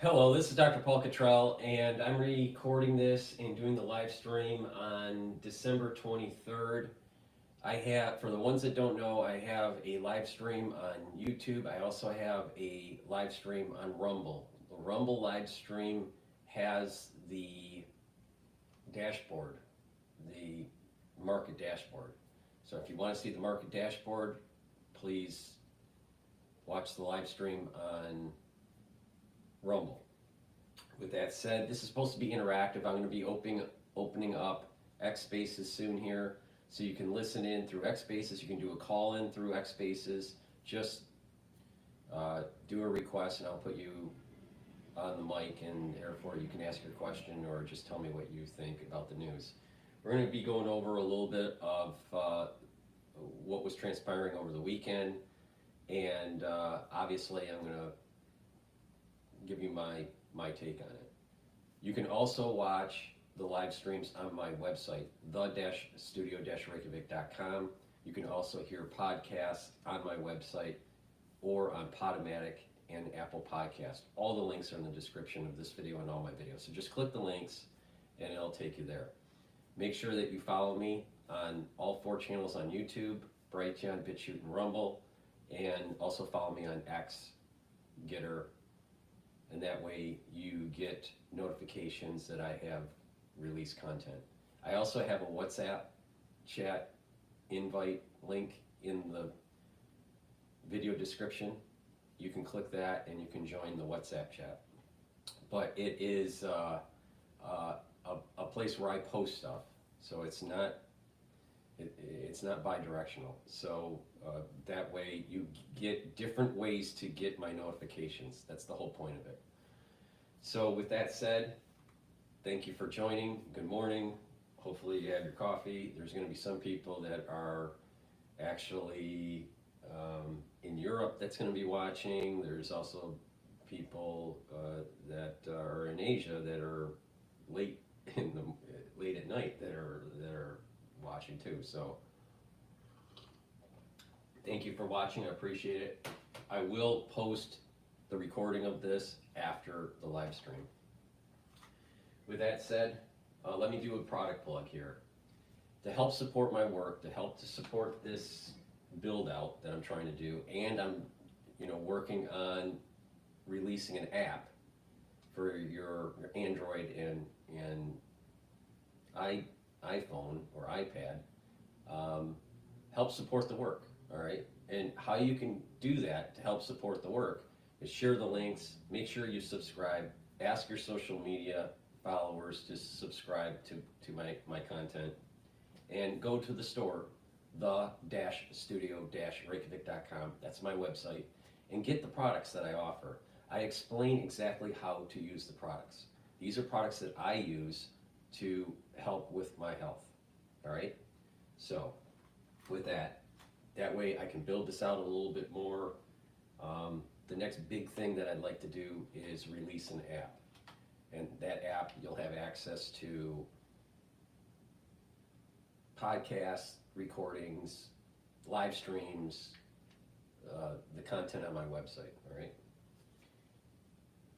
Hello, this is Dr. Paul Cottrell, and I'm recording this and doing the live stream on December 23rd. For the ones that don't know, I have a live stream on YouTube. I also have a live stream on Rumble. The Rumble live stream has the dashboard, the market dashboard. So if you want to see the market dashboard, please watch the live stream on Rumble. With that said, this is supposed to be interactive. I'm going to be opening up X Spaces soon here, so you can listen in through X Spaces. You can do a call in through X Spaces. Just do a request, and I'll put you on the mic, and therefore you can ask your question or just tell me what you think about the news. We're going to be going over a little bit of what was transpiring over the weekend, and obviously I'm going to give you my take on it. You can also watch the live streams on my website, the-studio-reykjavik.com. You can also hear podcasts on my website or on Podomatic and Apple Podcast. All the links are in the description of this video and all my videos. So just click the links and it'll take you there. Make sure that you follow me on all 4 channels on YouTube, Brighteon, Bitchute, and Rumble, and also follow me on X, GETTR, and that way you get notifications that I have released content. I also have a WhatsApp chat invite link in the video description. You can click that and you can join the WhatsApp chat. But it is a place where I post stuff, so it's not bi-directional. So that way you get different ways to get my notifications. That's the whole point of it. So with that said, thank you for joining. Good morning. Hopefully you have your coffee. There's going to be some people that are actually in Europe that's going to be watching. There's also people that are in Asia that are late at night that are watching too. So thank you for watching. I appreciate it. I will post the recording of this after the live stream. With that said, let me do a product plug here. To help support my work, to help to support this build out that I'm trying to do, and I'm working on releasing an app for your Android and iPhone or iPad. Help support the work, all right? And how you can do that to help support the work is share the links, make sure you subscribe, ask your social media followers to subscribe to my content, and go to the store, the-studio-reykjavik.com. That's my website, and get the products that I offer. I explain exactly how to use the products. These are products that I use to help with my health, all right? So with that way I can build this out a little bit more. The next big thing that I'd like to do is release an app, and that app you'll have access to podcasts, recordings, live streams, the content on my website, all right?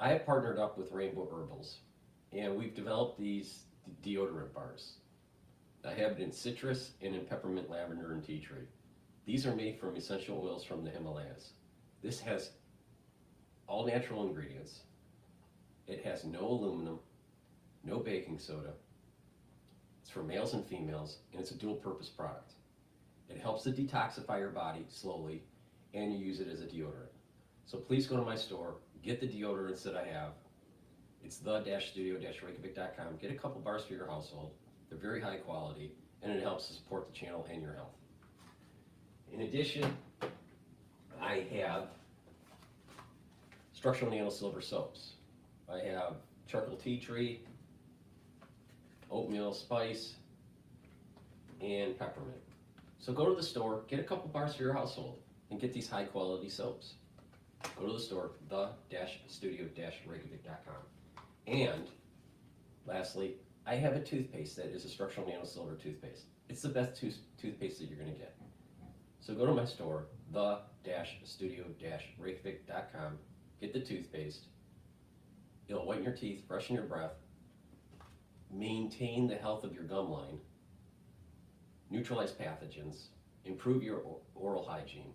I have partnered up with Rainbow Herbals, and we've developed these deodorant bars. I have it in citrus and in peppermint, lavender, and tea tree. These are made from essential oils from the Himalayas. This has all natural ingredients. It has no aluminum, no baking soda. It's for males and females, and it's a dual purpose product. It helps to detoxify your body slowly, and you use it as a deodorant. So please go to my store, get the deodorants that I have. It's the-studio-reykjavik.com. Get a couple bars for your household. They're very high quality, and it helps to support the channel and your health. In addition, I have structural nano silver soaps. I have charcoal tea tree, oatmeal spice, and peppermint. So go to the store, get a couple bars for your household, and get these high quality soaps. Go to the store, the-studio-reykjavik.com. And lastly, I have a toothpaste that is a structural nano silver toothpaste. It's the best toothpaste that you're going to get. So go to my store, the-studio-reykjavik.com, get the toothpaste, It'll whiten your teeth, freshen your breath, maintain the health of your gum line, neutralize pathogens, improve your oral hygiene.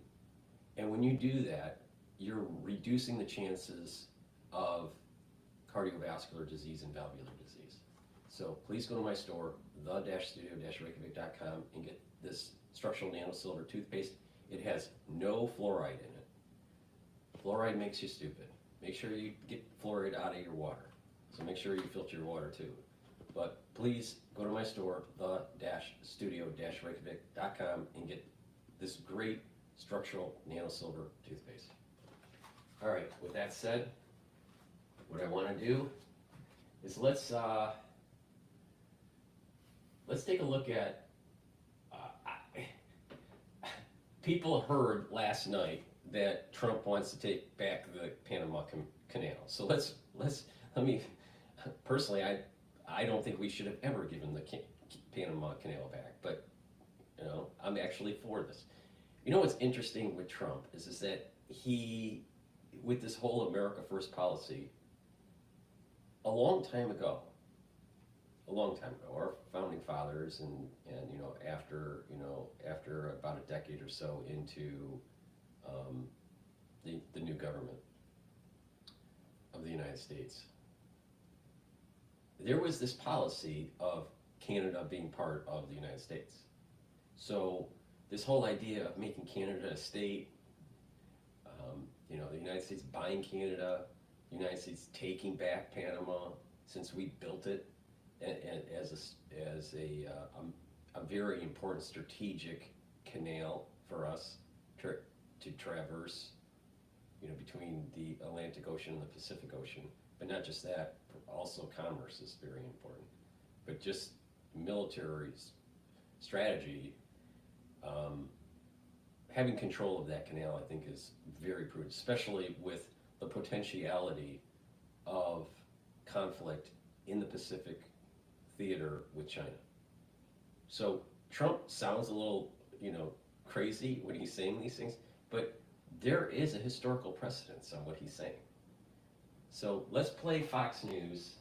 And when you do that, you're reducing the chances of cardiovascular disease and valvular disease. So please go to my store, the-studio-reykjavik.com, and get this structural nanosilver toothpaste. It has no fluoride in it. Fluoride makes you stupid. Make sure you get fluoride out of your water. So make sure you filter your water too. But please go to my store, the-studio-reykjavik.com, and get this great structural nanosilver toothpaste. All right, with that said, what I want to do is let's take a look at, people heard last night that Trump wants to take back the Panama Canal. So let me, personally, I don't think we should have ever given the Panama Canal back, but I'm actually for this. You know what's interesting with Trump is that he, with this whole America First policy, a long time ago, our founding fathers and after about a decade or so into the new government of the United States, there was this policy of Canada being part of the United States. So this whole idea of making Canada a state, the United States buying Canada, the United States taking back Panama since we built it as a very important strategic canal for us to traverse, between the Atlantic Ocean and the Pacific Ocean. But not just that, also commerce is very important. But just military strategy, having control of that canal, I think, is very prudent, especially with the potentiality of conflict in the Pacific theater with China. So Trump sounds a little, crazy when he's saying these things, but there is a historical precedence on what he's saying. So let's play Fox News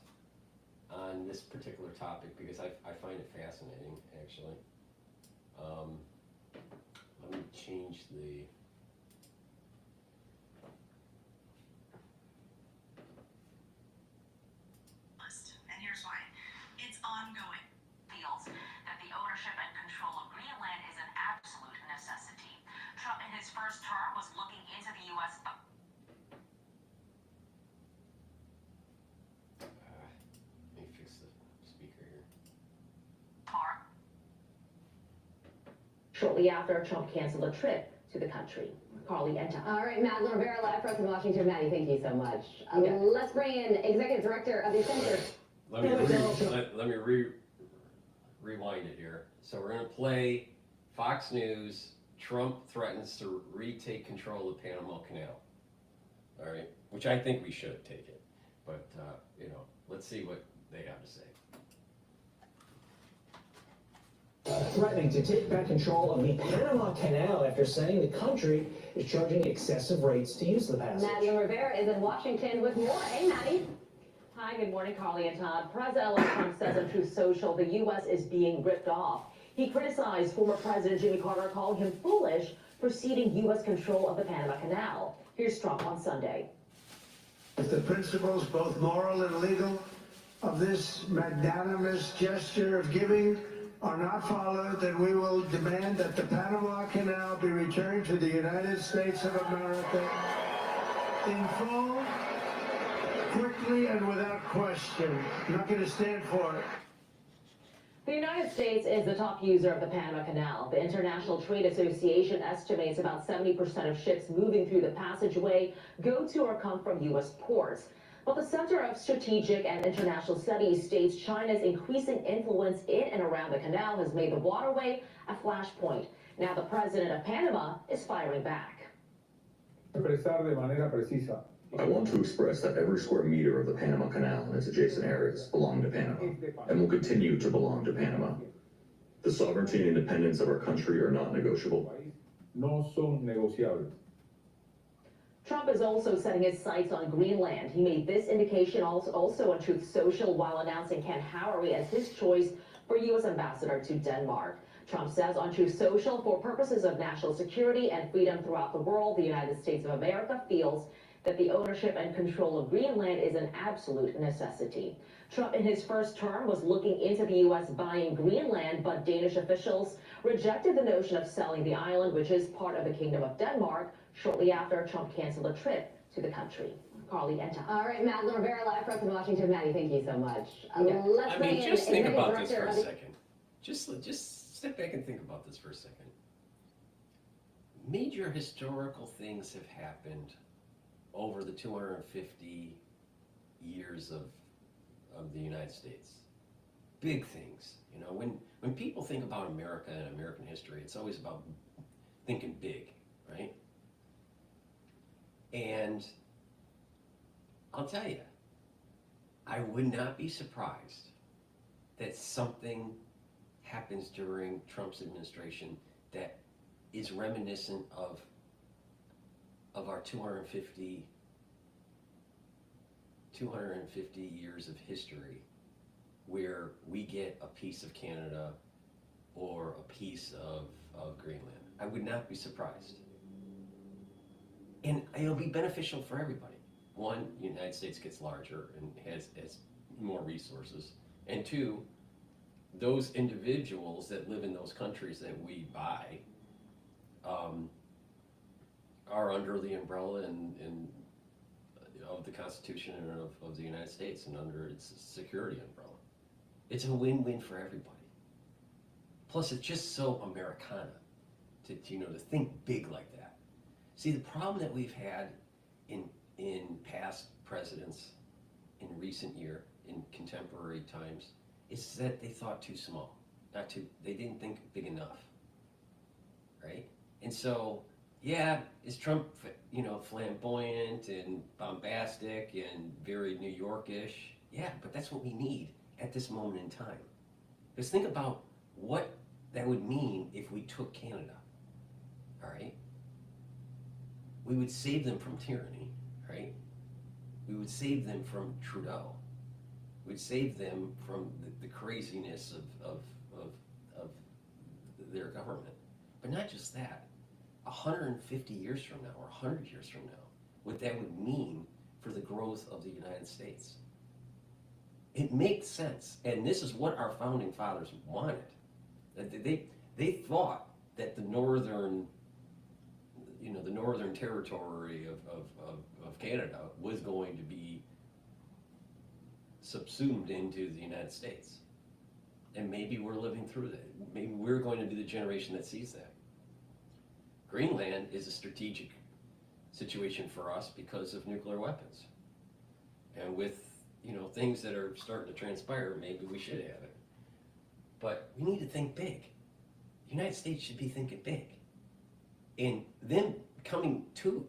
on this particular topic because I find it fascinating, actually. Let me change the... And here's why. It's ongoing. Feels that the ownership and control of Greenland is an absolute necessity. Trump in his first term was looking into the U.S. Let me fix the speaker here. Shortly after Trump canceled a trip to the country. Carly Enta. All right, Madeline Rivera live for us in Washington. Maddie, thank you so much. Let's bring in Executive Director of the Center. Let me rewind it here. So we're going to play Fox News. Trump threatens to retake control of the Panama Canal. All right, which I think we should take it, but let's see what they have to say. Threatening to take back control of the Panama Canal after saying the country is charging excessive rates to use the passage. Madeline Rivera is in Washington with more. Hey, Maddie. Hi, good morning, Carly and Todd. President Trump says on Truth Social the U.S. is being ripped off. He criticized former President Jimmy Carter, calling him foolish for ceding U.S. control of the Panama Canal. Here's Trump on Sunday. If the principles, both moral and legal, of this magnanimous gesture of giving are not followed, then we will demand that the Panama Canal be returned to the United States of America in full, quickly, and without question. I'm not going to stand for it. The United States is the top user of the Panama Canal. The International Trade Association estimates about 70% of ships moving through the passageway go to or come from U.S. ports. But the Center of Strategic and International Studies states China's increasing influence in and around the canal has made the waterway a flashpoint. Now the president of Panama is firing back. I want to express that every square meter of the Panama Canal and its adjacent areas belong to Panama and will continue to belong to Panama. The sovereignty and independence of our country are not negotiable. The Trump is also setting his sights on Greenland. He made this indication also on Truth Social while announcing Ken Howery as his choice for U.S. ambassador to Denmark. Trump says on Truth Social, for purposes of national security and freedom throughout the world, the United States of America feels that the ownership and control of Greenland is an absolute necessity. Trump in his first term was looking into the U.S. buying Greenland, but Danish officials rejected the notion of selling the island, which is part of the Kingdom of Denmark, shortly after Trump canceled a trip to the country. Carly and Tom. All right, Madeline Rivera live from Washington. Maddie, thank you so much. Yeah. Let's bring in Just think Executive about this Director for a of the- second. Just step back and think about this for a second. Major historical things have happened over the 250 years of the United States. Big things. You know, when people think about America and American history, it's always about thinking big, right? And I'll tell you, I would not be surprised that something happens during Trump's administration that is reminiscent of our 250 years of history, where we get a piece of Canada or a piece of Greenland. I would not be surprised. And it'll be beneficial for everybody. One, the United States gets larger and has more resources. And two, those individuals that live in those countries that we buy are under the umbrella and of the Constitution and of the United States and under its security umbrella. It's a win-win for everybody. Plus, it's just so Americana to think big like that. See, the problem that we've had in past presidents in recent year, in contemporary times, is that they thought too small, they didn't think big enough, right? And so, yeah, is Trump, flamboyant and bombastic and very New York-ish? Yeah, but that's what we need at this moment in time. Because think about what that would mean if we took Canada, all right? We would save them from tyranny, right? We would save them from Trudeau. We'd save them from the craziness of their government. But not just that, 150 years from now or 100 years from now, what that would mean for the growth of the United States. It makes sense, and this is what our founding fathers wanted. They thought that the northern territory of Canada was going to be subsumed into the United States. And maybe we're living through that. Maybe we're going to be the generation that sees that. Greenland is a strategic situation for us because of nuclear weapons. And with, things that are starting to transpire, maybe we should have it. But we need to think big. The United States should be thinking big. And them coming to,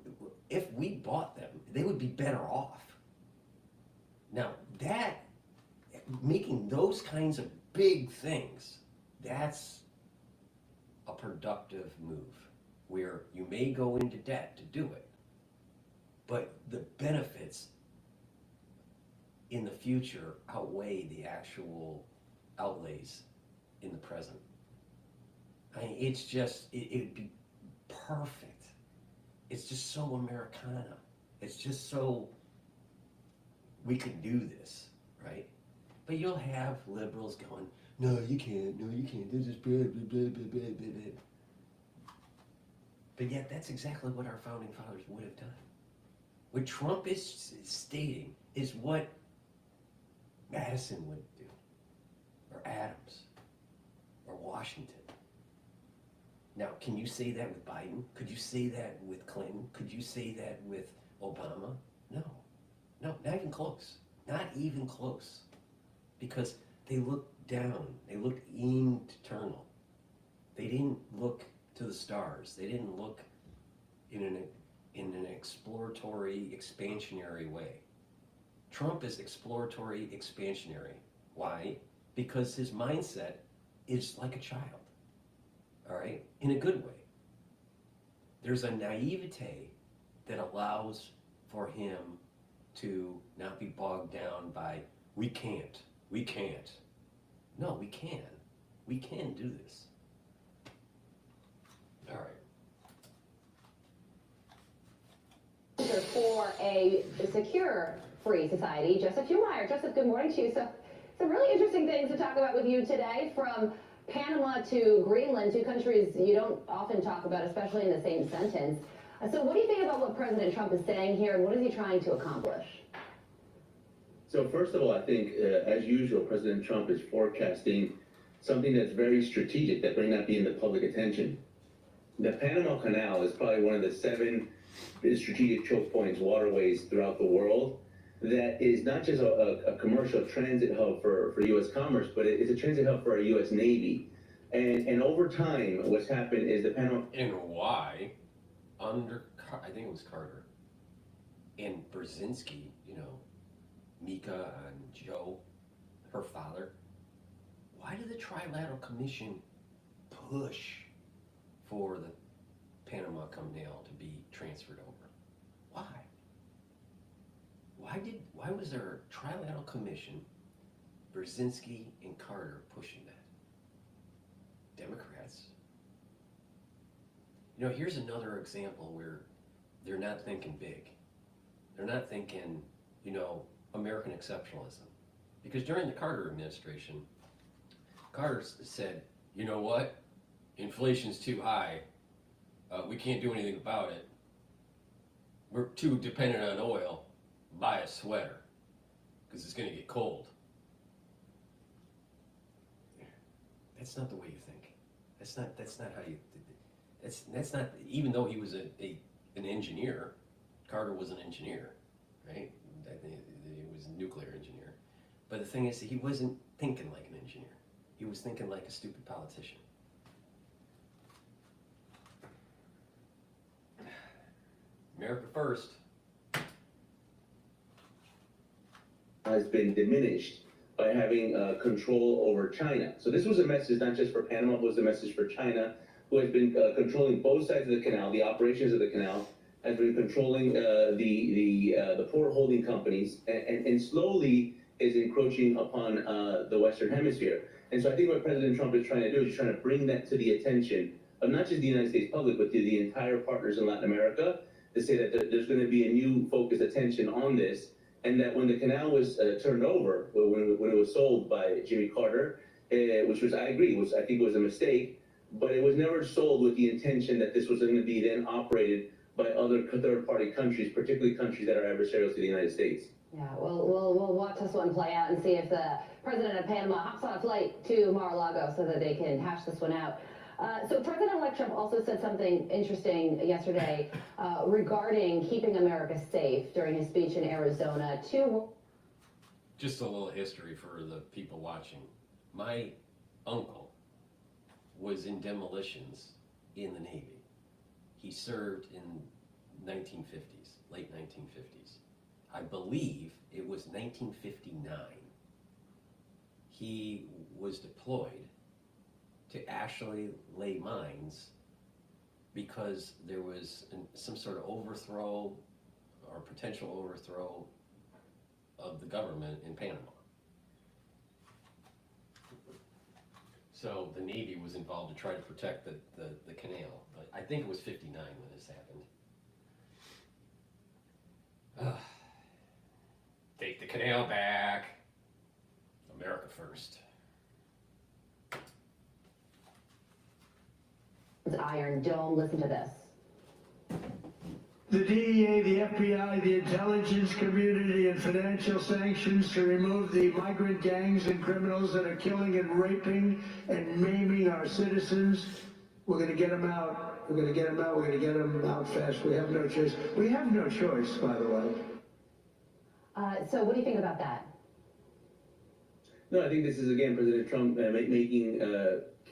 if we bought them, they would be better off. Now, making those kinds of big things, that's a productive move, where you may go into debt to do it, but the benefits in the future outweigh the actual outlays in the present. I mean, it's just, it'd be perfect. It's just so Americana. It's just so, we can do this, right? But you'll have liberals going, no, you can't, this is blah, blah, blah, blah, blah, blah, blah. But yet, that's exactly what our founding fathers would have done. What Trump is stating is what Madison would do, or Adams, or Washington. Now, can you say that with Biden? Could you say that with Clinton? Could you say that with Obama? No, not even close. Not even close. Because they looked down, they looked internal. They didn't look to the stars. They didn't look in an exploratory, expansionary way. Trump is exploratory, expansionary. Why? Because his mindset is like a child, all right? In a good way. There's a naivete that allows for him to not be bogged down by, we can't. No, we can. We can do this. All right. For a secure free society. Joseph Schumacher. Joseph, good morning to you. So some really interesting things to talk about with you today, from Panama to Greenland, two countries you don't often talk about, especially in the same sentence. So what do you think about what President Trump is saying here, and what is he trying to accomplish? So first of all, I think, as usual, President Trump is forecasting something that's very strategic that may not be in the public attention. The Panama Canal is probably one of the 7 strategic choke points, waterways throughout the world, that is not just a commercial transit hub for U.S. commerce, but it's a transit hub for our U.S. Navy. And over time, what's happened is the Panama... And why, under, I think it was Carter, and Brzezinski, you know, Mika and Joe, her father, why did the Trilateral Commission push for the Panama Canal to be transferred over? Why? Why was there a Trilateral Commission, Brzezinski and Carter pushing that? Democrats. You know, here's another example where they're not thinking big. They're not thinking, you know, American exceptionalism. Because during the Carter administration, Carter said, you know what? Inflation's too high. We can't do anything about it. We're too dependent on oil. Buy a sweater, because it's going to get cold. That's not the way you think. That's not how you. That's not. Even though he was an engineer, Carter was an engineer, right? He was a nuclear engineer. But the thing is, he wasn't thinking like an engineer. He was thinking like a stupid politician. America first. has been diminished by having control over China. So this was a message not just for Panama, but was a message for China, who has been controlling both sides of the canal, the operations of the canal, has been controlling the port holding companies, and slowly is encroaching upon the Western Hemisphere. And so I think what President Trump is trying to do is trying to bring that to the attention of not just the United States public, but to the entire partners in Latin America, to say that there's going to be a new focused attention on this, and that when the canal was turned over, when it was sold by Jimmy Carter, which was, I agree, I think it was a mistake, but it was never sold with the intention that this was going to be then operated by other third-party countries, particularly countries that are adversarial to the United States. Yeah, well, we'll watch this one play out and see if the president of Panama hops on a flight to Mar-a-Lago so that they can hash this one out. So President-elect Trump also said something interesting yesterday regarding keeping America safe during his speech in Arizona. Just a little history for the people watching. My uncle was in demolitions in the Navy. He served in 1950s, late 1950s. I believe it was 1959. He was deployed to actually lay mines because there was some sort of overthrow or potential overthrow of the government in Panama. So the Navy was involved to try to protect the canal. But I think it was 59 when this happened. Take the canal back. America first. Iron Dome, listen to this. The DEA, the FBI, the intelligence community, and financial sanctions to remove the migrant gangs and criminals that are killing and raping and maiming our citizens. We're going to get them out. We're going to get them out. We're going to get them out fast. We have no choice. We have no choice, by the way. So what do you think about that? No, I think this is, again, President Trump making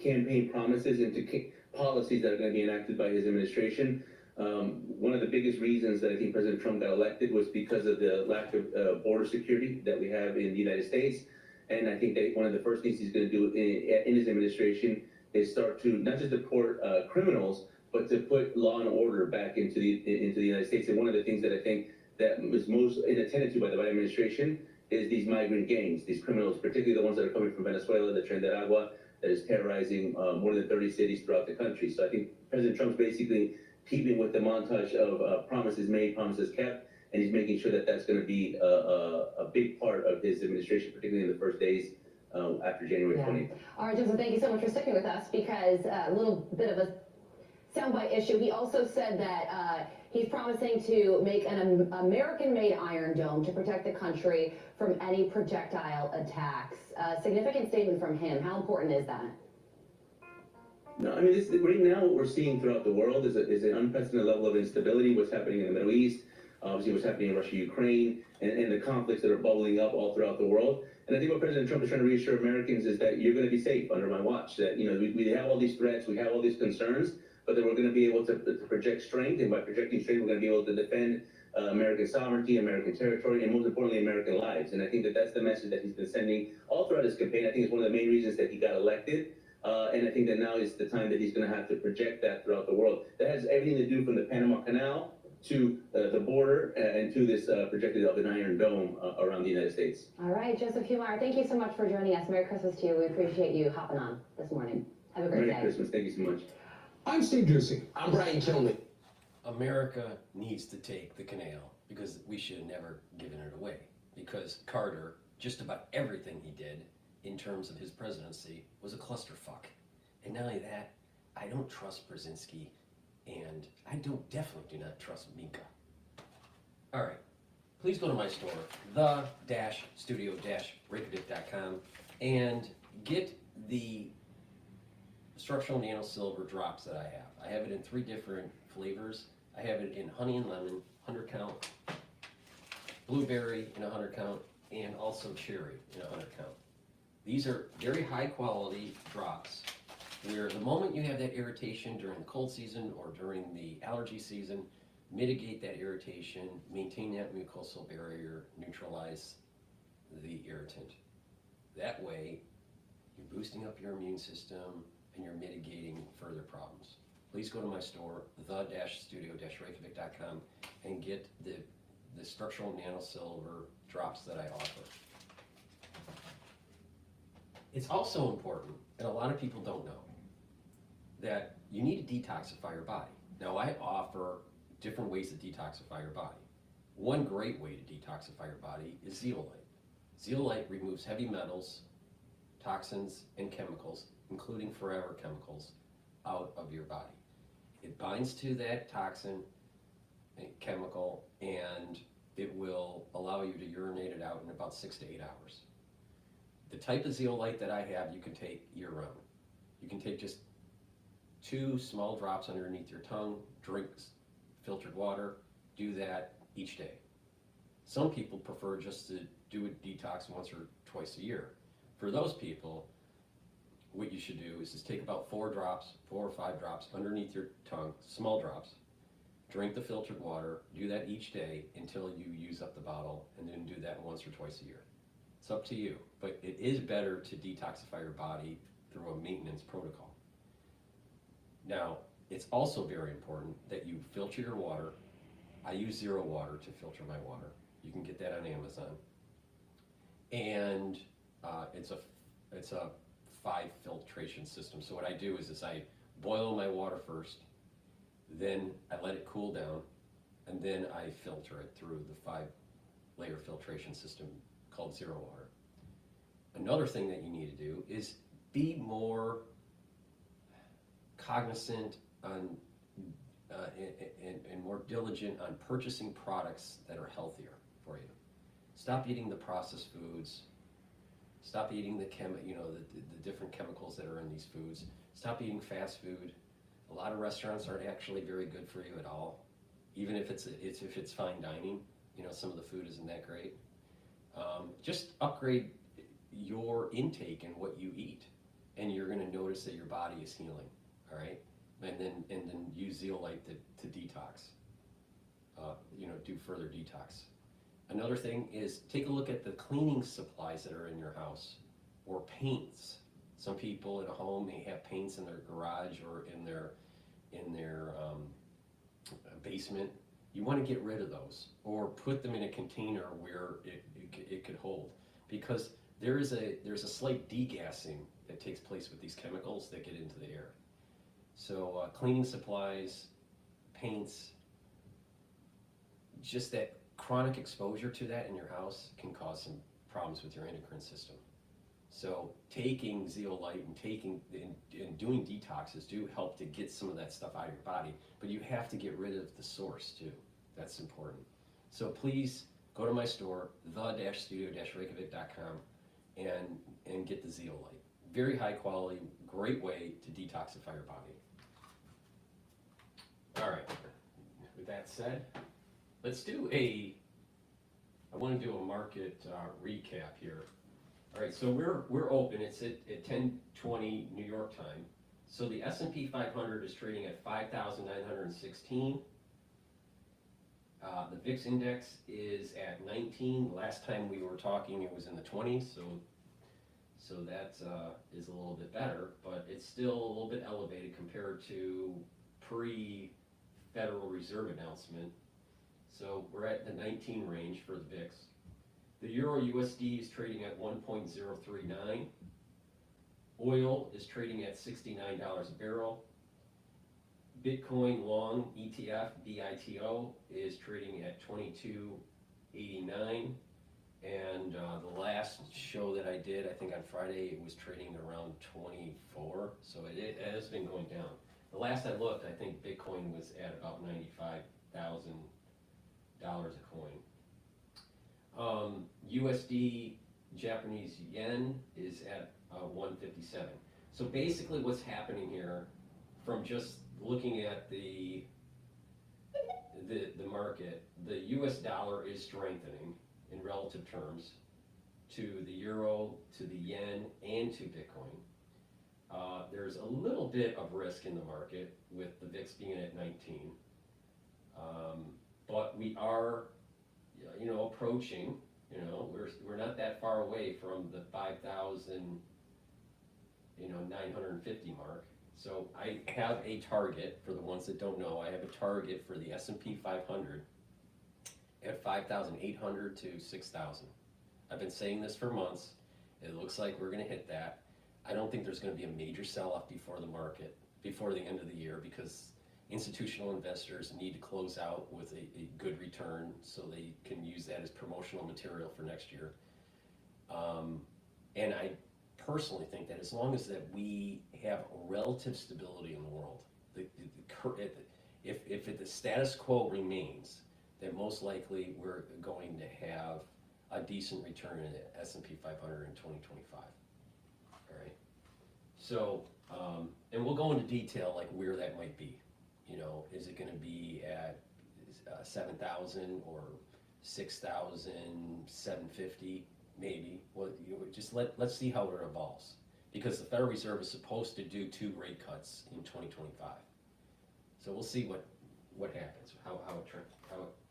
campaign promises into policies that are going to be enacted by his administration. One of the biggest reasons that I think President Trump got elected was because of the lack of border security that we have in the United States. And I think that one of the first things he's going to do in his administration is start to not just deport criminals, but to put law and order back into the United States. And one of the things that I think that was most inattended to by the Biden administration is these migrant gangs, these criminals, particularly the ones that are coming from Venezuela, the Tren de Aragua, that is terrorizing more than 30 cities throughout the country. So I think President Trump's basically keeping with the montage of promises made, promises kept, and he's making sure that that's going to be a big part of his administration, particularly in the first days after January 20th. All right, Joseph, thank you so much for sticking with us, because a little bit of a soundbite issue. He also said that he's promising to make an American-made Iron Dome to protect the country from any projectile attacks. Significant statement from him. How important is that? No, I mean, right now what we're seeing throughout the world is an unprecedented level of instability, what's happening in the Middle East, obviously what's happening in Russia, Ukraine, and the conflicts that are bubbling up all throughout the world. And I think what President Trump is trying to reassure Americans is that you're going to be safe under my watch, that, you know, we have all these threats, we have all these concerns, but that we're going to be able to project strength, and by projecting strength, we're going to be able to defend American sovereignty, American territory, and most importantly, American lives. And I think that that's the message that he's been sending all throughout his campaign. I think it's one of the main reasons that he got elected. And I think that now is the time that he's going to have to project that throughout the world. That has everything to do from the Panama Canal to the border and to this projected of an Iron Dome around the United States. All right, Joseph Humar, thank you so much for joining us. Merry Christmas to you. We appreciate you hopping on this morning. Have a great day. Merry Christmas. Thank you so much. I'm Steve Ducey. I'm Brighteon Channel. America needs to take the canal because we should have never given it away. Because Carter, just about everything he did in terms of his presidency was a clusterfuck. And not only that, I don't trust Brzezinski, and I definitely do not trust Minka. All right, please go to my store, the-studio-reykjavik.com, and get the structural nano silver drops that I have. I have it in 3 different flavors. I have it in honey and lemon, 100 count, blueberry in 100 count, and also cherry in 100 count. These are very high quality drops where the moment you have that irritation during the cold season or during the allergy season, mitigate that irritation, maintain that mucosal barrier, neutralize the irritant. That way, you're boosting up your immune system and you're mitigating further problems. Please go to my store, the-studio-reykjavik.com, and get the structural nano silver drops that I offer. It's also important, and a lot of people don't know, that you need to detoxify your body. Now, I offer different ways to detoxify your body. One great way to detoxify your body is zeolite. Zeolite removes heavy metals, toxins, and chemicals, including forever chemicals, out of your body. It binds to that toxin and chemical, and it will allow you to urinate it out in about 6 to 8 hours. The type of zeolite that I have, you can take year-round. You can take just 2 small drops underneath your tongue, drink filtered water, do that each day. Some people prefer just to do a detox once or twice a year. For those people, what you should do is just take about 4 or 5 drops underneath your tongue, small drops, drink the filtered water, do that each day until you use up the bottle, and then do that once or twice a year. It's up to you, but it is better to detoxify your body through a maintenance protocol. Now, it's also very important that you filter your water. I use zero water to filter my water. You can get that on Amazon. And it's a 5 filtration system. So what I do is I boil my water first, then I let it cool down, and then I filter it through the 5-layer filtration system called zero water. Another thing that you need to do is be more cognizant on and more diligent on purchasing products that are healthier for you. Stop eating the processed foods. Stop eating the different chemicals that are in these foods. Stop eating fast food. A lot of restaurants aren't actually very good for you at all. Even if it's fine dining, some of the food isn't that great. Just upgrade your intake and what you eat, and you're going to notice that your body is healing. All right, and then use zeolite to detox. Do further detox. Another thing is take a look at the cleaning supplies that are in your house, or paints. Some people at home may have paints in their garage or in basement, you want to get rid of those or put them in a container where it could hold, because there's a slight degassing that takes place with these chemicals that get into the air. So cleaning supplies, paints, just that chronic exposure to that in your house can cause some problems with your endocrine system. So taking zeolite and doing detoxes do help to get some of that stuff out of your body, but you have to get rid of the source too. That's important. So please go to my store, the-studio-reykjavik.com, and get the zeolite. Very high quality, great way to detoxify your body. All right, with that said, let's do I want to do a market recap here. All right, so we're open. It's at 10:20 New York time. So the S&P 500 is trading at 5,916. The VIX index is at 19. Last time we were talking, it was in the 20s. So that is a little bit better, but it's still a little bit elevated compared to pre-Federal Reserve announcement. So we're at the 19 range for the VIX. The Euro USD is trading at 1.039. Oil is trading at $69 a barrel. Bitcoin long ETF, BITO, is trading at 22.89. And the last show that I did, I think on Friday, it was trading around 24. So it has been going down. The last I looked, I think Bitcoin was at about $95,000 a coin. USD Japanese yen is at 157. So basically what's happening here, from just looking at the market, the US dollar is strengthening in relative terms to the euro, to the yen, and to Bitcoin. There's a little bit of risk in the market with the VIX being at 19. But we are, approaching, we're not that far away from the 5,950 mark. So I have a target, for the ones that don't know, I have a target for the S&P 500 at 5,800 to 6,000. I've been saying this for months. It looks like we're going to hit that. I don't think there's going to be a major sell-off before the end of the year, because institutional investors need to close out with a good return so they can use that as promotional material for next year. And I personally think that as long as that we have relative stability in the world, if the status quo remains, then most likely we're going to have a decent return in the S&P 500 in 2025. All right. So, and we'll go into detail like where that might be. Is it going to be at 7,000 or 6,750? Maybe. Well, just let's see how it evolves, because the Federal Reserve is supposed to do 2 rate cuts in 2025. So we'll see what happens, how it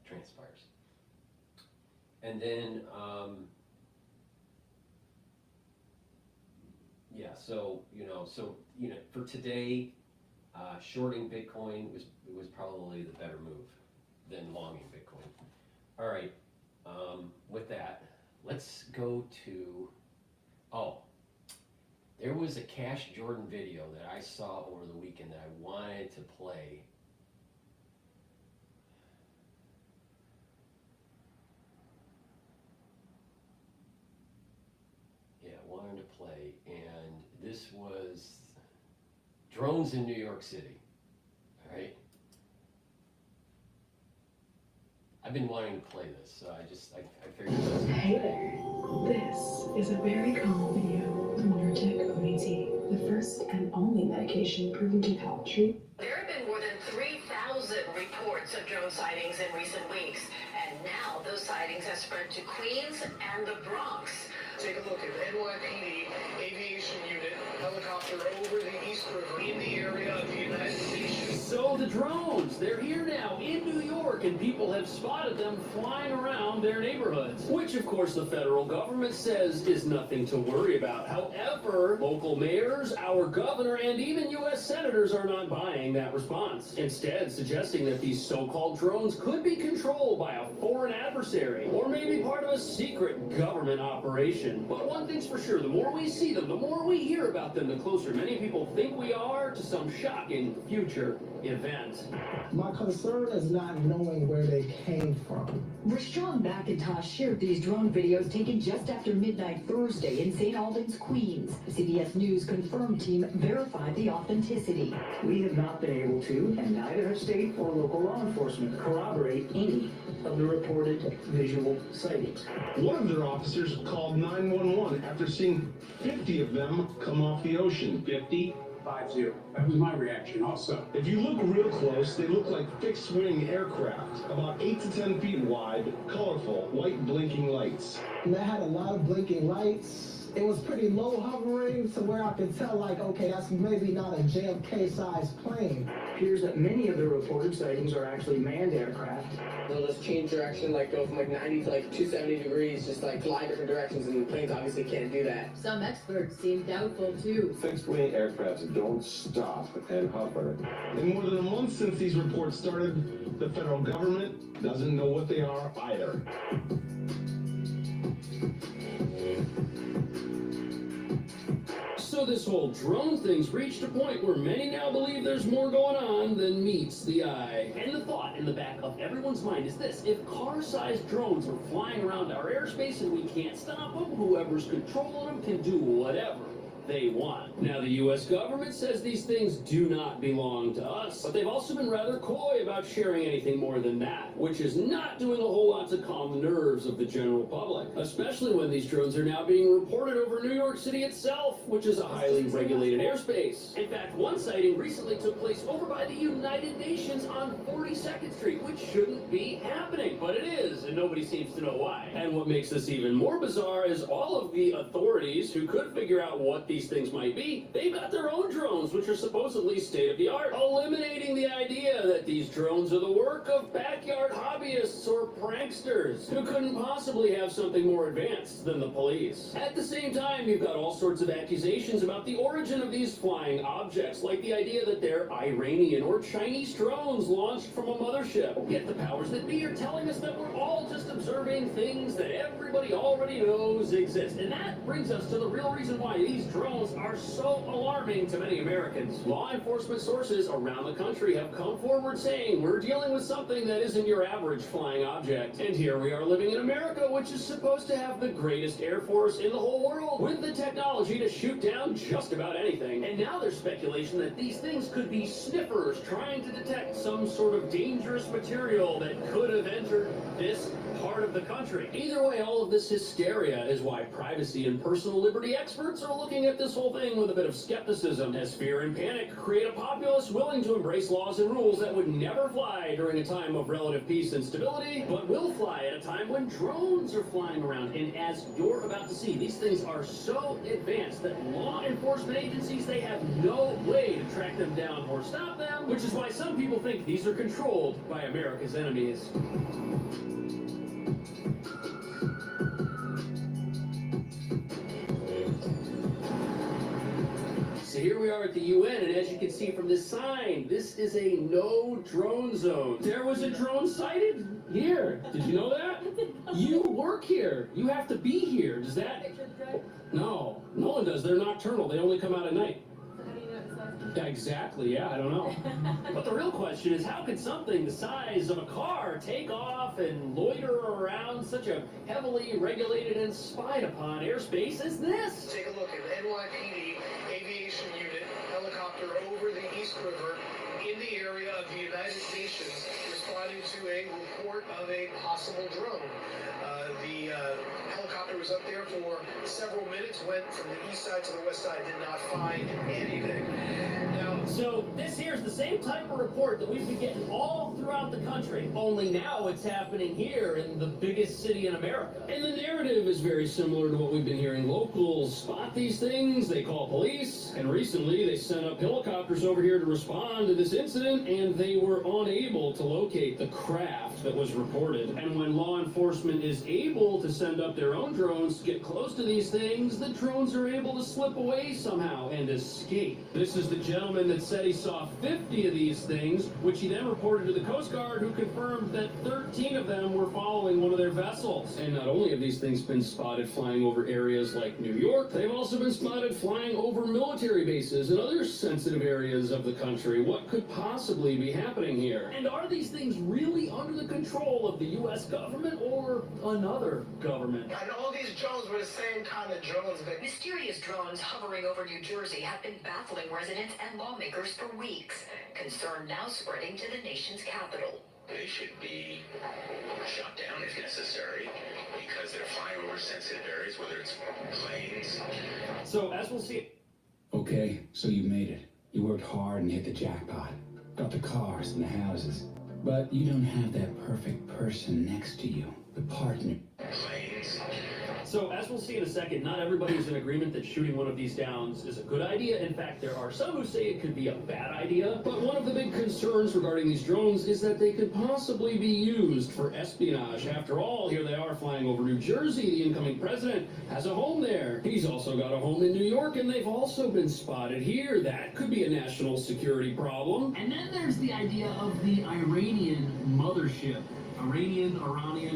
transpires. And then for today, shorting Bitcoin was probably the better move than longing Bitcoin. All right, with that, let's go to, there was a Cash Jordan video that I saw over the weekend that I wanted to play. And this was drones in New York City. All right. I've been wanting to play this, so I figured this. Hey there. This is a very common video on Nurtec ODT, the first and only medication proven to help treat. There have been more than 3,000 reports of drone sightings in recent weeks, and now those sightings have spread to Queens and the Bronx. Take a look at the NYPD aviation unit helicopter over the East River in the area of the United Nations. So the drones, they're here now in New York, and people have spotted them flying around their neighborhoods, which of course the federal government says is nothing to worry about. However, local mayors, our governor, and even U.S. senators are not buying that response, instead suggesting that these so-called drones could be controlled by a foreign adversary, or maybe part of a secret government operation. But one thing's for sure, the more we see them, the more we hear about them, the closer many people think we are to some shocking future event. My concern is not knowing where they came from. Rashawn McIntosh shared these drone videos taken just after midnight Thursday in St. Albans, Queens. CBS News confirmed team verified the authenticity. We have not been able to, and neither have state or local law enforcement, corroborate any of the reported visual sightings. One of their officers called 911 after seeing 50 of them come off the ocean. 50? 50. That was my reaction also. If you look real close, they look like fixed-wing aircraft, about 8 to 10 feet wide, colorful, white blinking lights. And they had a lot of blinking lights. It was pretty low hovering to where I could tell, like, okay, that's maybe not a JFK-sized plane. It appears that many of the reported sightings are actually manned aircraft. They'll just change direction, like go from like 90 to like 270 degrees, just like fly different directions, and planes obviously can't do that. Some experts seem doubtful too. Fixed-wing aircraft don't stop and hover. In more than a month since these reports started, the federal government doesn't know what they are either. So this whole drone thing's reached a point where many now believe there's more going on than meets the eye. And the thought in the back of everyone's mind is this: if car-sized drones are flying around our airspace and we can't stop them, whoever's controlling them can do whatever they want. Now, the U.S. government says these things do not belong to us, but they've also been rather coy about sharing anything more than that, which is not doing a whole lot to calm the nerves of the general public, especially when these drones are now being reported over New York City itself, which is a highly regulated airspace. In fact, one sighting recently took place over by the United Nations on 42nd Street, which shouldn't be happening, but it is, and nobody seems to know why. And what makes this even more bizarre is all of the authorities who could figure out what these things might be, they've got their own drones, which are supposedly state-of-the-art, eliminating the idea that these drones are the work of backyard hobbyists or pranksters who couldn't possibly have something more advanced than the police. At the same time, you've got all sorts of accusations about the origin of these flying objects, like the idea that they're Iranian or Chinese drones launched from a mothership. Yet the powers that be are telling us that we're all just observing things that everybody already knows exist. And that brings us to the real reason why these drones are so alarming to many Americans. Law enforcement sources around the country have come forward saying we're dealing with something that isn't your average flying object. And here we are living in America, which is supposed to have the greatest air force in the whole world, with the technology to shoot down just about anything. And now there's speculation that these things could be sniffers trying to detect some sort of dangerous material that could have entered this part of the country. Either way, all of this hysteria is why privacy and personal liberty experts are looking at this whole thing with a bit of skepticism, as fear and panic create a populace willing to embrace laws and rules that would never fly during a time of relative peace and stability, but will fly at a time when drones are flying around. And as you're about to see, these things are so advanced that law enforcement agencies, they have no way to track them down or stop them, which is why some people think these are controlled by America's enemies. So here we are at the UN, and as you can see from this sign, this is a no drone zone. There was a drone sighted here. Did you know that? You work here. You have to be here. Does that? No, no one does. They're nocturnal. They only come out at night. Yeah, exactly, yeah, I don't know. But the real question is, how could something the size of a car take off and loiter around such a heavily regulated and spied upon airspace as this? Take a look at the NYPD aviation unit helicopter over the East River in the area of the United Nations. responding to a report of a possible drone. The helicopter was up there for several minutes, went from the east side to the west side, did not find anything. Now, So this here's the same type of report that we've been getting all throughout the country, only now it's happening here in the biggest city in America. And the narrative is very similar to what we've been hearing. Locals spot these things, they call police, and recently they sent up helicopters over here to respond to this incident, and they were unable to locate the craft that was reported. And when law enforcement is able to send up their own drones to get close to these things, the drones are able to slip away somehow and escape. This is the gentleman that said he saw 50 of these things, which he then reported to the Coast Guard, who confirmed that 13 of them were following one of their vessels. And not only have these things been spotted flying over areas like New York, they've also been spotted flying over military bases and other sensitive areas of the country. What could possibly be happening here? And are these things really under the control of the U.S. government or another government? and all these drones were the same kind of drones, but Mysterious drones hovering over New Jersey have been baffling residents and lawmakers for weeks. Concern now spreading to the nation's capital. They should be shut down if necessary because they're flying over sensitive areas, whether it's planes. So as we'll see. Okay, so you made it. You worked hard and hit the jackpot. Got the cars and the houses. But you don't have that perfect person next to you. The partner. Planes. So, as we'll see in a second, not everybody is in agreement that shooting one of these downs is a good idea. In fact, there are some who say it could be a bad idea. But one of the big concerns regarding these drones is that they could possibly be used for espionage. After all, here they are flying over New Jersey. The incoming president has a home there. He's also got a home in New York, and they've also been spotted here. That could be a national security problem. And then there's the idea of the Iranian mothership. Iranian,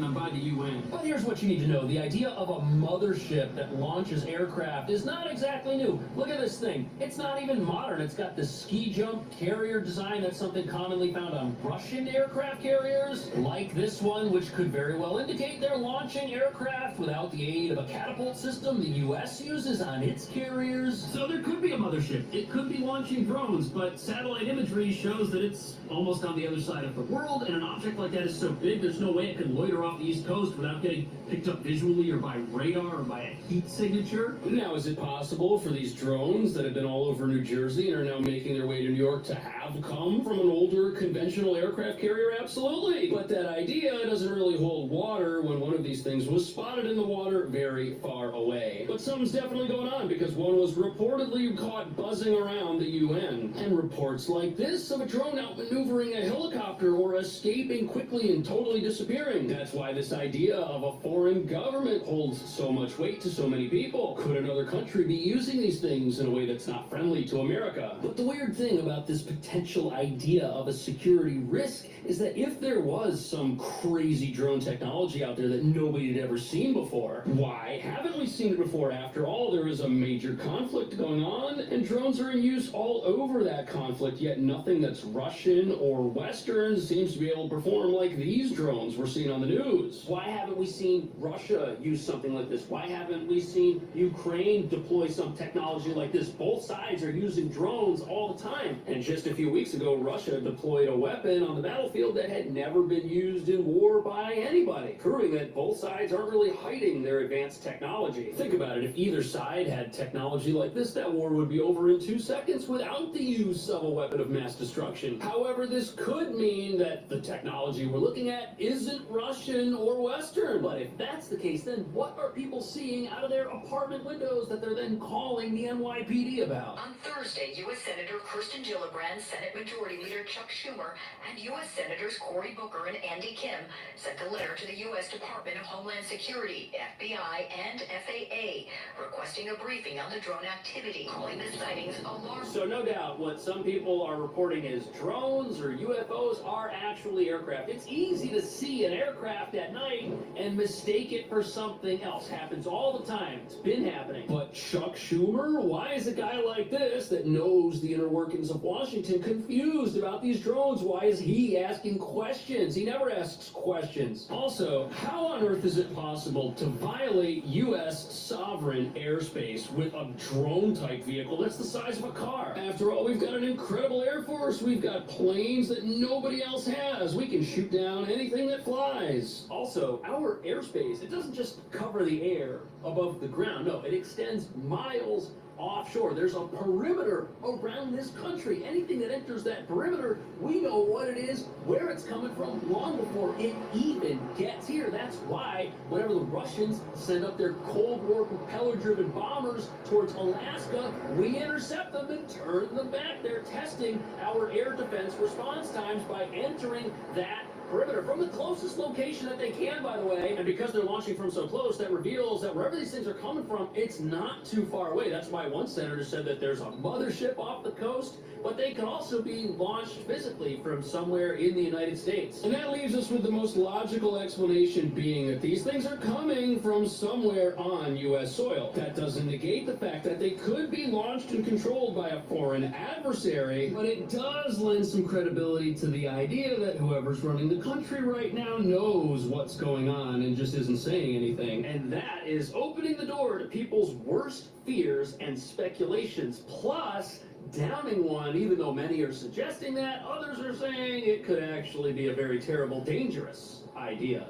and by the UN. But here's what you need to know. The idea of a mothership that launches aircraft is not exactly new. Look at this thing. It's not even modern. It's got the ski jump carrier design. That's something commonly found on Russian aircraft carriers, like this one, which could very well indicate they're launching aircraft without the aid of a catapult system the U.S. uses on its carriers. So there could be a mothership. It could be launching drones, but satellite imagery shows that it's almost on the other side of the world, and an object like that is so big there's no way it could loiter off the East Coast without getting picked up visually or by radar or by a heat signature. Now, is it possible for these drones that have been all over New Jersey and are now making their way to New York to have come from an older conventional aircraft carrier? Absolutely. But that idea doesn't really hold water when one of these things was spotted in the water very far away. But something's definitely going on because one was reportedly caught buzzing around the UN. And reports like this of a drone outmaneuvering a helicopter or escaping quickly and totally disappearing. That's why this idea of a foreign government holds so much weight to so many people. Could another country be using these things in a way that's not friendly to America? But the weird thing about this potential idea of a security risk is that if there was some crazy drone technology out there that nobody had ever seen before, why haven't we seen it before? After all, there is a major conflict going on, and drones are in use all over that conflict, yet nothing that's Russian or Western seems to be able to perform like these drones we're seeing on the news. Why haven't we seen Russia use something like this? Why haven't we seen Ukraine deploy some technology like this? Both sides are using drones all the time. And just a few weeks ago, Russia deployed a weapon on the battlefield that had never been used in war by anybody, proving that both sides aren't really hiding their advanced technology. Think about it. If either side had technology like this, that war would be over in 2 seconds without the use of a weapon of mass destruction. However, this could mean that the technology we're looking at isn't Russian or Western. But if that's the case, then what are people seeing out of their apartment windows that they're then calling the NYPD about? On Thursday, U.S. Senator Kirsten Gillibrand, Senate Majority Leader Chuck Schumer, and U.S. Senators Cory Booker and Andy Kim sent a letter to the U.S. Department of Homeland Security, FBI, and FAA, requesting a briefing on the drone activity, calling the sightings alarming. So no doubt what some people are reporting is drones or UFOs are actually aircraft. It's easy to see an aircraft at night and mistake it for something else. Happens all the time. It's been happening. But Chuck Schumer, why is a guy like this that knows the inner workings of Washington confused about these drones? Why is he asking questions? He never asks questions. Also, Also, how on earth is it possible to violate U.S. sovereign airspace with a drone-type vehicle that's the size of a car? After all, we've got an incredible Air Force. We've got planes that nobody else has. We can shoot down anything that flies. Also, our airspace, it doesn't just cover the air above the ground. No, it extends miles offshore. There's a perimeter around this country. Anything that enters that perimeter, we know what it is, where it's coming from, long before it even gets here. That's why whenever the Russians send up their Cold War propeller-driven bombers towards Alaska, we intercept them and turn them back. They're testing our air defense response times by entering that perimeter from the closest location that they can, by the way. And because they're launching from so close, that reveals that wherever these things are coming from, it's not too far away. That's why one senator said that there's a mothership off the coast, but they can also be launched physically from somewhere in the United States. And that leaves us with the most logical explanation being that these things are coming from somewhere on U.S. soil. That doesn't negate the fact that they could be launched and controlled by a foreign adversary, but it does lend some credibility to the idea that whoever's running the country right now knows what's going on and just isn't saying anything. And that is opening the door to people's worst fears and speculations, plus downing one, even though many are suggesting that, others are saying it could actually be a very terrible, dangerous idea.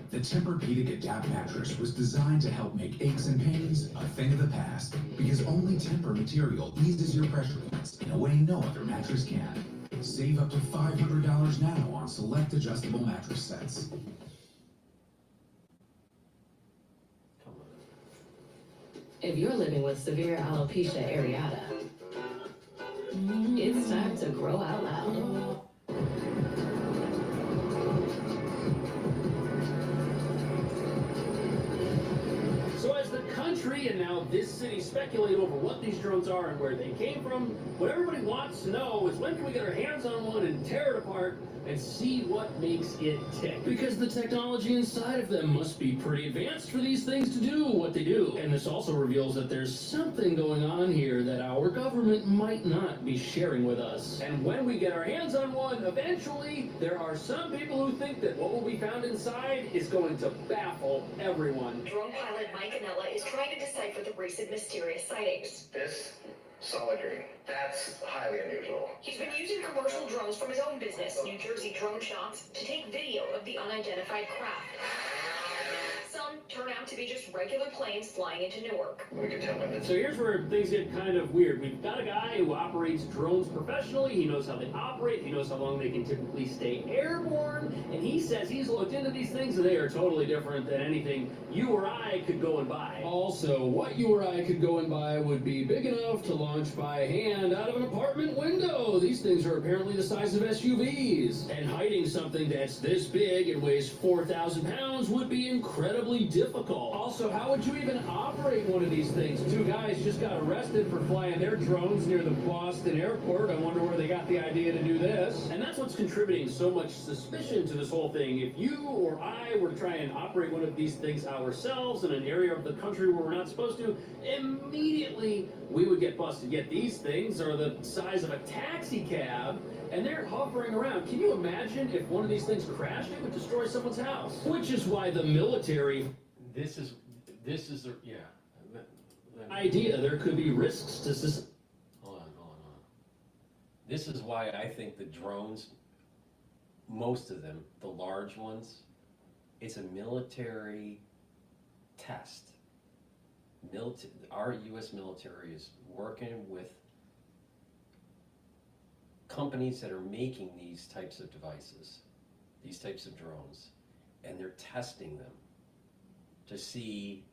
The Tempur-Pedic Adapt mattress was designed to help make aches and pains a thing of the past, because only Tempur material eases your pressure points in a way no other mattress can. Save up to $500 now on select adjustable mattress sets. If you're living with severe alopecia areata, it's time to grow out loud. So as the country and now this city speculate over what these drones are and where they came from, what everybody wants to know is when can we get our hands on one and tear it apart and see what makes it tick. Because the technology inside of them must be pretty advanced for these things to do what they do. And this also reveals that there's something going on here that our government might not be sharing with us. And when we get our hands on one, eventually, there are some people who think that what will be found inside is going to baffle everyone. Drone pilot Mike Anella is trying to decipher the recent mysterious sightings. This? Solid green. That's highly unusual. He's been using commercial drones from his own business, New Jersey Drone Shots, to take video of the unidentified craft. Some turn out to be just regular planes flying into Newark. We can tell him. So here's where things get kind of weird. We've got a guy who operates drones professionally. He knows how they operate. He knows how long they can typically stay airborne. And he says he's looked into these things and they are totally different than anything you or I could go and buy. Also, what you or I could go and buy would be big enough to launch by hand out of an apartment window. These things are apparently the size of SUVs. And hiding something that's this big and weighs 4,000 pounds would be incredibly difficult. Also, how would you even operate one of these things? Two guys just got arrested for flying their drones near the Boston airport. I wonder where they got the idea to do this. And that's what's contributing so much suspicion to this whole thing. If you or I were to try and operate one of these things ourselves in an area of the country where we're not supposed to, immediately we would get busted. Yet these things are the size of a taxi cab and they're hovering around. Can you imagine if one of these things crashed? It would destroy someone's house. Which is why the military... This is the, yeah. idea there could be risks to society. Hold on. This is why I think the drones, most of them, the large ones, it's a military test. Our U.S. military is working with companies that are making these types of devices, these types of drones, and they're testing them to see,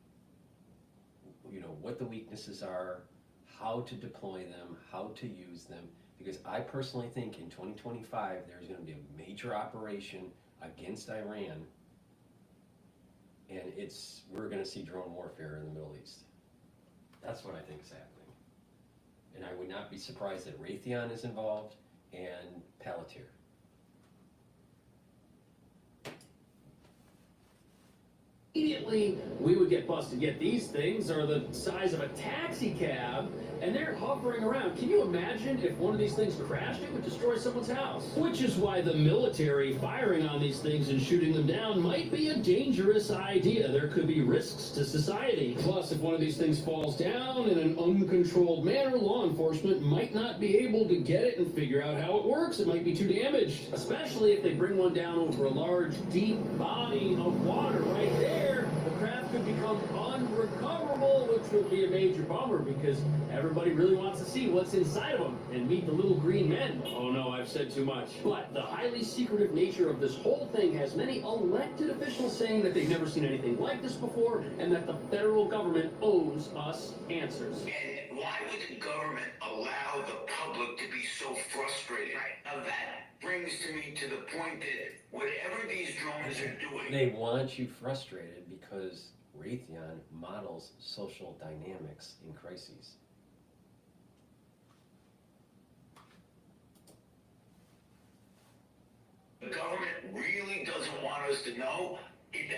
you know, what the weaknesses are, how to deploy them, how to use them, because I personally think in 2025 there's going to be a major operation against Iran, and we're going to see drone warfare in the Middle East. That's what I think is happening. And I would not be surprised that Raytheon is involved and Palantir. immediately we would get busted. Yet these things are the size of a taxi cab and they're hovering around. Can you imagine if one of these things crashed? It would destroy someone's house. Which is why the military firing on these things and shooting them down might be a dangerous idea. There could be risks to society. Plus, if one of these things falls down in an uncontrolled manner, law enforcement might not be able to get it and figure out how it works. It might be too damaged, especially if they bring one down over a large, deep body of water right there. The craft could become unrecoverable, which would be a major bummer because everybody really wants to see what's inside of them and meet the little green men. Oh no, I've said too much. But the highly secretive nature of this whole thing has many elected officials saying that they've never seen anything like this before and that the federal government owes us answers. And why would the government allow the public to be so frustrated? Now that brings me to the point that whatever these drones are doing... They want you frustrated because Raytheon models social dynamics in crises. The government really doesn't want us to know.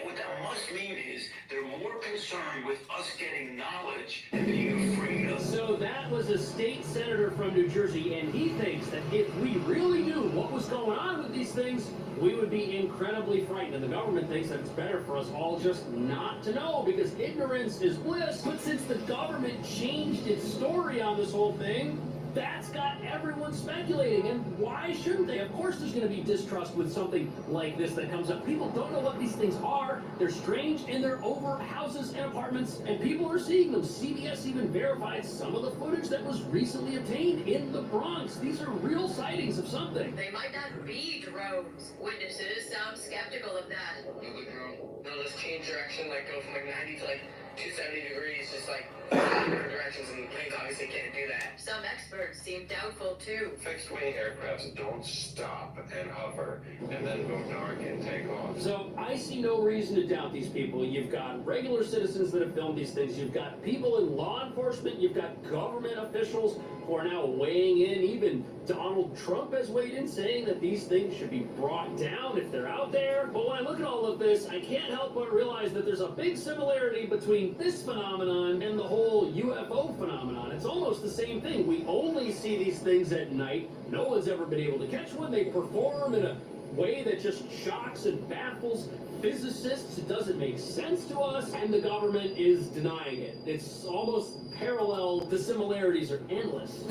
What that must mean is they're more concerned with us getting knowledge and being afraid of. So that was a state senator from New Jersey, and he thinks that if we really knew what was going on with these things, we would be incredibly frightened. And the government thinks that it's better for us all just not to know, because ignorance is bliss. But since the government changed its story on this whole thing, that's got everyone speculating, and why shouldn't they? Of course there's going to be distrust with something like this that comes up. People don't know what these things are. They're strange, and they're over houses and apartments, and people are seeing them. CBS even verified some of the footage that was recently obtained in the Bronx. These are real sightings of something. They might not be drones. Witnesses sound skeptical of that. No, let's change direction, like go from like 90 to like 270 degrees, just like different directions, and planes obviously can't do that. Some experts seem doubtful too. Fixed wing aircrafts don't stop and hover and then go dark and take off. So I see no reason to doubt these people. You've got regular citizens that have filmed these things. You've got people in law enforcement. You've got government officials who are now weighing in. Even Donald Trump has weighed in, saying that these things should be brought down if they're out there. But when I look at all of this, I can't help but realize that there's a big similarity between this phenomenon and the whole UFO phenomenon. It's almost the same thing. We only see these things at night. No one's ever been able to catch one. They perform in a way that just shocks and baffles physicists. It doesn't make sense to us, and the government is denying it. It's almost parallel. The similarities are endless.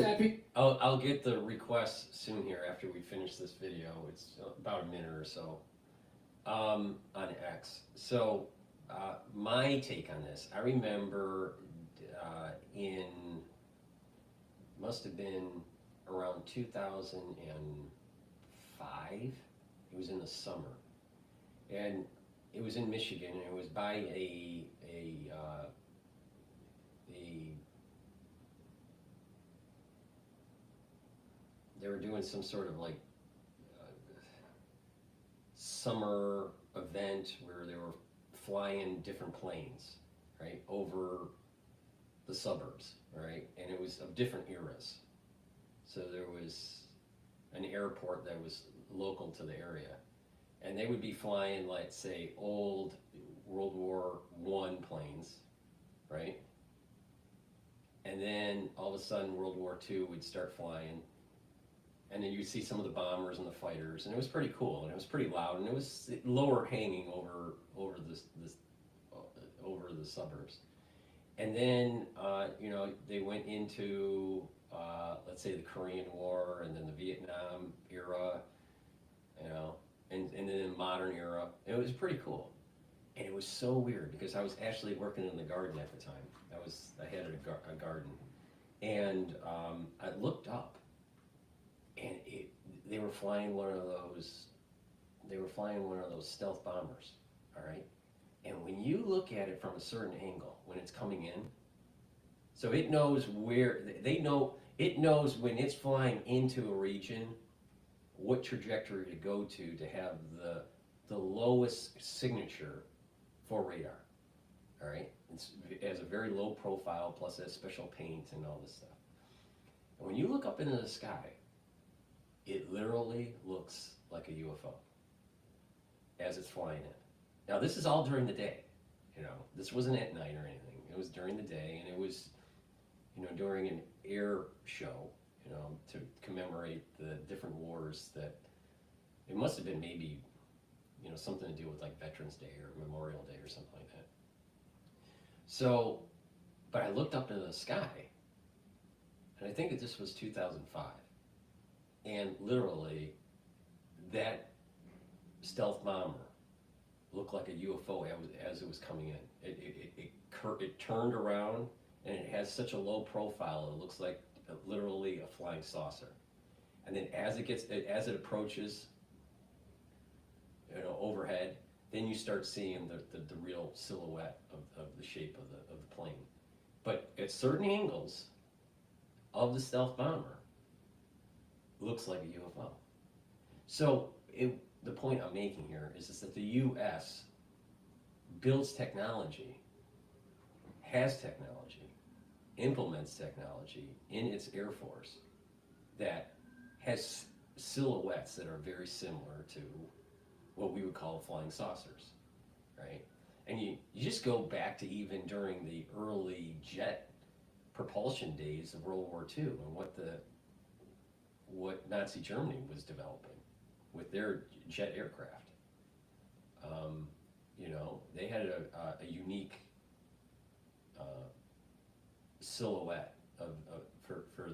I'll get the request soon here after we finish this video. It's about a minute or so on X. So my take on this, I remember must have been around 2005. It was in the summer, and it was in Michigan, and it was by they were doing some sort of like summer event where they were flying different planes, right, over the suburbs, right, and it was of different eras. So there was an airport that was local to the area, and they would be flying, like, say, old World War I planes, right, and then all of a sudden World War II would start flying, and then you'd see some of the bombers and the fighters, and it was pretty cool, and it was pretty loud, and it was lower hanging over the suburbs. And then you know, they went into let's say the Korean War, and then the Vietnam era, you know, and then the modern era. And it was pretty cool, and it was so weird because I was actually working in the garden at the time. I had a garden, and I looked up, and they were flying one of those. They were flying one of those stealth bombers. All right, and when you look at it from a certain angle when it's coming in, so it knows where it knows when it's flying into a region, what trajectory to go to have the lowest signature for radar. All right, it has a very low profile, plus it has special paint and all this stuff. And when you look up into the sky, it literally looks like a UFO as it's flying in. Now this is all during the day. You know, this wasn't at night or anything. It was during the day, and it was, you know, during an air show, you know, to commemorate the different wars that, it must have been maybe, you know, something to do with like Veterans Day or Memorial Day or something like that. So, but I looked up into the sky, and I think that this was 2005, and literally that stealth bomber looked like a UFO as it was coming in. It turned around, and it has such a low profile, it looks like literally a flying saucer. And then as it approaches, you know, overhead, then you start seeing the real silhouette of the shape of the plane. But at certain angles of the stealth bomber, looks like a UFO. So the point I'm making here is that the U.S. builds technology, has technology, implements technology in its Air Force that has silhouettes that are very similar to what we would call flying saucers, right? And you just go back to even during the early jet propulsion days of World War II and what Nazi Germany was developing with their jet aircraft. You know, they had a unique silhouette for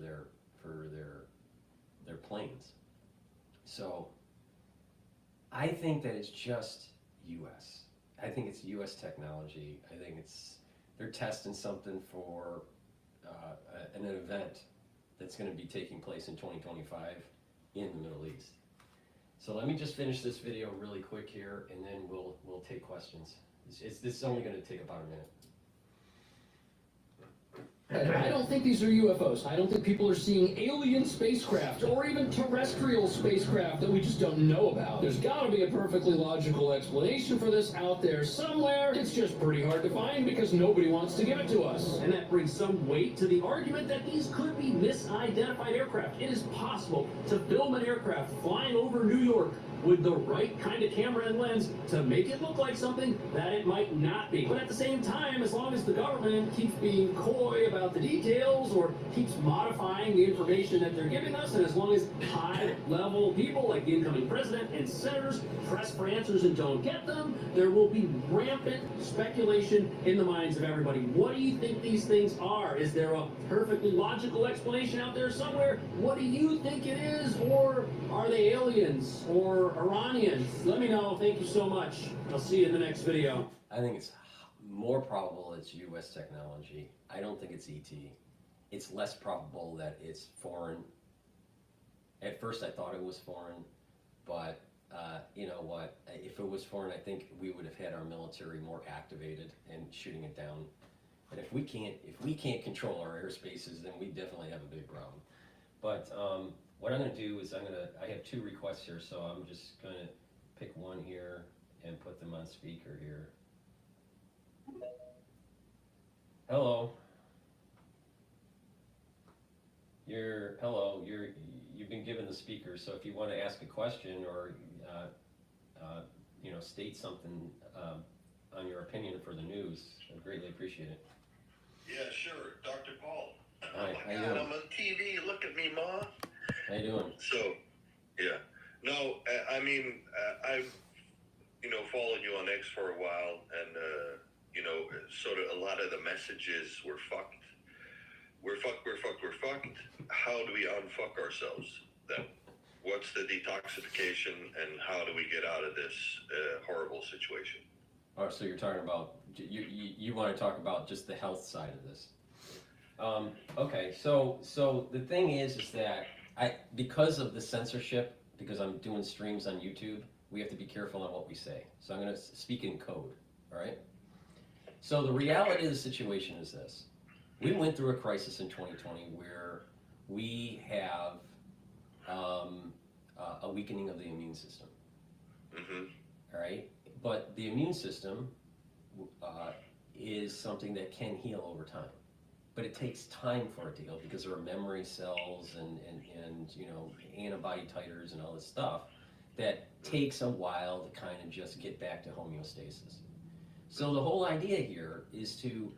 their planes. So I think that it's just U.S. I think it's U.S. technology. I think they're testing something for an event that's going to be taking place in 2025 in the Middle East. So let me just finish this video really quick here, and then we'll take questions. This is only going to take about a minute. I don't think these are UFOs. I don't think people are seeing alien spacecraft or even terrestrial spacecraft that we just don't know about. There's got to be a perfectly logical explanation for this out there somewhere. It's just pretty hard to find because nobody wants to give it to us. And that brings some weight to the argument that these could be misidentified aircraft. It is possible to film an aircraft flying over New York with the right kind of camera and lens to make it look like something that it might not be. But at the same time, as long as the government keeps being coy about the details or keeps modifying the information that they're giving us, and as long as high-level people like the incoming president and senators press for answers and don't get them, there will be rampant speculation in the minds of everybody. What do you think these things are? Is there a perfectly logical explanation out there somewhere? What do you think it is? Or are they aliens? Or Iranians? Let me know. Thank you so much. I'll see you in the next video. I think it's more probable it's U.S. technology. I don't think it's ET. It's less probable that it's foreign. At first I thought it was foreign, but you know what? If it was foreign, I think we would have had our military more activated and shooting it down. And if we can't control our airspaces, then we definitely have a big problem. But what I'm going to do is I have two requests here, so I'm just going to pick one here and put them on speaker here. Hello. You've been given the speaker, so if you want to ask a question or you know, state something on your opinion for the news, I'd greatly appreciate it. Yeah, sure. Dr. Paul. Hi, how you God, doing? I'm on TV. Look at me, Ma. How you doing? So, yeah. No, I mean, I've, you know, followed you on X for a while, and, you know, sort of a lot of the messages were fucked. We're fucked, we're fucked, we're fucked. How do we unfuck ourselves? Then what's the detoxification, and how do we get out of this horrible situation? Oh, so you're talking about, you want to talk about just the health side of this. Okay, so the thing is that because of the censorship, because I'm doing streams on YouTube, we have to be careful on what we say. So I'm going to speak in code, all right? So the reality of the situation is this. We went through a crisis in 2020 where we have a weakening of the immune system, all right? But the immune system is something that can heal over time. But it takes time for it to heal because there are memory cells and you know, antibody titers and all this stuff that takes a while to kind of just get back to homeostasis. So the whole idea here is to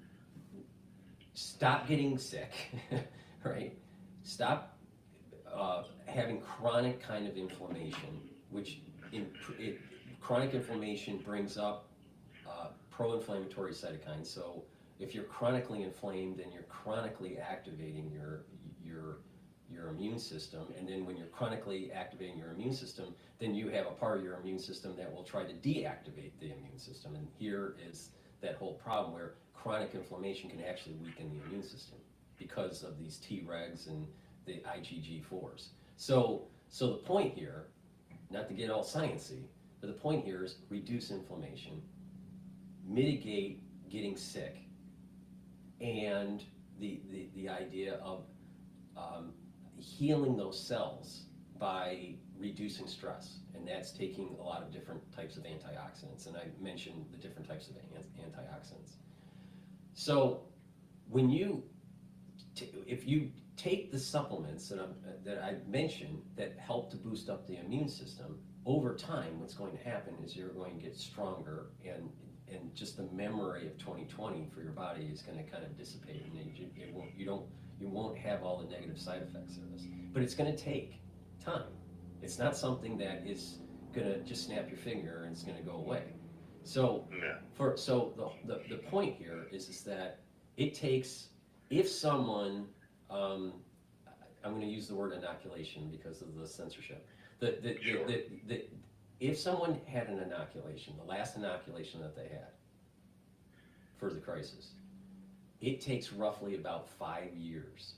stop getting sick, right? Stop having chronic kind of inflammation, which chronic inflammation brings up pro-inflammatory cytokines. So if you're chronically inflamed, then you're chronically activating your immune system, and then when you're chronically activating your immune system, then you have a part of your immune system that will try to deactivate the immune system. And here is that whole problem where chronic inflammation can actually weaken the immune system because of these Tregs and the IgG4s. So the point here, not to get all sciencey, but the point here is reduce inflammation, mitigate getting sick, and the idea of healing those cells by reducing stress, and that's taking a lot of different types of antioxidants, and I mentioned the different types of antioxidants. So when if you take the supplements that I mentioned that help to boost up the immune system, over time what's going to happen is you're going to get stronger, and just the memory of 2020 for your body is going to kind of dissipate, and you won't have all the negative side effects of this. But it's going to take time. It's not something that is going to just snap your finger and it's going to go away. So the point here is that it takes, if someone, I'm going to use the word inoculation because of the censorship. If someone had an inoculation, the last inoculation that they had for the crisis, it takes roughly about 5 years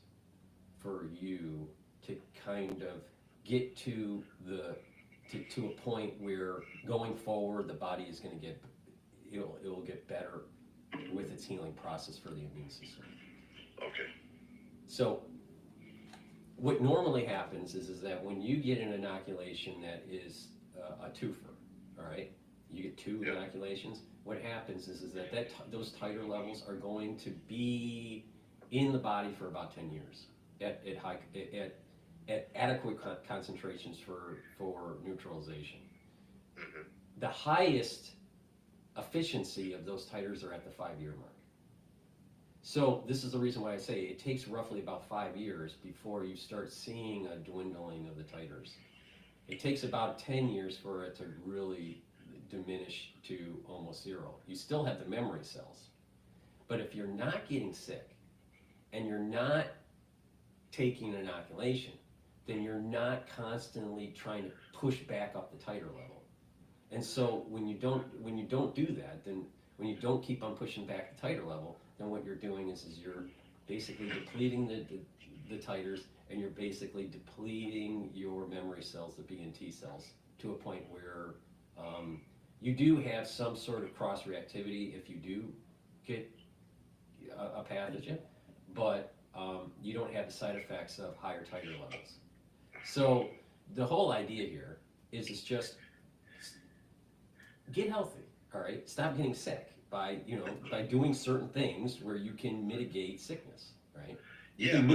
for you to kind of get to a point where going forward the body is going to get, it will get better with its healing process for the immune system. Okay. So what normally happens is that when you get an inoculation that is a twofer, all right, you get two inoculations, what happens is that those titer levels are going to be in the body for about 10 years at adequate concentrations for neutralization. Mm-hmm. The highest efficiency of those titers are at the 5-year mark. So this is the reason why I say it takes roughly about 5 years before you start seeing a dwindling of the titers. It takes about 10 years for it to really diminish to almost zero. You still have the memory cells. But if you're not getting sick and you're not taking an inoculation, then you're not constantly trying to push back up the titer level. And so when you don't do that, then when you don't keep on pushing back the titer level, then what you're doing is you're basically depleting the titers, and you're basically depleting your memory cells, the B and T cells, to a point where you do have some sort of cross-reactivity if you do get a pathogen, but you don't have the side effects of higher titer levels. So the whole idea here is just get healthy, all right? Stop getting sick by doing certain things where you can mitigate sickness, right? You can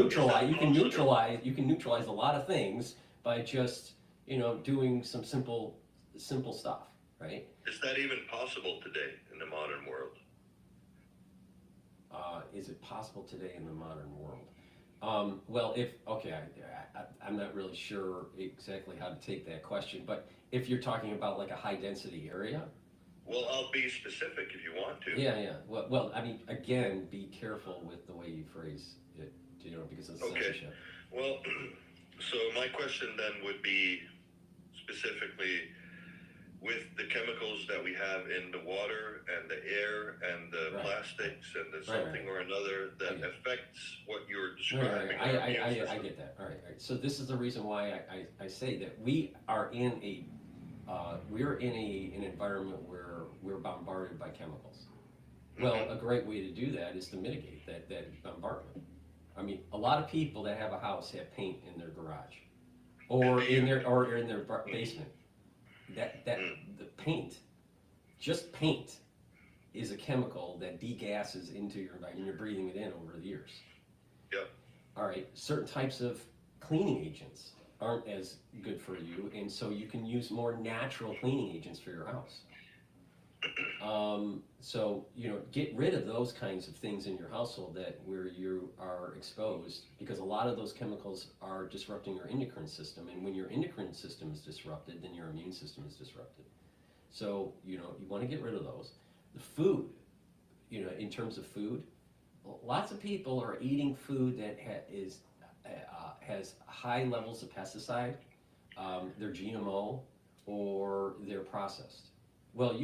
neutralize a lot of things by just, doing some simple stuff, right? Is that even possible today in the modern world? Is it possible today in the modern world? Well, I'm not really sure exactly how to take that question, but if you're talking about like a high density area. Well, I'll be specific if you want to. Yeah. Well, I mean, again, be careful with the way you phrase it, because of censorship. Well, so my question then would be specifically with the chemicals that we have in the water and the air and the plastics and the something or another that affects what you're describing. I get that. All right. So this is the reason why I say that we are in an environment where we're bombarded by chemicals. Well, a great way to do that is to mitigate that bombardment. I mean, a lot of people that have a house have paint in their garage, or in their basement. The paint, just paint, is a chemical that degasses into your body, and you're breathing it in over the years. Yep. All right. Certain types of cleaning agents aren't as good for you, and so you can use more natural cleaning agents for your house. So, get rid of those kinds of things in your household where you are exposed, because a lot of those chemicals are disrupting your endocrine system. And when your endocrine system is disrupted, then your immune system is disrupted. So, you want to get rid of those. The food, in terms of food, lots of people are eating food that has high levels of pesticide, they're GMO, or they're processed. Well,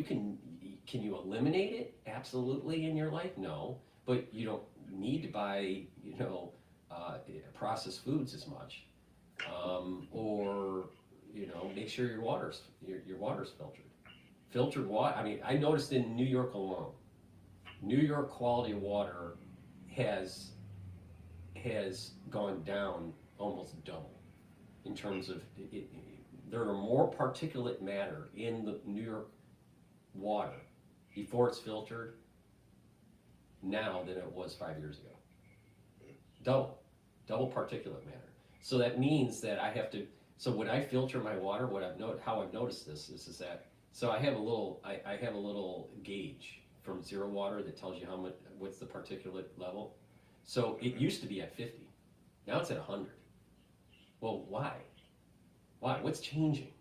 can you eliminate it? Absolutely in your life? No, but you don't need to buy, processed foods as much, or make sure your water's filtered. Filtered water. I mean, I noticed in New York alone, New York quality of water has gone down almost double in terms of it. There are more particulate matter in the New York water before it's filtered now than it was 5 years ago. Double particulate matter. So that means that I have to. So when I filter my water, how I've noticed this is that. So I have a little gauge from Zero Water that tells you what's the particulate level. So it used to be at 50, now it's at 100. Well, why? What's changing?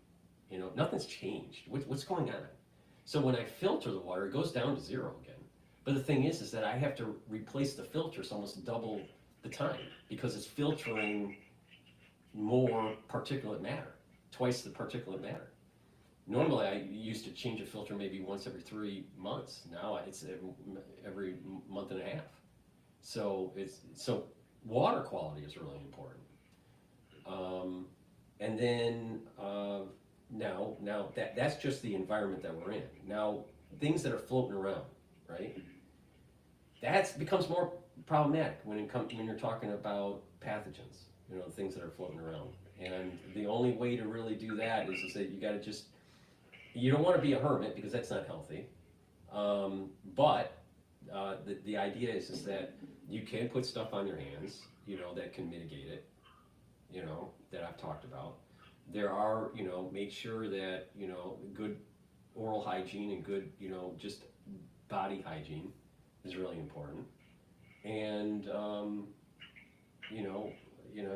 Nothing's changed. What's going on? So when I filter the water, it goes down to 0 again. But the thing is that I have to replace the filters almost double the time, because it's filtering more particulate matter, twice the particulate matter. Normally, I used to change a filter maybe once every 3 months. Now it's every month and a half. So water quality is really important. And then now that's just the environment that we're in. Now things that are floating around, right? That becomes more problematic when you're talking about pathogens. Things that are floating around. And the only way to really do that is that you got to just. You don't want to be a hermit, because that's not healthy. But the idea is that you can put stuff on your hands, that can mitigate it, that I've talked about. There are, make sure that, good oral hygiene and good, just body hygiene is really important. And,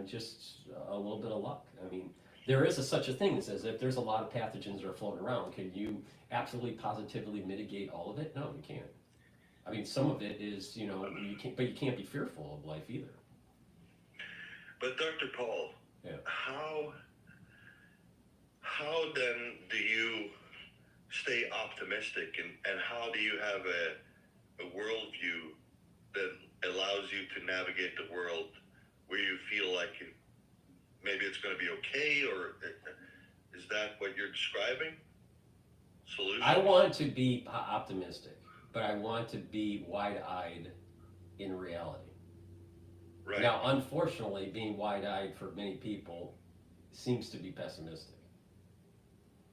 just a little bit of luck. I mean, there is such a thing as if there's a lot of pathogens that are floating around. Can you absolutely positively mitigate all of it? No, you can't. I mean, some of it is, you can't, but you can't be fearful of life either. But Dr. Paul, yeah. How then do you stay optimistic, and how do you have a worldview that allows you to navigate the world where you feel like maybe it's going to be okay, or is that what you're describing? Solution? I want to be optimistic, but I want to be wide-eyed in reality. Right. Now, unfortunately, being wide-eyed for many people seems to be pessimistic.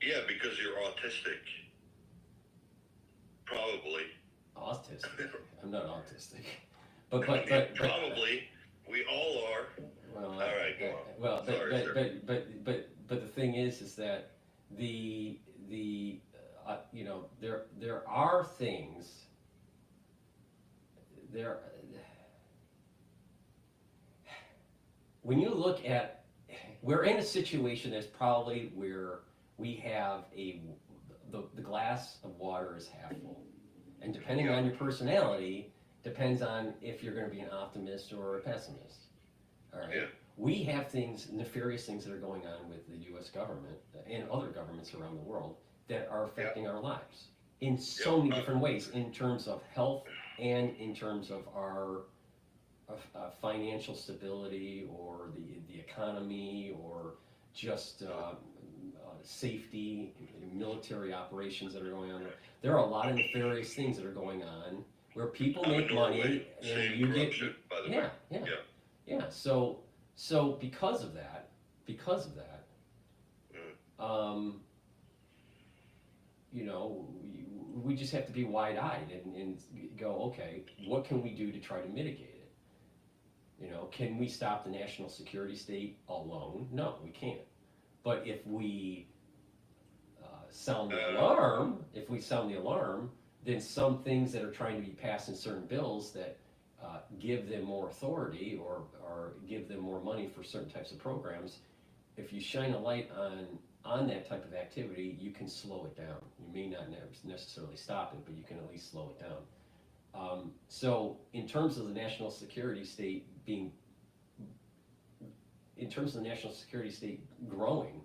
Yeah, because you're autistic. Probably. Autistic? I'm not autistic. But probably. We all are. Well, all right, go on. Well, Sorry, but the thing is that there are things there. When you look at, we're in a situation that's probably where we have the glass of water is half full, and depending on your personality, depends on if you're going to be an optimist or a pessimist. All right. Yeah. We have nefarious things that are going on with the U.S. government and other governments around the world that are affecting our lives in so many different ways, in terms of health and in terms of our financial stability, or the economy, or just safety, military operations that are going on. There are a lot of nefarious things that are going on where people make money and you get. By the way. Yeah. So because of that, we just have to be wide-eyed and go, okay, what can we do to try to mitigate it? Can we stop the national security state alone? No, we can't. But if we sound the alarm, than some things that are trying to be passed in certain bills that give them more authority or give them more money for certain types of programs. If you shine a light on that type of activity, you can slow it down. You may not necessarily stop it, but you can at least slow it down. So in terms of the national security state growing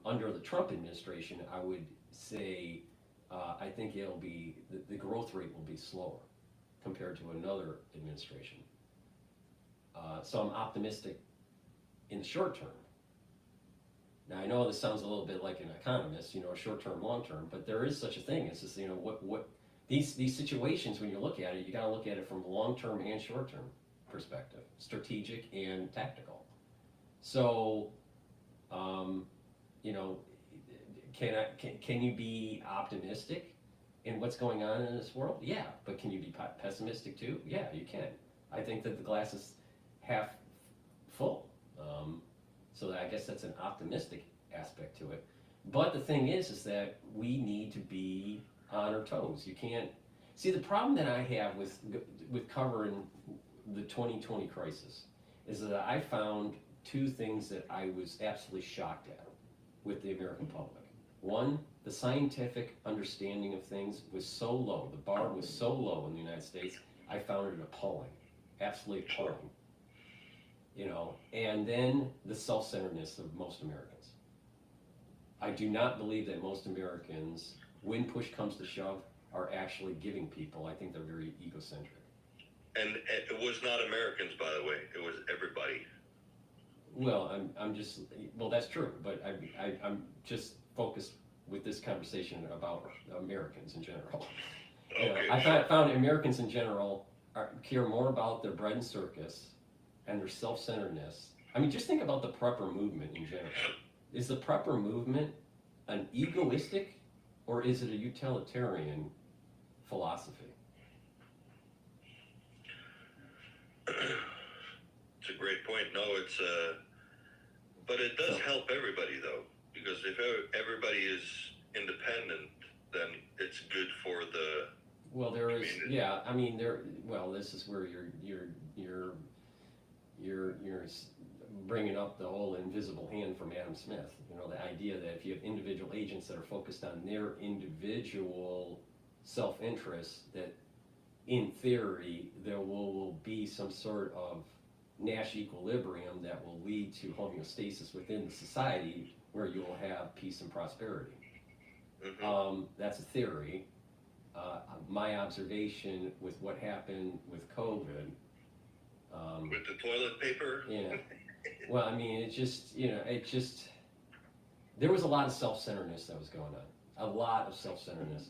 under the Trump administration, I would say I think it'll be, the growth rate will be slower compared to another administration. So I'm optimistic in the short term. Now I know this sounds a little bit like an economist, short term, long term, but there is such a thing. It's just, what these situations, when you look at it, you got to look at it from a long term and short term perspective, strategic and tactical. So, can you be optimistic in what's going on in this world? Yeah, but can you be pessimistic too? Yeah, you can. I think that the glass is half full. So I guess that's an optimistic aspect to it. But the thing is that we need to be on our toes. You can't see the problem that I have with covering the 2020 crisis is that I found two things that I was absolutely shocked at with the American public. One, the scientific understanding of things was so low. The bar was so low in the United States. I found it appalling, absolutely appalling. And then the self-centeredness of most Americans. I do not believe that most Americans, when push comes to shove, are actually giving people. I think they're very egocentric. And it was not Americans, by the way. It was everybody. Well, that's true, but I'm just focused with this conversation about Americans in general. Okay, I found Americans in general care more about their bread and circus and their self-centeredness. I mean, just think about the prepper movement in general. Is the prepper movement an egoistic or is it a utilitarian philosophy? It's a great point. No, but it does help everybody though, because if everybody is independent, then it's good for the. Well, there is, yeah. I mean, this is where you're bringing up the whole invisible hand from Adam Smith. The idea that if you have individual agents that are focused on their individual self-interest, that in theory there will be some sort of Nash equilibrium that will lead to homeostasis within the society where you will have peace and prosperity. Mm-hmm. That's a theory. My observation with what happened with COVID. With the toilet paper? Yeah. Well, I mean, there was a lot of self-centeredness that was going on. A lot of self-centeredness.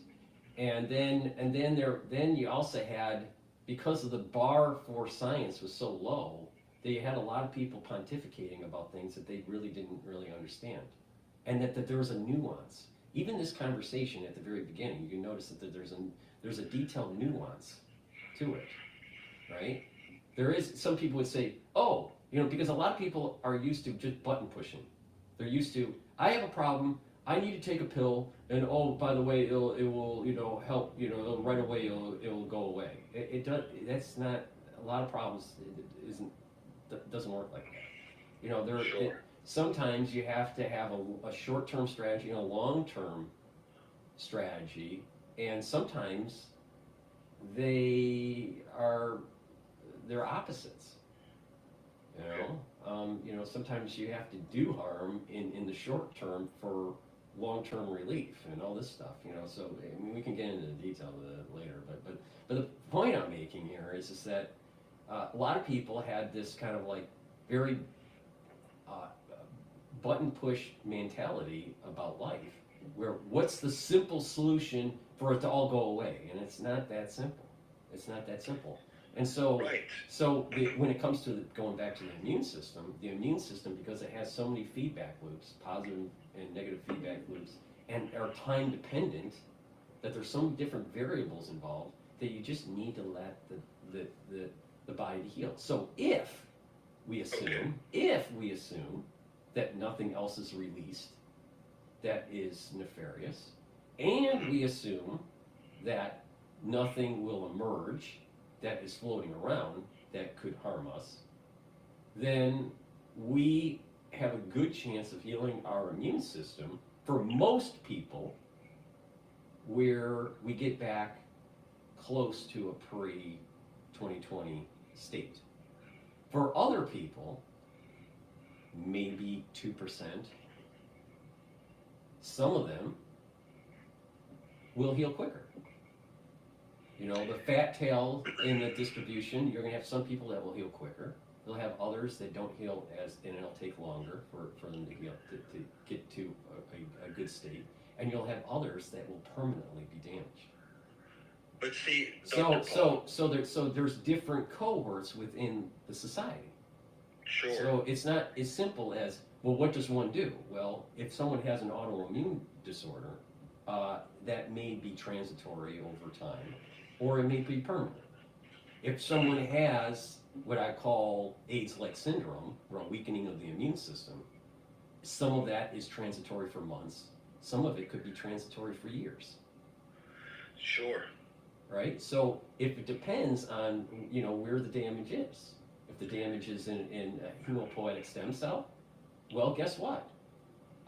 And then you also had, because of the bar for science was so low, that you had a lot of people pontificating about things that they really didn't really understand. And that there was a nuance. Even this conversation at the very beginning, you can notice that there's a detailed nuance to it, right? There is, some people would say, because a lot of people are used to just button pushing. They're used to, I have a problem, I need to take a pill, and by the way, it will help, right away it will go away. It does. That's not, a lot of problems doesn't work like that. Sure. Sometimes you have to have a short-term strategy and a long-term strategy, and sometimes they're opposites. Sometimes you have to do harm in the short term for long-term relief and all this stuff. So I mean, we can get into the detail of that later. But the point I'm making here is that a lot of people had this kind of like very button push mentality about life, where what's the simple solution for it to all go away? And it's not that simple. It's not that simple. And so, when it comes to going back to the immune system, because it has so many feedback loops, positive and negative feedback loops, and are time dependent, that there's so many different variables involved that you just need to let the body heal. So if we assume that nothing else is released that is nefarious, and we assume that nothing will emerge that is floating around that could harm us, then we have a good chance of healing our immune system for most people, where we get back close to a pre-2020 state. For other people, maybe 2%. Some of them will heal quicker. You know, the fat tail in the distribution, you're gonna have some people that will heal quicker. You'll have others that don't heal and it'll take longer for them to heal, to get to a good state. And you'll have others that will permanently be damaged. But see, so there's different cohorts within the society. Sure. So it's not as simple as, well, what does one do? Well, if someone has an autoimmune disorder, that may be transitory over time, or it may be permanent. If someone has what I call AIDS-like syndrome, or a weakening of the immune system, some of that is transitory for months. Some of it could be transitory for years. Sure. Right? So if it depends on, you know, where the damage is. If the damage is in a hematopoietic stem cell, well, guess what?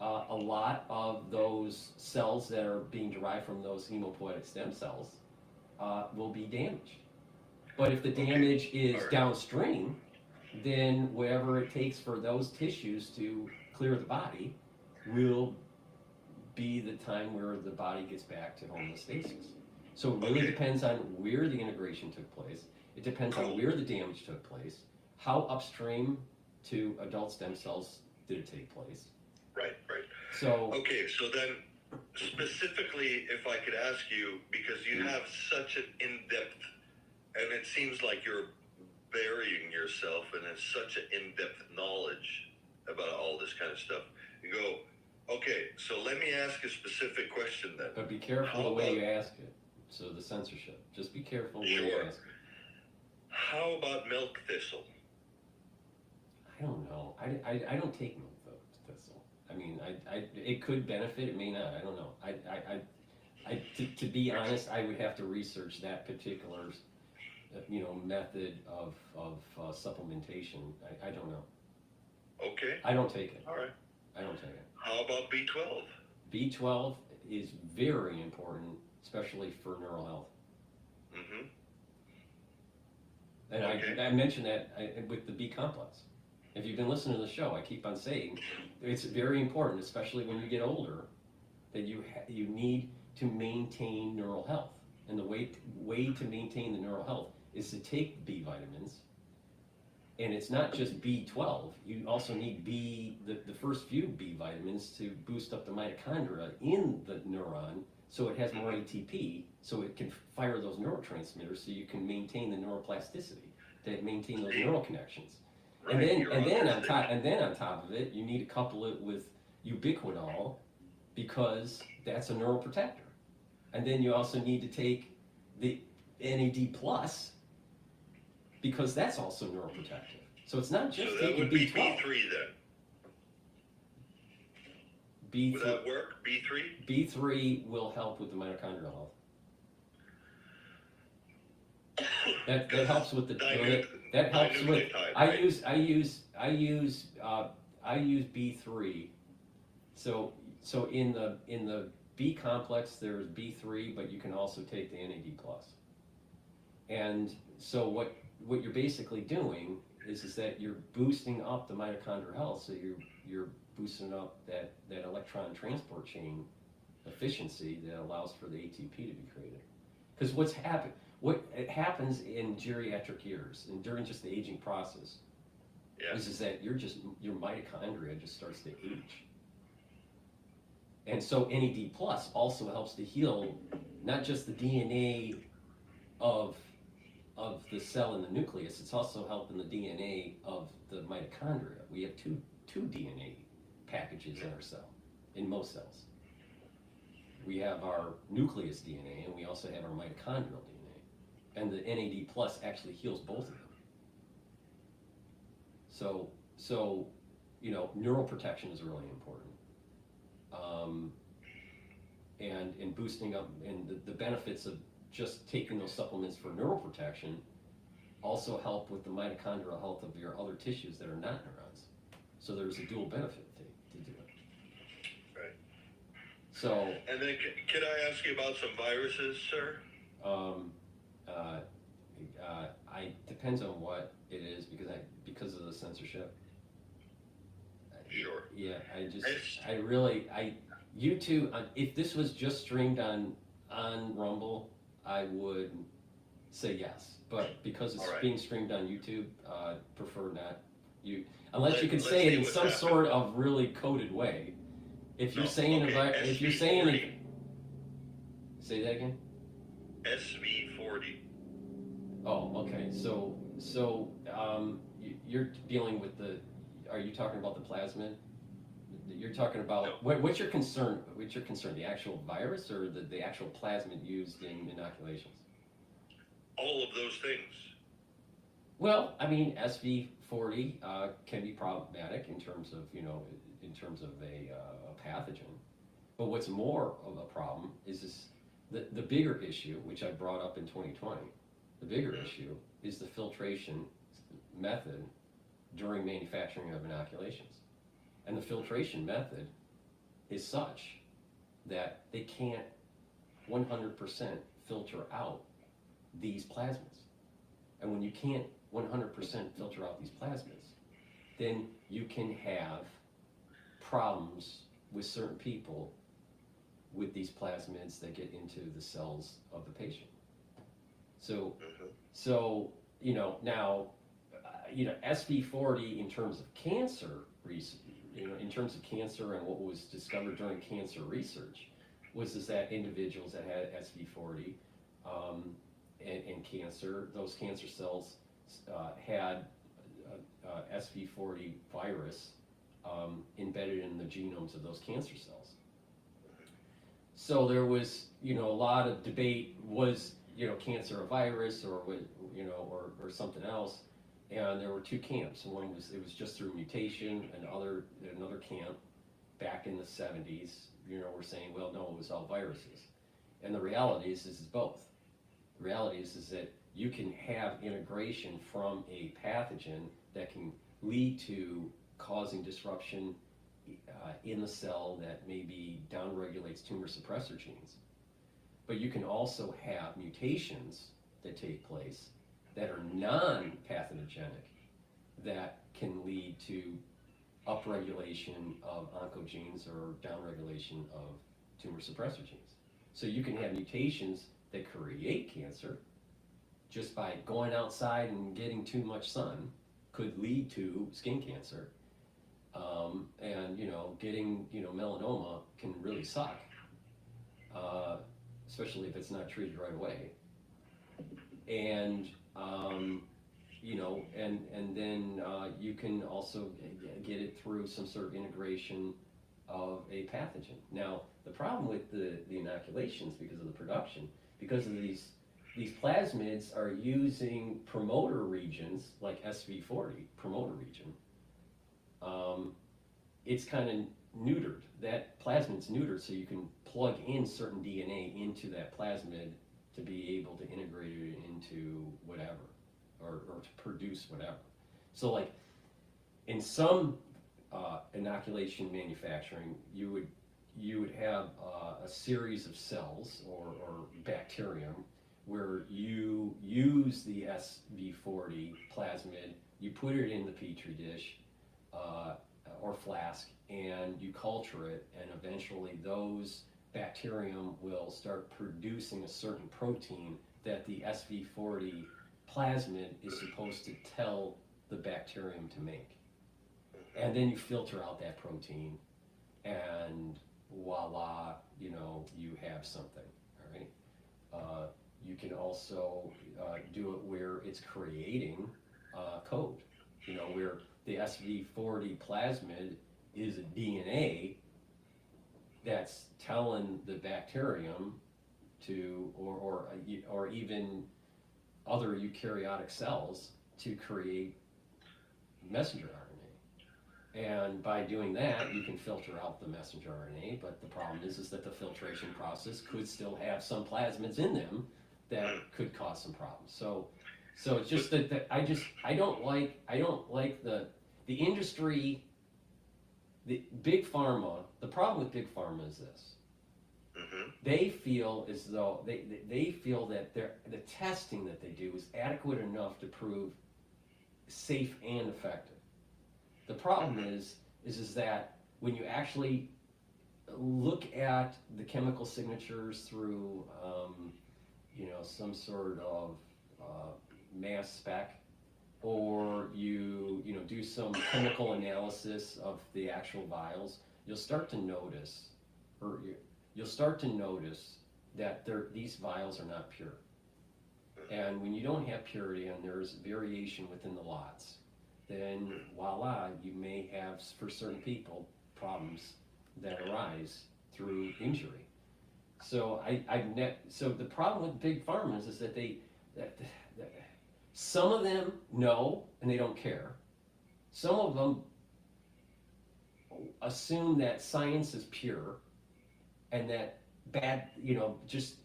A lot of those cells that are being derived from those hematopoietic stem cells will be damaged. But if the damage is downstream, then whatever it takes for those tissues to clear the body will be the time where the body gets back to homeostasis. So it really depends on where the integration took place. It depends on where the damage took place. How upstream to adult stem cells did it take place? Right. So okay, so then specifically, if I could ask you, because you have such an in-depth, and it seems like you're burying yourself in such an in-depth knowledge about all this kind of stuff. You go, okay, so let me ask a specific question then. But be careful the way you ask it. So the censorship. Just be careful when you ask it. How about milk thistle? I don't know. I don't take milk thistle. I mean, it could benefit. It may not. I don't know. To be honest, I would have to research that particular, method of supplementation. I don't know. Okay. I don't take it. All right. I don't take it. How about B12? B12 is very important, especially for neural health. Mm-hmm. And I mentioned that with the B complex. If you've been listening to the show, I keep on saying it's very important, especially when you get older, that you need to maintain neural health. And the way to maintain the neural health is to take B vitamins. And it's not just B12. You also need the first few B vitamins to boost up the mitochondria in the neuron, so it has more ATP, so it can fire those neurotransmitters, so you can maintain the neuroplasticity, that maintain those neural connections. Right, And then on top of it, you need to couple it with ubiquinol, because that's a neuroprotector. And then you also need to take the NAD+, because that's also neuroprotective. So it's not just so that taking would be B12. B3 then. B3, would that work? B3? B3 will help with the mitochondrial health. That helps with the that helps with. I use B3. So in the B complex there's B3, but you can also take the NAD+. And so what you're basically doing is that you're boosting up the mitochondrial health, so you're boosting up that electron transport chain efficiency that allows for the ATP to be created. Because what happens in geriatric years and during just the aging process is that your mitochondria just starts to age. And so NAD+ also helps to heal not just the DNA of the cell in the nucleus, it's also helping the DNA of the mitochondria. We have two DNA packages in our cell, in most cells. We have our nucleus DNA and we also have our mitochondrial DNA. And the NAD+ actually heals both of them. So neural protection is really important. and boosting up, and the benefits of just taking those supplements for neuroprotection also help with the mitochondrial health of your other tissues that are not neurons. So there's a dual benefit to do it. Right. So. And then, could I ask you about some viruses, sir? Depends on what it is, because of the censorship. Sure. Yeah, YouTube, if this was just streamed on Rumble, I would say yes. But because it's being streamed on YouTube, prefer not. Unless you can say it in some sort of really coded way. If you're saying say that again. SV40. Oh, okay. So you're dealing with are you talking about the plasmid? You're talking about, what's your concern? What's your concern? The actual virus or the actual plasmid used in inoculations? All of those things. Well, I mean, SV40 can be problematic in terms of, a pathogen. But what's more of a problem is the bigger issue, which I brought up in 2020. The bigger issue is the filtration method during manufacturing of inoculations. And the filtration method is such that they can't 100% filter out these plasmids. And when you can't 100% filter out these plasmids, then you can have problems with certain people with these plasmids that get into the cells of the patient. So now, SV40 in terms of cancer and what was discovered during cancer research was that individuals that had SV40 and cancer, those cancer cells had SV40 virus embedded in the genomes of those cancer cells. So there was, a lot of debate, was, cancer a virus or something else? And there were two camps. One was, it was just through mutation, and another camp back in the 70s, were saying, well, no, it was all viruses. And the reality is both. The reality is that you can have integration from a pathogen that can lead to causing disruption in the cell that maybe downregulates tumor suppressor genes. But you can also have mutations that take place that are non-pathogenic that can lead to upregulation of oncogenes or downregulation of tumor suppressor genes. So you can have mutations that create cancer just by going outside and getting too much sun, could lead to skin cancer. And getting melanoma can really suck, especially if it's not treated right away. And then you can also get it through some sort of integration of a pathogen. Now, the problem with the inoculations, because of the production, because of these plasmids are using promoter regions like SV40 promoter region. It's kind of neutered. That plasmid's neutered, so you can plug in certain DNA into that plasmid to be able to integrate it into whatever, or to produce whatever. So like in some inoculation manufacturing, you would have a series of cells or bacterium where you use the SV40 plasmid, you put it in the Petri dish or flask, and you culture it, and eventually those bacterium will start producing a certain protein that the SV40 plasmid is supposed to tell the bacterium to make. And then you filter out that protein, and voila, you have something, all right? You can also do it where it's creating code, where the SV40 plasmid is a DNA that's telling the bacterium to, or even other eukaryotic cells to create messenger RNA. And by doing that, you can filter out the messenger RNA, but the problem is that the filtration process could still have some plasmids in them that could cause some problems. So it's just that I don't like the industry, the big pharma. The problem with big pharma is this. They feel as though they feel that the testing that they do is adequate enough to prove safe and effective. The problem is that when you actually look at the chemical signatures through, some sort of mass spec, or you do some chemical analysis of the actual vials, you'll start to notice, that these vials are not pure. And when you don't have purity and there's variation within the lots, then voila, you may have, for certain people, problems that arise through injury. So so the problem with big pharmas is that some of them know and they don't care. Some of them assume that science is pure and that bad, just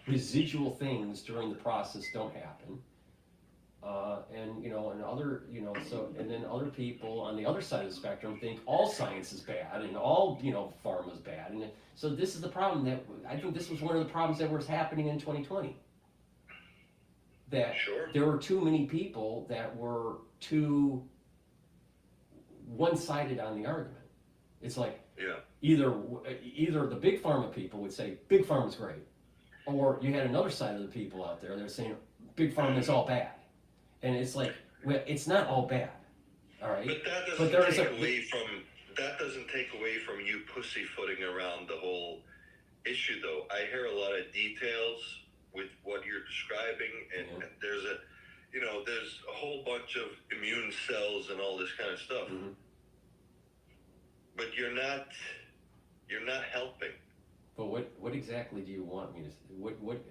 residual things during the process don't happen. And then other people on the other side of the spectrum think all science is bad and all, pharma is bad. And so this is the problem that, I think this was one of the problems that was happening in 2020. That there were too many people that were too one-sided on the argument. It's like, either the big pharma people would say, big pharma's great. Or you had another side of the people out there that are saying, big pharma is all bad. And it's like, well, it's not all bad, all right? But that doesn't take away from you pussyfooting around the whole issue, though. I hear a lot of details with what you're describing, and there's a whole bunch of immune cells and all this kind of stuff. But you're not helping. But what exactly do you want me to say?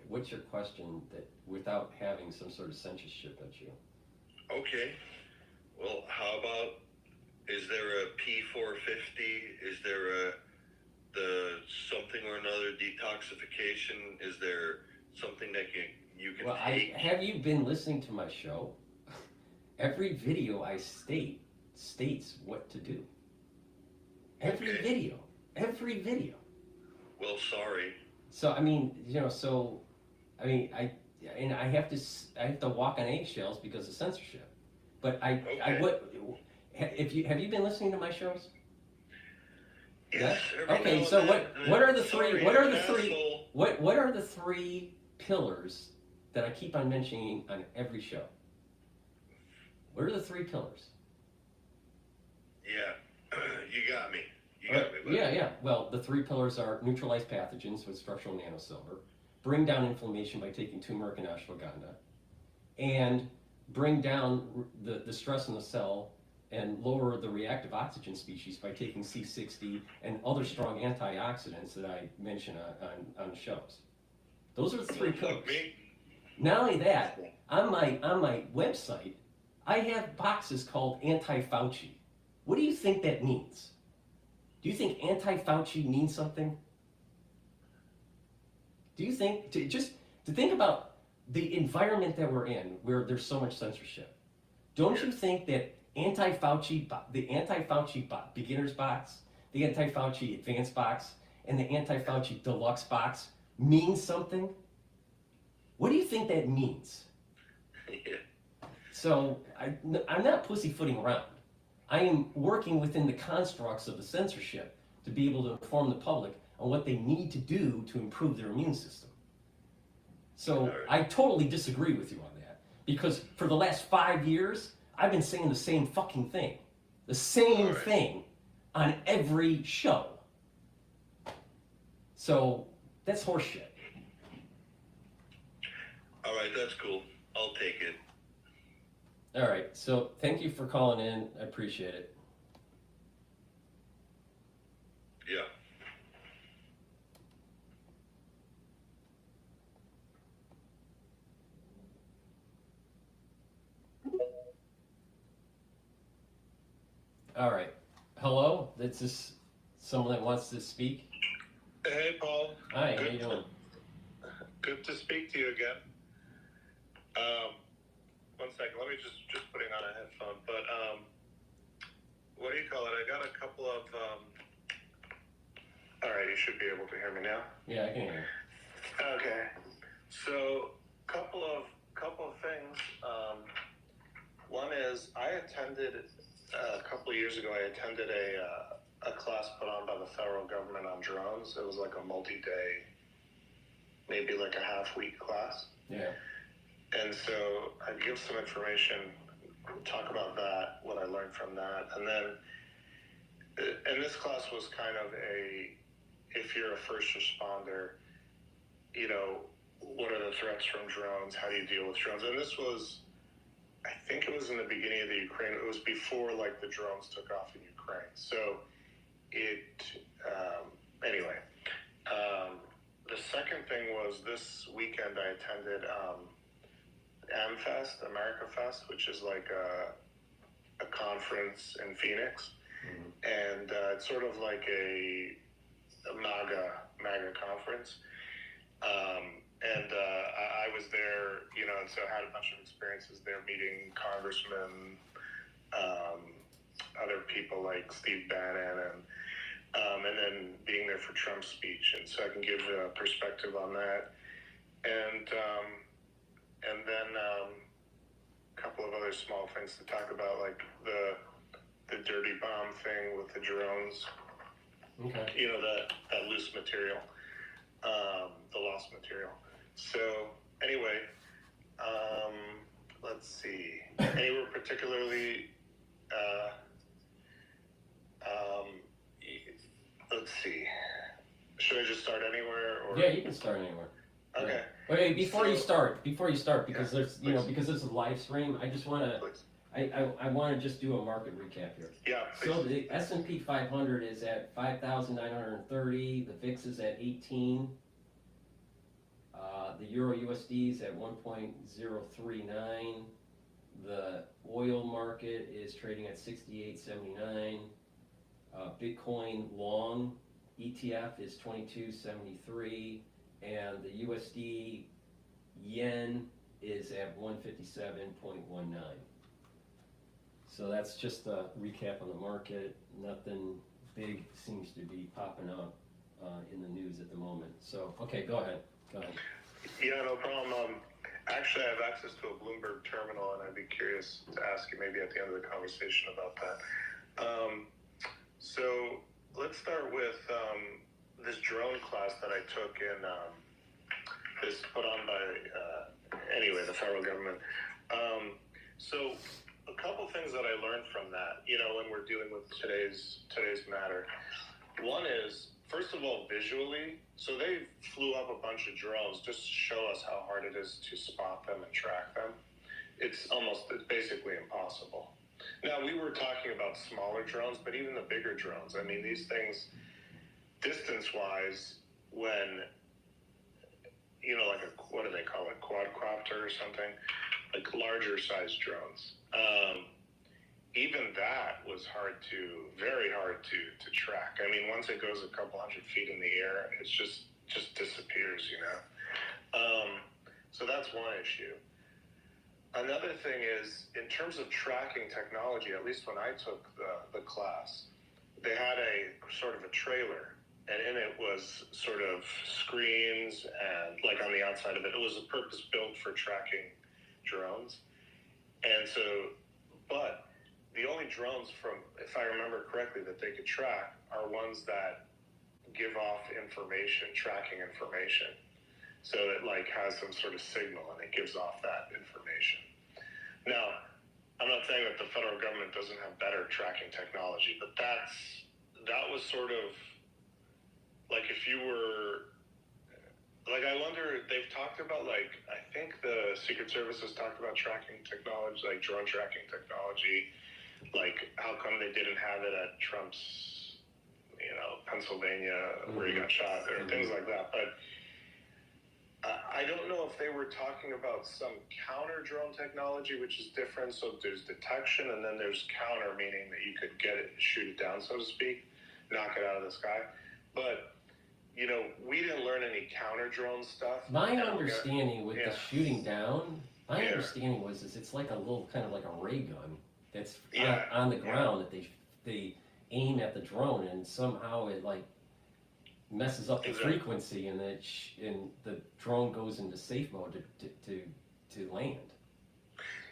What's your question that without having some sort of censorship at you? Okay. Well, how about, is there a P450? Is there the something or another detoxification? Is there something that you can take? Have you been listening to my show? Every video I states what to do. Every video. Well, sorry. So I have to walk on eggshells because of censorship. But have you been listening to my shows? Yes. Okay. So what are the three pillars that I keep on mentioning on every show? What are the three pillars? Yeah, you got me. Yeah. Well, the three pillars are neutralize pathogens with structural nanosilver, bring down inflammation by taking turmeric and ashwagandha, and bring down the stress in the cell and lower the reactive oxygen species by taking C60 and other strong antioxidants that I mention on the shows. Those are the three pillars. Not only that, on my website, I have boxes called anti-Fauci. What do you think that means? Do you think anti-Fauci means something? Do you think, to think about the environment that we're in, where there's so much censorship, don't you think that the anti-Fauci beginner's box, the anti-Fauci advanced box, and the anti-Fauci deluxe box means something? What do you think that means? So I'm not pussyfooting around. I am working within the constructs of the censorship to be able to inform the public on what they need to do to improve their immune system. So I totally disagree with you on that, because for the last 5 years, I've been saying the same fucking thing. The same thing on every show. So that's horseshit. All right, that's cool. I'll take it. All right, so thank you for calling in. I appreciate it. Yeah. All right. Hello. This is someone that wants to speak. Hey, Paul. Hi. How you doing? Good to speak to you again. 1 second. Let me just putting on a headphone. But what do you call it? I got a couple of. All right. You should be able to hear me now. Yeah, I can hear. Okay. So, couple of things. One is I attended a couple of years ago. I attended a class put on by the federal government on drones. It was like a multi-day, maybe like a half-week class. Yeah. And so I give some information, talk about that, what I learned from that, and then, and this class was kind of if you're a first responder, you know, what are the threats from drones? How do you deal with drones? And this was, I think it was in the beginning of the Ukraine. It was before like the drones took off in Ukraine. So anyway, the second thing was this weekend I attended AmFest, America Fest, which is like a conference in Phoenix. And it's sort of like a MAGA conference. I was there, you know, and so I had a bunch of experiences there meeting congressmen, other people like Steve Bannon, and then being there for Trump's speech. And so I can give a perspective on that. And then a couple of other small things to talk about, like the dirty bomb thing with the drones. Okay. You know, that loose material, the lost material. So anyway, let's see. Anywhere particularly, let's see. Should I just start anywhere? Or? Yeah, you can start anywhere. Okay. Yeah. Okay, before you start, because there's, you know, because this is a live stream, I just want to, I want to just do a market recap here. Yeah. So the S&P 500 is at 5,930. The VIX is at 18. The Euro USD is at 1.039. The oil market is trading at 68.79. Bitcoin long ETF is 22.73, and the USD yen is at 157.19. So that's just a recap on the market. Nothing big seems to be popping up in the news at the moment. So, okay, go ahead. Yeah, no problem. Actually, I have access to a Bloomberg terminal, and I'd be curious to ask you maybe at the end of the conversation about that. So let's start with this drone class that I took in, this put on by, the federal government. So a couple things that I learned from that, you know, when we're dealing with today's matter. One is, first of all, visually, so they flew up a bunch of drones just to show us how hard it is to spot them and track them. It's basically impossible. Now, we were talking about smaller drones, but even the bigger drones, I mean, these things, distance-wise, when, you know, like what do they call it, quadcopter or something, like larger sized drones. Even that was very hard to track. I mean, once it goes a couple hundred feet in the air, it's just disappears, you know. So that's one issue. Another thing is, in terms of tracking technology, at least when I took the class, they had a sort of a trailer, and in it was sort of screens, and like on the outside of it, it was purpose-built for tracking drones. And so, but the only drones from, if I remember correctly, that they could track are ones that give off information, tracking information. So it like has some sort of signal and it gives off that information. Now, I'm not saying that the federal government doesn't have better tracking technology, but that was sort of like if you were, like I wonder, they've talked about like, I think the Secret Service has talked about tracking technology, like drone tracking technology, like how come they didn't have it at Trump's, you know, Pennsylvania where he got shot or things like that. But I don't know if they were talking about some counter drone technology, which is different. So there's detection, and then there's counter, meaning that you could get it, shoot it down, so to speak, knock it out of the sky. But you know, we didn't learn any counter drone stuff. My understanding with the shooting down, my understanding was it's like a little kind of like a ray gun that's on the ground that they aim at the drone, and somehow it like messes up the frequency, and the drone goes into safe mode to land.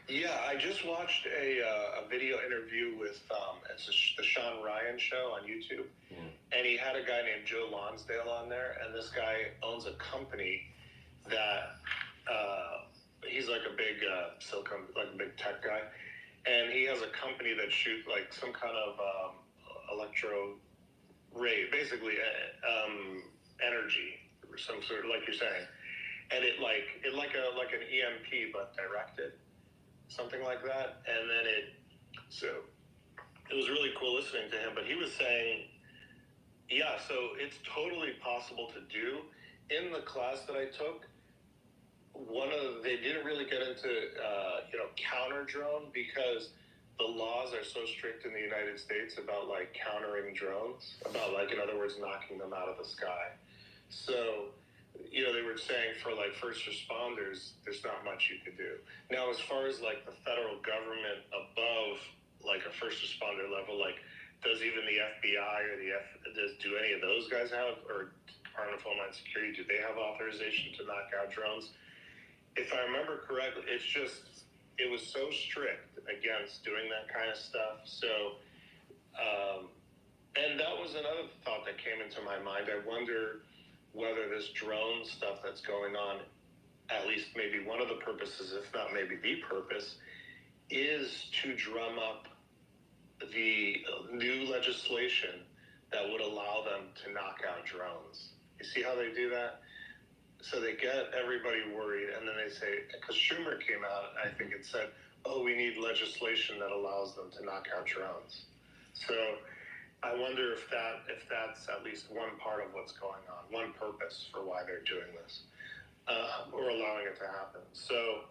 Yeah, I just watched a video interview with it's the Sean Ryan show on YouTube, and he had a guy named Joe Lonsdale on there, and this guy owns a company that he's like a big silicon, like a big tech guy, and he has a company that shoots like some kind of electro ray, basically energy, or some sort of, like you're saying, and it like an EMP but directed. Something like that, and then it was really cool listening to him, but he was saying, yeah, so it's totally possible to do. In the class that I took, they didn't really get into, counter drone, because the laws are so strict in the United States about like countering drones, about like, in other words, knocking them out of the sky. So, you know, they were saying for like first responders, there's not much you could do. Now, as far as like the federal government above like a first responder level, like does even the FBI or do any of those guys have, or Department of Homeland Security, do they have authorization to knock out drones? If I remember correctly, it was so strict against doing that kind of stuff. So, and that was another thought that came into my mind. I wonder whether this drone stuff that's going on, at least maybe one of the purposes, if not maybe the purpose, is to drum up the new legislation that would allow them to knock out drones. You see how they do that? So they get everybody worried, and then they say, because Schumer came out, I think it said, oh, we need legislation that allows them to knock out drones. So I wonder if that's at least one part of what's going on, one purpose for why they're doing this, or allowing it to happen. So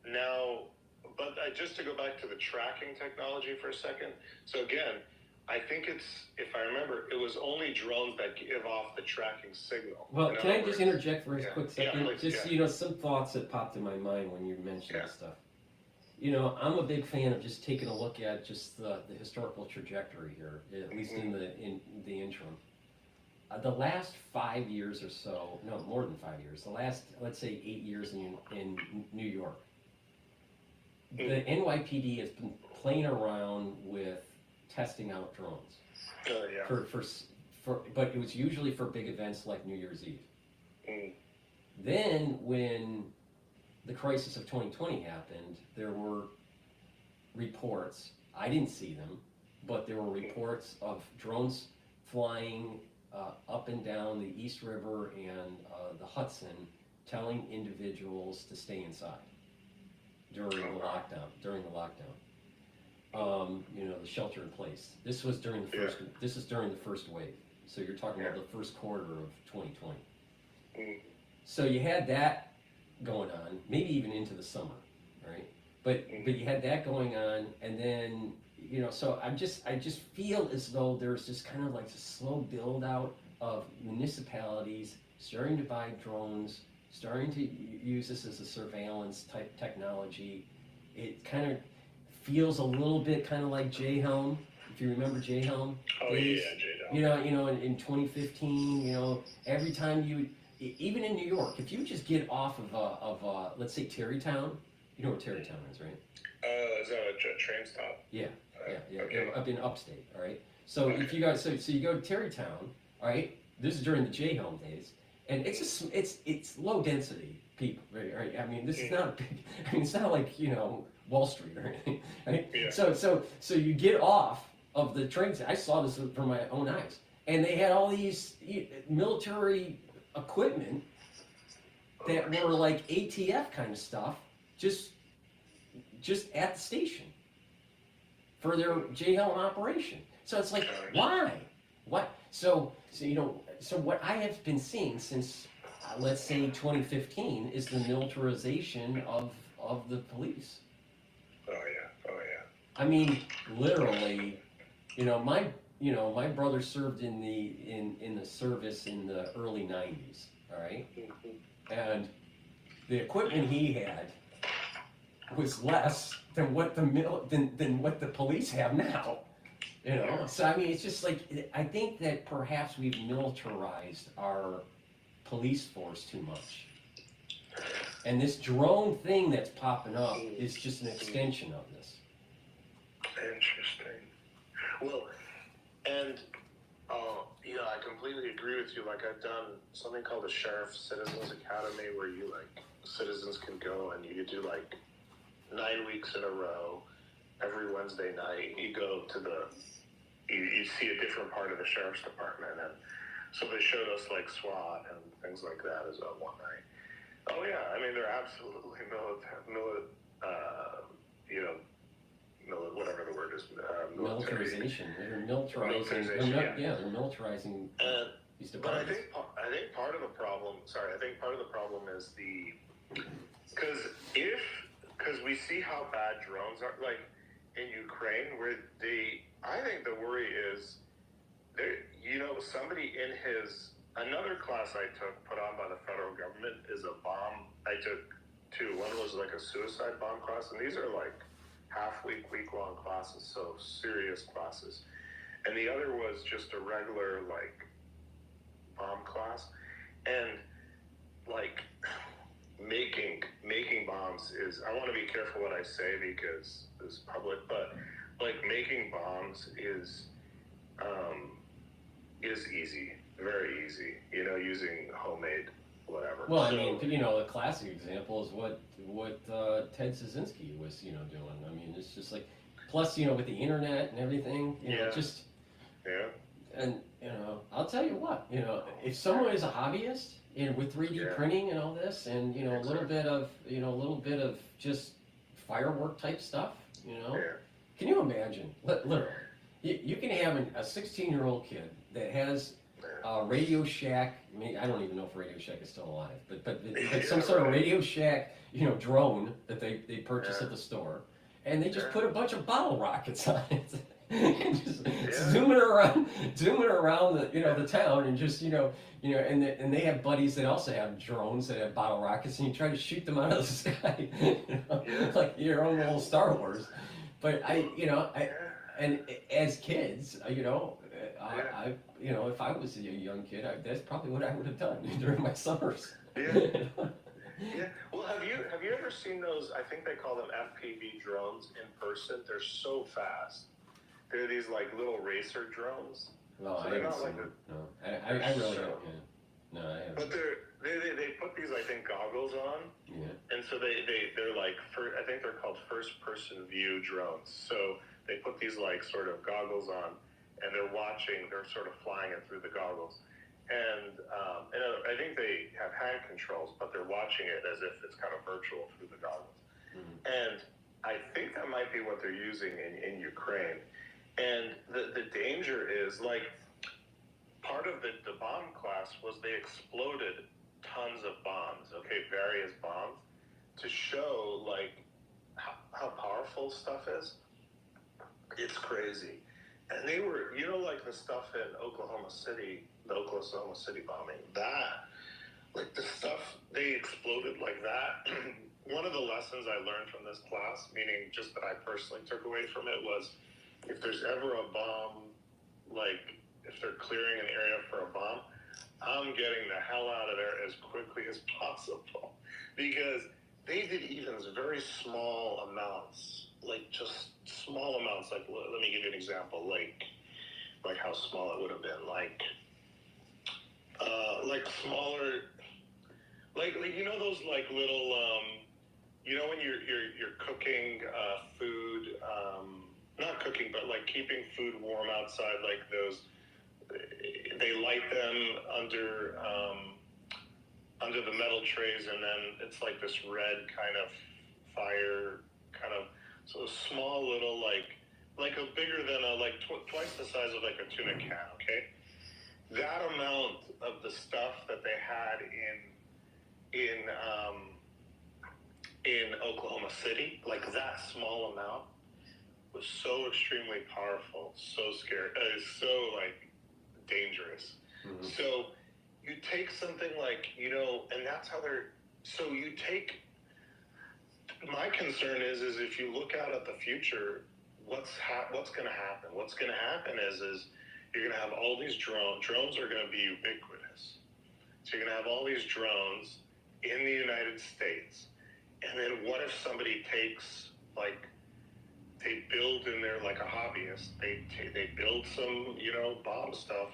now, but just to go back to the tracking technology for a second. So again, I think if I remember, it was only drones that give off the tracking signal. Well, can I just interject for a quick second? Some thoughts that popped in my mind when you mentioned this stuff. You know, I'm a big fan of just taking a look at just the historical trajectory here, at least in the interim. The last 5 years or so, no, more than 5 years, the last, let's say 8 years in New York, the NYPD has been playing around with testing out drones. But it was usually for big events like New Year's Eve. Then when the crisis of 2020 happened, there were reports, I didn't see them, but there were reports of drones flying up and down the East River and the Hudson, telling individuals to stay inside during the lockdown. The shelter in place. This was during the first wave. So you're talking about the first quarter of 2020. So you had that going on, maybe even into the summer, right? But you had that going on, and then so I just feel as though there's just kind of like a slow build out of municipalities starting to buy drones, starting to use this as a surveillance type technology. It kind of feels a little bit kind of like J-Helm, if you remember J-Helm. Oh yeah, J-Helm. In 2015, every time even in New York, if you just get off of let's say Terrytown, you know where Terrytown is, right? Is that a train stop? Yeah. Okay. Up in upstate, all right? So if you guys, so you go to Terrytown, all right? This is during the J-Helm days, and it's low density people, right? I mean, this is not a big, it's not like, Wall Street or anything, right? Yeah. So you get off of the trains. I saw this from my own eyes, and they had all these military equipment that were like ATF kind of stuff, just at the station for their J-Helm operation. So it's like, why? What? So what I have been seeing since let's say 2015 is the militarization of the police. Oh yeah. I mean, literally, my brother served in the service in the early 90s, all right? And the equipment he had was less than what the police have now. So I mean, it's just like, I think that perhaps we've militarized our police force too much. And this drone thing that's popping up is just an extension of this. Interesting. Well, and yeah, I completely agree with you. Like, I've done something called the Sheriff Citizens Academy, where citizens can go and you do 9 weeks in a row. Every Wednesday night, you go to you see a different part of the sheriff's department, and so they showed us SWAT and things like that as well one night. Oh yeah, I mean, they're absolutely whatever the word is, Militarization. They're militarizing. They're militarizing these departments. But I think part of the problem. Sorry, I think part of the problem is because we see how bad drones are, like in Ukraine, where I think the worry is somebody in another class I took, put on by the federal government, is a bomb. I took two. One was a suicide bomb class, and these are week-long classes, so serious classes. And the other was just a regular bomb class, and making bombs is, I want to be careful what I say because it's public, but making bombs is easy, very easy, using homemade whatever. Well, I mean, a classic example is what Ted Kaczynski was, doing. I mean, it's just plus, with the internet and everything, just. Yeah. And, I'll tell you what, if someone is a hobbyist, with 3D printing and all this, and, a little bit of just firework type stuff, Can you imagine, literally, you can have a 16-year-old kid that has Radio Shack. I don't even know if Radio Shack is still alive, but some sort of Radio Shack, drone that they purchased at the store, and they just put a bunch of bottle rockets on it, and just zooming around the town, and just and they have buddies that also have drones that have bottle rockets, and you try to shoot them out of the sky, like your own little Star Wars. But and as kids, if I was a young kid, that's probably what I would have done during my summers. Yeah. Well, have you ever seen those? I think they call them FPV drones in person. They're so fast. They're these little racer drones. No, so I haven't seen them. No, I really don't. Yeah. No, I haven't. But they put these, I think, goggles on. Yeah. And so they're I think they're called first-person view drones. So they put these sort of goggles on, and they're sort of flying it through the goggles. And I think they have hand controls, but they're watching it as if it's kind of virtual through the goggles. Mm-hmm. And I think that might be what they're using in Ukraine. And the danger is, part of the bomb class was they exploded tons of bombs, various bombs, to show, how powerful stuff is. It's crazy. And they were, the stuff in Oklahoma City, the Oklahoma City bombing, the stuff, they exploded like that. One of the lessons I learned from this class, meaning just that I personally took away from it, was if there's ever a bomb, if they're clearing an area for a bomb, I'm getting the hell out of there as quickly as possible. Because they did even very small amounts, just small amounts. Let me give you an example, how small it would have been, smaller, those little, when you're cooking food, not cooking, but keeping food warm outside, those, they light them under the metal trays, and then it's this red kind of fire, so small little, a bigger than twice the size of a tuna can, okay? That amount of the stuff that they had in Oklahoma City, like that small amount was so extremely powerful, so scary, so like dangerous. Mm-hmm. So you take something like, you know, and that's how they're, so you take, my concern is if you look out at the future, what's going to happen? What's going to happen is you're going to have all these drones are going to be ubiquitous. So you're going to have all these drones in the United States. And then what if somebody takes, like, they build in there like a hobbyist, they build some, you know, bomb stuff,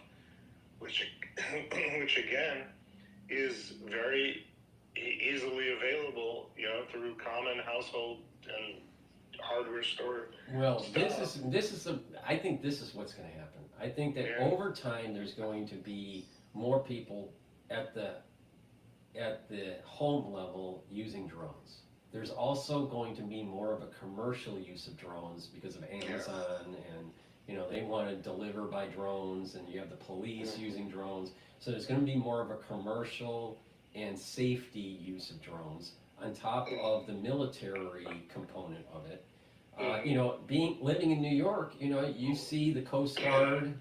which again is very easily available, you know, through common household and hardware store. Well, stuff. I think this is what's going to happen. I think that over time there's going to be more people at the home level using drones. There's also going to be more of a commercial use of drones because of Amazon and, you know, they want to deliver by drones, and you have the police using drones. So there's going to be more of a commercial and safety use of drones on top of the military component of it. You know, living in New York, you know, you see the Coast Guard,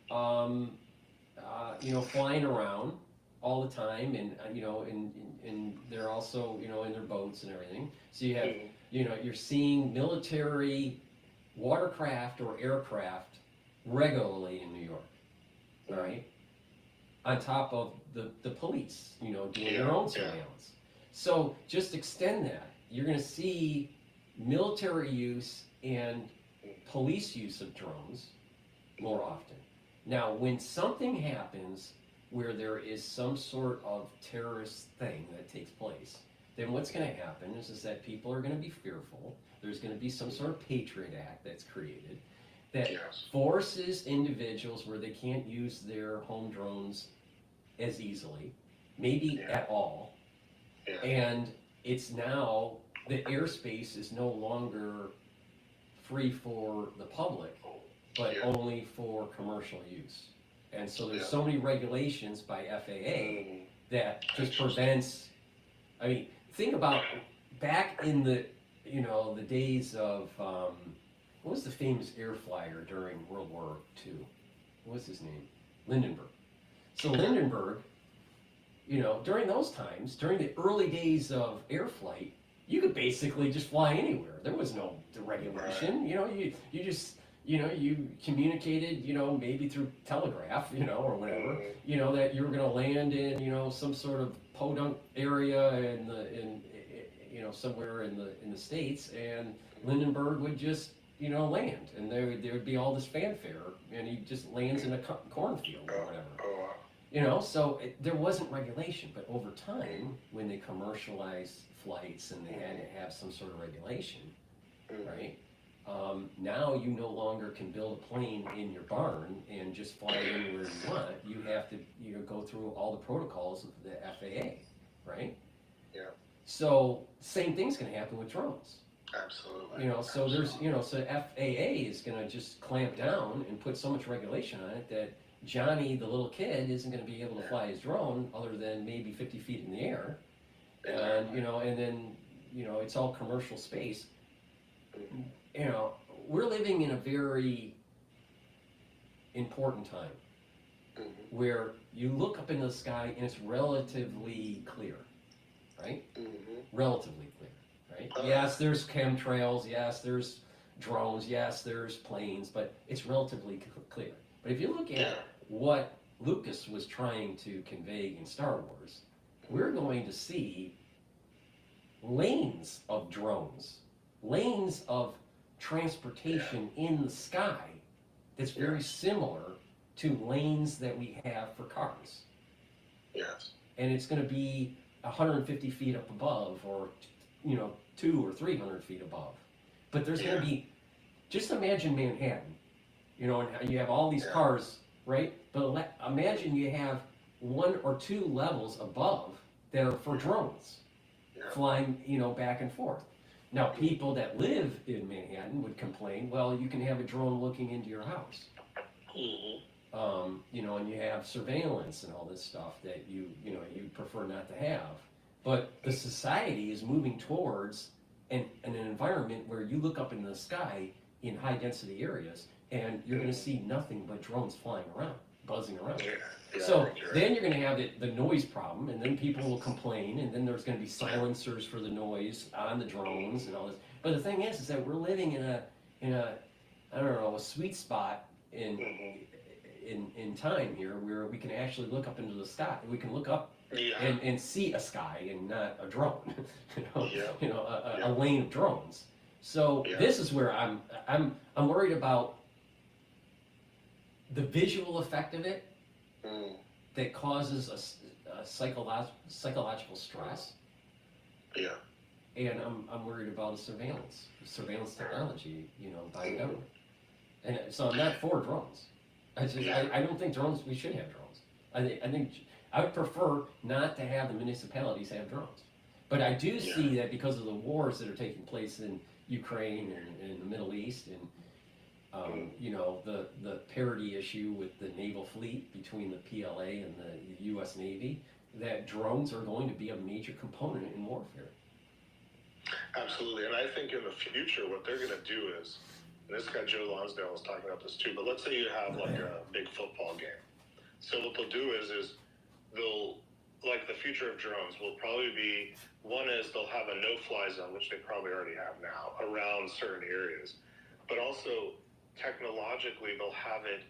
you know, flying around all the time, and you know, and they're also, you know, in their boats and everything. So you have, you know, you're seeing military watercraft or aircraft regularly in New York, right? On top of the police, you know, doing their own surveillance. So just extend that. You're going to see military use and police use of drones more often. Now, when something happens where there is some sort of terrorist thing that takes place, then what's going to happen is that people are going to be fearful. There's going to be some sort of Patriot Act that's created that forces individuals where they can't use their home drones as easily, maybe at all. And it's now, the airspace is no longer free for the public, but only for commercial use. And so there's so many regulations by FAA that just prevents, I mean, think about back in the, you know, the days of, what was the famous air flyer during World War II? What was his name? Lindenberg. So Lindenberg, you know, during those times, during the early days of air flight, you could basically just fly anywhere. There was no regulation. You know, you just, you know, you communicated, you know, maybe through telegraph, you know, or whatever, you know, that you were going to land in, you know, some sort of podunk area in you know, somewhere in the States, and Lindenberg would just, you know, land, and there would be all this fanfare, and he just lands in a cornfield or whatever. You know, so there wasn't regulation, but over time, when they commercialized flights and they had to have some sort of regulation, right? Now you no longer can build a plane in your barn and just fly anywhere you want. You have to, you know, go through all the protocols of the FAA, right? Yeah. So same thing's going to happen with drones. Absolutely. You know, so there's, you know, so FAA is going to just clamp down and put so much regulation on it that Johnny, the little kid, isn't going to be able to fly his drone other than maybe 50 feet in the air. And, you know, and then, you know, it's all commercial space. You know, we're living in a very important time where you look up into the sky and it's relatively clear, right? Relatively clear, right? Yes, there's chemtrails, yes, there's drones, yes, there's planes, but it's relatively clear. But if you look at what Lucas was trying to convey in Star Wars, we're going to see lanes of drones, lanes of transportation in the sky that's very similar to lanes that we have for cars. Yes. And it's going to be 150 feet up above, or, you know, 200 or 300 feet above. But there's going to be, just imagine Manhattan, you know, and you have all these cars, right? But imagine you have 1 or 2 levels above that are for drones flying, you know, back and forth. Now, people that live in Manhattan would complain, well, you can have a drone looking into your house. You know, and you have surveillance and all this stuff that you know, you prefer not to have. But the society is moving towards and an environment where you look up into the sky in high density areas and you're going to see nothing but drones flying around, buzzing around. So then you're going to have the noise problem, and then people will complain, and then there's going to be silencers for the noise on the drones and all this. But the thing is that we're living in a I don't know, a sweet spot in time here where we can actually look up into the sky. We can look up and see a sky and not a drone. A lane of drones. So this is where I'm worried about the visual effect of it that causes a psychological stress. Yeah. And I'm worried about surveillance technology, by the government. And so I'm not for drones. I don't think drones. We should have drones. I think I would prefer not to have the municipalities have drones. But I do see that because of the wars that are taking place in Ukraine and in the Middle East, and the parity issue with the naval fleet between the PLA and the U.S. Navy, that drones are going to be a major component in warfare. Absolutely, and I think in the future what they're going to do is, and this guy Joe Lonsdale was talking about this too, but let's say you have like a big football game. So what they'll do is they'll, like the future of drones will probably be, one is they'll have a no-fly zone, which they probably already have now, around certain areas. But also, technologically, they'll have it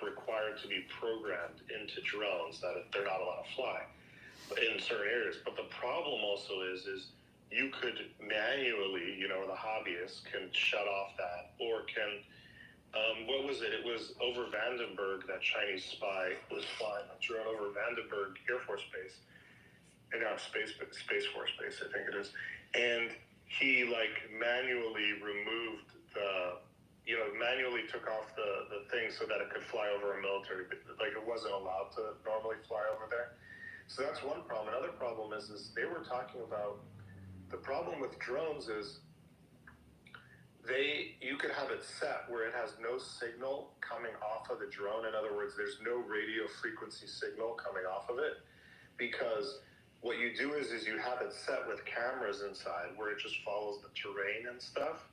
required to be programmed into drones that they're not allowed to fly in certain areas. But the problem also is you could manually, the hobbyists can shut off that, or can, what was it? It was over Vandenberg, that Chinese spy was flying a drone over Vandenberg Air Force Base, and now Space Force Base, I think it is. And he manually removed manually took off the thing so that it could fly over a military, it wasn't allowed to normally fly over there. So that's one problem. Another problem is they were talking about, the problem with drones is you could have it set where it has no signal coming off of the drone. In other words, there's no radio frequency signal coming off of it, because what you do is you have it set with cameras inside where it just follows the terrain and stuff.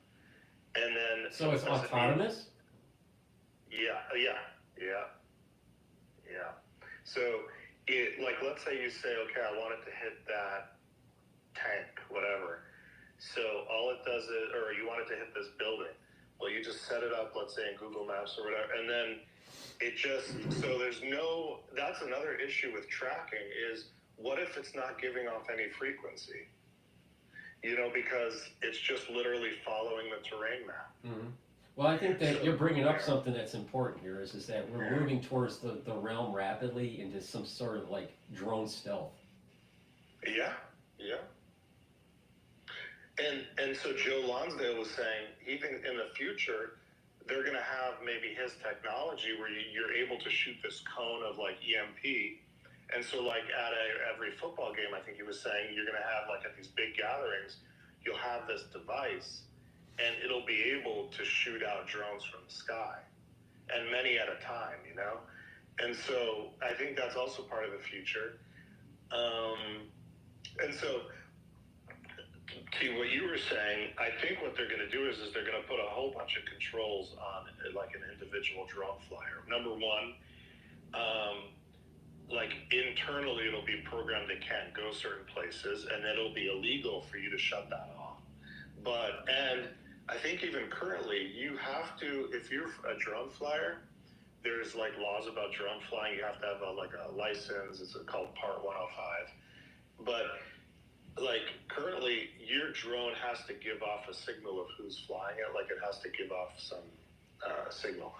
And then so it's autonomous? Yeah. So let's say you say, okay, I want it to hit that tank, whatever. So all it does is, or you want it to hit this building. Well, you just set it up, let's say in Google Maps or whatever, and then it just, so that's another issue with tracking is, what if it's not giving off any frequency? Because it's just literally following the terrain map. Mm-hmm. Well, I think that you're bringing up something that's important here is that we're moving towards the realm rapidly into some sort of drone stealth. Yeah. And so Joe Lonsdale was saying, even in the future, they're going to have maybe his technology where you're able to shoot this cone of EMP. And so at every football game, I think he was saying, you're going to have at these big gatherings, you'll have this device and it'll be able to shoot out drones from the sky, and many at a time, And so I think that's also part of the future. And so to what you were saying, I think what they're going to do is they're going to put a whole bunch of controls on an individual drone flyer. Number one, internally it'll be programmed it can't go certain places, and then it'll be illegal for you to shut that off. And I think even currently you have to, if you're a drone flyer, there's laws about drone flying. You have to have a license. It's called Part 105. But currently your drone has to give off a signal of who's flying it. It has to give off some signal.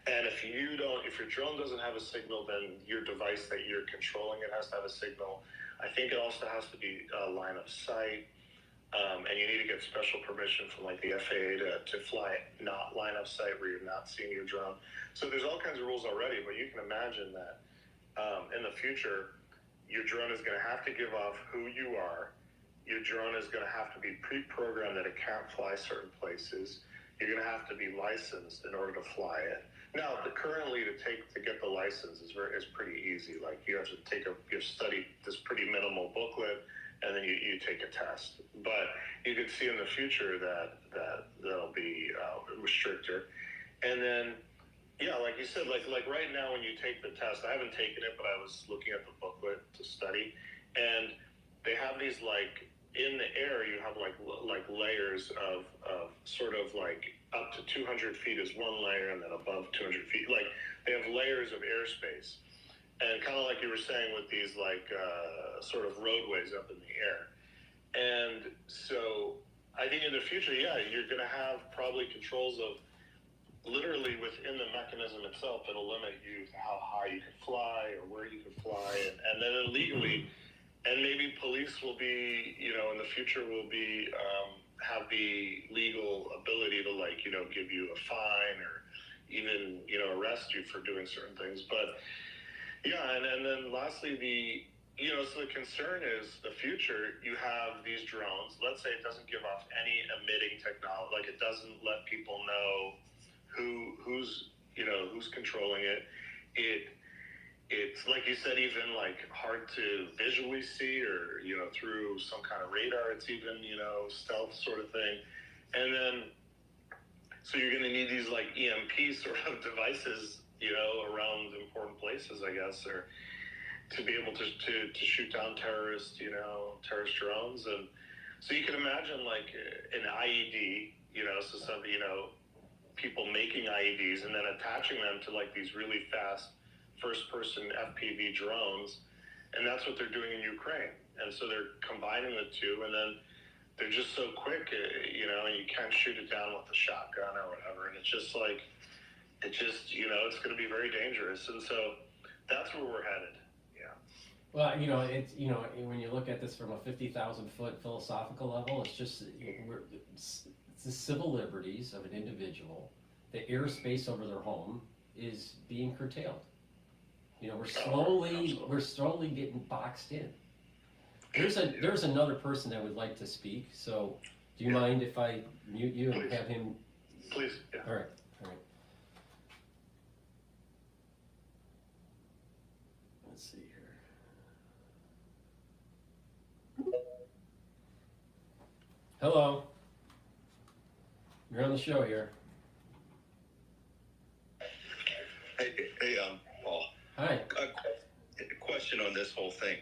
And if your drone doesn't have a signal, then your device that you're controlling it has to have a signal. I think it also has to be a line of sight, and you need to get special permission from the FAA to fly not line of sight where you're not seeing your drone. So there's all kinds of rules already, but you can imagine that in the future, your drone is going to have to give off who you are. Your drone is going to have to be pre-programmed that it can't fly certain places. You're going to have to be licensed in order to fly it. Now, currently to get the license is pretty easy. You have to you study this pretty minimal booklet. and then you take a test. But you could see in the future that'll be stricter. And then, yeah, like you said, like right now when you take the test, I haven't taken it, but I was looking at the booklet to study, and they have these like in the air you have like layers of sort of like up to 200 feet is one layer, and then above 200 feet, like they have layers of airspace, and kind of like you were saying with these like sort of roadways up in the air. And so I think in the future, yeah, you're going to have probably controls of literally within the mechanism itself that'll limit you to how high you can fly or where you can fly, and then illegally, and maybe police will be, you know, in the future will be have the legal ability to, like, you know, give you a fine or even, you know, arrest you for doing certain things. But yeah, and then lastly, so the concern is the future, you have these drones, let's say it doesn't give off any emitting technology, like it doesn't let people know who's controlling it. It's like you said, even like hard to visually see, or, you know, through some kind of radar, it's even, you know, stealth sort of thing. And then, so you're going to need these like EMP sort of devices, you know, around important places, I guess, or to be able to shoot down terrorist drones. And so you can imagine like an IED, you know, so some, you know, people making IEDs and then attaching them to like these really fast first-person FPV drones, and that's what they're doing in Ukraine. And so they're combining the two, and then they're just so quick, you know, and you can't shoot it down with a shotgun or whatever. And it's just like, you know, it's going to be very dangerous. And so that's where we're headed. Yeah. Well, you know, it's, you know, when you look at this from a 50,000-foot philosophical level, it's just it's the civil liberties of an individual. The airspace over their home is being curtailed. You know, we're slowly getting boxed in. There's another person that would like to speak. So, do you mind if I mute you and have him? Please. Yeah. All right. Let's see here. Hello. You're on the show here. Hey, Paul. Hi. A question on this whole thing.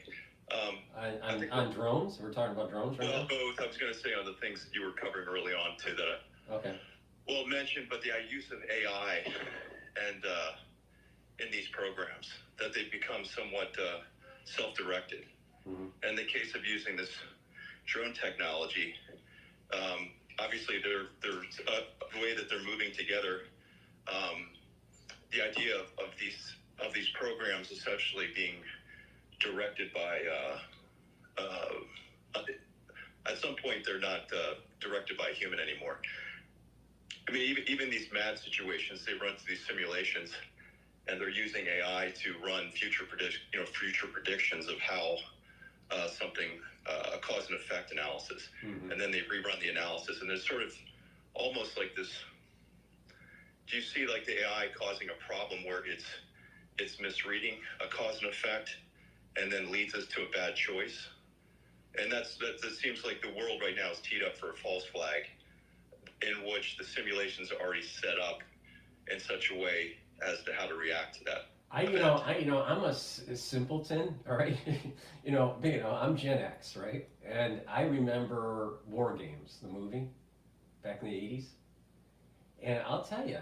On drones? We're talking about drones right now? Well, both. I was going to say on the things that you were covering early on, too, that I mentioned, but the use of AI and in these programs, that they've become somewhat self-directed. In the case of using this drone technology, obviously there's a way that they're moving together. The idea of these programs essentially being directed by at some point they're not directed by a human anymore. I mean, even these mad situations, they run through these simulations, and they're using AI to run future predictions of how something, a cause and effect analysis, and then they rerun the analysis, and there's sort of almost like this. Do you see like the AI causing a problem where it's misreading a cause and effect, and then leads us to a bad choice? And that seems like the world right now is teed up for a false flag, in which the simulations are already set up in such a way as to how to react to that. I'm a simpleton, all right? I'm Gen X, right? And I remember War Games, the movie, back in the 80s. And I'll tell you,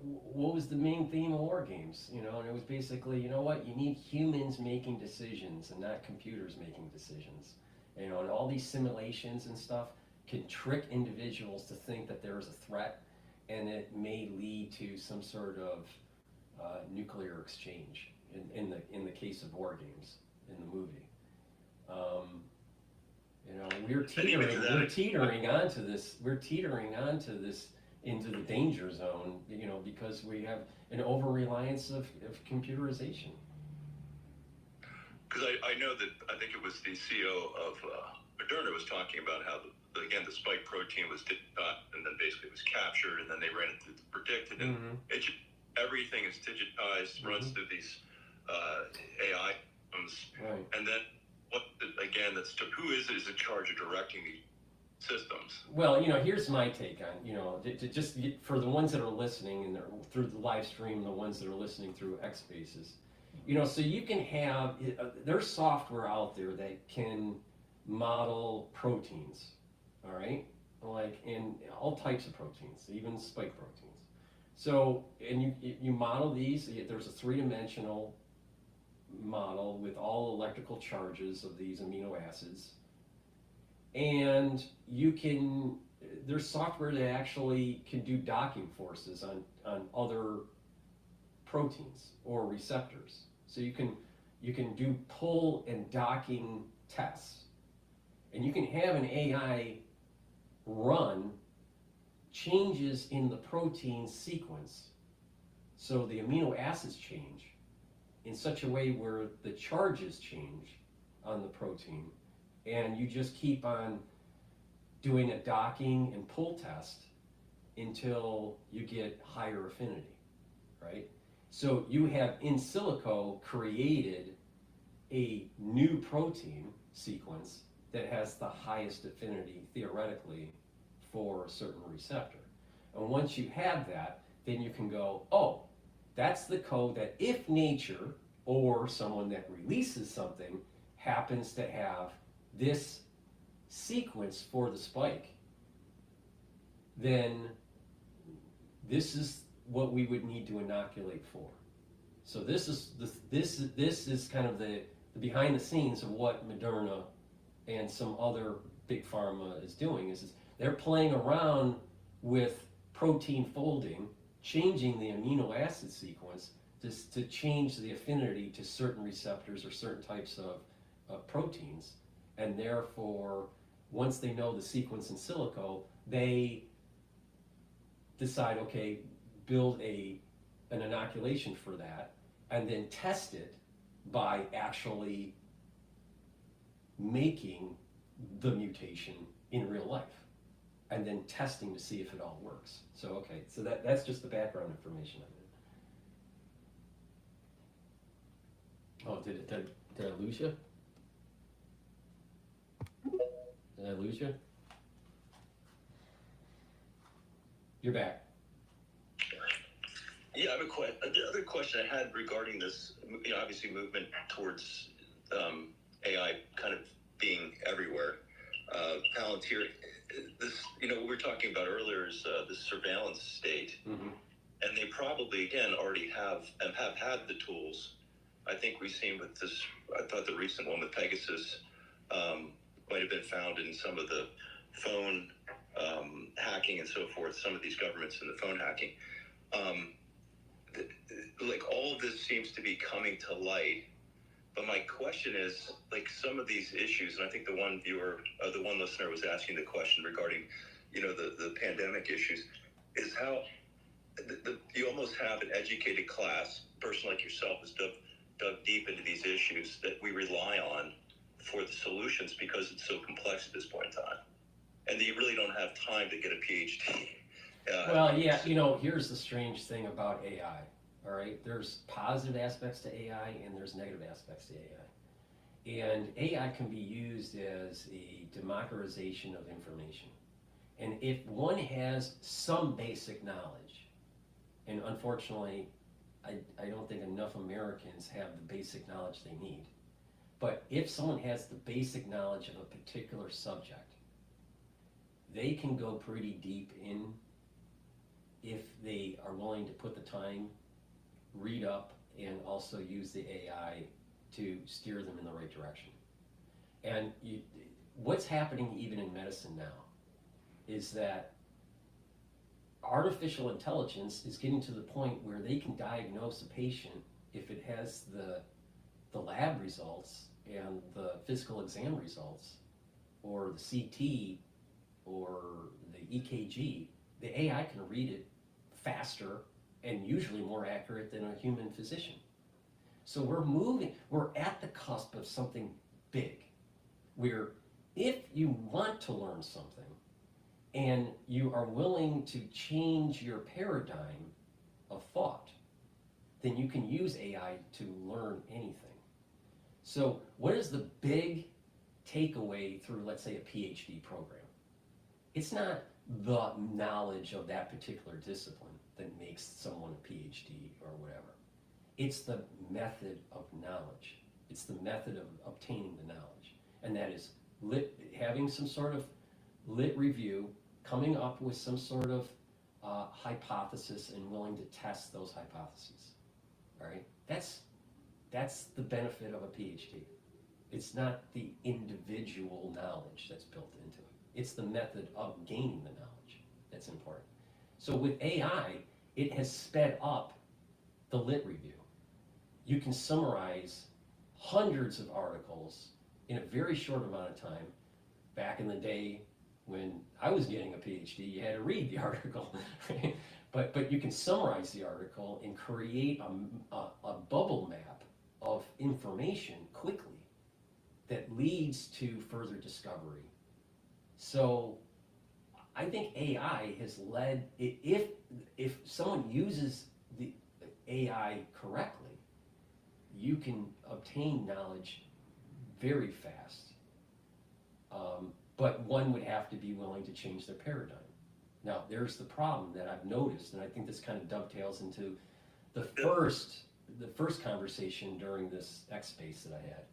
what was the main theme of War Games? And it was basically, you need humans making decisions and not computers making decisions. And all these simulations and stuff can trick individuals to think that there is a threat, and it may lead to some sort of nuclear exchange in the case of War Games in the movie. We're teetering onto this into the danger zone, because we have an over-reliance of computerization. Because I know that, I think it was the CEO of Moderna was talking about how, the spike protein was and then basically was captured, and then they ran it through the predicted, and everything is digitized, runs through these AI point. And then who is in charge of directing these systems? Well, here's my take on, for the ones that are listening and through the live stream, the ones that are listening through X Spaces, so you can have, there's software out there that can model proteins, all right? Like, in all types of proteins, even spike proteins. So, and you model these, there's a three-dimensional model with all electrical charges of these amino acids. And there's software that actually can do docking forces on other proteins or receptors. So you can do pull and docking tests. And you can have an AI run changes in the protein sequence. So the amino acids change in such a way where the charges change on the protein. And you just keep on doing a docking and pull test until you get higher affinity, right? So you have in silico created a new protein sequence that has the highest affinity, theoretically, for a certain receptor. And once you have that, then you can go, oh, that's the code that if nature or someone that releases something happens to have this sequence for the spike, then this is what we would need to inoculate for. So this is kind of the behind the scenes of what Moderna and some other big pharma is doing. Is they're playing around with protein folding, changing the amino acid sequence to change the affinity to certain receptors or certain types of proteins. And therefore, once they know the sequence in silico, they decide, okay, build an inoculation for that, and then test it by actually making the mutation in real life, and then testing to see if it all works. So, okay, so that's just the background information on it. Oh, did I lose you? Did I lose you? You're back. Yeah, I have the other question I had regarding this, obviously movement towards AI kind of being everywhere. Palantir, this, what we were talking about earlier is the surveillance state. Mm-hmm. And they probably, again, already have had the tools. I think we've seen with this, I thought the recent one with Pegasus might have been found in some of the phone hacking and so forth, some of these governments in the phone hacking. Like, all of this seems to be coming to light. But my question is, like, some of these issues, and I think the one listener was asking the question regarding, the pandemic issues, is how you almost have an educated class, a person like yourself has dug deep into these issues that we rely on for the solutions because it's so complex at this point in time. And you really don't have time to get a Ph.D. Well, yeah, here's the strange thing about AI, all right? There's positive aspects to AI and there's negative aspects to AI. And AI can be used as a democratization of information. And if one has some basic knowledge, and unfortunately, I don't think enough Americans have the basic knowledge they need. But if someone has the basic knowledge of a particular subject, they can go pretty deep in if they are willing to put the time, read up, and also use the AI to steer them in the right direction. And what's happening even in medicine now is that artificial intelligence is getting to the point where they can diagnose a patient if it has the lab results and the physical exam results, or the CT, or the EKG. The AI can read it faster and usually more accurate than a human physician. So we're at the cusp of something big, where if you want to learn something and you are willing to change your paradigm of thought, then you can use AI to learn anything. So what is the big takeaway through, let's say, a PhD program? It's not the knowledge of that particular discipline that makes someone a PhD or whatever. It's the method of knowledge. It's the method of obtaining the knowledge. And that is having some sort of lit review, coming up with some sort of hypothesis and willing to test those hypotheses. All right? That's the benefit of a PhD. It's not the individual knowledge that's built into it. It's the method of gaining the knowledge that's important. So with AI, it has sped up the lit review. You can summarize hundreds of articles in a very short amount of time. Back in the day when I was getting a PhD, you had to read the article, right? But you can summarize the article and create a bubble map of information quickly that leads to further discovery. So I think AI has led, if someone uses the AI correctly, you can obtain knowledge very fast. But one would have to be willing to change their paradigm. Now, there's the problem that I've noticed, and I think this kind of dovetails into the first conversation during this X space that I had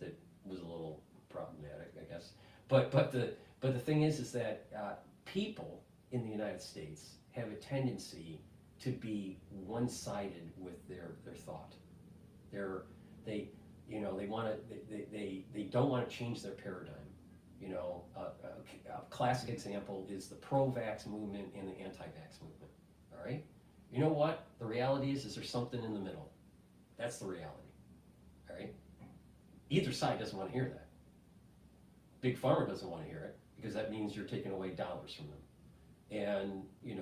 that was a little problematic, I guess. But the thing is that people in the United States have a tendency to be one-sided with their thought. They don't want to change their paradigm. You know, a classic example is the pro-vax movement and the anti-vax movement. All right. You know what? The reality is there's something in the middle. That's the reality. All right. Either side doesn't want to hear that. Big Pharma doesn't want to hear it because that means you're taking away dollars from them. And the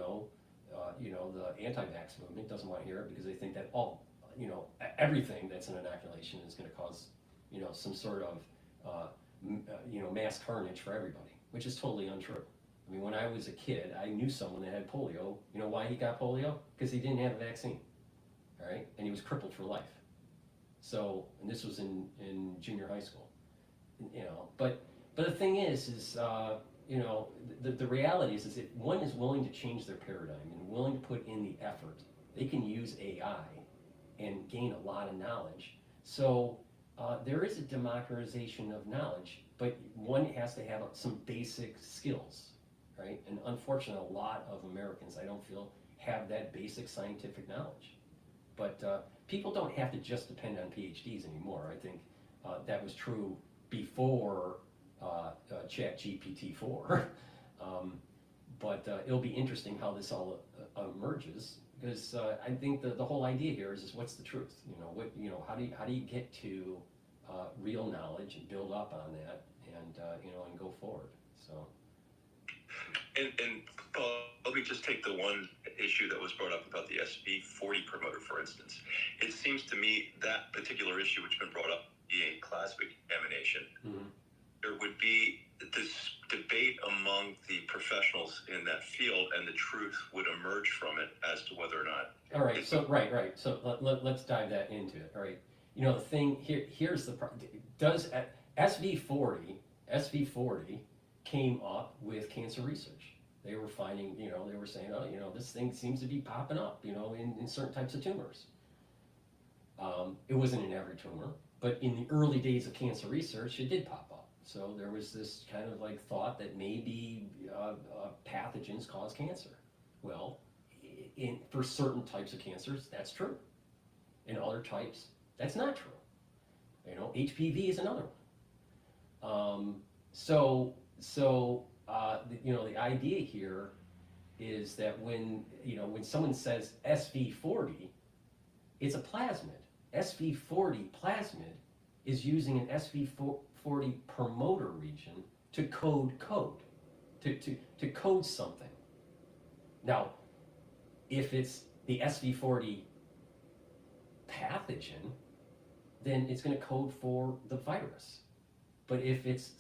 anti-vax movement doesn't want to hear it because they think that everything that's an inoculation is going to cause, some sort of, mass carnage for everybody, which is totally untrue. I mean, when I was a kid, I knew someone that had polio. You know why he got polio? Because he didn't have a vaccine, all right? And he was crippled for life. So, and this was in junior high school, But the thing is the reality is if one is willing to change their paradigm and willing to put in the effort, they can use AI and gain a lot of knowledge. So there is a democratization of knowledge, but one has to have some basic skills, right? And unfortunately, a lot of Americans, I don't feel, have that basic scientific knowledge. But people don't have to just depend on PhDs anymore. I think that was true before ChatGPT-4. But it'll be interesting how this all emerges, because I think the whole idea here is what's the truth? How do you get to real knowledge and build up on that, and go forward? So. And Paul, let me just take the one issue that was brought up about the SV40 promoter, for instance. It seems to me that particular issue, which has been brought up, being classic emanation, there would be this debate among the professionals in that field, and the truth would emerge from it as to whether or not. All right. So right. So let's dive that into it. All right. The thing here's the problem. Does SV40 came up with cancer research? They were finding, they were saying, this thing seems to be popping up, in certain types of tumors. It wasn't in every tumor, but in the early days of cancer research, it did pop up. So there was this kind of thought that maybe pathogens cause cancer. Well, for certain types of cancers, that's true. In other types, that's not true. HPV is another one. The idea here is that when someone says SV40, it's a plasmid. SV40 plasmid is using an SV40 promoter region to code to code something. Now, if it's the SV40 pathogen, then it's going to code for the virus. But if it's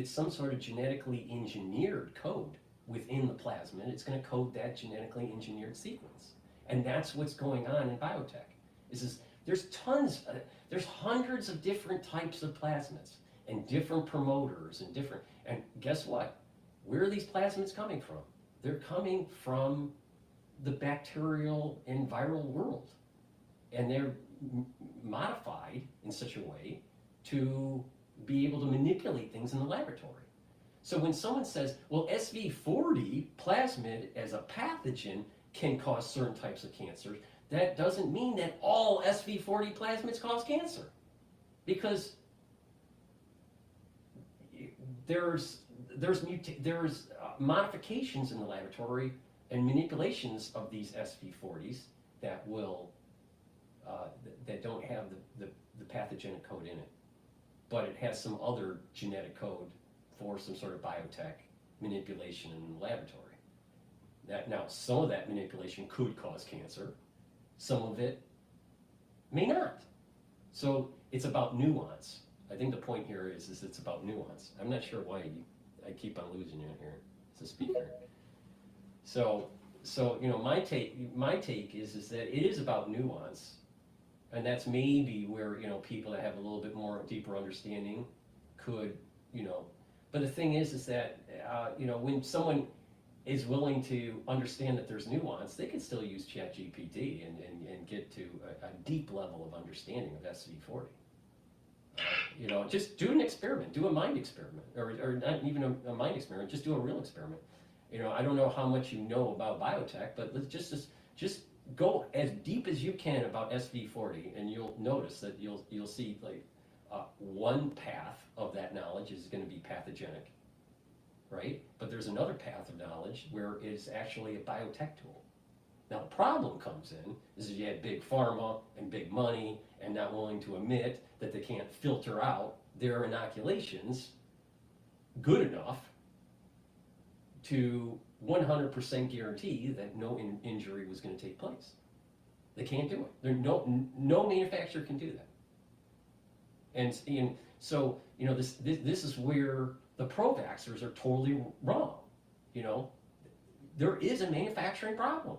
some sort of genetically engineered code within the plasmid, it's going to code that genetically engineered sequence. And that's what's going on in biotech. There's tons. There's hundreds of different types of plasmids and different promoters and guess what? Where are these plasmids coming from? They're coming from the bacterial and viral world. And they're modified in such a way to be able to manipulate things in the laboratory. So when someone says, well, SV40 plasmid as a pathogen can cause certain types of cancers, that doesn't mean that all SV40 plasmids cause cancer. Because there's modifications in the laboratory and manipulations of these SV40s that will that don't have the pathogenic code in it, but it has some other genetic code for some sort of biotech manipulation in the laboratory. Now, some of that manipulation could cause cancer, some of it may not. So it's about nuance. I think the point here is it's about nuance. I'm not sure why I keep on losing you here as a speaker. So you know, my take is that it is about nuance, and that's maybe where, you know, people that have a little bit more deeper understanding could, you know. But the thing is that you know, when someone is willing to understand that there's nuance, they can still use ChatGPT and get to a deep level of understanding of SV40. You know, just do an experiment, do a mind experiment, or not even a mind experiment, just do a real experiment. You know, I don't know how much you know about biotech, but let's just go as deep as you can about SV40, and you'll notice that you'll see like one path of that knowledge is going to be pathogenic, right? But there's another path of knowledge where it's actually a biotech tool. Now the problem comes in is you had big pharma and big money and not willing to admit that they can't filter out their inoculations good enough to 100% guarantee that no injury was going to take place. They can't do it. No manufacturer can do that. And so, you know, this is where the pro-vaxxers are totally wrong. You know, there is a manufacturing problem.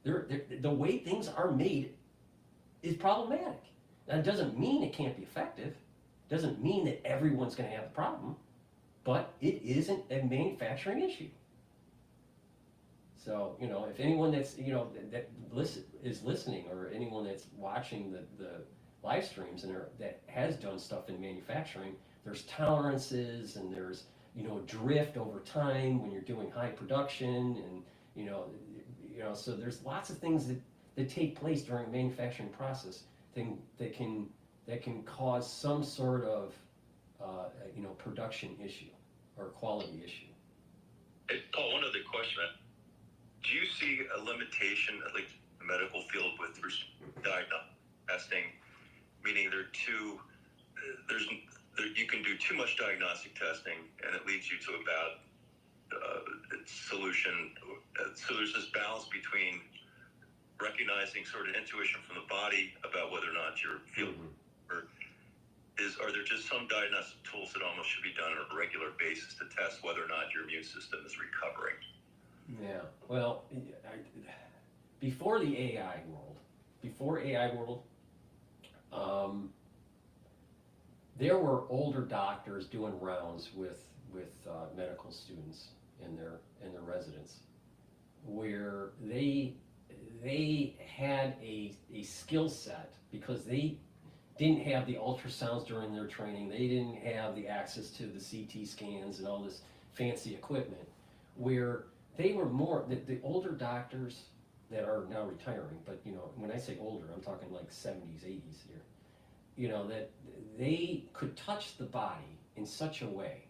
The way things are made is problematic. That doesn't mean it can't be effective. Doesn't mean that everyone's going to have the problem, but it isn't a manufacturing issue. So, you know, if anyone that's, you know, that is listening, or anyone that's watching the live streams and that has done stuff in manufacturing, there's tolerances and there's, you know, drift over time when you're doing high production, and you know, so there's lots of things that take place during a manufacturing process that can cause some sort of you know, production issue or quality issue. Hey, Paul, one other question. Do you see a limitation, like the medical field, with diagnostic testing? Meaning you can do too much diagnostic testing, and it leads you to a bad solution. So there's this balance between recognizing sort of intuition from the body about whether or not you're feeling, or are there just some diagnostic tools that almost should be done on a regular basis to test whether or not your immune system is recovering? Yeah, well, before the AI world, there were older doctors doing rounds with medical students in their residence, where they had a skill set because they didn't have the ultrasounds during their training. They didn't have the access to the CT scans and all this fancy equipment, where they were more, the older doctors that are now retiring, but you know, when I say older, I'm talking like 70s, 80s here, you know, that they could touch the body in such a way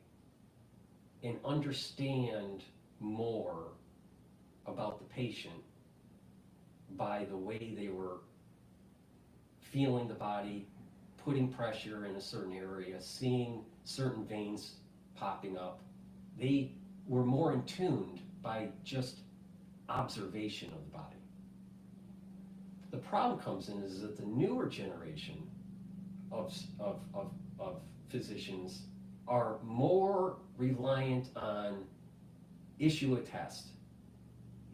and understand more about the patient by the way they were feeling the body, putting pressure in a certain area, seeing certain veins popping up. They were more in tune by just observation of the body. The problem comes in is that the newer generation of physicians are more reliant on issue a test,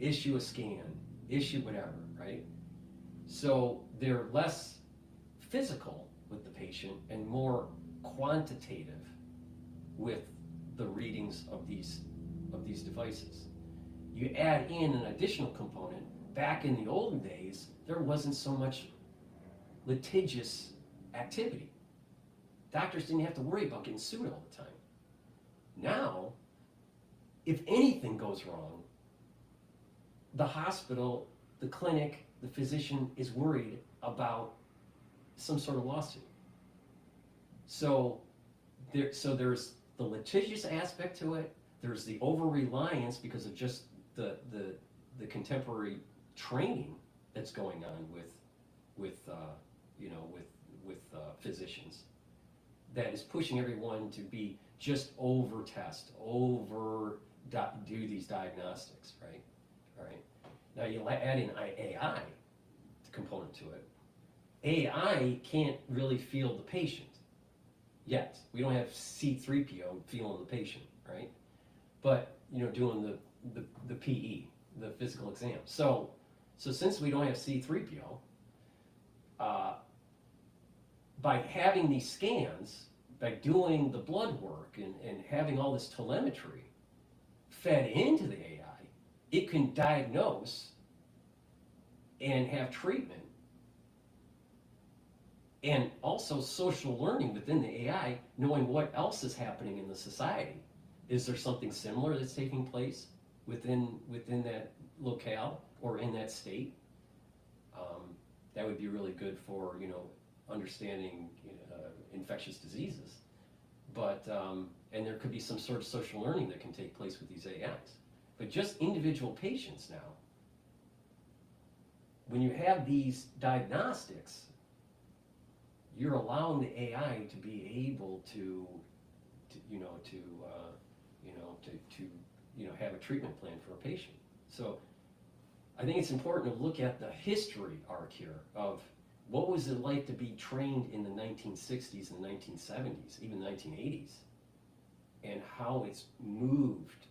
issue a scan, issue whatever, right? So they're less physical with the patient and more quantitative with the readings of these devices. You add in an additional component. Back in the olden days, there wasn't so much litigious activity. Doctors didn't have to worry about getting sued all the time. Now, if anything goes wrong, the hospital, the clinic, the physician is worried about some sort of lawsuit. So there's the litigious aspect to it. There's the over-reliance because of just the contemporary training that's going on with physicians, that is pushing everyone to be just over test, do these diagnostics, right? All right. Now you add in AI component to it. AI can't really feel the patient yet. We don't have C3PO feeling the patient, right? But doing the PE, the physical exam. So since we don't have C3PO, by having these scans, by doing the blood work and having all this telemetry fed into the AI, it can diagnose and have treatment, and also social learning within the AI, knowing what else is happening in the society. Is there something similar that's taking place within that locale or in that state? That would be really good for understanding infectious diseases. But and there could be some sort of social learning that can take place with these AIs. But just individual patients now, when you have these diagnostics, you're allowing the AI to be able to have a treatment plan for a patient. So I think it's important to look at the history arc here of what was it like to be trained in the 1960s and 1970s, even 1980s, and how it's moved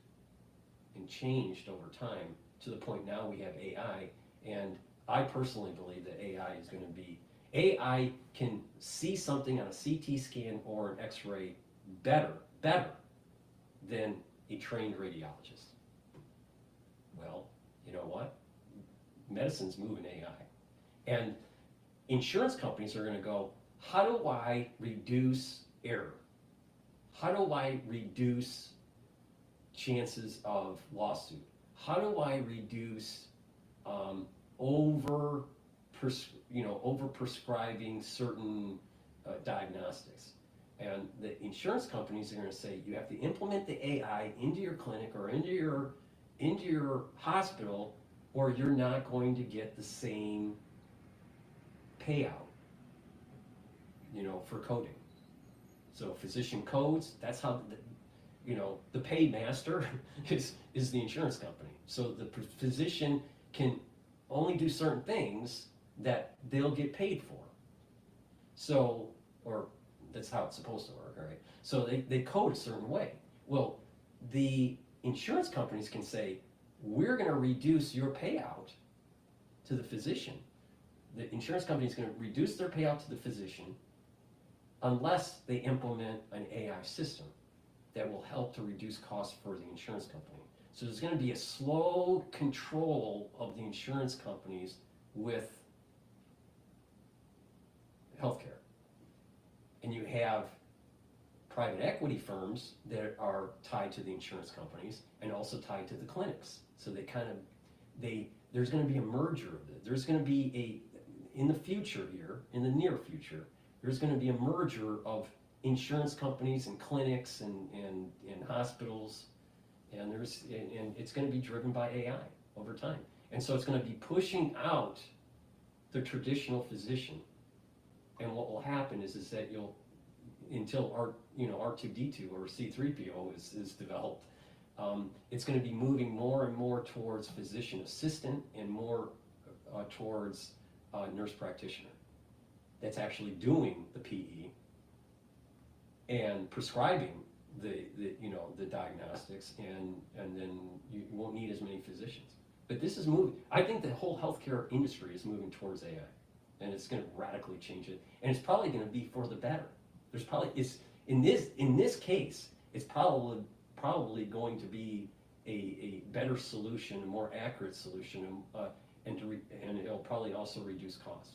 and changed over time to the point now we have AI. And I personally believe that AI can see something on a CT scan or an X-ray better than a trained radiologist. Well, you know what? Medicine's moving AI. And insurance companies are going to go, how do I reduce error? How do I reduce chances of lawsuit? How do I reduce over prescribing certain diagnostics? And the insurance companies are going to say you have to implement the AI into your clinic or into your hospital, or you're not going to get the same payout, for coding. So physician codes, that's how the paymaster is the insurance company. So the physician can only do certain things that they'll get paid for. So, or that's how it's supposed to work, right? So they code a certain way. Well, the insurance companies can say, we're going to reduce your payout to the physician. The insurance company is going to reduce their payout to the physician unless they implement an AI system that will help to reduce costs for the insurance company. So there's going to be a slow control of the insurance companies with healthcare. And you have private equity firms that are tied to the insurance companies and also tied to the clinics. So there's going to be a merger of it. There's going to be in the future here, in the near future, there's going to be a merger of insurance companies and clinics and hospitals, and it's going to be driven by AI over time. And so it's going to be pushing out the traditional physician. And what will happen is that until R2D2 or C3PO is developed, it's going to be moving more and more towards physician assistant and more towards nurse practitioner that's actually doing the PE and prescribing the diagnostics, and then you won't need as many physicians. But this is moving. I think the whole healthcare industry is moving towards AI. and it's going to radically change it, and it's probably going to be for the better. There's probably in this case, it's probably going to be a better solution, a more accurate solution, and it'll probably also reduce costs.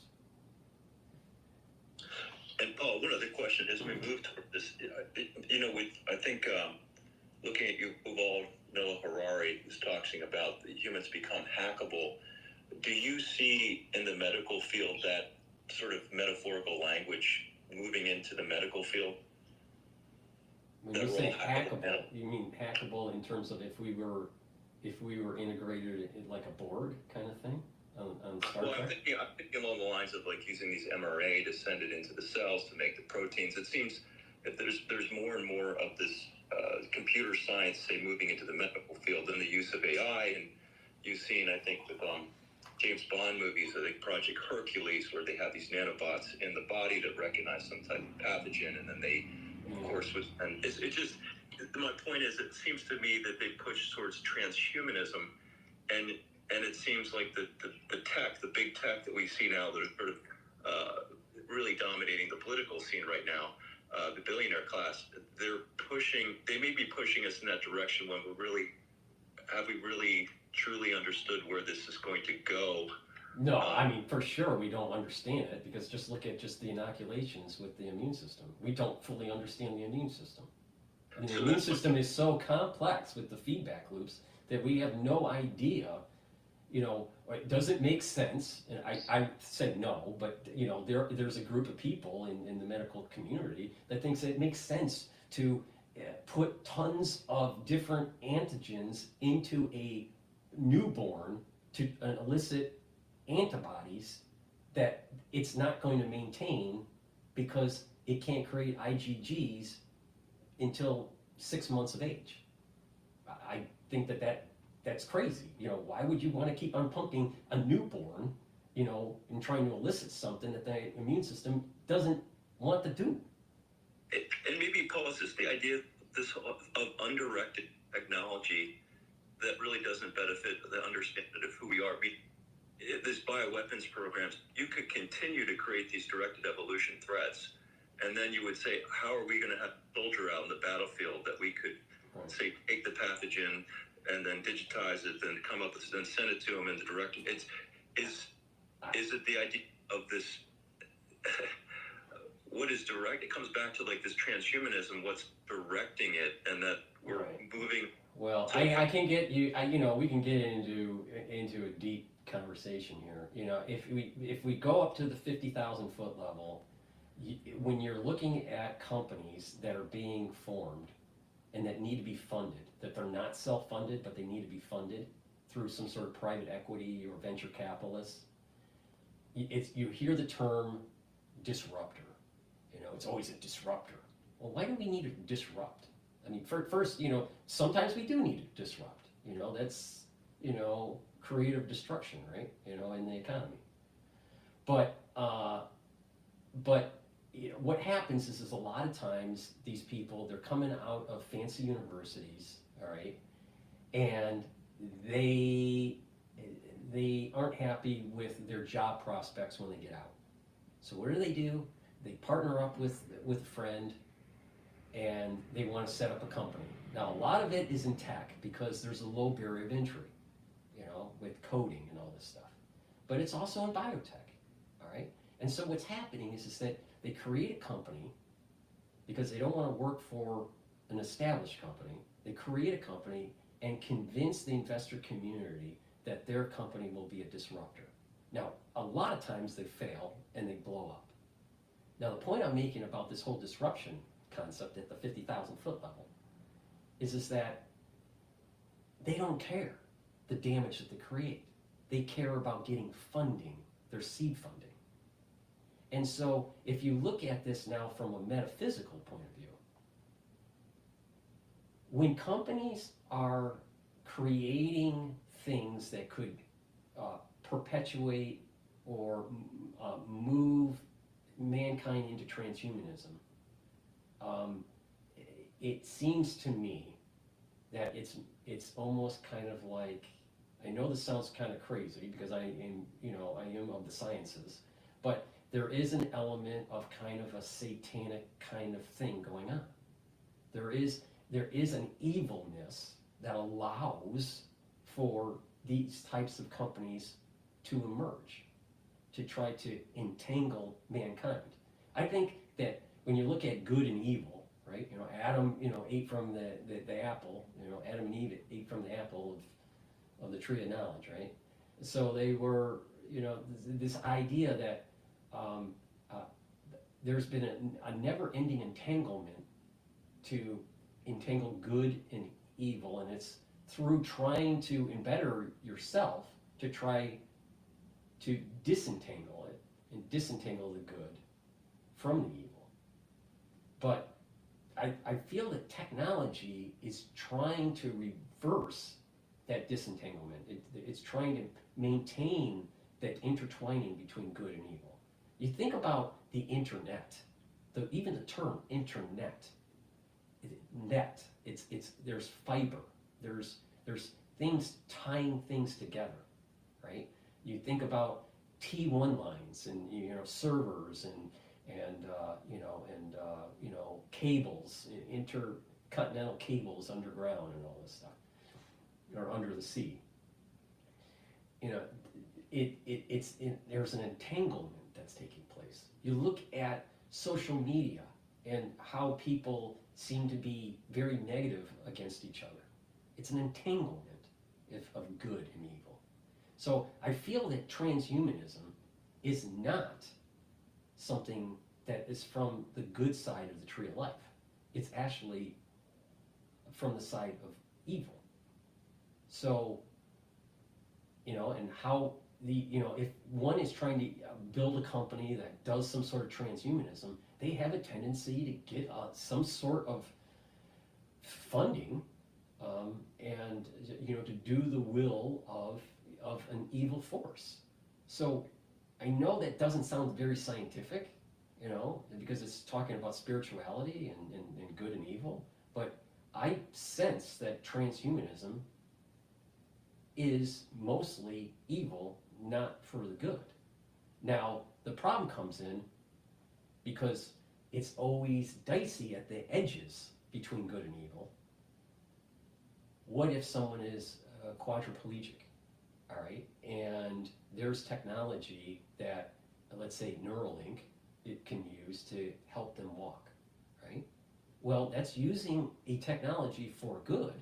And Paul, one other question as we move toward this, I think looking at Yuval Noah Harari, who's talking about the humans become hackable. Do you see in the medical field that sort of metaphorical language moving into the medical field? When you say hackable, you mean hackable in terms of if we were integrated in like a board kind of thing on Star Trek? I'm thinking along the lines of like using these mRNA to send it into the cells to make the proteins. It seems that there's more and more of this computer science, say, moving into the medical field and the use of AI. And you've seen, I think, with James Bond movies, I think Project Hercules, where they have these nanobots in the body that recognize some type of pathogen, and then they, of course, my point is, it seems to me that they push towards transhumanism, and it seems like the tech, the big tech that we see now, that are sort of really dominating the political scene right now, the billionaire class, they may be pushing us in that direction when have we really truly understood where this is going to go? No, I mean, for sure we don't understand it, because just look at just the inoculations with the immune system. We don't fully understand the immune system. I mean, the immune system is so complex with the feedback loops that we have no idea, does it make sense? And I said no, but there's a group of people in the medical community that thinks it makes sense to put tons of different antigens into a newborn to elicit antibodies that it's not going to maintain because it can't create IgGs until 6 months of age. I think that's crazy. Why would you want to keep on pumping a newborn, and trying to elicit something that the immune system doesn't want to do? And maybe poses the idea of undirected technology that really doesn't benefit the understanding of who we are. These bioweapons programs, you could continue to create these directed evolution threats, and then you would say, how are we going to have a soldier out in the battlefield that we could, say, take the pathogen and then digitize it, then come up with, then send it to them in the direct. Is it the idea of this? What is direct? It comes back to like this transhumanism. What's directing it, and that we're moving. Well, I can get you. We can get into a deep conversation here. If we go up to the 50,000 foot level, when you're looking at companies that are being formed and that need to be funded, that they're not self-funded, but they need to be funded through some sort of private equity or venture capitalists, you hear the term disruptor. It's always a disruptor. Well, why do we need to disrupt? I mean, first, sometimes we do need to disrupt. That's, creative destruction, right? In the economy. But what happens is a lot of times these people, they're coming out of fancy universities, all right, and they aren't happy with their job prospects when they get out. So what do? They partner up with a friend, and they want to set up a company. Now, a lot of it is in tech because there's a low barrier of entry, with coding and all this stuff. But it's also in biotech, all right? And so what's happening is that they create a company because they don't want to work for an established company. They create a company and convince the investor community that their company will be a disruptor. Now, a lot of times they fail and they blow up. Now, the point I'm making about this whole disruption concept at the 50,000 foot level is that they don't care the damage that they create. They care about getting funding, their seed funding. And so if you look at this now from a metaphysical point of view, when companies are creating things that could perpetuate or move mankind into transhumanism, it seems to me that it's almost kind of like, I know this sounds kind of crazy because I am of the sciences, But there is an element of kind of a satanic kind of thing going on. There is an evilness that allows for these types of companies to emerge, to try to entangle mankind. I think that when you look at good and evil, right? You know, Adam, ate from the apple. You know, Adam and Eve ate from the apple of the tree of knowledge, right? So they were, this idea that there's been a never-ending entanglement to entangle good and evil, and it's through trying to embetter yourself to try to disentangle it and disentangle the good from the evil. But I feel that technology is trying to reverse that disentanglement. It's trying to maintain that intertwining between good and evil. You think about the internet, even the term internet, there's fiber, there's things tying things together, right? You think about T1 lines and servers and cables, intercontinental cables underground and all this stuff, or under the sea. There's an entanglement that's taking place. You look at social media and how people seem to be very negative against each other. It's an entanglement of good and evil. So I feel that transhumanism is not something that is from the good side of the tree of life. It's actually from the side of evil. So, and how if one is trying to build a company that does some sort of transhumanism, they have a tendency to get some sort of funding and to do the will of an evil force. So I know that doesn't sound very scientific, because it's talking about spirituality and good and evil, but I sense that transhumanism is mostly evil, not for the good. Now, the problem comes in because it's always dicey at the edges between good and evil. What if someone is quadriplegic, all right, and there's technology that, let's say Neuralink, it can use to help them walk, right? Well, that's using a technology for good,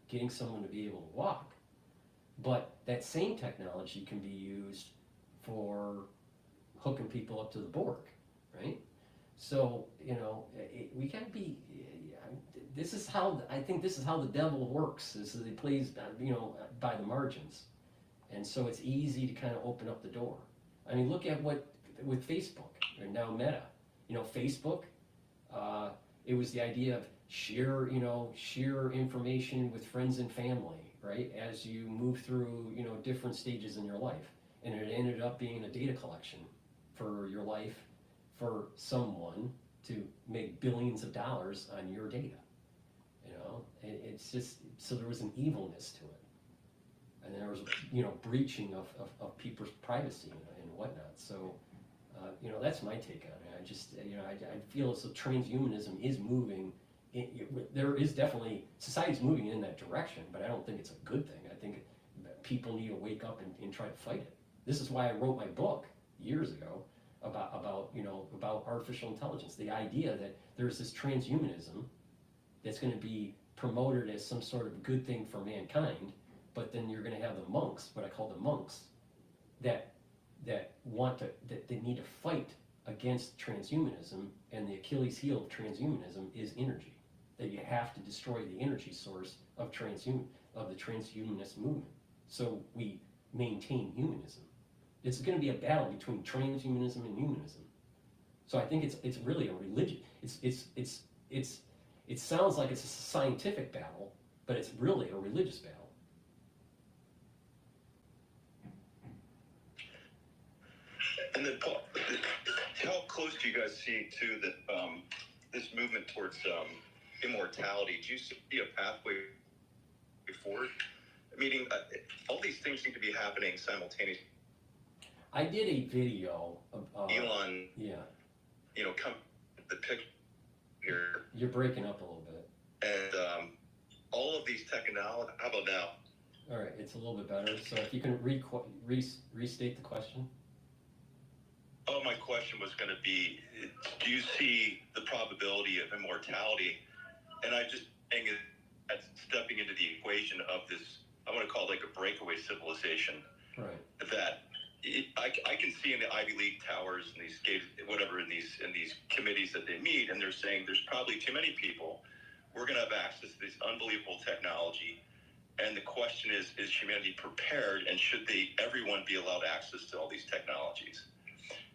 getting someone to be able to walk. But that same technology can be used for hooking people up to the Borg, right? So, we can't be, I think this is how the devil works, is that he plays, by the margins. And so it's easy to kind of open up the door. I mean, look at with Facebook, or now Meta. Facebook, it was the idea of share information with friends and family, right? As you move through, different stages in your life. And it ended up being a data collection for your life, for someone to make billions of dollars on your data. It's just, so there was an evilness to it. And there was, breaching of people's privacy and whatnot. So, that's my take on it. I just, I feel as though transhumanism is moving. There is definitely, society's moving in that direction, but I don't think it's a good thing. I think people need to wake up and try to fight it. This is why I wrote my book years ago about artificial intelligence. The idea that there's this transhumanism that's going to be promoted as some sort of good thing for mankind, but then you're going to have the monks, what I call the monks, that they need to fight against transhumanism, and the Achilles heel of transhumanism is energy. That you have to destroy the energy source of the transhumanist movement, so we maintain humanism. It's going to be a battle between transhumanism and humanism. So I think it's really a religion. It sounds like it's a scientific battle, but it's really a religious battle. And then, Paul, how close do you guys see to this movement towards immortality? Do you see a pathway forward? Meaning, all these things seem to be happening simultaneously. I did a video of Elon, yeah. Come the picture here. You're breaking up a little bit. And all of these technology. How about now? All right, it's a little bit better. So if you can restate the question. Oh, my question was going to be, do you see the probability of immortality? And I just think that's stepping into the equation of this, I want to call it like a breakaway civilization. Right. That I can see in the Ivy League towers and these whatever in these committees that they meet, and they're saying there's probably too many people. We're going to have access to this unbelievable technology. And the question is humanity prepared, and should everyone be allowed access to all these technologies?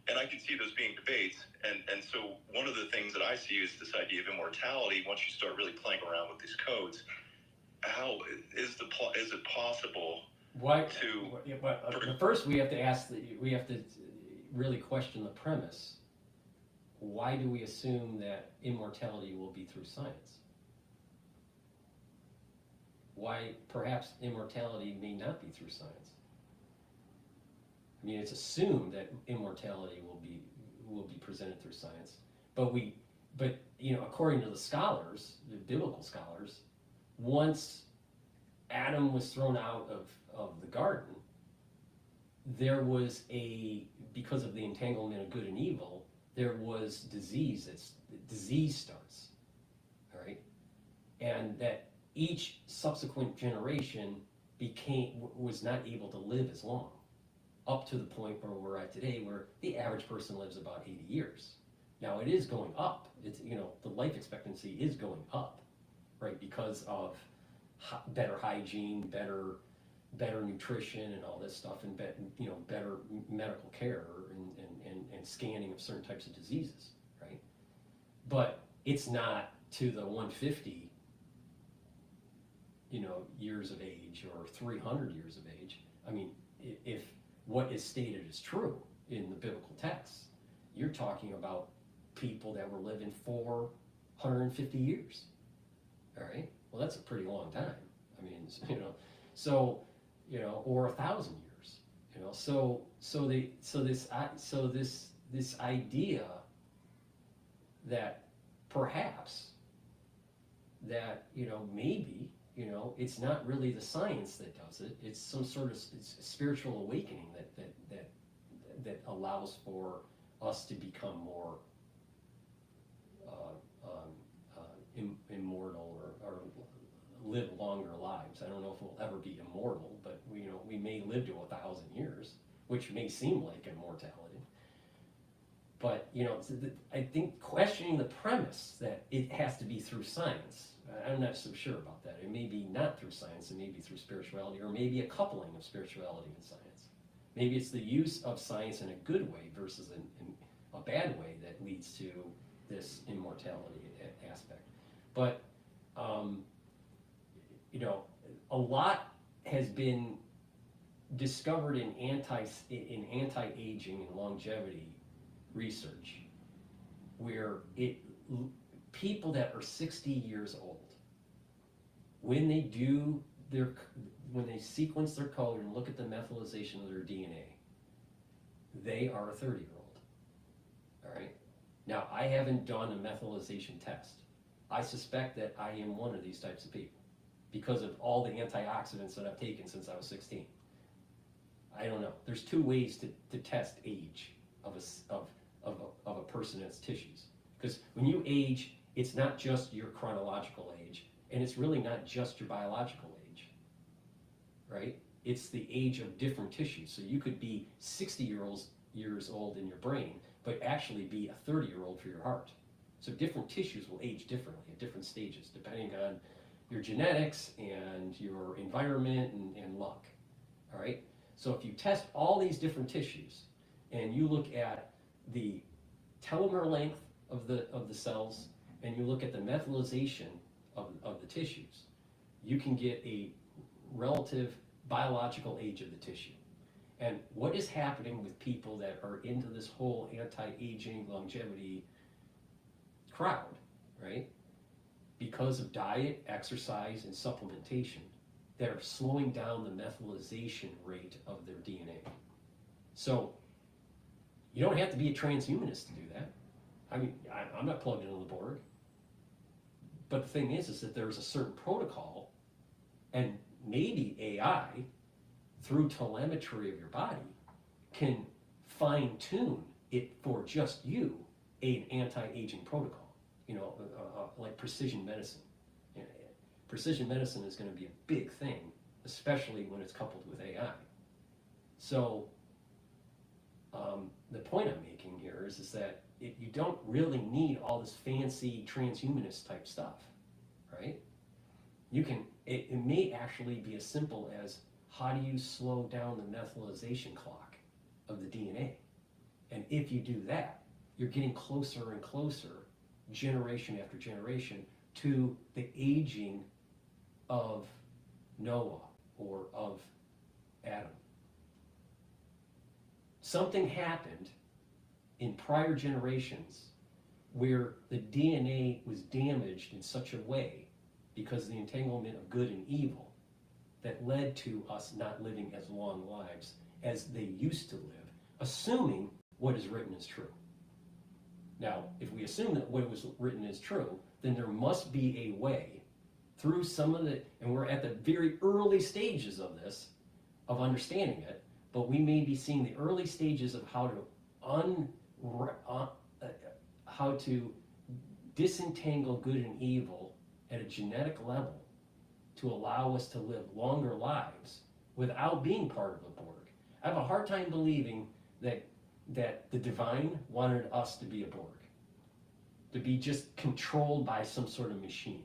And I can see those being debates. And so one of the things that I see is this idea of immortality. Once you start really playing around with these codes, how is it possible But first we have to really question the premise. Why do we assume that immortality will be through science? Why perhaps immortality may not be through science? I mean, it's assumed that immortality will be presented through science, but according to the scholars, the biblical scholars, once Adam was thrown out of the garden, there was because of the entanglement of good and evil, there was disease. Disease starts, all right, and that each subsequent generation was not able to live as long, up to the point where we're at today, where the average person lives about 80 years. Now it is going up. It's the life expectancy is going up, right, because of better hygiene, better nutrition, and all this stuff, and better medical care and scanning of certain types of diseases, right? But it's not to the 150 years of age or 300 years of age. I mean, if what is stated is true in the biblical texts, you're talking about people that were living 450 years. All right. Well, that's a pretty long time. I mean, or 1,000 years. This idea that perhaps that maybe it's not really the science that does it. It's some sort of spiritual awakening that allows for us to become more immortal or live longer lives. I don't know if we'll ever be immortal, but we may live to 1,000 years, which may seem like immortality. But I think questioning the premise that it has to be through science, I'm not so sure about that. It may be not through science, it may be through spirituality, or maybe a coupling of spirituality and science. Maybe it's the use of science in a good way versus in a bad way that leads to this immortality aspect. But a lot has been discovered in anti-aging and longevity research, where people that are 60 years old, when they sequence their code and look at the methylization of their DNA, they are a 30-year-old. All right. Now, I haven't done a methylization test. I suspect that I am one of these types of people because of all the antioxidants that I've taken since I was 16. I don't know. There's two ways to test age of a person and its tissues. Because when you age, it's not just your chronological age, and it's really not just your biological age, right? It's the age of different tissues. So you could be 60 years old in your brain, but actually be a 30-year-old for your heart. So different tissues will age differently at different stages, depending on your genetics and your environment and luck, all right? So if you test all these different tissues and you look at the telomere length of the cells and you look at the methylization of the tissues, you can get a relative biological age of the tissue. And what is happening with people that are into this whole anti-aging longevity crowd, right? Because of diet, exercise, and supplementation, they're slowing down the methylization rate of their DNA. So You don't have to be a transhumanist to do that. I mean, I'm not plugged into the Borg. But the thing is that there's a certain protocol, and maybe AI, through telemetry of your body, can fine-tune it for just you, an anti-aging protocol, like precision medicine. Precision medicine is going to be a big thing, especially when it's coupled with AI. So the point I'm making here is that you don't really need all this fancy transhumanist type stuff, right? It may actually be as simple as, how do you slow down the methylation clock of the DNA? And if you do that, you're getting closer and closer, generation after generation, to the aging of Noah or of Adam. Something happened in prior generations where the DNA was damaged in such a way because of the entanglement of good and evil that led to us not living as long lives as they used to live, assuming what is written is true. Now, if we assume that what was written is true, then there must be a way through some of the, and we're at the very early stages of this, of understanding it, but we may be seeing the early stages of how to disentangle good and evil at a genetic level to allow us to live longer lives without being part of the Borg. I have a hard time believing that the divine wanted us to be a Borg, to be just controlled by some sort of machine.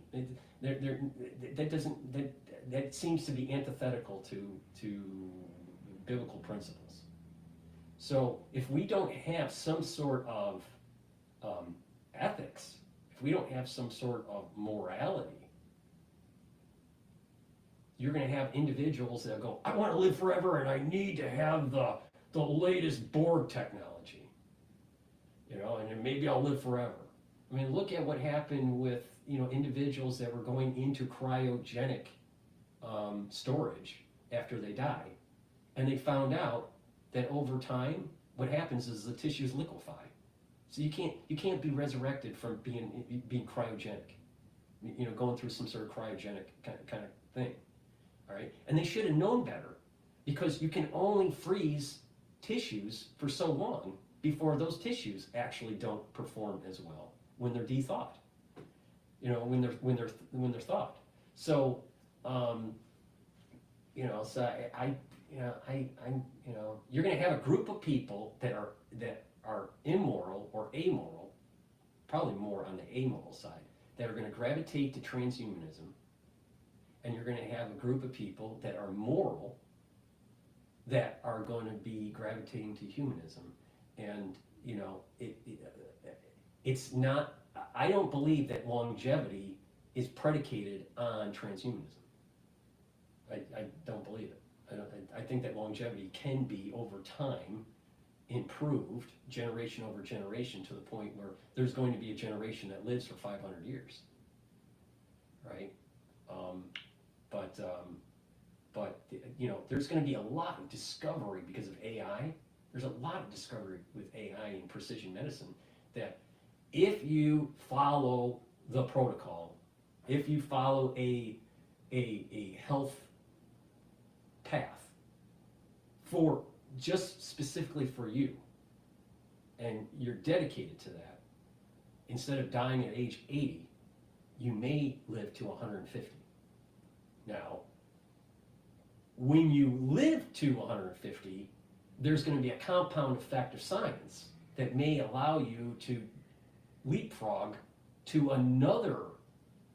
That seems to be antithetical to biblical principles. So if we don't have some sort of ethics, if we don't have some sort of morality, you're going to have individuals that go, I want to live forever and I need to have the latest Borg technology, and then maybe I'll live forever. I mean, look at what happened with individuals that were going into cryogenic storage after they die, and they found out that over time, what happens is the tissues liquefy. So you can't be resurrected from being cryogenic, going through some sort of cryogenic kind of thing. All right, and they should have known better, because you can only freeze tissues for so long before those tissues actually don't perform as well when they're de-thawed. When they're thawed. So, you're going to have a group of people that are immoral or amoral, probably more on the amoral side, that are going to gravitate to transhumanism. And you're going to have a group of people that are moral that are going to be gravitating to humanism. And, it's not, I don't believe that longevity is predicated on transhumanism. I don't believe it. I think that longevity can be, over time, improved generation over generation to the point where there's going to be a generation that lives for 500 years, right? But there's going to be a lot of discovery because of AI. There's a lot of discovery with AI in precision medicine that if you follow the protocol, if you follow a health path for just specifically for you, and you're dedicated to that, instead of dying at age 80, you may live to 150. Now, when you live to 150, there's going to be a compound effect of science that may allow you to leapfrog to another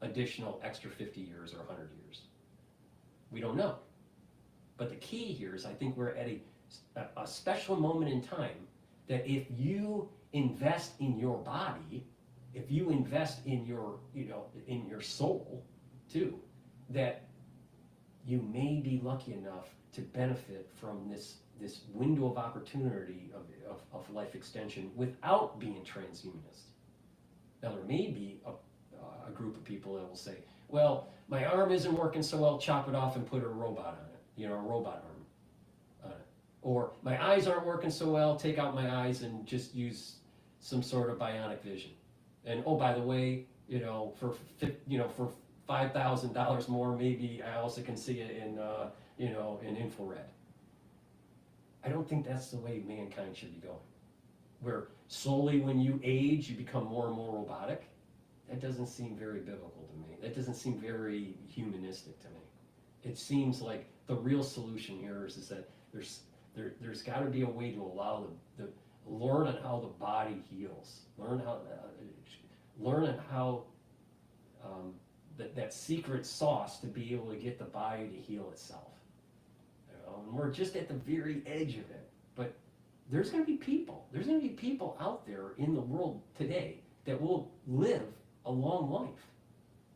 additional extra 50 years or 100 years. We don't know. But the key here is, I think we're at a special moment in time that if you invest in your body, if you invest in your, in your soul too, that you may be lucky enough to benefit from this window of opportunity of life extension without being transhumanist. Now, there may be a group of people that will say, well, my arm isn't working so well, chop it off and put a robot on it, a robot arm on it. Or my eyes aren't working so well, take out my eyes and just use some sort of bionic vision. And oh, by the way, for $5,000 more, maybe I also can see it in in infrared. I don't think that's the way mankind should be going. Where slowly, when you age, you become more and more robotic. That doesn't seem very biblical to me. That doesn't seem very humanistic to me. It seems like the real solution here is that there's got to be a way to allow learn on how the body heals, learn on how that secret sauce to be able to get the body to heal itself. And we're just at the very edge of it. But there's going to be people out there in the world today that will live a long life.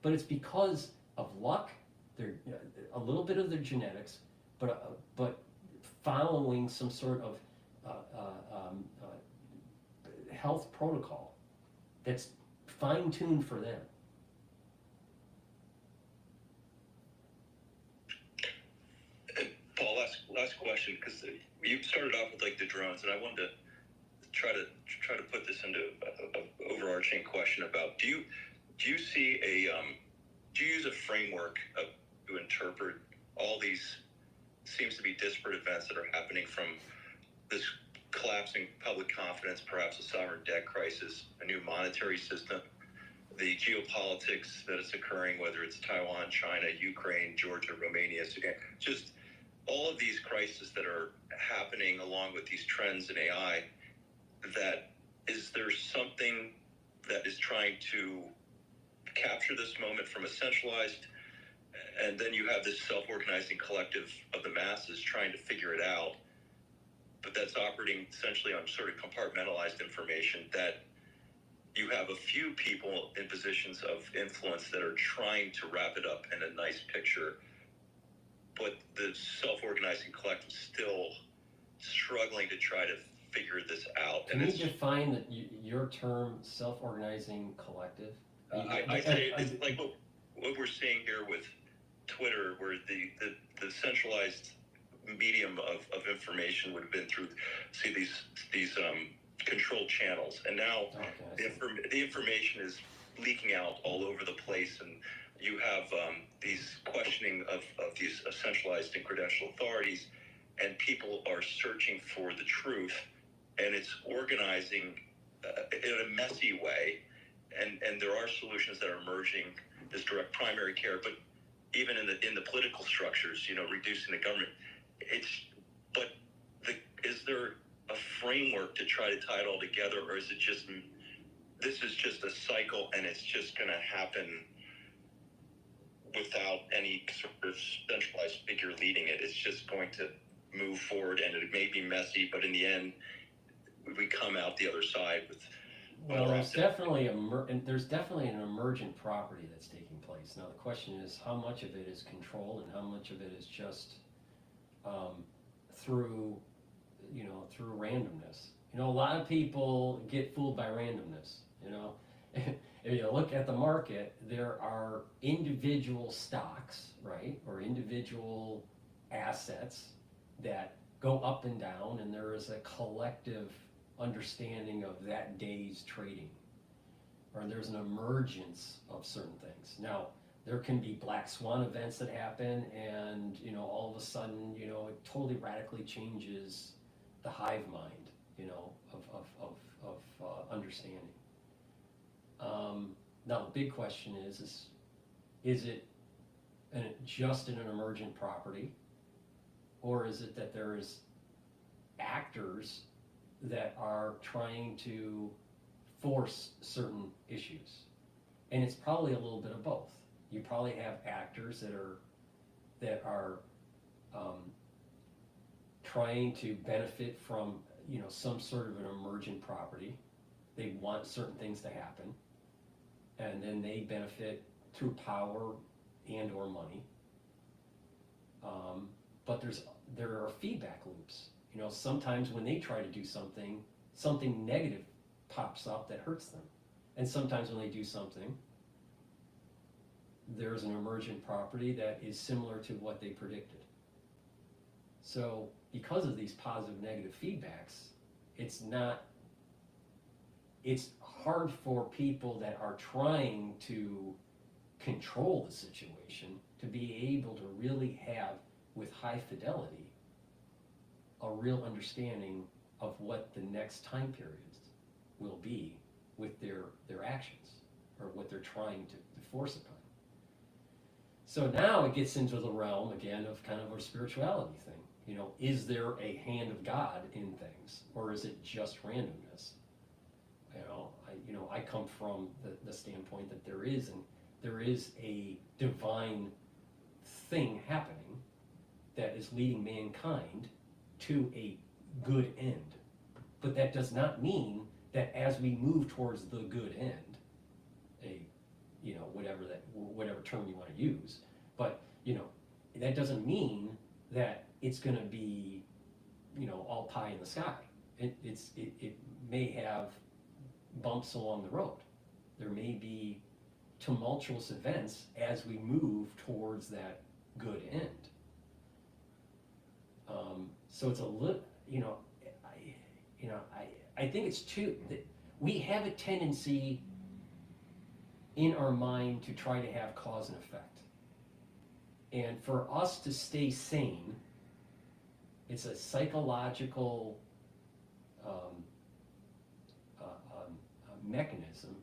But it's because of luck, a little bit of their genetics, but following some sort of health protocol that's fine-tuned for them. Paul, last question, because you started off with like the drones, and I wanted to try to put this into an overarching question about do you see do you use a framework to interpret all these seems to be disparate events that are happening, from this collapsing public confidence, perhaps a sovereign debt crisis, a new monetary system, the geopolitics that is occurring, whether it's Taiwan, China, Ukraine, Georgia, Romania, Sudan, just all of these crises that are happening along with these trends in AI, that is there something that is trying to capture this moment from a centralized, and then you have this self-organizing collective of the masses trying to figure it out, but that's operating essentially on sort of compartmentalized information, that you have a few people in positions of influence that are trying to wrap it up in a nice picture, but the self-organizing collective still struggling to try to figure this out. Can you define your term self-organizing collective? I say it's like what we're seeing here with Twitter, where the centralized medium of information would have been through, these controlled channels, and now the information is leaking out all over the place, and you have these questioning of these centralized and credentialed authorities, and people are searching for the truth, and it's organizing in a messy way, and there are solutions that are emerging, this direct primary care, but even in the political structures, reducing the government, is there a framework to try to tie it all together, or is it just, this is just a cycle and it's just going to happen without any sort of centralized figure leading it? It's just going to move forward, and it may be messy, but in the end, we come out the other side with. Well, there's definitely an emergent property that's taking place. Now the question is, how much of it is controlled and how much of it is just through randomness. A lot of people get fooled by randomness. If you look at the market, there are individual stocks, right, or individual assets that go up and down, and there is a collective understanding of that day's trading, or there's an emergence of certain things. Now, there can be black swan events that happen, and all of a sudden, it totally radically changes the hive mind, of understanding. Now, the big question is it just in an emergent property, or is it that there's actors that are trying to force certain issues? And it's probably a little bit of both. You probably have actors that are trying to benefit from some sort of an emergent property. They want certain things to happen, and then they benefit through power and or money. But there are feedback loops. Sometimes when they try to do something negative pops up that hurts them. And sometimes when they do something, there's an emergent property that is similar to what they predicted. So because of these positive negative feedbacks, it's hard for people that are trying to control the situation to be able to really have, with high fidelity, a real understanding of what the next time periods will be with their actions, or what they're trying to force upon. So now it gets into the realm again of kind of a spirituality thing. You know, is there a hand of God in things, or is it just randomness? I come from the standpoint that there is a divine thing happening that is leading mankind to a good end. But that does not mean that as we move towards the good end, whatever term you want to use, but that doesn't mean that it's going to be all pie in the sky. It may have bumps along the road. There may be tumultuous events as we move towards that good end. So it's a little, I think it's too that we have a tendency in our mind to try to have cause and effect, and for us to stay sane, it's a psychological mechanism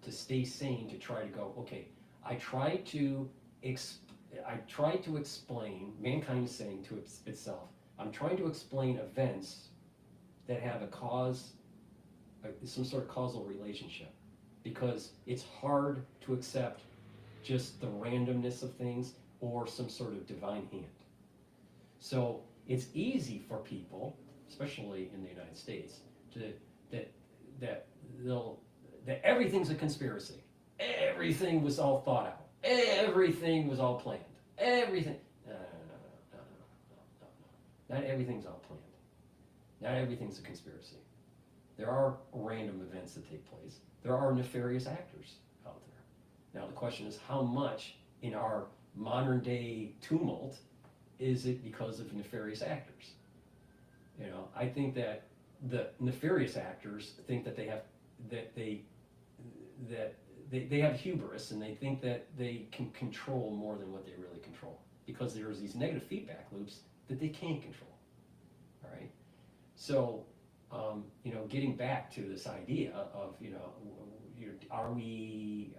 to stay sane, to try to go, okay, I try to explain, mankind is saying to itself, I'm trying to explain events that have a cause, some sort of causal relationship, because it's hard to accept just the randomness of things or some sort of divine hand. So it's easy for people, especially in the United States, that everything's a conspiracy. Everything was all thought out. Everything was all planned. Everything. No. Not everything's all planned. Not everything's a conspiracy. There are random events that take place. There are nefarious actors out there. Now the question is, how much in our modern day tumult is it because of nefarious actors? I think that the nefarious actors think that they have hubris, and they think that they can control more than what they really control, because there's these negative feedback loops that they can't control. All right. So, getting back to this idea of, are we,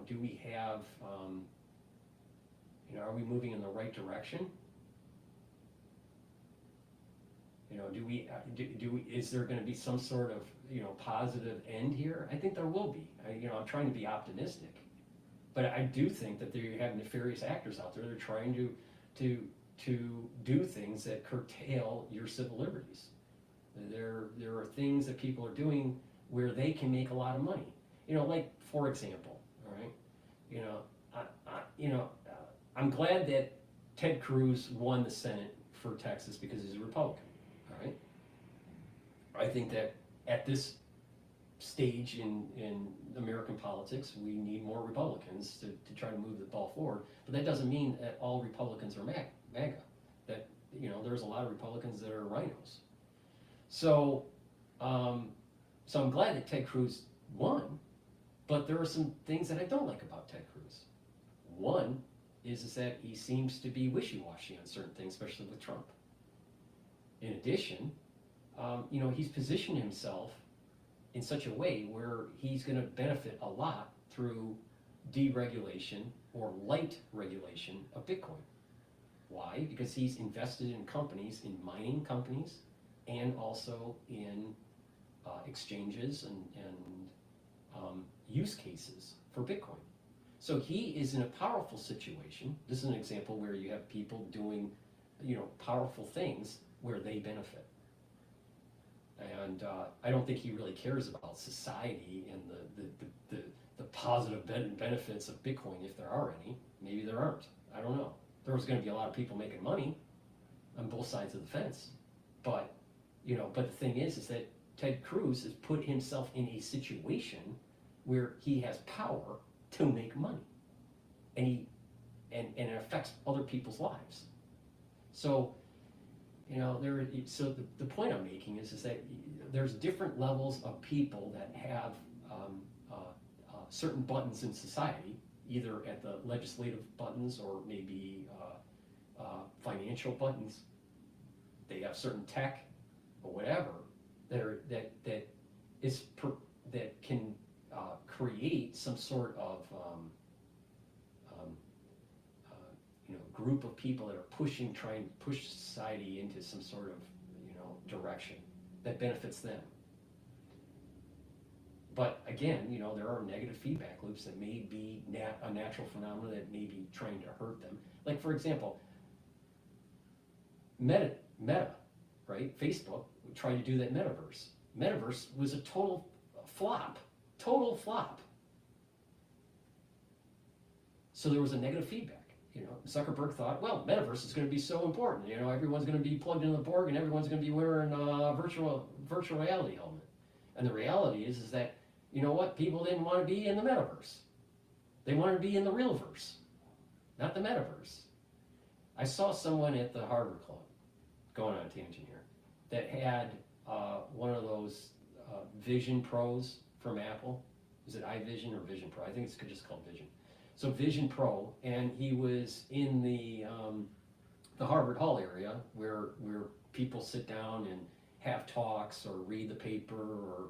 do we have, are we moving in the right direction? Is there going to be some sort of, positive end here? I think there will be. I'm trying to be optimistic, but I do think that you have nefarious actors out there that are trying to do things that curtail your civil liberties. There are things that people are doing where they can make a lot of money. Like, for example, all right, I'm glad that Ted Cruz won the Senate for Texas because he's a Republican. All right, I think that at this stage in American politics, we need more Republicans to try to move the ball forward. But that doesn't mean that all Republicans are MAGA. That there's a lot of Republicans that are rhinos. So, so I'm glad that Ted Cruz won, but there are some things that I don't like about Ted Cruz. One is that he seems to be wishy-washy on certain things, especially with Trump. In addition, he's positioned himself in such a way where he's going to benefit a lot through deregulation or light regulation of Bitcoin. Why? Because he's invested in companies, in mining companies, and also in exchanges and use cases for Bitcoin. So he is in a powerful situation. This is an example where you have people doing, powerful things where they benefit. And I don't think he really cares about society and the positive benefits of Bitcoin, if there are any. Maybe there aren't. I don't know. There's going to be a lot of people making money on both sides of the fence. But the thing is that Ted Cruz has put himself in a situation where he has power to make money, and it affects other people's lives. So You know, so the point I'm making is that there's different levels of people that have certain buttons in society, either at the legislative buttons or maybe financial buttons. They have certain tech or whatever that can create some sort of group of people that are trying to push society into some sort of direction that benefits them. But again, there are negative feedback loops that may be a natural phenomenon that may be trying to hurt them. Like, for example, Meta, right? Facebook tried to do that metaverse. Metaverse was a total flop. So there was a negative feedback. Zuckerberg thought, well, metaverse is going to be so important. Everyone's going to be plugged into the Borg, and everyone's going to be wearing a virtual reality helmet. And the reality is that, people didn't want to be in the metaverse. They wanted to be in the real verse, not the metaverse. I saw someone at the Harvard Club, going on a tangent here, that had one of those Vision Pros from Apple. Is it iVision or Vision Pro? I think it's just called Vision. So Vision Pro, and he was in the Harvard Hall area where people sit down and have talks or read the paper or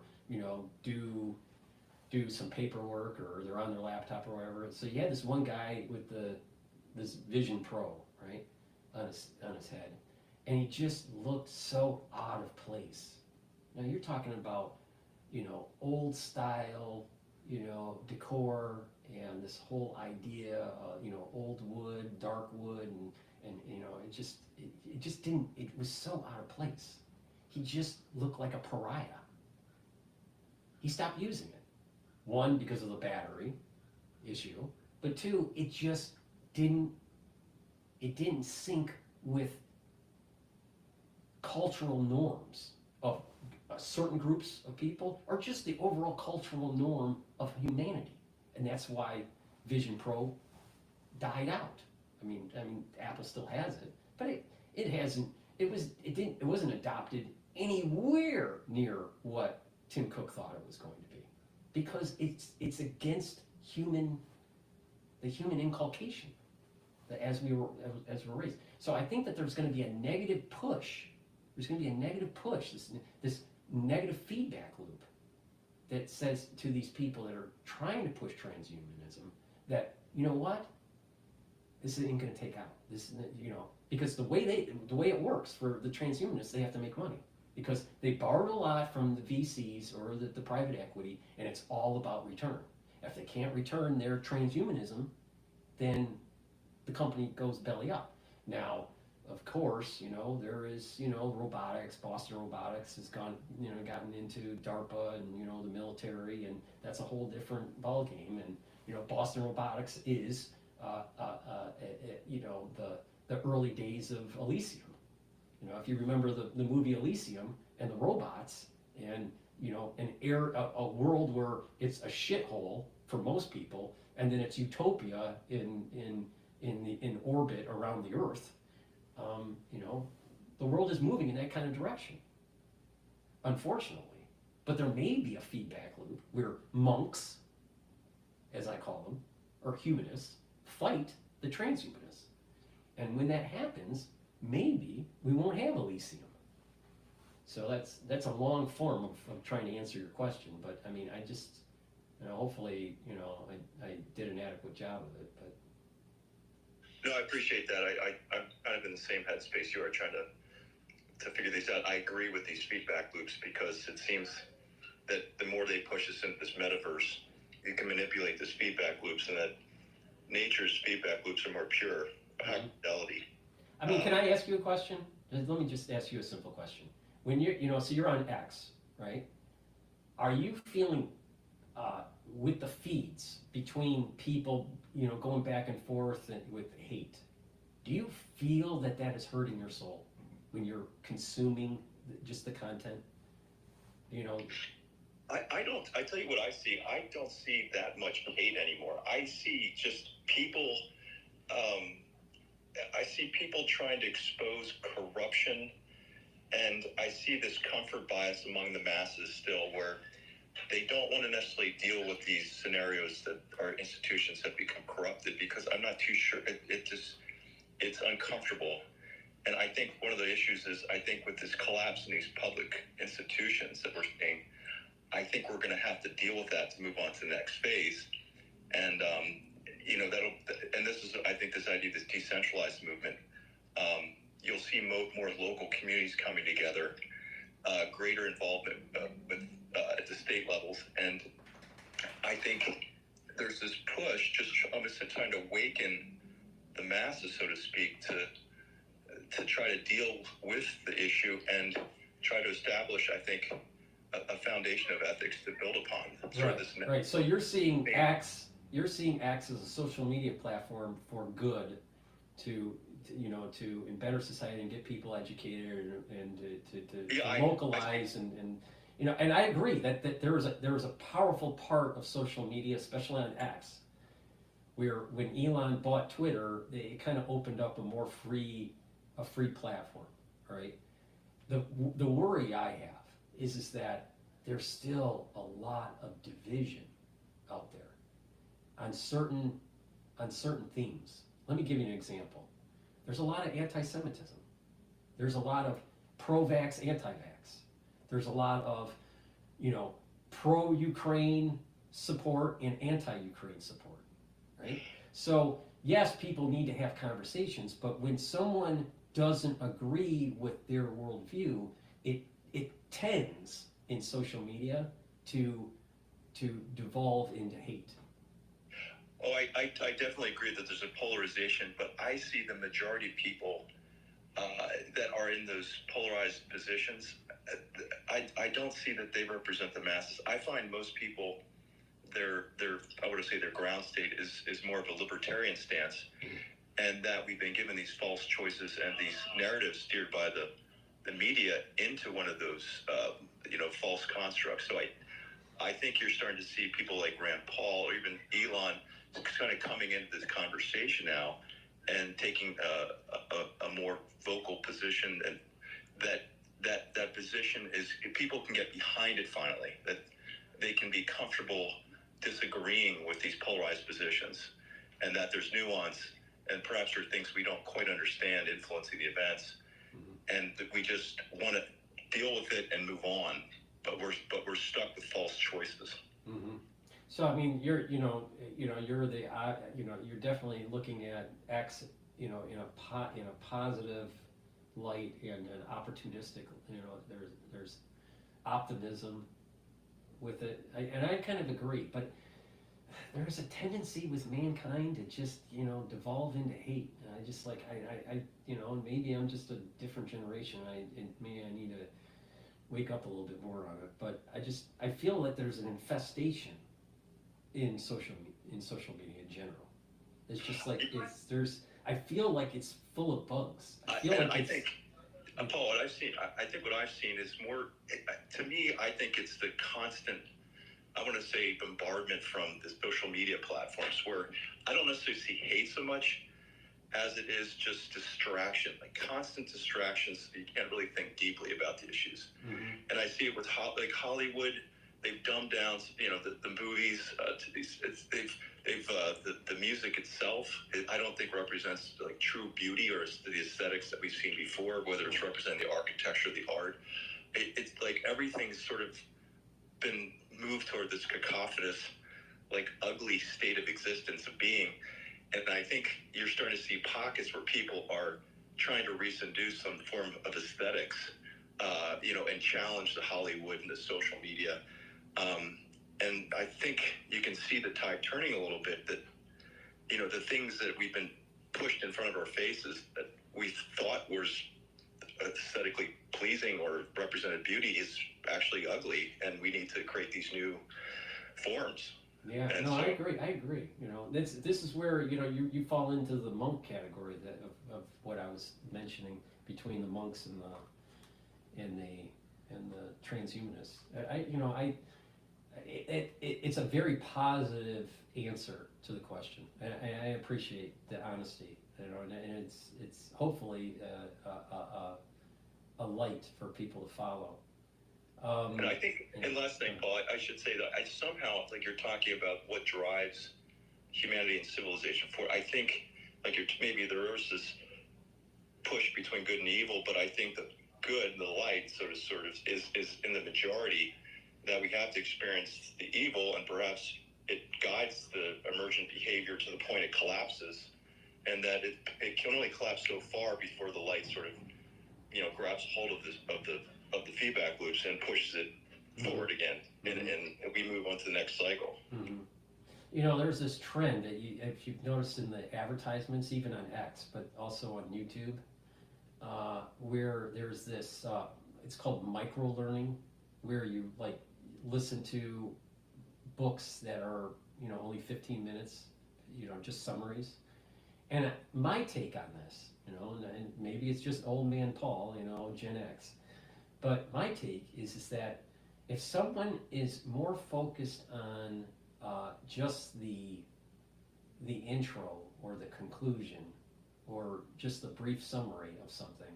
do some paperwork, or they're on their laptop or whatever. So you had this one guy with this Vision Pro, right, on his head, and he just looked so out of place. Now you're talking about old style decor, and this whole idea of old wood, dark wood, and it just didn't. It was so out of place. He just looked like a pariah. He stopped using it. One, because of the battery issue, but two, it just didn't sync with cultural norms of certain groups of people, or just the overall cultural norm of humanity. And that's why Vision Pro died out. I mean, Apple still has it, but it wasn't adopted anywhere near what Tim Cook thought it was going to be, because it's against the human inculcation that as we were raised. So I think that there's going to be a negative push. There's going to be a negative push. This negative feedback loop that says to these people that are trying to push transhumanism that, what, this ain't going to take out this, because the way it works for the transhumanists, they have to make money because they borrowed a lot from the VCs or the private equity, and it's all about return. If they can't return their transhumanism, then the company goes belly up. Now, of course, there is, robotics. Boston Robotics has gotten into DARPA and, the military, and that's a whole different ballgame. And, Boston Robotics is, the early days of Elysium. If you remember the movie Elysium and the robots, and, a world where it's a shithole for most people, and then it's utopia in orbit around the Earth. The world is moving in that kind of direction, unfortunately. But there may be a feedback loop where monks, as I call them, or humanists, fight the transhumanists. And when that happens, maybe we won't have Elysium. So that's a long form of trying to answer your question. But I mean, I just, hopefully, I did an adequate job of it. But no, I appreciate that. I'm kind of in the same headspace you are, trying to figure these out. I agree with these feedback loops because it seems that the more they push us into this metaverse, you can manipulate these feedback loops, and that nature's feedback loops are more pure, high fidelity. I mean, can I ask you a question? Let me just ask you a simple question. When so you're on X, right? Are you feeling with the feeds between people, going back and forth with hate? Do you feel that is hurting your soul when you're consuming just the content? I don't. I tell you what I see. I don't see that much hate anymore. I see just people. I see people trying to expose corruption And I see this comfort bias among the masses still, where they don't want to necessarily deal with these scenarios that our institutions have become corrupted, because I'm not too sure. It's uncomfortable. And I think one of the issues is, I think with this collapse in these public institutions that we're seeing, I think we're going to have to deal with that to move on to the next phase. And, this is, I think, this idea of this decentralized movement. You'll see more local communities coming together, greater involvement at the state levels. And I think there's this push, just almost trying to awaken the masses, so to speak, to try to deal with the issue and try to establish, I think, a foundation of ethics to build upon. Right. So you're seeing X as a social media platform for good, to better society and get people educated and to localize and I agree that there is a powerful part of social media, especially on X, where when Elon bought Twitter, it kind of opened up a free platform, right? The worry I have is that there's still a lot of division out there on certain themes. Let me give you an example. There's a lot of anti-Semitism. There's a lot of pro-vax, anti-vax. There's a lot of, pro-Ukraine support and anti-Ukraine support, right? So yes, people need to have conversations, but when someone doesn't agree with their worldview, it tends in social media to devolve into hate. Oh, I definitely agree that there's a polarization, but I see the majority of people that are in those polarized positions. I don't see that they represent the masses. I find most people, their ground state is more of a libertarian stance, and that we've been given these false choices and these narratives steered by the media into one of those false constructs. So I think you're starting to see people like Rand Paul or even Elon kind of coming into this conversation now and taking a more vocal position, and that position is, people can get behind it finally, that they can be comfortable disagreeing with these polarized positions, and that there's nuance, and perhaps there are things we don't quite understand influencing the events, and that we just want to deal with it and move on, but we're stuck with false choices. Mm-hmm. So I mean, you're definitely looking at X, in a positive light and an opportunistic. There's optimism with it, and I kind of agree. But there's a tendency with mankind to just devolve into hate. And I just maybe I'm just a different generation. Maybe I need to wake up a little bit more on it. But I feel that there's an infestation in social media in general. It's just like I feel like it's full of bugs. Paul, what I've seen is more, to me, I think it's the constant, I want to say, bombardment from the social media platforms, where I don't necessarily see hate so much as it is just distraction, like constant distractions. You can't really think deeply about the issues. Mm-hmm. And I see it with Hollywood. They've dumbed down, the movies to these. The music itself, I don't think represents like true beauty or the aesthetics that we've seen before. Whether it's representing the architecture, the art, it's like everything's sort of been moved toward this cacophonous, like ugly state of existence of being. And I think you're starting to see pockets where people are trying to reintroduce some form of aesthetics, and challenge the Hollywood and the social media. And I think you can see the tide turning a little bit, that, the things that we've been pushed in front of our faces that we thought was aesthetically pleasing or represented beauty is actually ugly, and we need to create these new forms. Yeah, and I agree. This is where, you fall into the monk category of what I was mentioning between the monks and the transhumanists. It's a very positive answer to the question, and I appreciate the honesty, and it's hopefully a light for people to follow. And I think, and last thing, Paul, I should say that I somehow, like you're talking about what drives humanity and civilization forward. I think, like maybe there is this push between good and evil, but I think the good, the light, sort of is in the majority, that we have to experience the evil, and perhaps it guides the emergent behavior to the point it collapses, and that it can only collapse so far before the light sort of, grabs hold of the feedback loops and pushes it forward again, and we move on to the next cycle. There's this trend that if you've noticed in the advertisements, even on X, but also on YouTube, where there's this, it's called micro learning, where you like listen to books that are, only 15 minutes, just summaries. And my take on this, and maybe it's just old man Paul, Gen X, but my take is that if someone is more focused on just the intro or the conclusion or just the brief summary of something,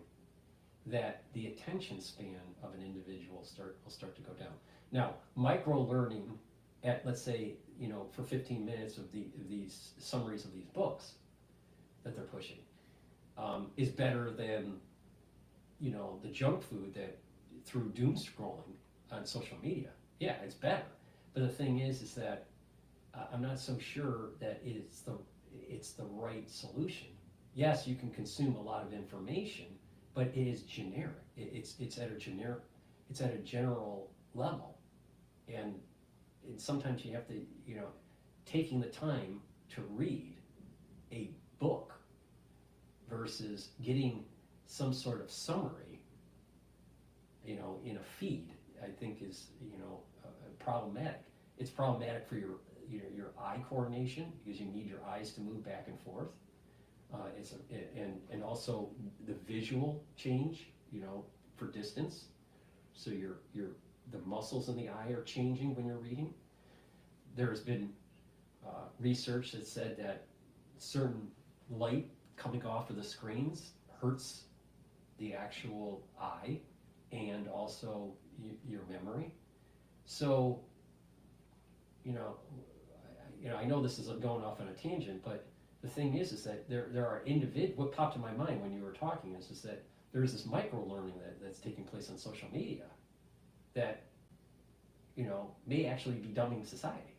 that the attention span of an individual will start to go down. Now, micro learning at, let's say, for 15 minutes of these summaries of these books that they're pushing, is better than, the junk food that through doom scrolling on social media. Yeah, it's better. But the thing is that I'm not so sure that it's the right solution. Yes, you can consume a lot of information, but it is generic. It's at a general level, and sometimes you have to, taking the time to read a book versus getting some sort of summary, in a feed, I think is, problematic. It's problematic for your eye coordination, because you need your eyes to move back and forth. And also the visual change, for distance. So the muscles in the eye are changing when you're reading. There's been research that said that certain light coming off of the screens hurts the actual eye and also your memory. So, I know this is going off on a tangent, but the thing is that there are what popped in my mind when you were talking is that there's this micro learning that's taking place on social media that, may actually be dumbing society.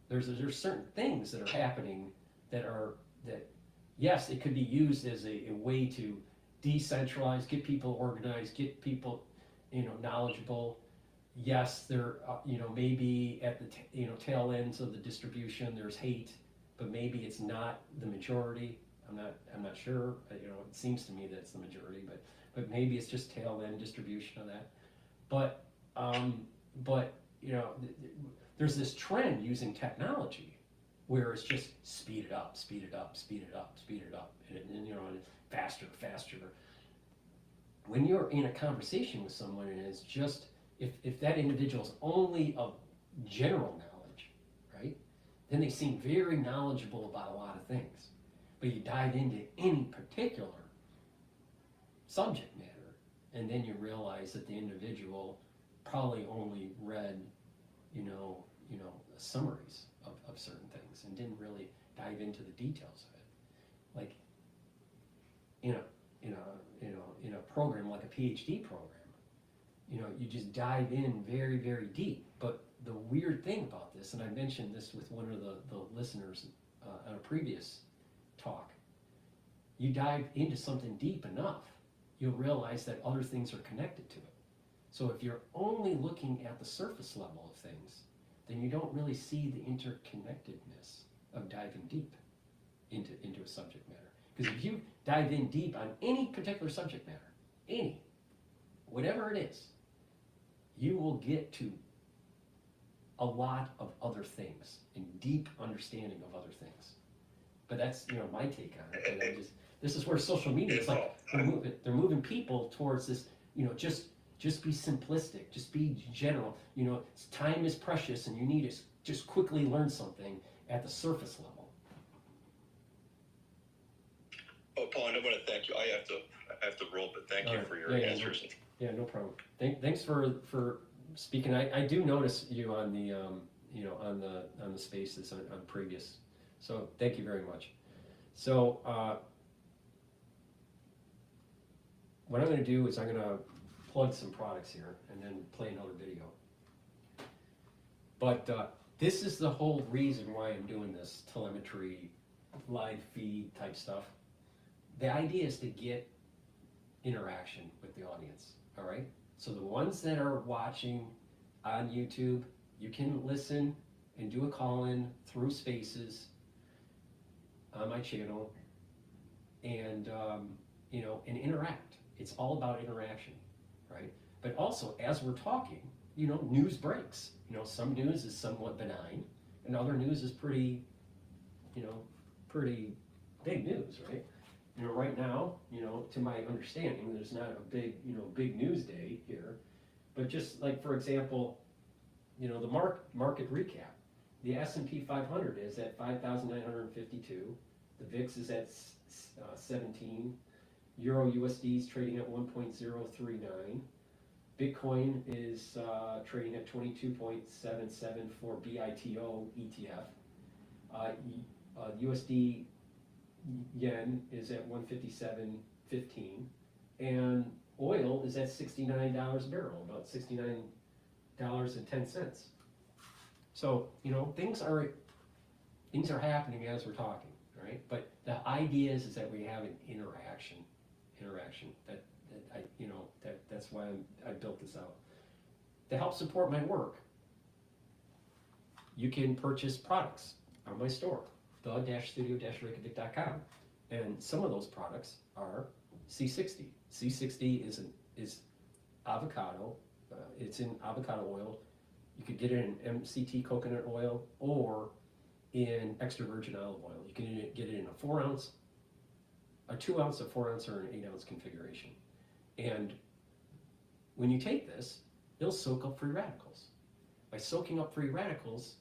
There's certain things that are happening that yes, it could be used as a way to decentralize, get people organized, get people, knowledgeable. Yes, there, maybe at the, tail ends of the distribution, there's hate, but maybe it's not the majority. I'm not sure. It seems to me that it's the majority, but maybe it's just tail end distribution of that. But there's this trend using technology where it's just speed it up, speed it up, speed it up, speed it up, and faster, faster. When you're in a conversation with someone and it's just, if that individual is only of general knowledge, right, then they seem very knowledgeable about a lot of things. But you dive into any particular subject matter, and then you realize that the individual probably only read, summaries of certain things and didn't really dive into the details of it. Like in a program like a Ph.D. program, you just dive in very, very deep. But the weird thing about this, and I mentioned this with one of the listeners on a previous talk, you dive into something deep enough, you'll realize that other things are connected to it. So if you're only looking at the surface level of things, then you don't really see the interconnectedness of diving deep into a subject matter. Because if you dive in deep on any particular subject matter, whatever it is, you will get to a lot of other things and deep understanding of other things. But that's my take on it. And this is where social media is like they're moving people towards this. Just be simplistic. Just be general. Time is precious, and you need to just quickly learn something at the surface level. Oh, Paul, and I want to thank you. I have to roll, but thank you for your answers. Yeah, no problem. Thanks for speaking. I do notice you on the on the spaces on previous. So thank you very much. So what I'm going to do is I'm going to plug some products here and then play another video. But this is the whole reason why I'm doing this telemetry, live feed type stuff. The idea is to get interaction with the audience, all right? So the ones that are watching on YouTube, you can listen and do a call-in through Spaces on my channel and, and interact. It's all about interaction, right? But also, as we're talking, news breaks. Some news is somewhat benign, and other news is pretty big news, right? Right now, to my understanding, there's not a big news day here, but just like, for example, the market recap. The S&P 500 is at 5,952. The VIX is at 17. Euro USD is trading at 1.039. Bitcoin is trading at 22.77 for BITO ETF. USD yen is at 157.15, and oil is at $69 a barrel, about $69.10. So things are happening as we're talking, right? But the idea is that we have an interaction. That's why I built this out. To help support my work, you can purchase products on my store, the-studio-reykjavik.com, and some of those products are C60. C60 is avocado. It's in avocado oil. You could get it in MCT coconut oil or in extra virgin olive oil. You can get it in a 4 ounce, a 2 ounce, a 4 ounce, or an 8 ounce configuration. And when you take this, it'll soak up free radicals. By soaking up free radicals,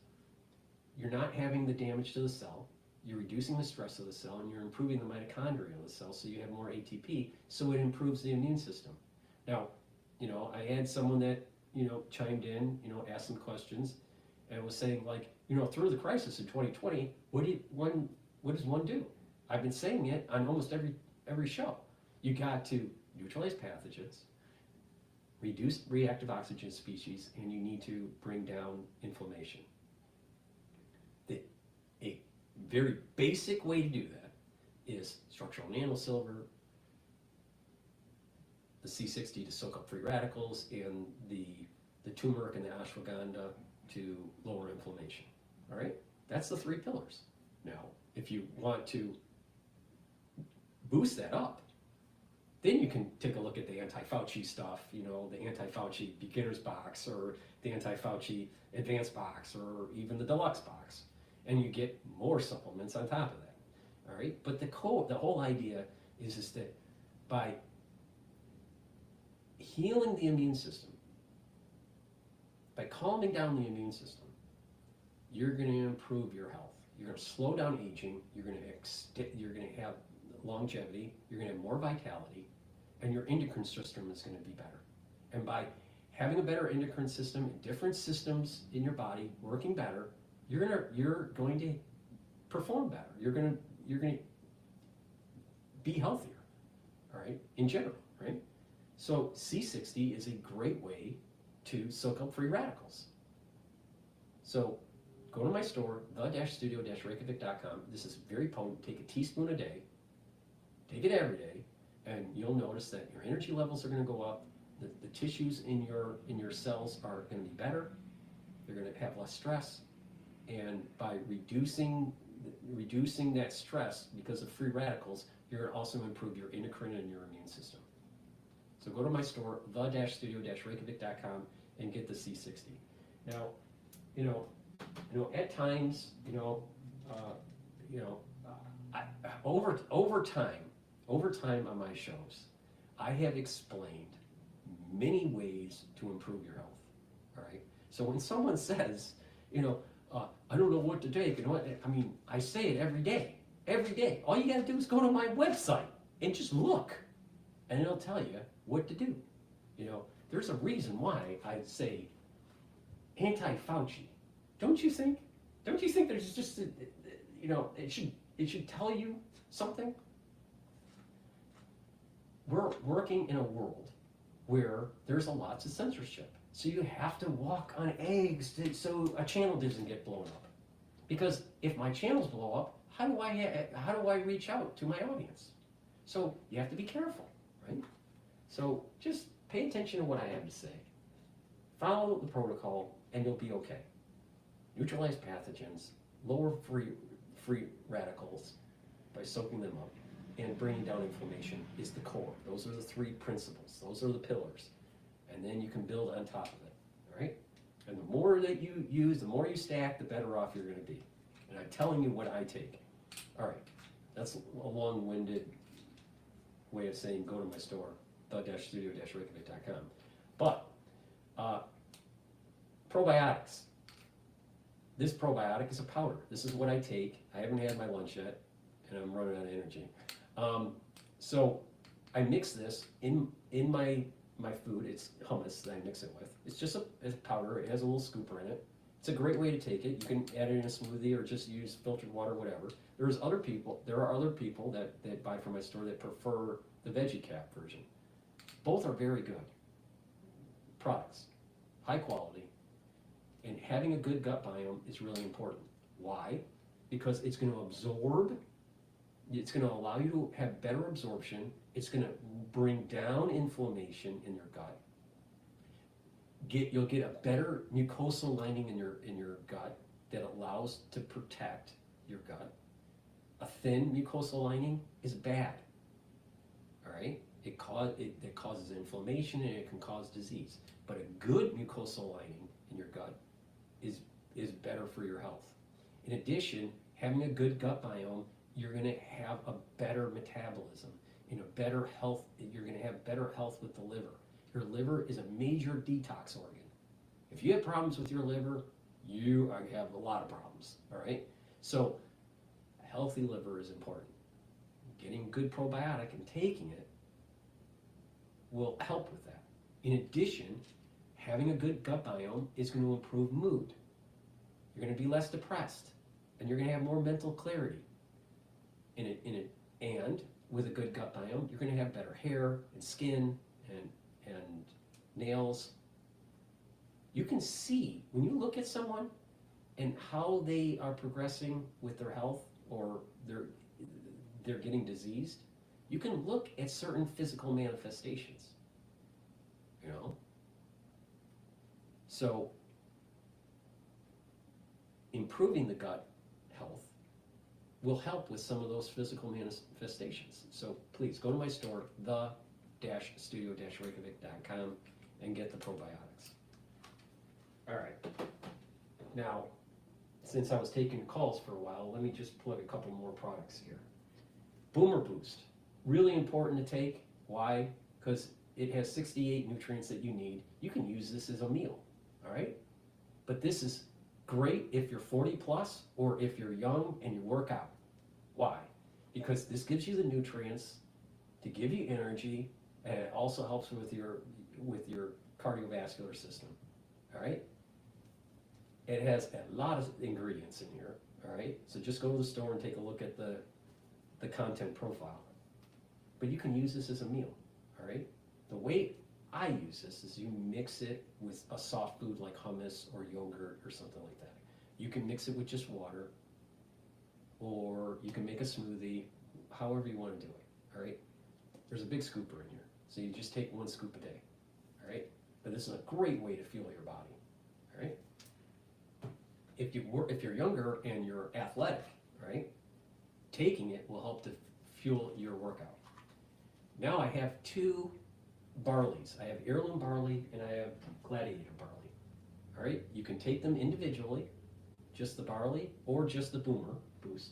you're not having the damage to the cell, you're reducing the stress of the cell, and you're improving the mitochondria of the cell, so you have more ATP, so it improves the immune system. Now, I had someone that, chimed in, asked some questions, and was saying, like, through the crisis in 2020, what does one do? I've been saying it on almost every show. You got to neutralize pathogens, reduce reactive oxygen species, and you need to bring down inflammation. A very basic way to do that is structural nanosilver, the C60 to soak up free radicals, and the turmeric and the ashwagandha to lower inflammation. All right, that's the 3 pillars. Now, if you want to boost that up, then you can take a look at the anti-Fauci stuff, the anti-Fauci beginner's box, or the anti-Fauci advanced box, or even the deluxe box, and you get more supplements on top of that. All right, but the whole idea is that by healing the immune system, by calming down the immune system, you're going to improve your health. You're going to slow down aging. You're going to have longevity. You're going to have more vitality, and your endocrine system is going to be better. And by having a better endocrine system, different systems in your body working better, you're going to perform better. You're going to be healthier. All right, in general, right? So C60 is a great way to soak up free radicals. So go to my store, the-studio-reykjavik.com. This is very potent. Take a teaspoon a day. Take it every day, and you'll notice that your energy levels are going to go up. The tissues in your cells are going to be better. They're going to have less stress, and by reducing that stress because of free radicals, you're going to also improve your endocrine and your immune system. So go to my store, the-studio-reykjavik.com, and get the C60. Now, at times, over time on my shows, I have explained many ways to improve your health. All right. So when someone says, I don't know what to take, I say it every day. Every day. All you got to do is go to my website, and just look, and it'll tell you what to do. You know, there's a reason why I say anti-Fauci. Don't you think? Don't you think there's just a, you know, it should tell you something? We're working in a world where there's a lots of censorship. So you have to walk on eggs so a channel doesn't get blown up. Because if my channels blow up, how do I reach out to my audience? So you have to be careful, right? So just pay attention to what I have to say. Follow the protocol and you'll be okay. Neutralize pathogens, lower free radicals by soaking them up, and bringing down inflammation is the core. Those are the three principles. Those are the pillars. And then you can build on top of it, all right? And the more that you use, the more you stack, the better off you're going to be. And I'm telling you what I take. All right, that's a long-winded way of saying go to my store, the-studio-reykjavik.com. But probiotics. This probiotic is a powder. This is what I take. I haven't had my lunch yet, and I'm running out of energy. So I mix this in my food. It's hummus that I mix it with. It's just a powder. It has a little scooper in it. It's a great way to take it. You can add it in a smoothie or just use filtered water, whatever. There are other people that buy from my store that prefer the veggie cap version. Both are very good products, high quality, and having a good gut biome is really important. Why? Because it's going to absorb. It's going to allow you to have better absorption. It's going to bring down inflammation in your gut. You'll get a better mucosal lining in your gut that allows to protect your gut. A thin mucosal lining is bad. All right, it causes inflammation and it can cause disease. But a good mucosal lining in your gut is better for your health. In addition, having a good gut biome, you're going to have a better metabolism, better health. You're going to have better health with the liver. Your liver is a major detox organ. If you have problems with your liver, you have a lot of problems, all right? So a healthy liver is important. Getting good probiotic and taking it will help with that. In addition, having a good gut biome is going to improve mood. You're going to be less depressed, and you're going to have more mental clarity. And with a good gut biome, you're going to have better hair and skin and nails. You can see when you look at someone and how they are progressing with their health or they're getting diseased. You can look at certain physical manifestations. So improving the gut health will help with some of those physical manifestations. So please go to my store, the-studio-reykjavik.com, and get the probiotics. All right. Now, since I was taking calls for a while, let me just plug a couple more products here. Boomer Boost, really important to take. Why? Because it has 68 nutrients that you need. You can use this as a meal, all right? But this is great if you're 40 plus or if you're young and you work out. Why? Because this gives you the nutrients to give you energy, and it also helps with your cardiovascular system. All right? It has a lot of ingredients in here. All right? So just go to the store and take a look at the content profile. But you can use this as a meal. All right? The way I use this is you mix it with a soft food like hummus or yogurt or something like that. You can mix it with just water, or you can make a smoothie, however you want to do it, all right? There's a big scooper in here, so you just take 1 scoop a day, all right? But this is a great way to fuel your body, all right? If you're younger and you're athletic, right, taking it will help to fuel your workout. Now I have 2 barleys. I have heirloom barley and I have gladiator barley. All right, you can take them individually, just the barley or just the Boomer Boost,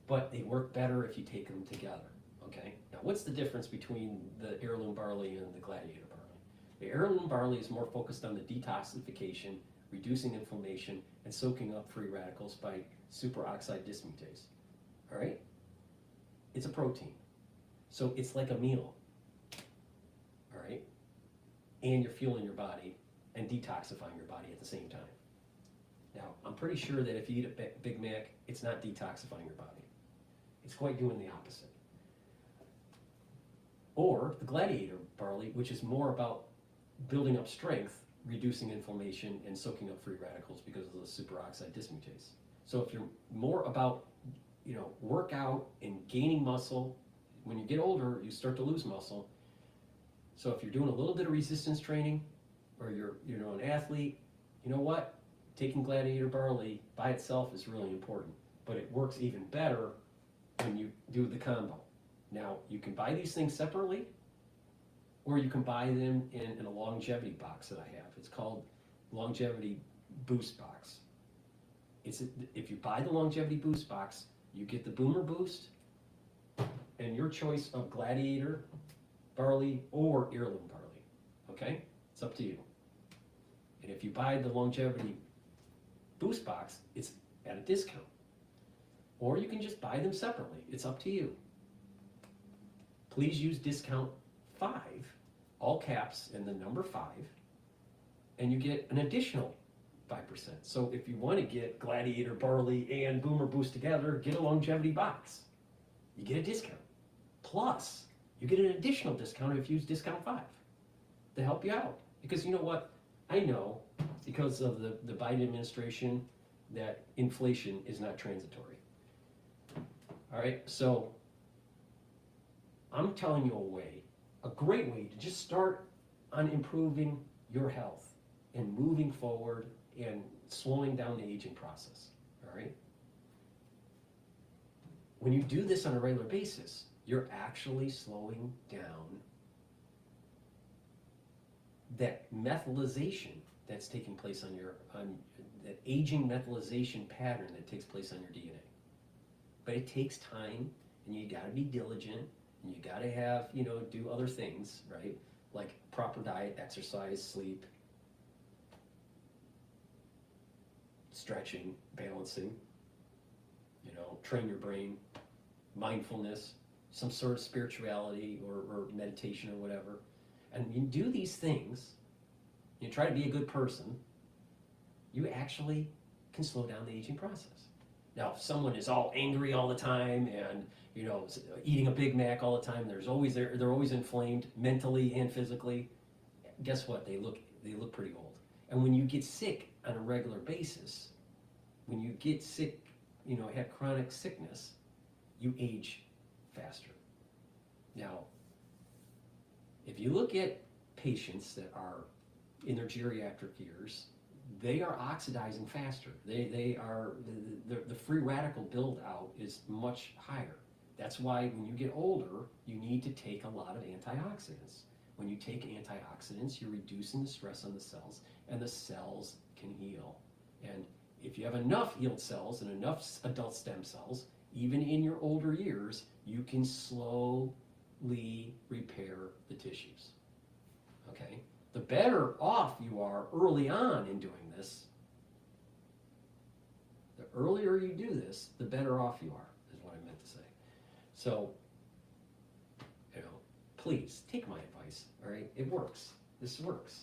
but they work better if you take them together. Okay, now what's the difference between the heirloom barley and the gladiator barley? The heirloom barley is more focused on the detoxification, reducing inflammation, and soaking up free radicals by superoxide dismutase. All right, it's a protein. So it's like a meal, all right? And you're fueling your body and detoxifying your body at the same time. Now, I'm pretty sure that if you eat a Big Mac, it's not detoxifying your body. It's quite doing the opposite. Or the Gladiator barley, which is more about building up strength, reducing inflammation, and soaking up free radicals because of the superoxide dismutase. So if you're more about, workout and gaining muscle, when you get older, you start to lose muscle. So if you're doing a little bit of resistance training, or you're an athlete, you know what? Taking Gladiator barley by itself is really important, but it works even better when you do the combo. Now, you can buy these things separately, or you can buy them in a longevity box that I have. It's called Longevity Boost Box. If you buy the Longevity Boost Box, you get the Boomer Boost and your choice of Gladiator barley or heirloom barley, okay? It's up to you. And if you buy the Longevity Boost Box, it's at a discount. Or you can just buy them separately. It's up to you. Please use discount 5, all caps, and the number 5, and you get an additional 5%. So if you want to get Gladiator barley and Boomer Boost together, get a longevity box. You get a discount. Plus, you get an additional discount if you use discount 5 to help you out. Because you know what? I know, because of the Biden administration, that inflation is not transitory. All right, so I'm telling you a great way to just start on improving your health and moving forward and slowing down the aging process, all right? When you do this on a regular basis, you're actually slowing down that methylation that's taking place on that aging methylation pattern that takes place on your DNA. But it takes time, and you gotta be diligent, and you gotta have, do other things, right? Like proper diet, exercise, sleep, stretching, balancing, train your brain, mindfulness, some sort of spirituality or meditation or whatever. And you do these things, you try to be a good person, you actually can slow down the aging process. Now, if someone is all angry all the time and eating a Big Mac all the time, they're always inflamed mentally and physically. Guess what? They look pretty old. And when you get sick on a regular basis, when you get sick, have chronic sickness, you age faster. Now, if you look at patients that are in their geriatric years, they are oxidizing faster. The free radical build out is much higher. That's why when you get older, you need to take a lot of antioxidants. When you take antioxidants, you're reducing the stress on the cells, and the cells can heal. And if you have enough healed cells and enough adult stem cells, even in your older years, you can slowly repair the tissues. Okay? The better off you are early on in doing this, the earlier you do this, the better off you are, is what I meant to say. So, please take my advice, all right? It works. This works.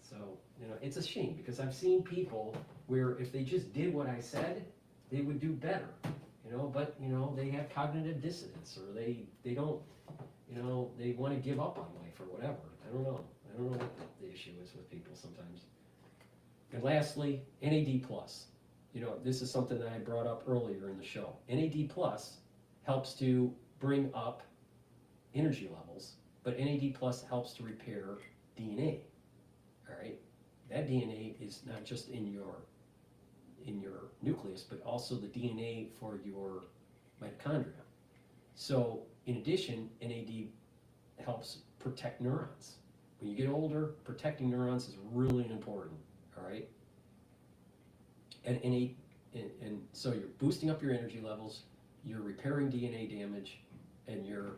So, it's a shame because I've seen people where if they just did what I said, they would do better, but, they have cognitive dissonance, or they don't, they want to give up on life or whatever. I don't know what the issue is with people sometimes. And lastly, NAD+. This is something that I brought up earlier in the show. NAD+ helps to bring up energy levels, but NAD+ helps to repair DNA. All right, that DNA is not just in your nucleus, but also the DNA for your mitochondria. So, in addition, NAD helps protect neurons. When you get older, protecting neurons is really important. All right, and so you're boosting up your energy levels, you're repairing DNA damage, and you're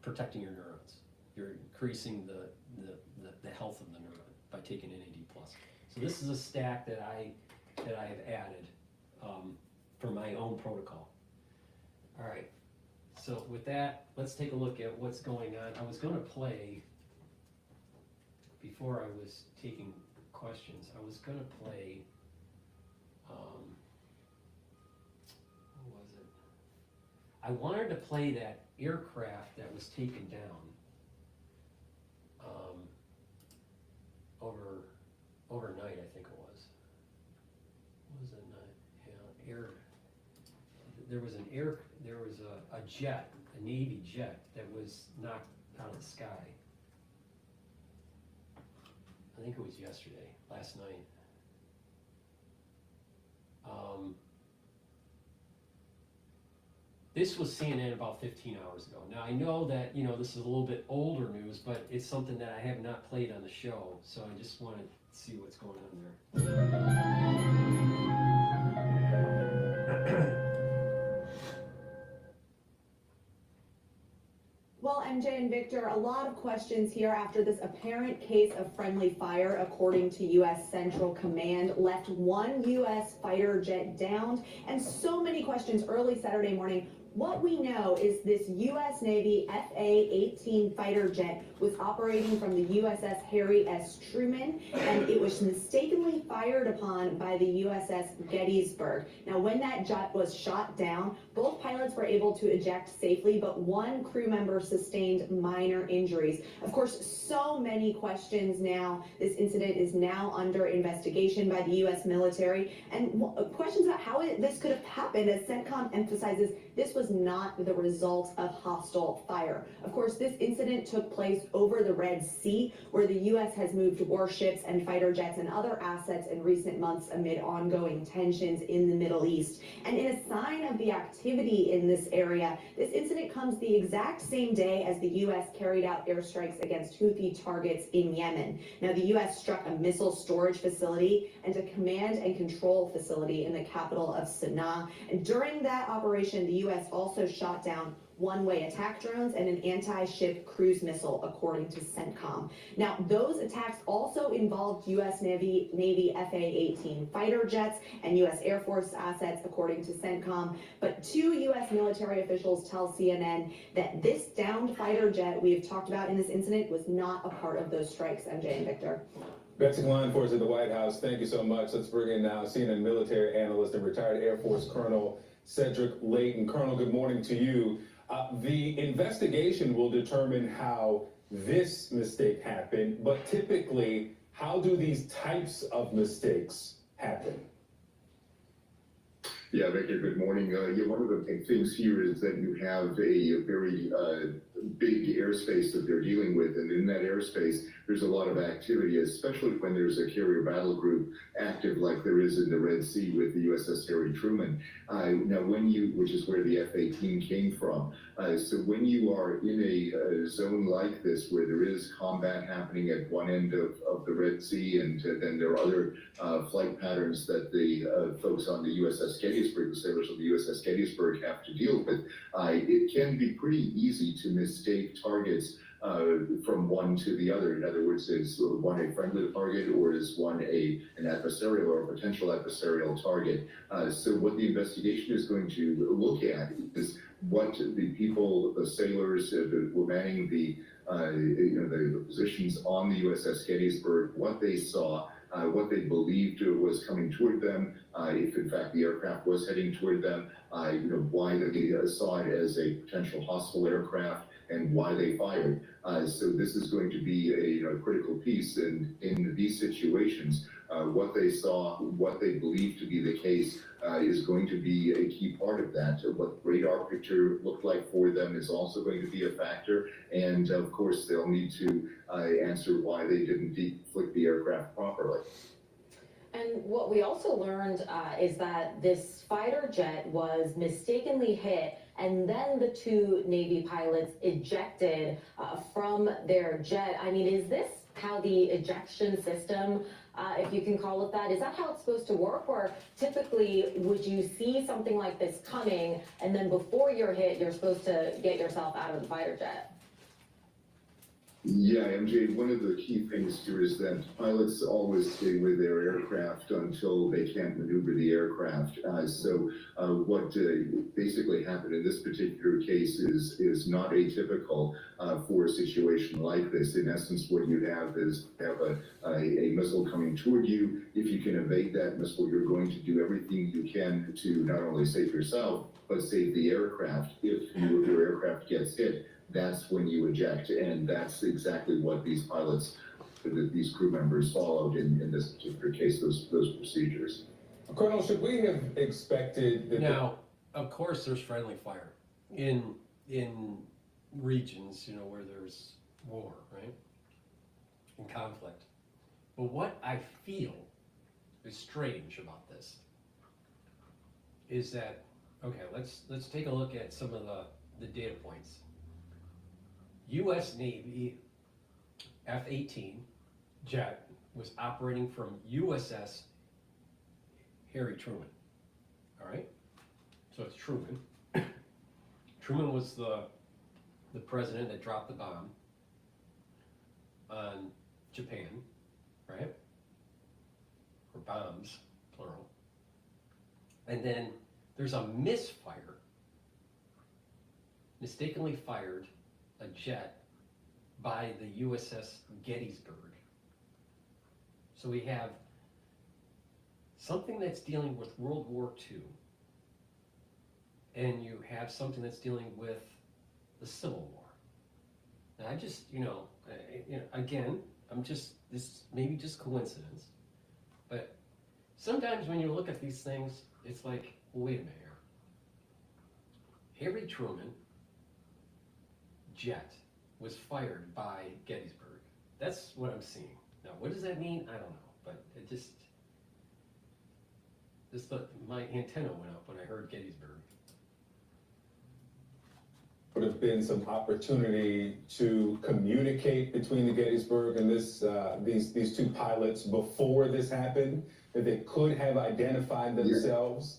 protecting your neurons. You're increasing the health of the neuron by taking NAD+. So this is a stack that I have added for my own protocol. All right, So with that, let's take a look at what's going on. I was going to play, before I was taking questions, I was going to play, what was it? I wanted to play that aircraft that was taken down overnight, I think it was. What was it? There was a jet, a Navy jet, that was knocked out of the sky. I think it was last night. This was CNN about 15 hours ago. Now I know that, this is a little bit older news, but it's something that I have not played on the show, so I just wanted to see what's going on there. Well, MJ and Victor, a lot of questions here after this apparent case of friendly fire, according to U.S. Central Command, left one U.S. fighter jet downed, and so many questions early Saturday morning. What we know is this U.S. Navy F-A-18 fighter jet was operating from the USS Harry S. Truman, and it was mistakenly fired upon by the USS Gettysburg. Now, when that jet was shot down, both pilots were able to eject safely, but one crew member sustained minor injuries. Of course, so many questions now. This incident is now under investigation by the U.S. military, and questions about how this could have happened, as CENTCOM emphasizes this was not the result of hostile fire. Of course, this incident took place over the Red Sea, where the U.S. has moved warships and fighter jets and other assets in recent months amid ongoing tensions in the Middle East. And in a sign of the activity in this area, this incident comes the exact same day as the U.S. carried out airstrikes against Houthi targets in Yemen. Now, the U.S. struck a missile storage facility and a command and control facility in the capital of Sana'a. And during that operation, the U.S. also shot down one-way attack drones and an anti-ship cruise missile, according to CENTCOM. Now, those attacks also involved U.S. Navy F-A-18 fighter jets and U.S. Air Force assets, according to CENTCOM. But two U.S. military officials tell CNN that this downed fighter jet we have talked about in this incident was not a part of those strikes. MJ and Victor. Betsy line for us at the White House. Thank you so much. Let's bring in now CNN military analyst and retired Air Force Colonel Cedric Layton. Colonel, good morning to you. The investigation will determine how this mistake happened, but typically, how do these types of mistakes happen? Yeah, Victor, good morning. One of the big things here is that you have a very big airspace that they're dealing with, and in that airspace, there's a lot of activity, especially when there's a carrier battle group active like there is in the Red Sea with the USS Harry Truman. Now, which is where the F-18 came from. So when you are in a zone like this, where there is combat happening at one end of the Red Sea, and then there are other flight patterns that the folks on the USS Gettysburg, the sailors of the USS Gettysburg, have to deal with, it can be pretty easy to mistake targets from one to the other. In other words, is one a friendly target, or is one an adversarial or a potential adversarial target? So what the investigation is going to look at is what the people, the sailors that were manning the positions on the USS Gettysburg, what they saw, what they believed was coming toward them, if in fact the aircraft was heading toward them, why they saw it as a potential hostile aircraft, and why they fired. So this is going to be a critical piece in these situations. What they saw, what they believe to be the case, is going to be a key part of that. What the radar picture looked like for them is also going to be a factor, and of course they'll need to answer why they didn't deflict the aircraft properly. And what we also learned is that this fighter jet was mistakenly hit, and then the two Navy pilots ejected from their jet. I mean, is this how the ejection system, if you can call it that, is that how it's supposed to work? Or typically, would you see something like this coming, and then before you're hit, you're supposed to get yourself out of the fighter jet? Yeah, MJ, one of the key things here is that pilots always stay with their aircraft until they can't maneuver the aircraft. What basically happened in this particular case is not atypical for a situation like this. In essence, what you have is a missile coming toward you. If you can evade that missile, you're going to do everything you can to not only save yourself, but save the aircraft. If your aircraft gets hit, that's when you eject, and that's exactly what these pilots, these crew members followed in this particular case, those procedures. Colonel, should we have expected that? Now, of course, there's friendly fire in regions, where there's war, right? And conflict. But what I feel is strange about this is that, okay, let's take a look at some of the data points. U.S. Navy F-18 jet was operating from USS Harry Truman, all right? So it's Truman. Truman was the president that dropped the bomb on Japan, right? Or bombs, plural. And then there's a misfire, mistakenly fired a jet by the USS Gettysburg. So we have something that's dealing with World War II, and you have something that's dealing with the Civil War. Now I just, again, this may be just coincidence, but sometimes when you look at these things, it's like, well, wait a minute here. Harry Truman jet was fired by Gettysburg. That's what I'm seeing. Now, what does that mean? I don't know, but it just my antenna went up when I heard Gettysburg. Would have been some opportunity to communicate between the Gettysburg and these two pilots before this happened, that they could have identified themselves?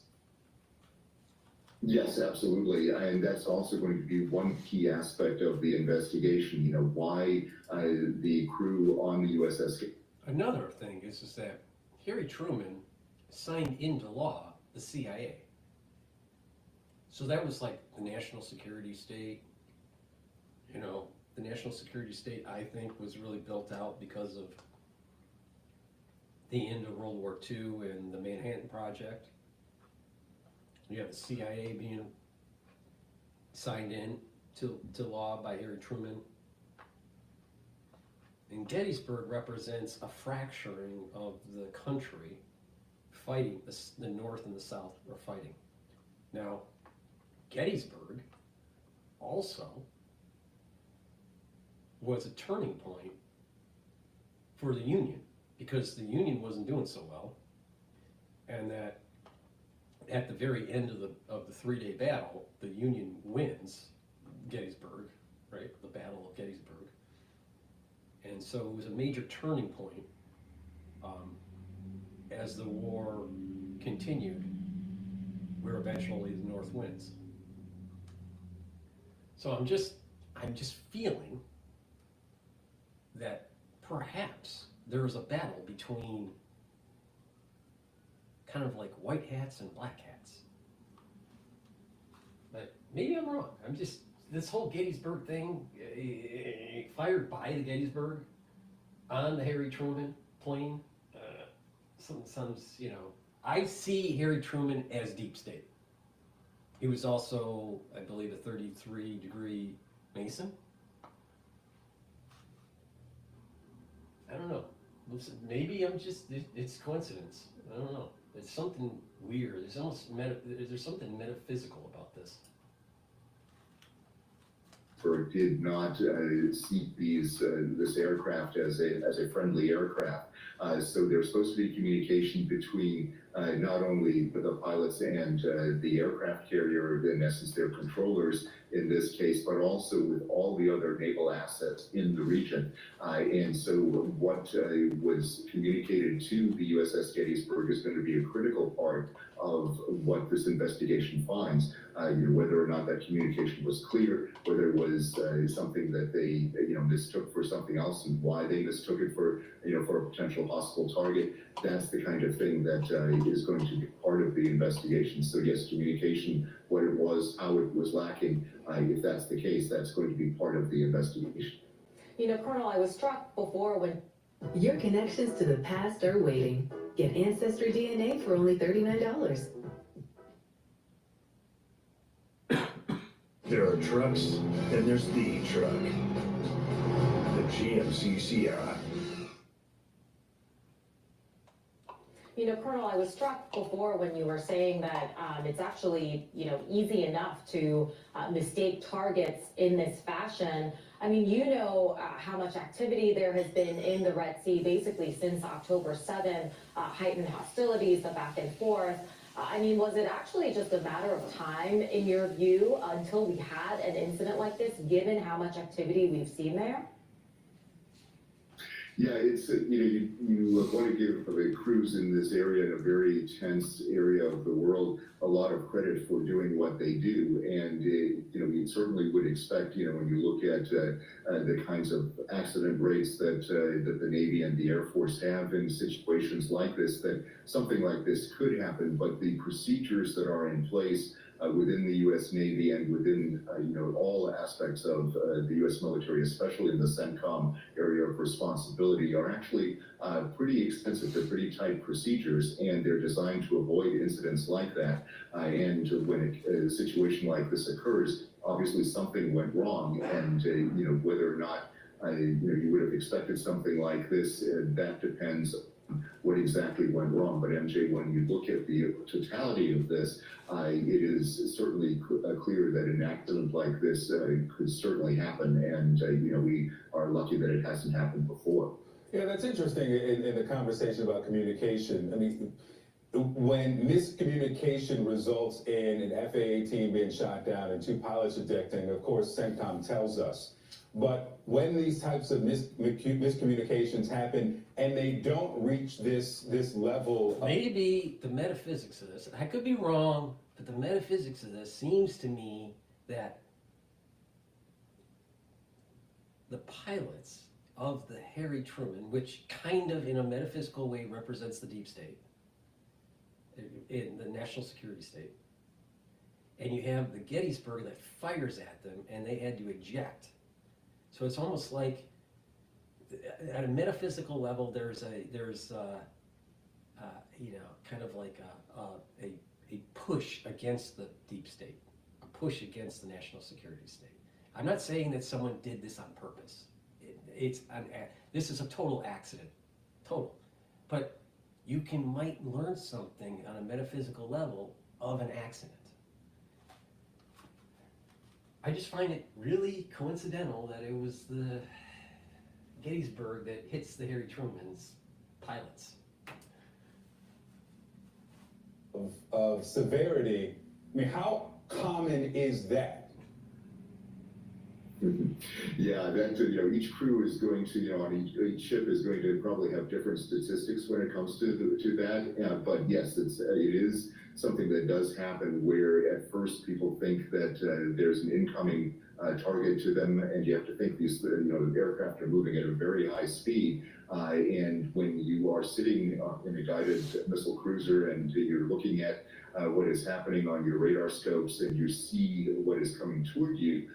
Yes, absolutely, and that's also going to be one key aspect of the investigation. Why the crew on the USS. Another thing is that Harry Truman signed into law the CIA. So that was like the national security state. The national security state, I think, was really built out because of the end of World War II and the Manhattan Project. You have the CIA being signed in to law by Harry Truman. And Gettysburg represents a fracturing of the country fighting, the North and the South are fighting. Now, Gettysburg also was a turning point for the Union, because the Union wasn't doing so well, and that at the very end of the three-day battle, the Union wins Gettysburg, right? The Battle of Gettysburg. And so it was a major turning point as the war continued, where eventually the North wins. So I'm just feeling that perhaps there was a battle between kind of like white hats and black hats. But maybe I'm wrong. This whole Gettysburg thing, fired by the Gettysburg on the Harry Truman plane, I see Harry Truman as deep state. He was also, I believe, a 33-degree Mason. I don't know. Maybe it's coincidence. I don't know. It's something weird. There's something metaphysical about this. Did not see this aircraft as a friendly aircraft. So there's supposed to be communication between not only the pilots and the aircraft carrier, in essence, their controllers in this case, but also with all the other naval assets in the region. And so what was communicated to the USS Gettysburg is going to be a critical part of what this investigation finds. Whether or not that communication was clear, whether it was something that they mistook for something else, and why they mistook it for for a potential hostile target. That's the kind of thing that is going to be part of the investigation. So yes, communication, what it was, how it was lacking. If that's the case, that's going to be part of the investigation. Colonel, I was struck before when Your connections to the past are waiting. Get Ancestry DNA for only $39. There are trucks, and there's the truck. The GMC Sierra. Colonel, I was struck before when you were saying that it's actually, easy enough to mistake targets in this fashion. I mean, how much activity there has been in the Red Sea basically since October 7, heightened hostilities, the back and forth. Was it actually just a matter of time, in your view, until we had an incident like this, given how much activity we've seen there? Yeah, it's, you want to give the crews in this area, in a very tense area of the world, a lot of credit for doing what they do. And, you certainly would expect, when you look at the kinds of accident rates that the Navy and the Air Force have in situations like this, that something like this could happen. But the procedures that are in place within the U.S. Navy and within, all aspects of the U.S. military, especially in the CENTCOM area of responsibility, are actually pretty extensive. They're pretty tight procedures, and they're designed to avoid incidents like that. And when a situation like this occurs, obviously something went wrong, and whether or not you would have expected something like this, that depends what exactly went wrong. But MJ, when you look at the totality of this, it is certainly clear that an accident like this could certainly happen, and we are lucky that it hasn't happened before. Yeah, that's interesting in the conversation about communication. I mean, when miscommunication results in an FAA team being shot down and 2 pilots ejecting, of course, CENTCOM tells us. But when these types of miscommunications happen and they don't reach this level of... Maybe the metaphysics of this, I could be wrong, but the metaphysics of this seems to me that the pilots of the Harry Truman, which kind of in a metaphysical way represents the deep state, in the national security state, and you have the Gettysburg that fires at them and they had to eject. So it's almost like, at a metaphysical level, there's kind of like a push against the deep state, a push against the national security state. I'm not saying that someone did this on purpose. This is a total accident, total. But you might learn something on a metaphysical level of an accident. I just find it really coincidental that it was the Gettysburg that hits the Harry Truman's pilots. Of severity, I mean, how common is that? Yeah, that each crew is going to, on each ship is going to probably have different statistics when it comes to that. But yes, it is something that does happen, where at first people think that there's an incoming target to them, and you have to think these the aircraft are moving at a very high speed. And when you are sitting in a guided missile cruiser and you're looking at what is happening on your radar scopes and you see what is coming toward you,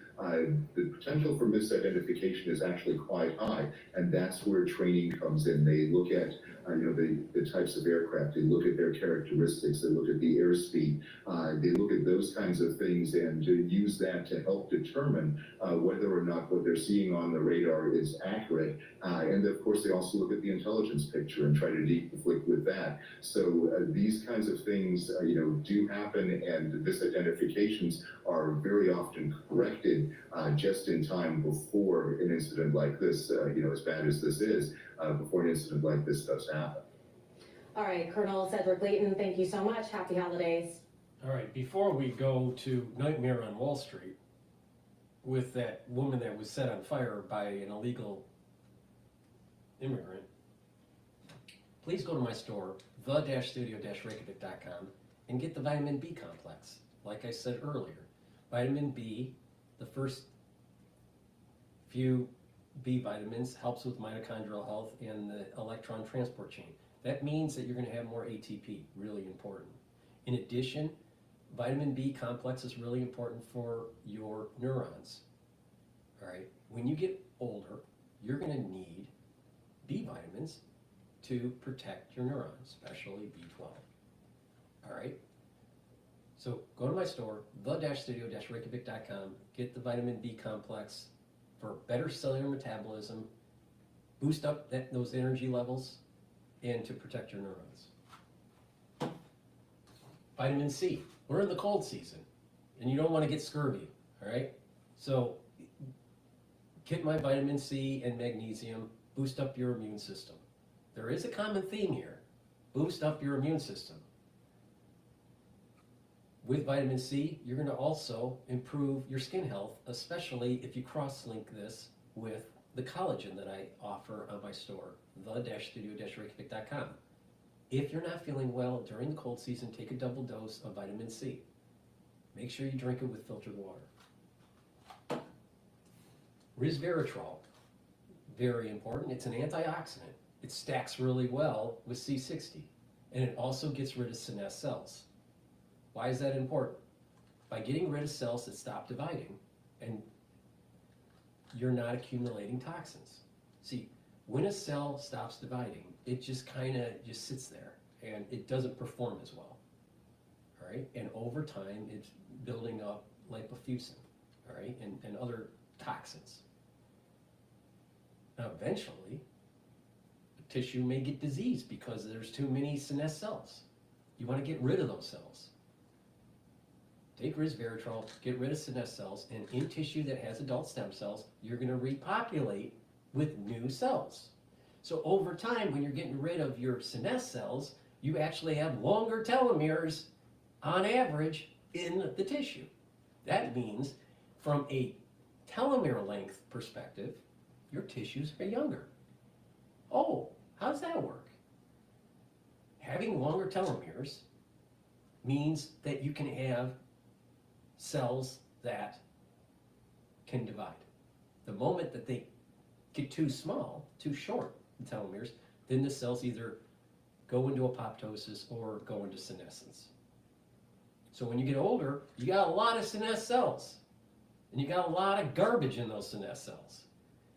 the potential for misidentification is actually quite high, and that's where training comes in. They look at the types of aircraft, they look at their characteristics, they look at the airspeed, they look at those kinds of things and use that to help determine whether or not what they're seeing on the radar is accurate. And of course, they also look at the intelligence picture and try to deconflict with that. So these kinds of things, do happen, and misidentifications are very often corrected just in time before an incident like this, as bad as this is, before an incident like this does happen. All right, Colonel Cedric Layton, thank you so much. Happy holidays. All right, before we go to Nightmare on Wall Street with that woman that was set on fire by an illegal immigrant, please go to my store, the-studio-reykjavik.com, and get the vitamin B complex. Like I said earlier, vitamin B, the first few B vitamins, helps with mitochondrial health and the electron transport chain. That means that you're going to have more ATP, really important. In addition, vitamin B complex is really important for your neurons. All right, when you get older, you're going to need B vitamins to protect your neurons, especially B12. All right, so go to my store, the-studio-reykjavik.com, get the vitamin B complex for better cellular metabolism, boost up those energy levels, and to protect your neurons. Vitamin C. We're in the cold season, and you don't want to get scurvy, all right? So get my vitamin C and magnesium, boost up your immune system. There is a common theme here. Boost up your immune system. With vitamin C, you're going to also improve your skin health, especially if you cross-link this with the collagen that I offer on my store, the-studio-reykjavik.com. If you're not feeling well during the cold season, take a double dose of vitamin C. Make sure you drink it with filtered water. Resveratrol, very important. It's an antioxidant. It stacks really well with C60, and it also gets rid of senescent cells. Why is that important? By getting rid of cells that stop dividing, and you're not accumulating toxins. See, when a cell stops dividing, it just kind of just sits there, and it doesn't perform as well. All right, and over time, it's building up lipofuscin, all right, and other toxins. Now, eventually, the tissue may get diseased because there's too many senescent cells. You want to get rid of those cells. Take resveratrol, get rid of senescent cells, and in tissue that has adult stem cells, you're going to repopulate with new cells. So over time, when you're getting rid of your senescent cells, you actually have longer telomeres on average in the tissue. That means from a telomere length perspective, your tissues are younger. Oh, how does that work? Having longer telomeres means that you can have cells that can divide. The moment that they get too small, too short, the telomeres, then the cells either go into apoptosis or go into senescence. So when you get older, you got a lot of senescent cells, and you got a lot of garbage in those senescent cells.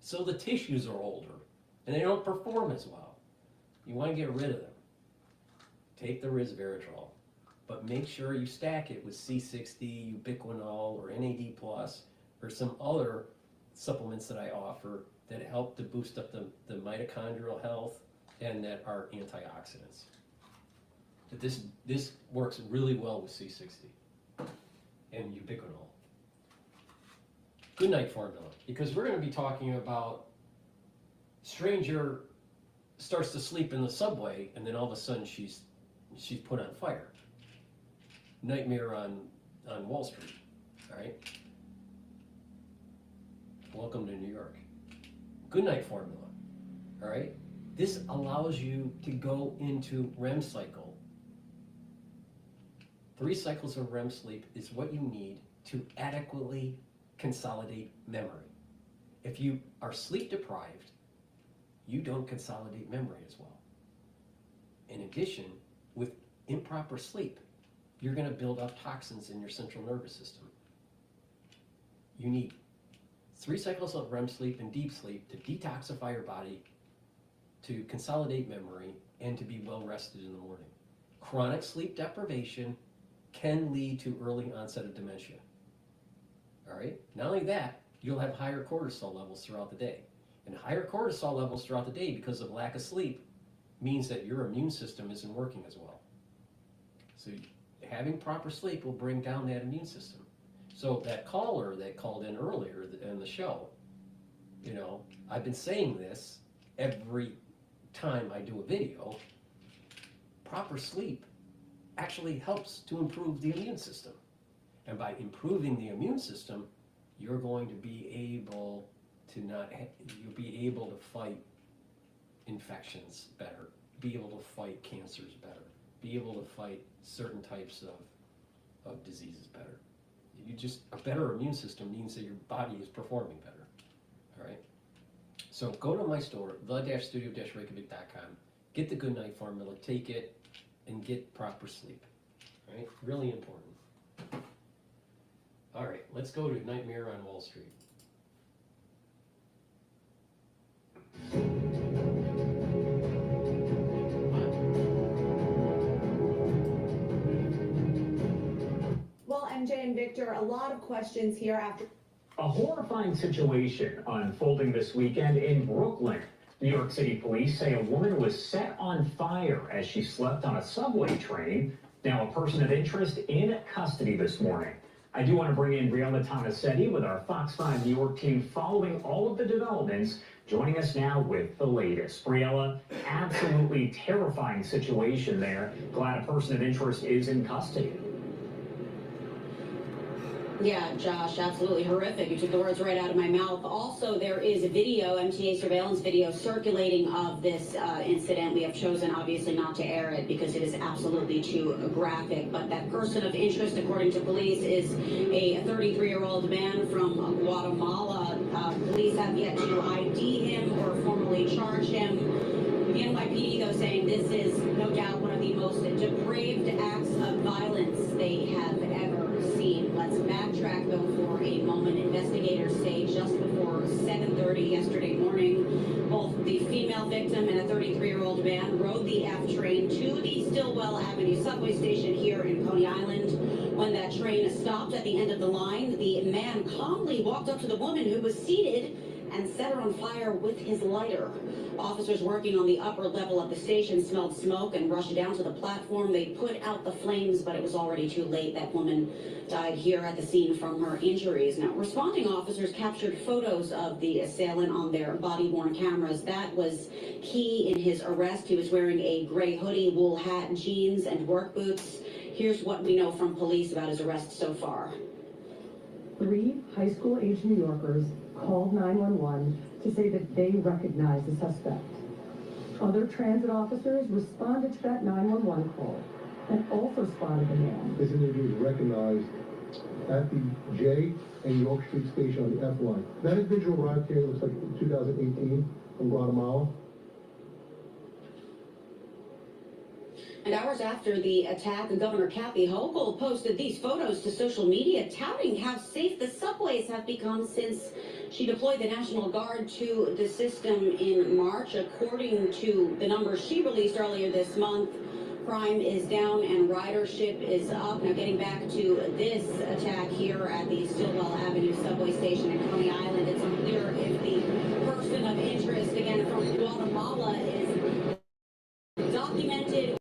So the tissues are older, and they don't perform as well. You want to get rid of them. Take the resveratrol, but make sure you stack it with C60, ubiquinol, or NAD+, or some other supplements that I offer that help to boost up the mitochondrial health and that are antioxidants. But this works really well with C60 and ubiquinol. Good night formula, because we're going to be talking about stranger starts to sleep in the subway and then all of a sudden she's put on fire. Nightmare on Wall Street, all right? Welcome to New York. Good night formula, all right? This allows you to go into REM cycle. 3 cycles of REM sleep is what you need to adequately consolidate memory. If you are sleep deprived, you don't consolidate memory as well. In addition, with improper sleep, you're going to build up toxins in your central nervous system. You need 3 cycles of REM sleep and deep sleep to detoxify your body, to consolidate memory, and to be well rested in the morning. Chronic sleep deprivation can lead to early onset of dementia. All right? Not only that, you'll have higher cortisol levels throughout the day. And higher cortisol levels throughout the day because of lack of sleep means that your immune system isn't working as well. So having proper sleep will bring down that immune system. So that caller that called in earlier in the show, you know, I've been saying this every time I do a video. proper sleep actually helps to improve the immune system. And by improving the immune system, you're going to be able to you'll be able to fight infections better, be able to fight cancers better, be able to fight certain types of diseases better. A better immune system means that your body is performing better, all right? So go to my store, the-studio-reykjavik.com, get the Good Night Formula, take it, and get proper sleep, all right? Really important. All right, let's go to Nightmare on Wall Street. Well, MJ and Victor, a lot of questions here after. A horrifying situation unfolding this weekend in Brooklyn. New York City police say a woman was set on fire as she slept on a subway train. Now a person of interest in custody this morning. I do want to bring in Briella Tomasetti with our Fox 5 New York team following all of the developments, joining us now with the latest. Briella, absolutely terrifying situation there. Glad a person of interest is in custody. Yeah, Josh, absolutely horrific. You took the words right out of my mouth. Also, there is a video, MTA surveillance video, circulating of this incident. We have chosen, obviously, not to air it because it is absolutely too graphic. But that person of interest, according to police, is a 33-year-old man from Guatemala. Police have yet to ID him or formally charge him. The NYPD, though, saying this is no doubt one of the most depraved acts of violence they have ever seen. Let's backtrack, though, for a moment. Investigators say just before 7:30 yesterday morning, both the female victim and a 33-year-old man rode the F train to the Stillwell Avenue subway station here in Coney Island. When that train stopped at the end of the line, the man calmly walked up to the woman who was seated and set her on fire with his lighter. Officers working on the upper level of the station smelled smoke and rushed down to the platform. They put out the flames, but it was already too late. That woman died here at the scene from her injuries. Now, responding officers captured photos of the assailant on their body-worn cameras. That was key in his arrest. He was wearing a gray hoodie, wool hat, jeans, and work boots. Here's what we know from police about his arrest so far. 3 high school-aged New Yorkers called 911 to say that they recognized the suspect. Other transit officers responded to that 911 call and also spotted the man. This individual was recognized at the J and York Street station on the F line. That individual arrived here, looks like in 2018, from Guatemala. And hours after the attack, Governor Kathy Hochul posted these photos to social media, touting how safe the subways have become since she deployed the National Guard to the system in March. According to the numbers she released earlier this month, crime is down and ridership is up. Now, getting back to this attack here at the Stillwell Avenue subway station in Coney Island, it's unclear if the person of interest, again from Guatemala, is documented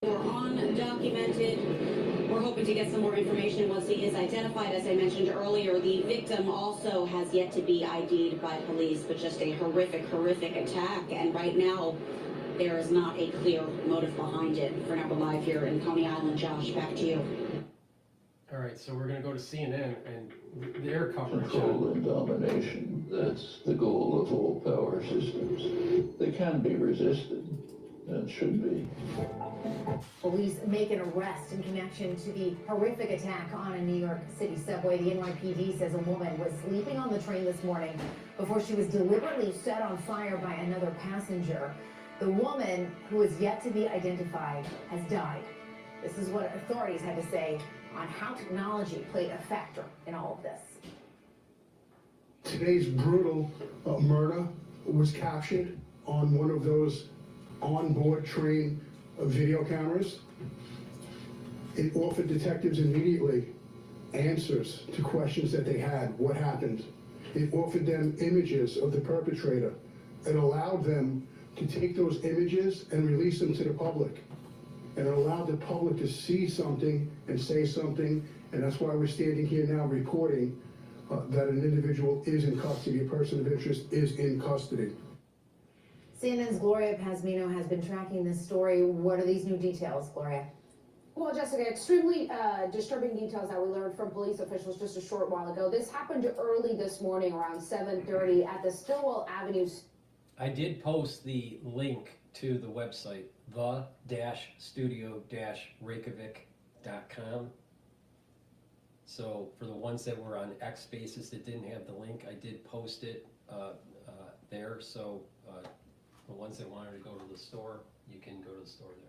or undocumented. We're hoping to get some more information once he is identified. As I mentioned earlier, the victim also has yet to be ID'd by police, but just a horrific attack. And right now, there is not a clear motive behind it. For now, we're live here in Coney Island. Josh, back to you. All right, so we're going to go to CNN and their coverage. Control and domination. That's the goal of all power systems. They can be resisted and should be. Police make an arrest in connection to the horrific attack on a New York City subway. The NYPD says a woman was sleeping on the train this morning before she was deliberately set on fire by another passenger. The woman, who is yet to be identified, has died. This is what authorities had to say on how technology played a factor in all of this. Today's brutal murder was captured on one of those onboard train video cameras. It offered detectives immediately answers to questions that they had. What happened? It offered them images of the perpetrator. It allowed them to take those images and release them to the public. And it allowed the public to see something and say something, and that's why we're standing here now reporting that an individual is in custody, a person of interest is in custody. CNN's Gloria Pazmino has been tracking this story. What are these new details, Gloria? Well, Jessica, extremely disturbing details that we learned from police officials just a short while ago. This happened early this morning around 7:30 at the Stillwell Avenue. I did post the link to the website, the-studio-reykjavik.com. So for the ones that were on X Spaces that didn't have the link, I did post it there. So the ones that wanted to go to the store, you can go to the store there.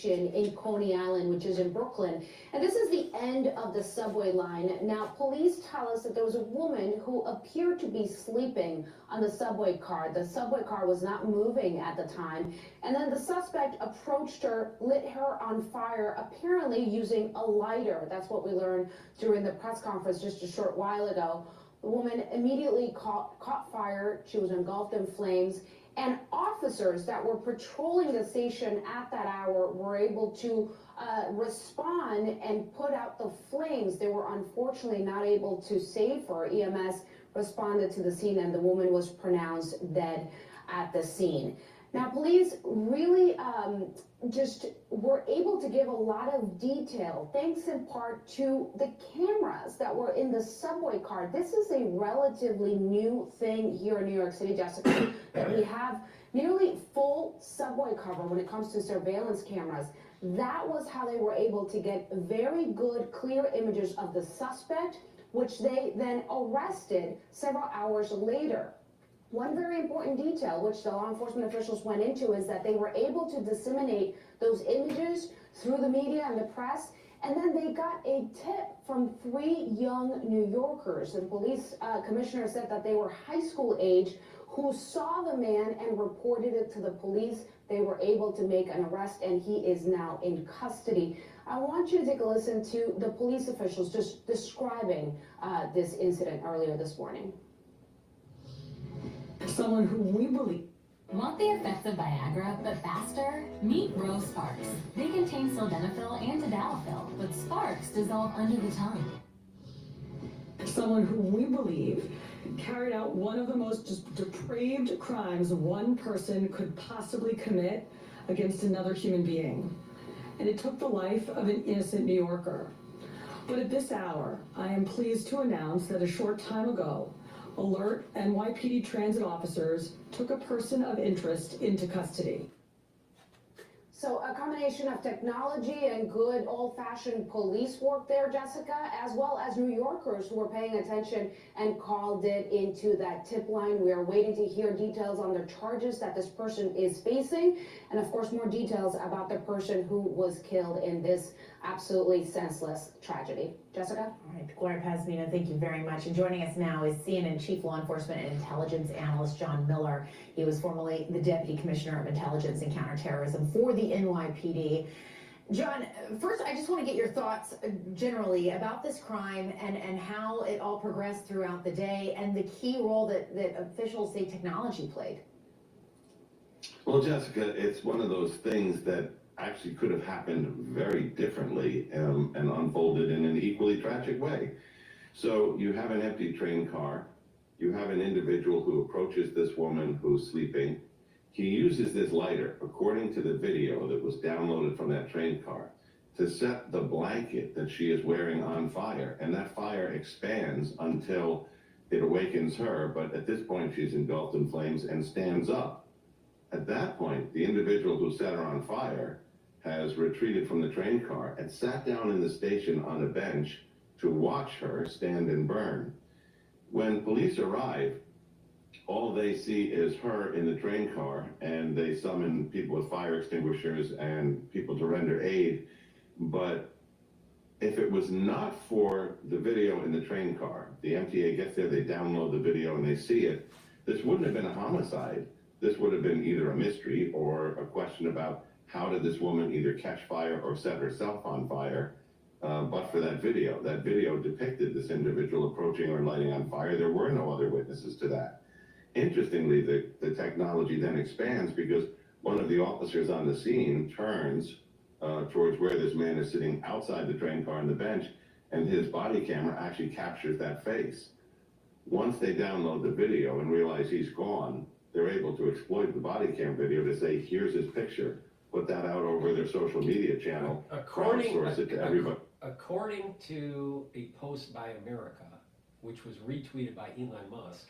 In Coney Island, which is in Brooklyn. And this is the end of the subway line. Now, police tell us that there was a woman who appeared to be sleeping on the subway car. The subway car was not moving at the time. And then the suspect approached her, lit her on fire, apparently using a lighter. That's what we learned during the press conference just a short while ago. The woman immediately caught fire. She was engulfed in flames. And officers that were patrolling the station at that hour were able to respond and put out the flames. They were unfortunately not able to save her. EMS responded to the scene and the woman was pronounced dead at the scene. Now, police really just were able to give a lot of detail, thanks in part to the cameras that were in the subway car. This is a relatively new thing here in New York City, Jessica, that we have nearly full subway cover when it comes to surveillance cameras. That was how they were able to get very good, clear images of the suspect, which they then arrested several hours later. One very important detail, which the law enforcement officials went into, is that they were able to disseminate those images through the media and the press, and then they got a tip from 3 young New Yorkers. The police commissioner said that they were high school age, who saw the man and reported it to the police. They were able to make an arrest, and he is now in custody. I want you to take a listen to the police officials just describing this incident earlier this morning. Someone who we believe. Want the effects of Viagra, but faster? Meet Rose Sparks. They contain sildenafil and tadalafil, but sparks dissolve under the tongue. Someone who we believe carried out one of the most depraved crimes one person could possibly commit against another human being. And it took the life of an innocent New Yorker. But at this hour, I am pleased to announce that a short time ago, alert NYPD transit officers took a person of interest into custody. So a combination of technology and good old-fashioned police work there, Jessica, as well as New Yorkers who were paying attention and called it into that tip line. We are waiting to hear details on the charges that this person is facing, and of course more details about the person who was killed in this absolutely senseless tragedy. Jessica? All right, Gloria Pazmino, thank you very much. And joining us now is CNN Chief Law Enforcement and Intelligence Analyst John Miller. He was formerly the Deputy Commissioner of Intelligence and Counterterrorism for the NYPD. John, first I just want to get your thoughts generally about this crime and how it all progressed throughout the day and the key role that officials say technology played. Well, Jessica, it's one of those things that actually could have happened very differently and unfolded in an equally tragic way. So you have an empty train car, you have an individual who approaches this woman who's sleeping. He uses this lighter, according to the video that was downloaded from that train car, to set the blanket that she is wearing on fire, and that fire expands until it awakens her, but at this point she's engulfed in flames and stands up. At that point, the individual who set her on fire has retreated from the train car and sat down in the station on a bench to watch her stand and burn. When police arrive, all they see is her in the train car, and they summon people with fire extinguishers and people to render aid. But if it was not for the video in the train car, the MTA gets there, they download the video and they see it, this wouldn't have been a homicide. This would have been either a mystery or a question about how did this woman either catch fire or set herself on fire. But for that video depicted this individual approaching or lighting on fire. There were no other witnesses to that. Interestingly, the technology then expands because one of the officers on the scene turns towards where this man is sitting outside the train car on the bench, and his body camera actually captures that face. Once they download the video and realize he's gone, they're able to exploit the body cam video to say, here's his picture, put that out over their social media channel, crowdsource it to everybody. According to a post by America, which was retweeted by Elon Musk,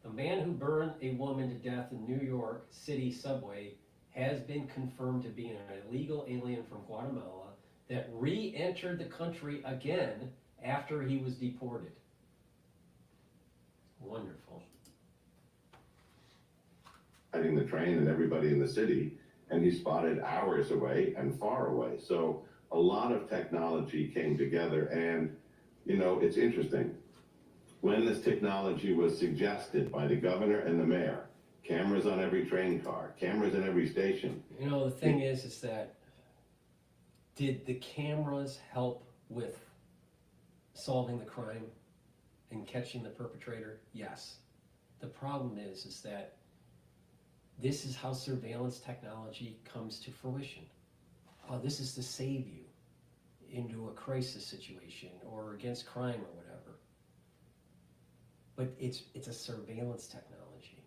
the man who burned a woman to death in New York City subway has been confirmed to be an illegal alien from Guatemala that re-entered the country again after he was deported. Wonderful. Riding the train and everybody in the city, and he spotted hours away and far away. So a lot of technology came together, and you know, it's interesting. When this technology was suggested by the governor and the mayor, cameras on every train car, cameras in every station. You know, the thing is that did the cameras help with solving the crime and catching the perpetrator? Yes. The problem is that this is how surveillance technology comes to fruition. Oh, this is to save you into a crisis situation or against crime or whatever. But it's a surveillance technology.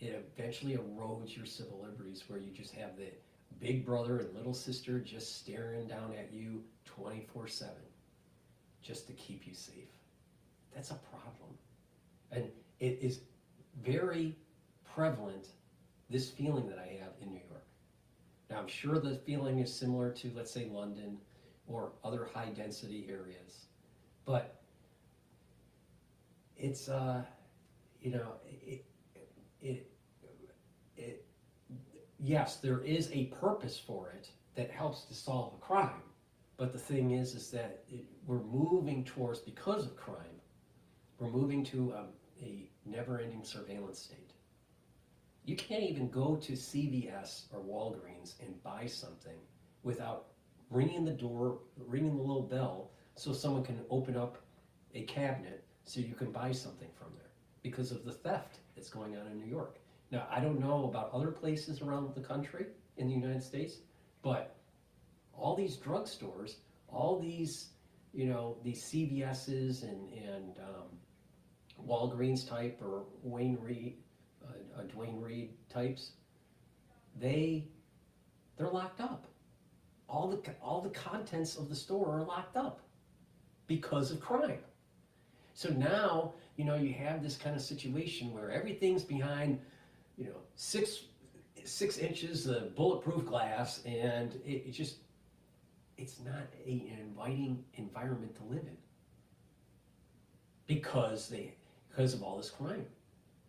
It eventually erodes your civil liberties where you just have the big brother and little sister just staring down at you 24/7 just to keep you safe. That's a problem. And it is very prevalent, this feeling that I have in New York. Now, I'm sure the feeling is similar to, let's say, London or other high density areas, but it's, you know, yes, there is a purpose for it that helps to solve a crime, but the thing is that we're moving towards, because of crime, we're moving to a never-ending surveillance state. You can't even go to CVS or Walgreens and buy something without ringing the door, ringing the little bell, so someone can open up a cabinet so you can buy something from there because of the theft that's going on in New York. Now, I don't know about other places around the country in the United States, but all these drugstores, all these, you know, these CVS's and Walgreens type or Dwayne Reed types, they're locked up. All the contents of the store are locked up because of crime. So now, you know, you have this kind of situation where everything's behind, you know, six inches of bulletproof glass, and it's not an inviting environment to live in because of all this crime.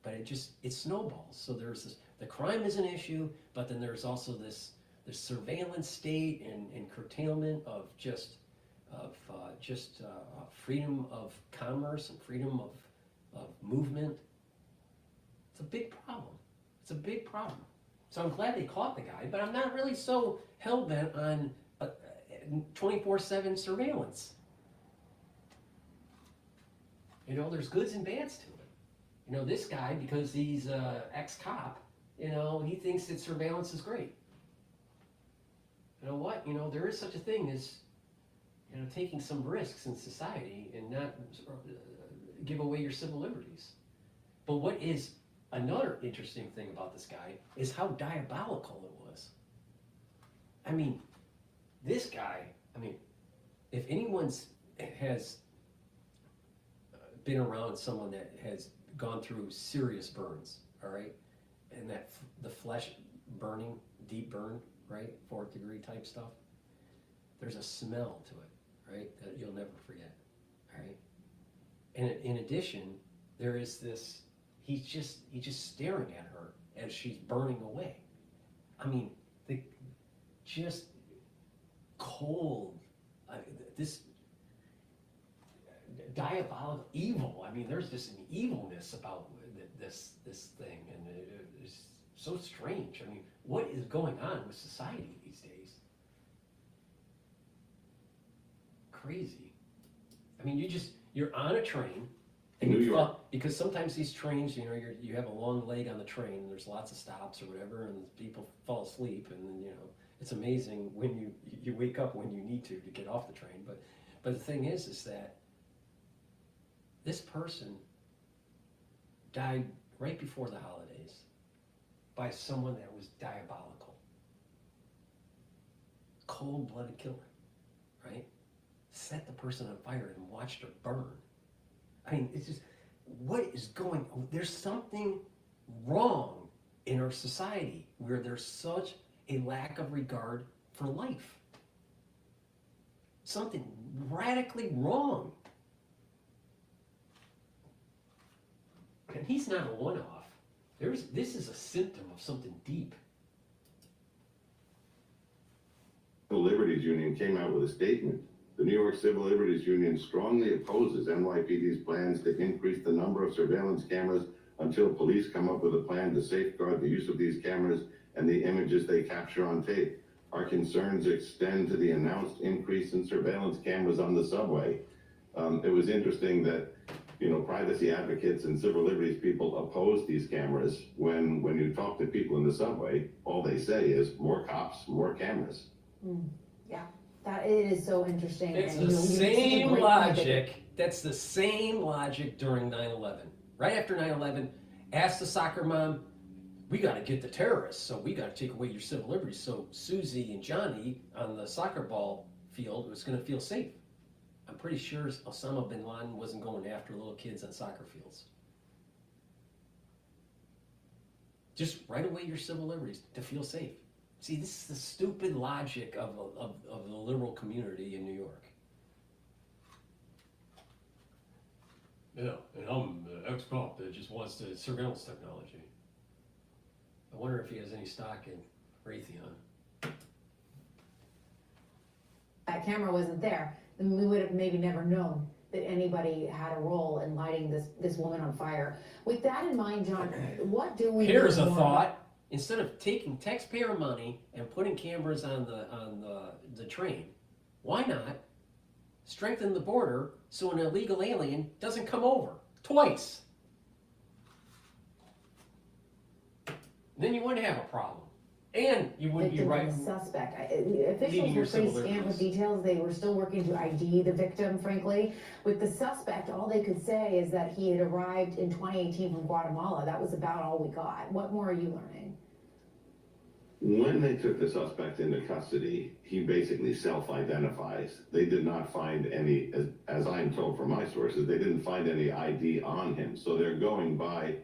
But it snowballs. So there's this, the crime is an issue, but then there's also this surveillance state and curtailment of freedom of commerce and freedom of movement. It's a big problem. It's a big problem. So I'm glad they caught the guy, but I'm not really so hell-bent on 24/7 surveillance. You know, there's goods and bads to it. You know, this guy, because he's ex-cop, you know, he thinks that surveillance is great. You know what? You know, there is such a thing as, you know, taking some risks in society and not give away your civil liberties. But what is another interesting thing about this guy is how diabolical it was. I mean, this guy, I mean, if anyone has been around someone that has gone through serious burns, all right, and that the flesh burning, deep burn, right, 4th degree type stuff, there's a smell to it, right, that you'll never forget, all right? And in addition, there is this, he's just staring at her as she's burning away. I mean, just cold, this diabolical evil. I mean, there's just an evilness about this thing, and it's so strange. I mean, what is going on with society these days? Crazy. I mean, you're on a train, and because sometimes these trains, you know, you have a long leg on the train, and there's lots of stops or whatever, and people fall asleep, and then, you know, it's amazing when you wake up when you need to get off the train. But the thing is that This person died right before the holidays by someone that was diabolical. Cold-blooded killer, right? Set the person on fire and watched her burn. I mean, it's just, what is going on? There's something wrong in our society where there's such a lack of regard for life. Something radically wrong. And he's not a one-off. This is a symptom of something deep. The Liberties Union came out with a statement. The New York Civil Liberties Union strongly opposes NYPD's plans to increase the number of surveillance cameras until police come up with a plan to safeguard the use of these cameras and the images they capture on tape. Our concerns extend to the announced increase in surveillance cameras on the subway. It was interesting that, you know, privacy advocates and civil liberties people oppose these cameras. When you talk to people in the subway, all they say is more cops, more cameras. Yeah, that it is so interesting. It's And, the you know, same great logic. That's the same logic during 9/11. Right after 9/11, ask the soccer mom, we got to get the terrorists, so we got to take away your civil liberties. So Susie and Johnny on the soccer ball field was going to feel safe. I'm pretty sure Osama bin Laden wasn't going after little kids on soccer fields. Just write away your civil liberties to feel safe. See, this is the stupid logic of the liberal community in New York. Yeah, and I'm an ex-cop that just wants the surveillance technology. I wonder if he has any stock in Raytheon. That camera wasn't there, then we would have maybe never known that anybody had a role in lighting this woman on fire. With that in mind, John, what do we Here's a more thought. Instead of taking taxpayer money and putting cameras on the train, why not strengthen the border so an illegal alien doesn't come over twice? Then you wouldn't have a problem. And you wouldn't be victim right. and the suspect? leaving Officials your were pretty civil scant with liberties. details. They were still working to ID the victim, frankly. With the suspect, all they could say is that he had arrived in 2018 from Guatemala. That was about all we got. What more are you learning? When they took the suspect into custody, he basically self-identifies. They did not find any, as I'm told from my sources, they didn't find any ID on him. So they're going by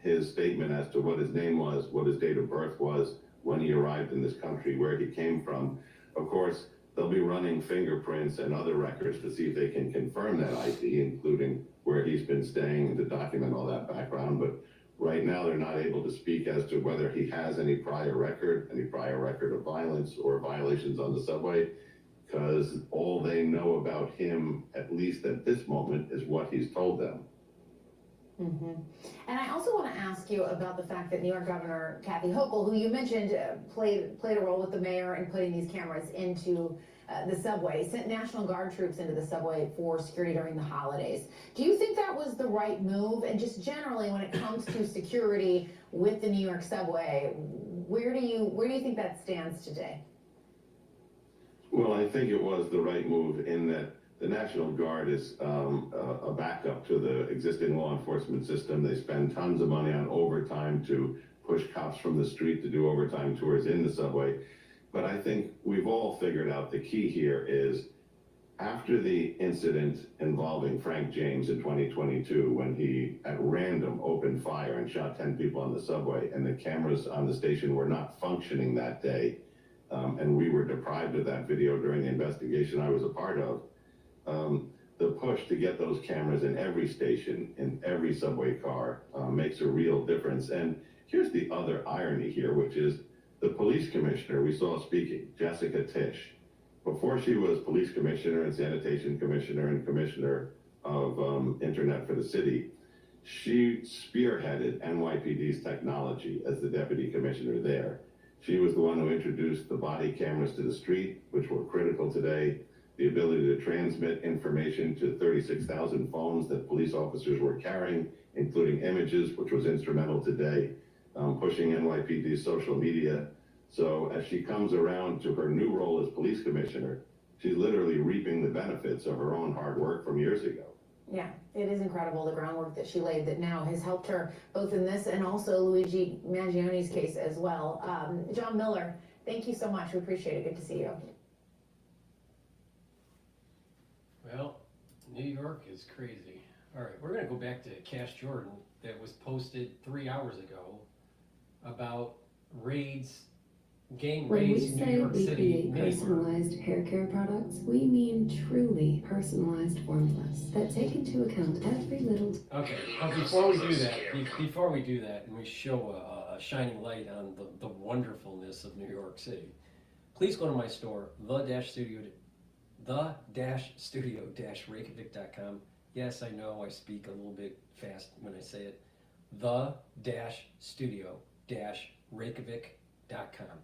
his statement as to what his name was, what his date of birth was, when he arrived in this country, where he came from. Of course, they'll be running fingerprints and other records to see if they can confirm that ID, including where he's been staying and to document all that background. But right now, they're not able to speak as to whether he has any prior record of violence or violations on the subway, because all they know about him, at least at this moment, is what he's told them. And I also want to ask you about the fact that New York Governor Kathy Hochul, who you mentioned played a role with the mayor in putting these cameras into the subway, sent National Guard troops into the subway for security during the holidays. Do you think that was the right move? And just generally, when it comes to security with the New York subway, where do you think that stands today? Well, I think it was the right move in that the National Guard is a backup to the existing law enforcement system. They spend tons of money on overtime to push cops from the street to do overtime tours in the subway. But I think we've all figured out the key here is after the incident involving Frank James in 2022, when he at random opened fire and shot 10 people on the subway, and the cameras on the station were not functioning that day, and we were deprived of that video during the investigation I was a part of, the push to get those cameras in every station, in every subway car, makes a real difference. And here's the other irony here, which is the police commissioner we saw speaking, Jessica Tisch, before she was police commissioner and sanitation commissioner and commissioner of internet for the city, she spearheaded NYPD's technology as the deputy commissioner there. She was the one who introduced the body cameras to the street, which were critical today, the ability to transmit information to 36,000 phones that police officers were carrying, including images, which was instrumental today, pushing NYPD's social media. So as she comes around to her new role as police commissioner, she's literally reaping the benefits of her own hard work from years ago. Yeah, it is incredible the groundwork that she laid that now has helped her both in this and also Luigi Mangioni's case as well. John Miller, thank you so much. We appreciate it. Good to see you. Well, New York is crazy. All right, we're going to go back to Cash Jordan that was posted 3 hours ago about raids, gang raids in New York City. When we say we create personalized hair care products, we mean truly personalized formulas that take into account every little... Okay, but before we do that, and we show a shining light on the wonderfulness of New York City, please go to my store, the-studio-reykjavik.com. Yes, I know I speak a little bit fast when I say it. The-studio-reykjavik.com.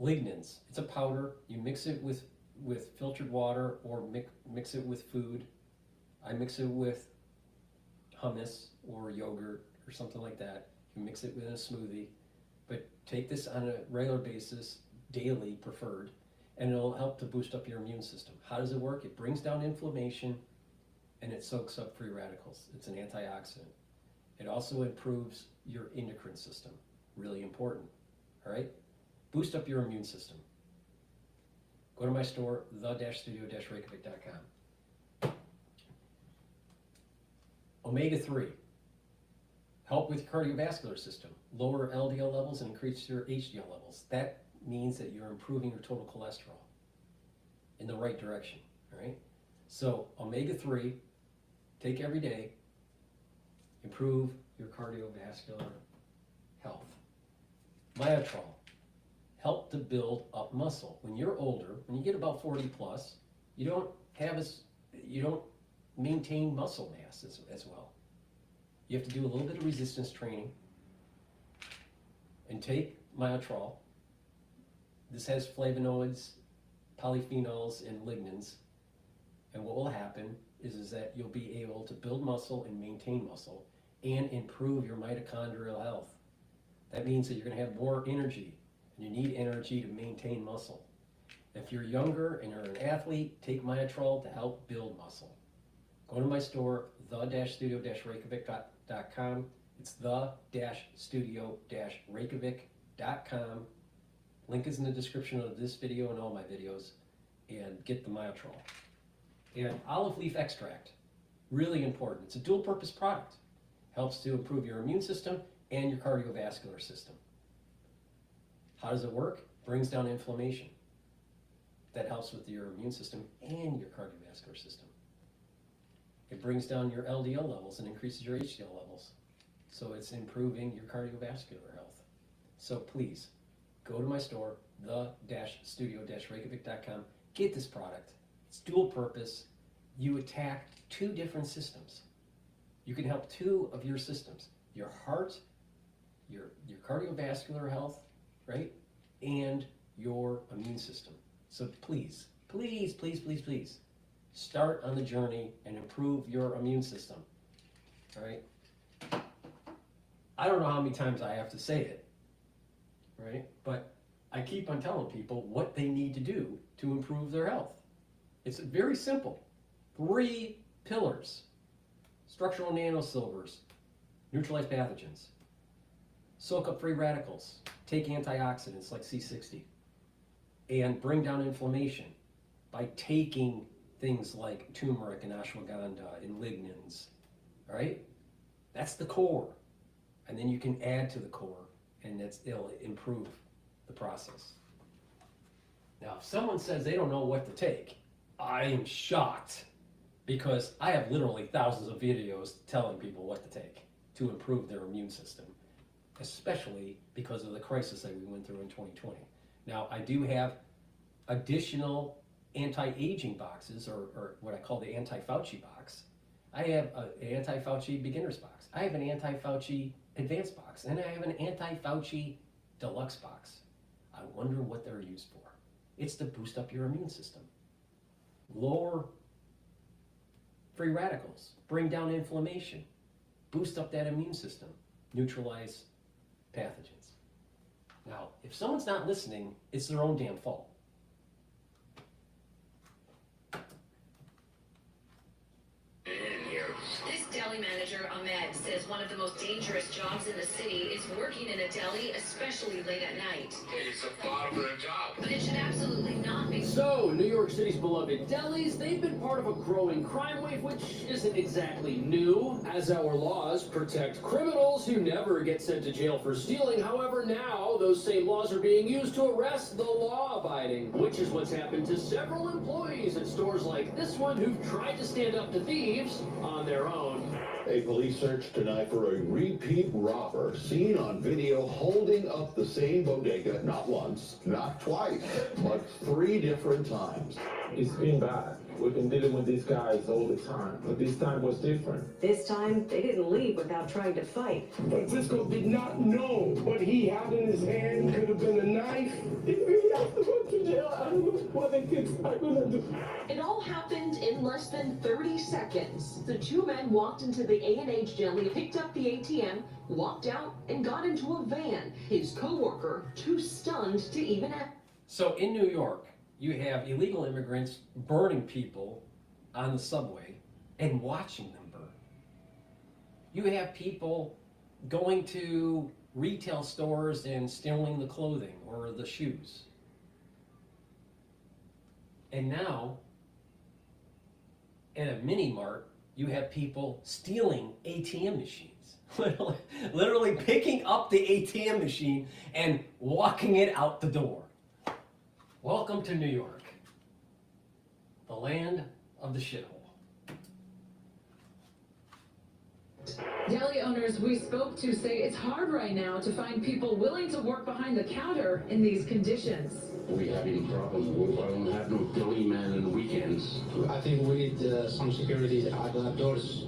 Lignans, it's a powder. You mix it with filtered water or mix it with food. I mix it with hummus or yogurt or something like that. You mix it with a smoothie. But take this on a regular basis, daily preferred, and it'll help to boost up your immune system. How does it work? It brings down inflammation and it soaks up free radicals. It's an antioxidant. It also improves your endocrine system. Really important, all right? Boost up your immune system. Go to my store, the-studio-reykjavik.com. Omega-3, help with your cardiovascular system, lower LDL levels and increase your HDL levels. That means that you're improving your total cholesterol in the right direction, all right? So omega-3, take every day, improve your cardiovascular health. Myotrol, help to build up muscle. When you're older, when you get about 40 plus, you don't maintain muscle mass as well. You have to do a little bit of resistance training and take Myotrol. This has flavonoids, polyphenols, and lignans. And what will happen is that you'll be able to build muscle and maintain muscle and improve your mitochondrial health. That means that you're going to have more energy, and you need energy to maintain muscle. If you're younger and you're an athlete, take Myotrol to help build muscle. Go to my store, the-studio-reykjavik.com. It's the-studio-reykjavik.com. Link is in the description of this video and all my videos. And get the Myotrol. And olive leaf extract, really important. It's a dual purpose product. Helps to improve your immune system and your cardiovascular system. How does it work? Brings down inflammation. That helps with your immune system and your cardiovascular system. It brings down your LDL levels and increases your HDL levels. So it's improving your cardiovascular health. So please, go to my store, the-studio-reykjavik.com. Get this product. It's dual purpose. You attack two different systems. You can help two of your systems. Your heart, your cardiovascular health, right? And your immune system. So please, please, please, please, please, start on the journey and improve your immune system, all right? I don't know how many times I have to say it, right? But I keep on telling people what they need to do to improve their health. It's very simple. 3 pillars: structural nanosilvers, neutralize pathogens, soak up free radicals, take antioxidants like C60, and bring down inflammation by taking things like turmeric and ashwagandha and lignans, all right? That's the core. And then you can add to the core, and it'll improve the process. Now, if someone says they don't know what to take, I am shocked, because I have literally thousands of videos telling people what to take to improve their immune system, especially because of the crisis that we went through in 2020. Now, I do have additional anti-aging boxes, or what I call the anti-Fauci box. I have an anti-Fauci beginner's box. I have an anti-Fauci advanced box, and I have an anti-Fauci deluxe box. I wonder what they're used for. It's to boost up your immune system, lower free radicals, bring down inflammation, boost up that immune system, neutralize pathogens. Now, if someone's not listening, it's their own damn fault. says one of the most dangerous jobs in the city is working in a deli, especially late at night. It's a bottom of the job. But it should absolutely not be. So, New York City's beloved delis, they've been part of a growing crime wave, which isn't exactly new, as our laws protect criminals who never get sent to jail for stealing. However, now those same laws are being used to arrest the law-abiding, which is what's happened to several employees at stores like this one who've tried to stand up to thieves on their own. A police search tonight for a repeat robber seen on video holding up the same bodega not once, not twice, but 3 different times. It's been bad. We've been dealing with these guys all the time, but this time was different. This time, they didn't leave without trying to fight. Francisco did not know what he had in his hand could have been a knife. If we have to go to jail, I don't know what the kids are gonna do. It all happened in less than 30 seconds. The 2 men walked into the A&H deli, picked up the ATM, walked out, and got into a van. His co-worker, too stunned to even act. So in New York, you have illegal immigrants burning people on the subway and watching them burn. You have people going to retail stores and stealing the clothing or the shoes. And now, at a mini mart, you have people stealing ATM machines. Literally picking up the ATM machine and walking it out the door. Welcome to New York, the land of the shithole. Deli owners we spoke to say it's hard right now to find people willing to work behind the counter in these conditions. We having problems. We don't have no deli man on the weekends. I think we need some security at the doors,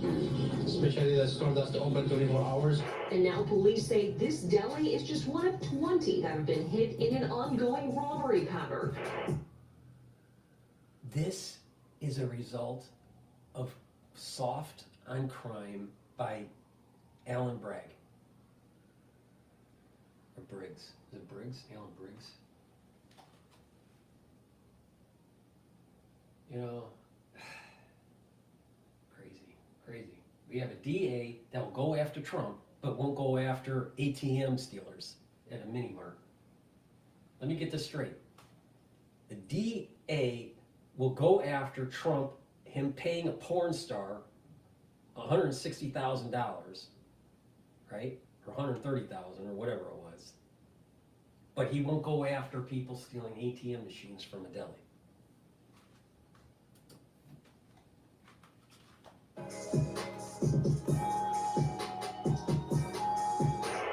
especially the store that's open 24 hours. And now police say this deli is just one of 20 that have been hit in an ongoing robbery pattern. This is a result of Soft on Crime by Alan Bragg. Or Briggs. Is it Briggs? Alan Briggs? You know, crazy. We have a DA that will go after Trump, but won't go after ATM stealers at a mini mart. Let me get this straight. The DA will go after Trump, him paying a porn star $160,000, right? Or $130,000 or whatever it was. But he won't go after people stealing ATM machines from a deli.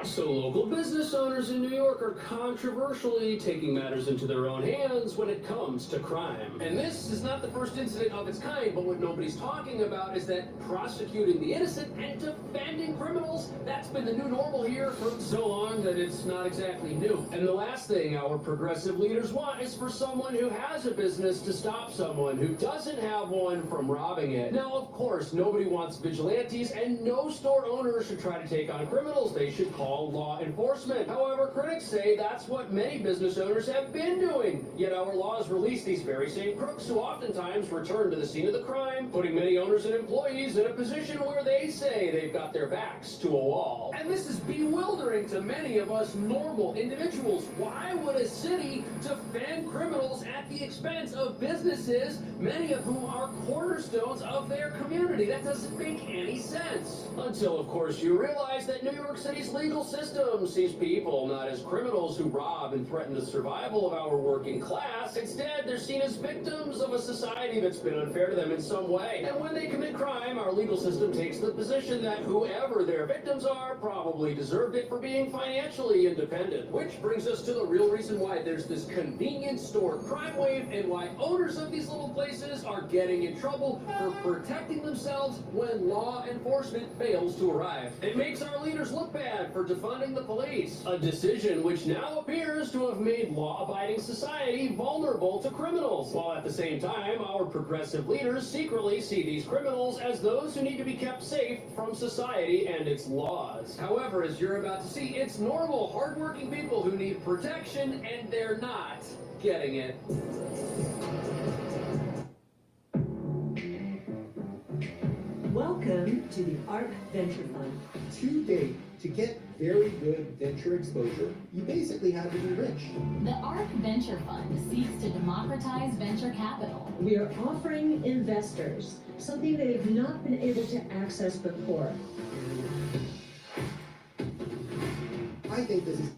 So local business owners in New York are controversially taking matters into their own hands when it comes to crime. And this is not the first incident of its kind, but what nobody's talking about is that prosecuting the innocent and defending criminals, that's been the new normal here for so long that it's not exactly new. And the last thing our progressive leaders want is for someone who has a business to stop someone who doesn't have one from robbing it. Now, of course, nobody wants vigilantes, and no store owner should try to take on criminals. They should call law enforcement. However, critics say that's what many business owners have been doing. Yet our laws release these very same crooks who oftentimes return to the scene of the crime, putting many owners and employees in a position where they say they've got their backs to a wall. And this is bewildering to many of us normal individuals. Why would a city defend criminals at the expense of businesses, many of whom are cornerstones of their community? That doesn't make any sense. Until, of course, you realize that New York City's legal system sees people not as criminals who rob and threaten the survival of our working class. Instead, they're seen as victims of a society that's been unfair to them in some way. And when they commit crime, our legal system takes the position that whoever their victims are probably deserved it for being financially independent. Which brings us to the real reason why there's this convenience store crime wave and why owners of these little places are getting in trouble for protecting themselves when law enforcement fails to arrive. It makes our leaders look bad for defunding the police, a decision which now appears to have made law-abiding society vulnerable to criminals, while at the same time our progressive leaders secretly see these criminals as those who need to be kept safe from society and its laws. However, as you're about to see, it's normal, hardworking people who need protection, and they're not getting it. Welcome money to the ARC Venture Fund. To date, to get very good venture exposure, you basically have to be rich. The ARC Venture Fund seeks to democratize venture capital. We are offering investors something they have not been able to access before. I think this is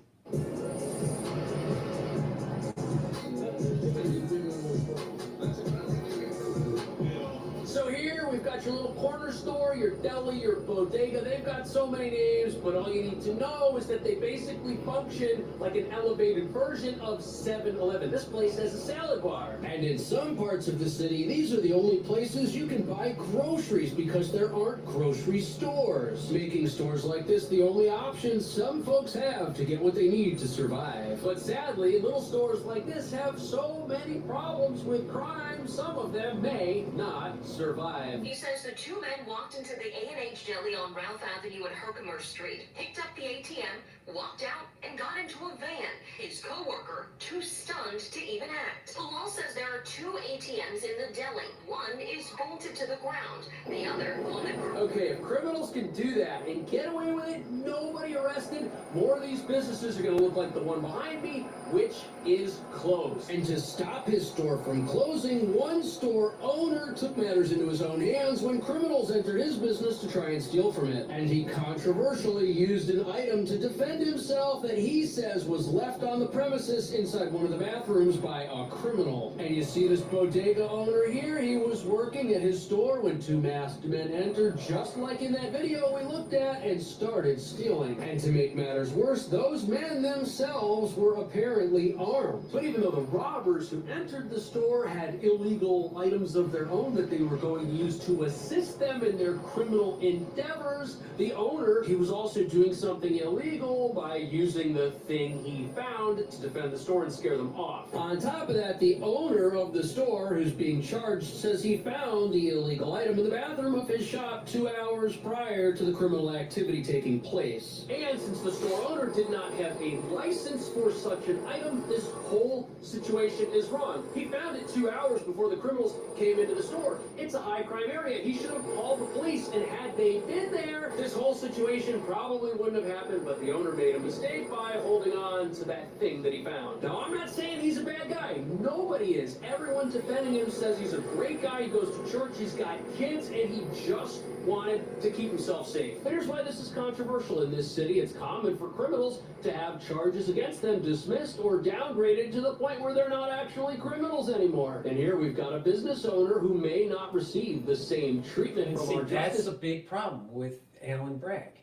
So here we've got your little corner store, your deli, your bodega. They've got so many names, but all you need to know is that they basically function like an elevated version of 7-Eleven. This place has a salad bar. And in some parts of the city, these are the only places you can buy groceries because there aren't grocery stores, making stores like this the only option some folks have to get what they need to survive. But sadly, little stores like this have so many problems with crime, some of them may not survive. He says the two men walked into the A&H Deli on Ralph Avenue and Herkimer Street, picked up the ATM, walked out, and got into a van. His co-worker, too stunned to even act. The law says there are two ATMs in the deli. One is bolted to the ground, the other on the ground. Okay, if criminals can do that and get away with it, nobody arrested, more of these businesses are going to look like the one behind me, which is closed. And to stop his store from closing, one store owner took matters into his own hands when criminals entered his business to try and steal from it. And he controversially used an item to defend himself that he says was left on the premises inside one of the bathrooms by a criminal. And you see this bodega owner here, he was working at his store when two masked men entered, just like in that video we looked at, and started stealing. And to make matters worse, those men themselves were apparently armed. But even though the robbers who entered the store had illegal items of their own that they were going to use to assist them in their criminal endeavors, the owner, he was also doing something illegal by using the thing he found to defend the store and scare them off. On top of that, the owner of the store, who's being charged, says he found the illegal item in the bathroom of his shop 2 hours prior to the criminal activity taking place. And since the store owner did not have a license for such an item, this whole situation is wrong. He found it 2 hours before the criminals came into the store. It's a high crime area. He should have called the police, and had they been there, this whole situation probably wouldn't have happened, but the owner made a mistake by holding on to that thing that he found. Now, I'm not saying he's a bad guy. Nobody is. Everyone defending him says he's a great guy. He goes to church, he's got kids, and he just wanted to keep himself safe. Here's why this is controversial in this city. It's common for criminals to have charges against them dismissed or downgraded to the point where they're not actually criminals anymore. And here we've got a business owner who may not receive the same treatment And from see, our that's justice. a big problem with Alan Bragg.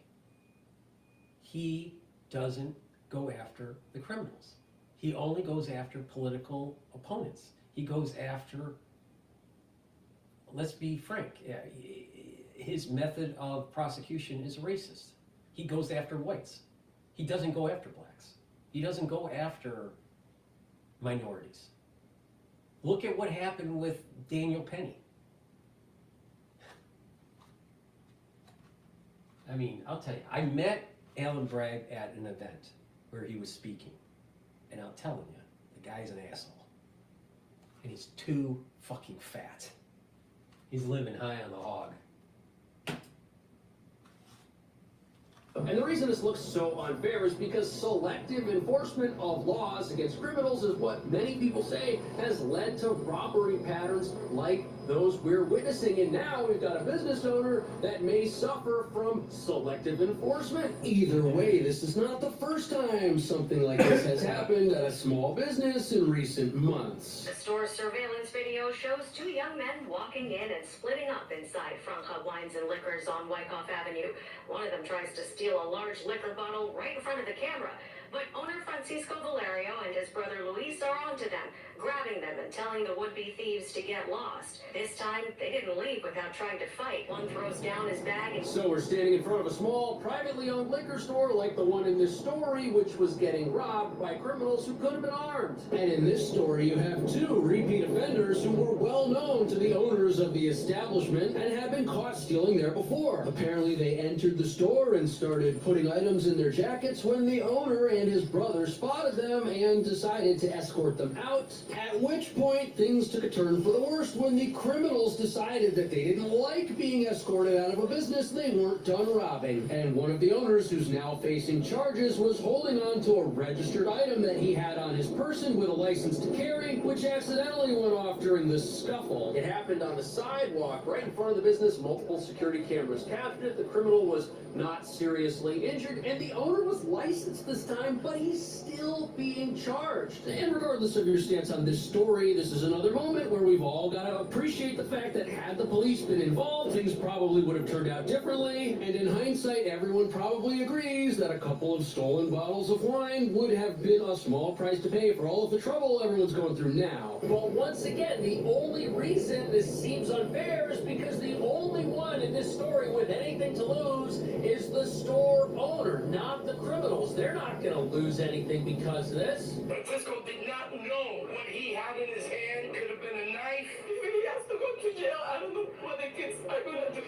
He doesn't go after the criminals. He only goes after political opponents. He goes after, let's be frank, his method of prosecution is racist. He goes after whites. He doesn't go after blacks. He doesn't go after minorities. Look at what happened with Daniel Penny. I mean, I'll tell you, I met Alan Bragg at an event where he was speaking. And I'm telling you, the guy's an asshole. And he's too fucking fat. He's living high on the hog. And the reason this looks so unfair is because selective enforcement of laws against criminals is what many people say has led to robbery patterns like those we're witnessing. And now we've got a business owner that may suffer from selective enforcement. Either way, this is not the first time something like this has happened at a small business in recent months. The store's surveillance video shows two young men walking in and splitting up inside Franca Wines and Liquors on Wyckoff Avenue. One of them tries to steal a large liquor bottle right in front of the camera. But owner Francisco Valerio and his brother Luis are onto them, grabbing them and telling the would-be thieves to get lost. This time, they didn't leave without trying to fight. One throws down his bag and... So we're standing in front of a small, privately owned liquor store like the one in this story, which was getting robbed by criminals who could have been armed. And in this story, you have two repeat offenders who were well known to the owners owners of the establishment and had been caught stealing there before. Apparently, they entered the store and started putting items in their jackets when the owner and his brother spotted them and decided to escort them out, at which point things took a turn for the worst when the criminals decided that they didn't like being escorted out of a business they weren't done robbing. And one of the owners, who's now facing charges, was holding on to a registered item that he had on his person with a license to carry, which accidentally went off during this scuffle. It happened on the sidewalk right in front of the business. Multiple security cameras captured it. The criminal was not seriously injured, and the owner was licensed this time, but he's still being charged. And regardless of your stance on this story, this is another moment where we've all got to appreciate the fact that had the police been involved, things probably would have turned out differently, and in hindsight, everyone probably agrees that a couple of stolen bottles of wine would have been a small price to pay for all of the trouble everyone's going through now. But once again, the only reason this seems unfair is because the only one in this story with anything to lose is the store owner, not the criminals. They're not going to lose anything because of this. But Francisco did not know what he had in his hand could have been a knife. If he has to go to jail, I don't know what the kids are going to do.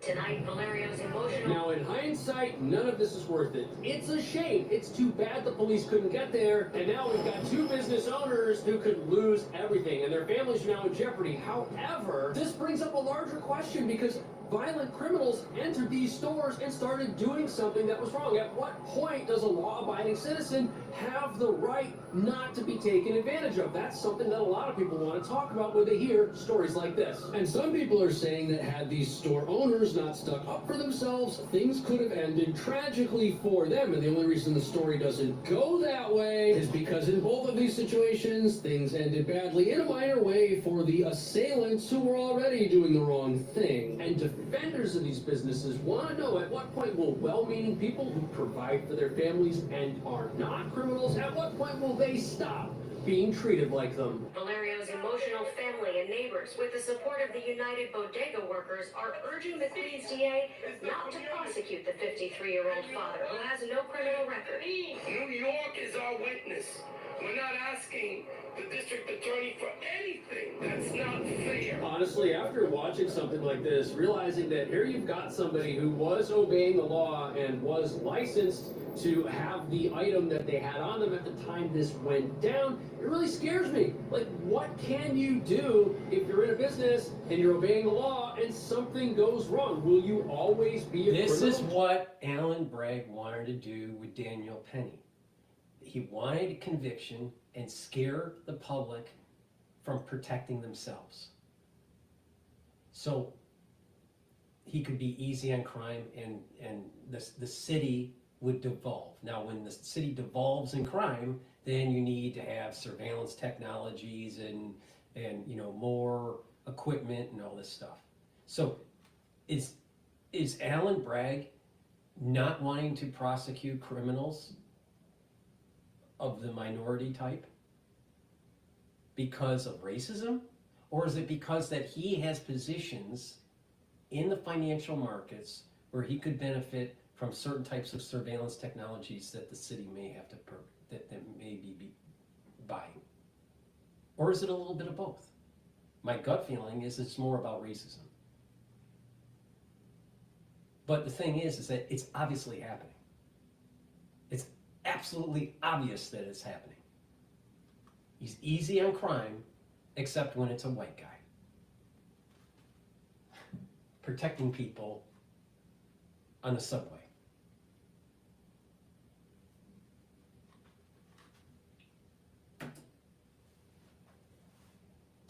Tonight, Valerio's emotional. Now, in hindsight, none of this is worth it. It's a shame. It's too bad the police couldn't get there, and now we've got two business owners who could lose everything, and their families are now in jeopardy. However, this brings up a larger question because violent criminals entered these stores and started doing something that was wrong. At what point does a law-abiding citizen have the right not to be taken advantage of? That's something that a lot of people want to talk about when they hear stories like this. And some people are saying that had these store owners not stuck up for themselves, things could have ended tragically for them. And the only reason the story doesn't go that way is because in both of these situations, things ended badly in a minor way for the assailants who were already doing the wrong thing. And defenders of these businesses want to know, at what point will well-meaning people who provide for their families and are not criminals, at what point will they stop being treated like them? Valerio's emotional family and neighbors, with the support of the United Bodega Workers, are urging the Queens DA not to prosecute the 53-year-old father who has no criminal record. New York is our witness. We're not asking the district attorney for anything. That's not fair. Honestly, after watching something like this, realizing that here you've got somebody who was obeying the law and was licensed to have the item that they had on them at the time this went down, it really scares me. Like, what can you do if you're in a business and you're obeying the law and something goes wrong? Will you always be a criminal? This is what Alan Bragg wanted to do with Daniel Penny. He wanted conviction and scare the public from protecting themselves. So he could be easy on crime and the city would devolve. Now, when the city devolves in crime, then you need to have surveillance technologies and you know, more equipment and all this stuff. So is Alan Bragg not wanting to prosecute criminals of the minority type because of racism? Or is it because that he has positions in the financial markets where he could benefit from certain types of surveillance technologies that the city may have to that may be buying? Or is it a little bit of both? My gut feeling is it's more about racism. But the thing is that it's obviously happening. It's absolutely obvious that it's happening. He's easy on crime, except when it's a white guy. Protecting people on the subway.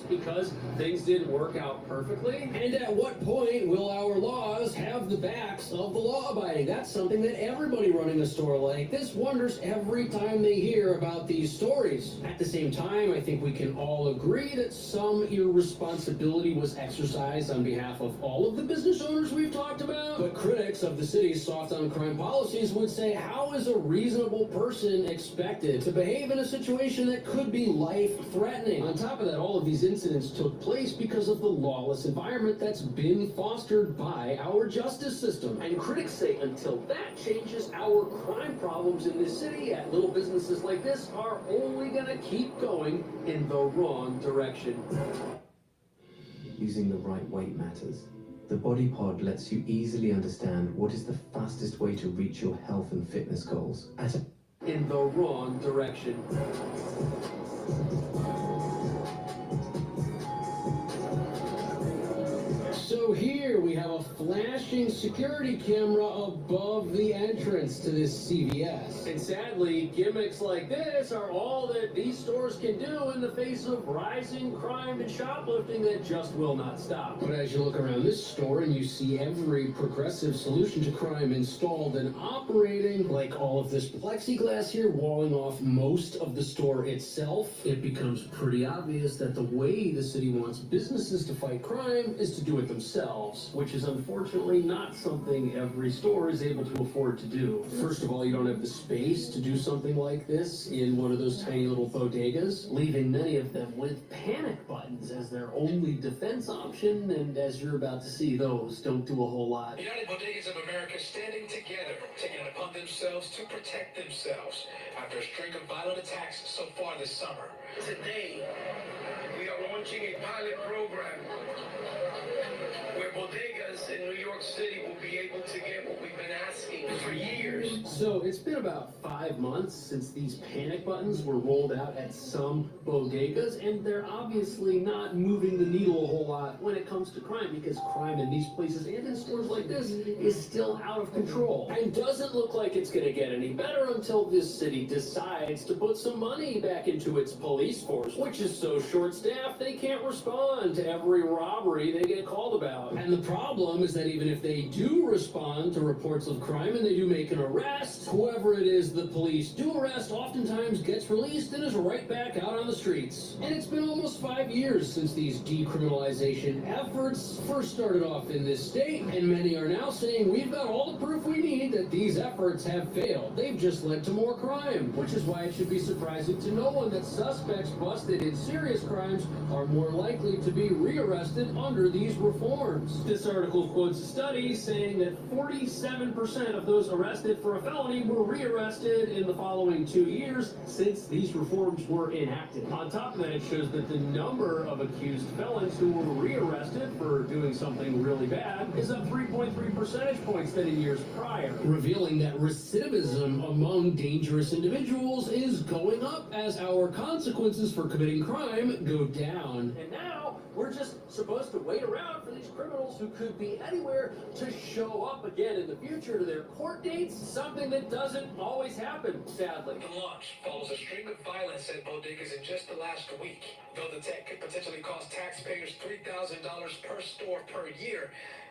Because things didn't work out perfectly? And at what point will our laws have the backs of the law-abiding? That's something that everybody running a store like this wonders every time they hear about these stories. At the same time, I think we can all agree that some irresponsibility was exercised on behalf of all of the business owners we've talked about. But critics of the city's soft-on-crime policies would say, how is a reasonable person expected to behave in a situation that could be life-threatening? On top of that, all of these incidents took place because of the lawless environment that's been fostered by our justice system. And critics say until that changes, our crime problems in this city at little businesses like this are only going to keep going in the wrong direction. using the right weight matters. The Body Pod lets you easily understand what is the fastest way to reach your health and fitness goals at in the wrong direction. So here we have a flashing security camera above the entrance to this CVS. And sadly, gimmicks like this are all that these stores can do in the face of rising crime and shoplifting that just will not stop. But as you look around this store and you see every progressive solution to crime installed and operating, like all of this plexiglass here walling off most of the store itself, it becomes pretty obvious that the way the city wants businesses to fight crime is to do it themselves, which is unfortunately not something every store is able to afford to do. First of all, you don't have the space to do something like this in one of those tiny little bodegas, leaving many of them with panic buttons as their only defense option, and as you're about to see, those don't do a whole lot. United Bodegas of America standing together, taking it upon themselves to protect themselves after a string of violent attacks so far this summer. Today, we are launching a pilot program where bodegas in New York City will be able to get what we've been asking for years. So it's been about 5 months since these panic buttons were rolled out at some bodegas, and they're obviously not moving the needle a whole lot when it comes to crime, because crime in these places and in stores like this is still out of control. And doesn't look like it's going to get any better until this city decides to put some money back into its police force, which is so short-staffed they can't respond to every robbery they get called about. And the problem is that even if they do respond to reports of crime and they do make an arrest, whoever it is the police do arrest oftentimes gets released and is right back out on the streets. And it's been almost 5 years since these decriminalization efforts first started off in this state, and many are now saying we've got all the proof we need that these efforts have failed. They've just led to more crime, which is why it should be surprising to no one that suspects busted in serious crimes are more likely to be rearrested under these reforms. This article quotes a study saying that 47% of those arrested for a felony were rearrested in the following 2 years since these reforms were enacted. On top of that, it shows that the number of accused felons who were rearrested for doing something really bad is up 3.3 percentage points than in years prior, revealing that recidivism among dangerous individuals is going up as our consequences for committing crime go down. And now we're just supposed to wait around for these criminals who could be anywhere to show up again in the future to their court dates, something that doesn't always happen, sadly. The launch follows a string of violence at bodegas in just the last week. Though the tech could potentially cost taxpayers $3,000 per store per year,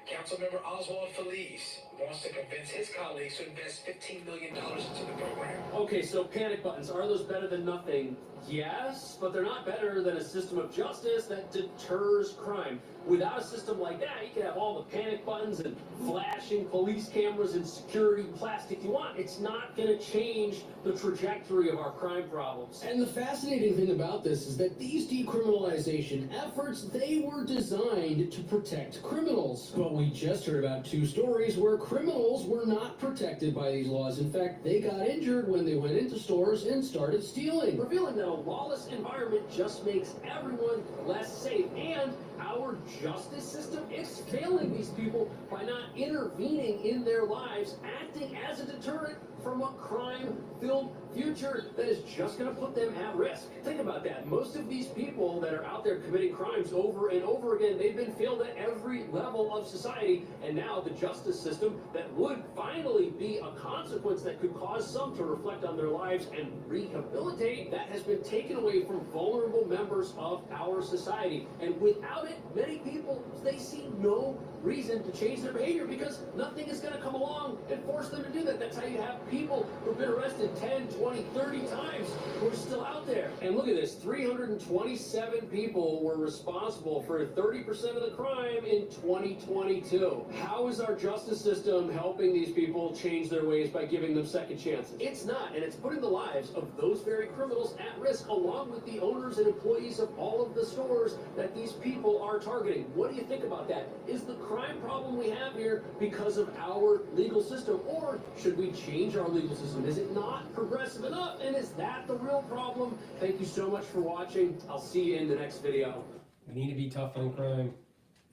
Councilmember Oswald Feliz wants to convince his colleagues to invest $15 million into the program. Okay, so panic buttons, are those better than nothing? Yes, but they're not better than a system of justice that deters crime. Without a system like that, you can have all the panic buttons and flashing police cameras and security plastic you want. It's not going to change the trajectory of our crime problems. And the fascinating thing about this is that these decriminalization efforts, they were designed to protect criminals. But we just heard about 2 stories where criminals were not protected by these laws. In fact, they got injured when they went into stores and started stealing, revealing that a lawless environment just makes everyone less safe. And our justice system is failing these people by not intervening in their lives, acting as a deterrent from a crime-filled future that is just going to put them at risk. Think about that. Most of these people that are out there committing crimes over and over again, they've been failed at every level of society, and now the justice system that would finally be a consequence that could cause some to reflect on their lives and rehabilitate, that has been taken away from vulnerable members of our society. And without it, many people, they see no reason to change their behavior because nothing is going to come along and force them to do that. That's how you have people who've been arrested 10, 20, 30 times who are still out there. And look at this, 327 people were responsible for 30% of the crime in 2022. How is our justice system helping these people change their ways by giving them second chances? It's not, and it's putting the lives of those very criminals at risk, along with the owners and employees of all of the stores that these people are targeting. What do you think about that? Is the crime problem we have here because of our legal system, or should we change our legal system? Is it not progressive enough, and is that the real problem? Thank you so much for watching. I'll see you in the next video. We need to be tough on crime.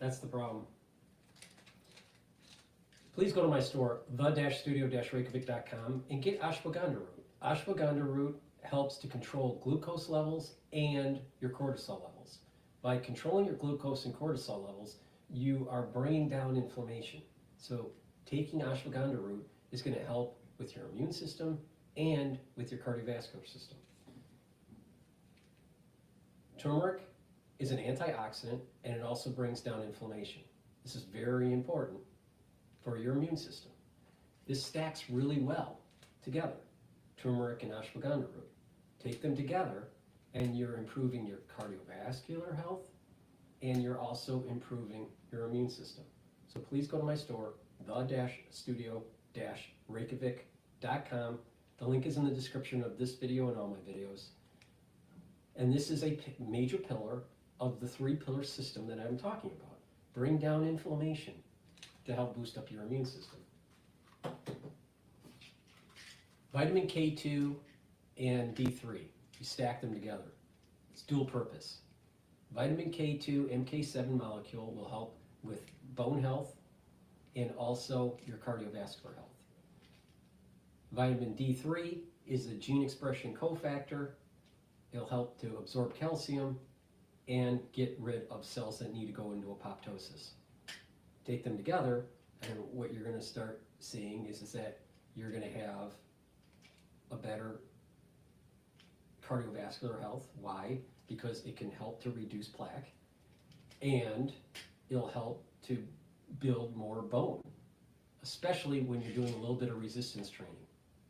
That's the problem. Please go to my store, the-studio-reykjavik.com, and get ashwagandha root. Ashwagandha root helps to control glucose levels and your cortisol levels. By controlling your glucose and cortisol levels, you are bringing down inflammation. So taking ashwagandha root is going to help with your immune system and with your cardiovascular system. Turmeric is an antioxidant, and it also brings down inflammation. This is very important for your immune system. This stacks really well together, turmeric and ashwagandha root. Take them together and you're improving your cardiovascular health, and you're also improving your immune system. So please go to my store, the-studio-reykjavik.com. The link is in the description of this video and all my videos. And this is a major pillar of the 3-pillar system that I'm talking about. Bring down inflammation to help boost up your immune system. Vitamin K2 and D3, you stack them together. It's dual purpose. Vitamin K2 MK7 molecule will help with bone health and also your cardiovascular health. Vitamin D3 is a gene expression cofactor. It'll help to absorb calcium and get rid of cells that need to go into apoptosis. Take them together, and what you're going to start seeing is that you're going to have a better cardiovascular health. Why? Because it can help to reduce plaque, and it'll help to build more bone, especially when you're doing a little bit of resistance training.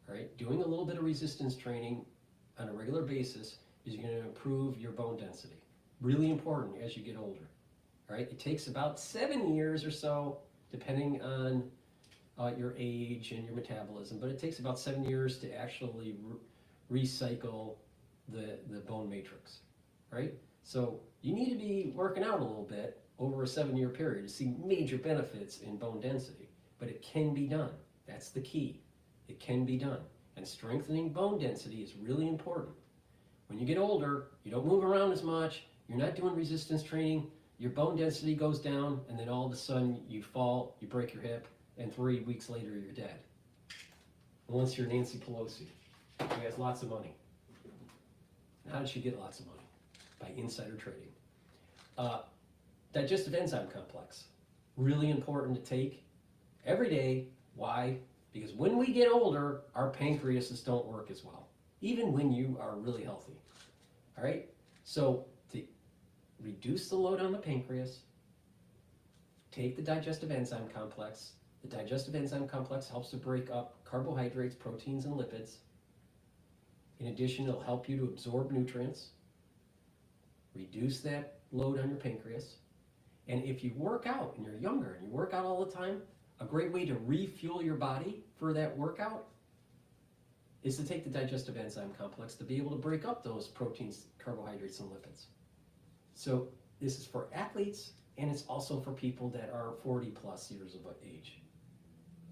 All right? Doing a little bit of resistance training on a regular basis is going to improve your bone density. Really important as you get older. All right? It takes about 7 years or so, depending on your age and your metabolism, but it takes about 7 years to actually recycle the bone matrix, right? So you need to be working out a little bit over a 7-year period to see major benefits in bone density, but it can be done. That's the key. It can be done. And strengthening bone density is really important. When you get older, you don't move around as much, you're not doing resistance training, your bone density goes down, and then all of a sudden you fall, you break your hip, and 3 weeks later you're dead. Unless you're Nancy Pelosi, who has lots of money. How did she get lots of money? By insider trading. Digestive enzyme complex. Really important to take every day. Why? Because when we get older, our pancreases don't work as well, even when you are really healthy. All right? So to reduce the load on the pancreas, take the digestive enzyme complex. The digestive enzyme complex helps to break up carbohydrates, proteins, and lipids. In addition, it'll help you to absorb nutrients, reduce that load on your pancreas. And if you work out and you're younger and you work out all the time, a great way to refuel your body for that workout is to take the digestive enzyme complex to be able to break up those proteins, carbohydrates, and lipids. So this is for athletes, and it's also for people that are 40 plus years of age,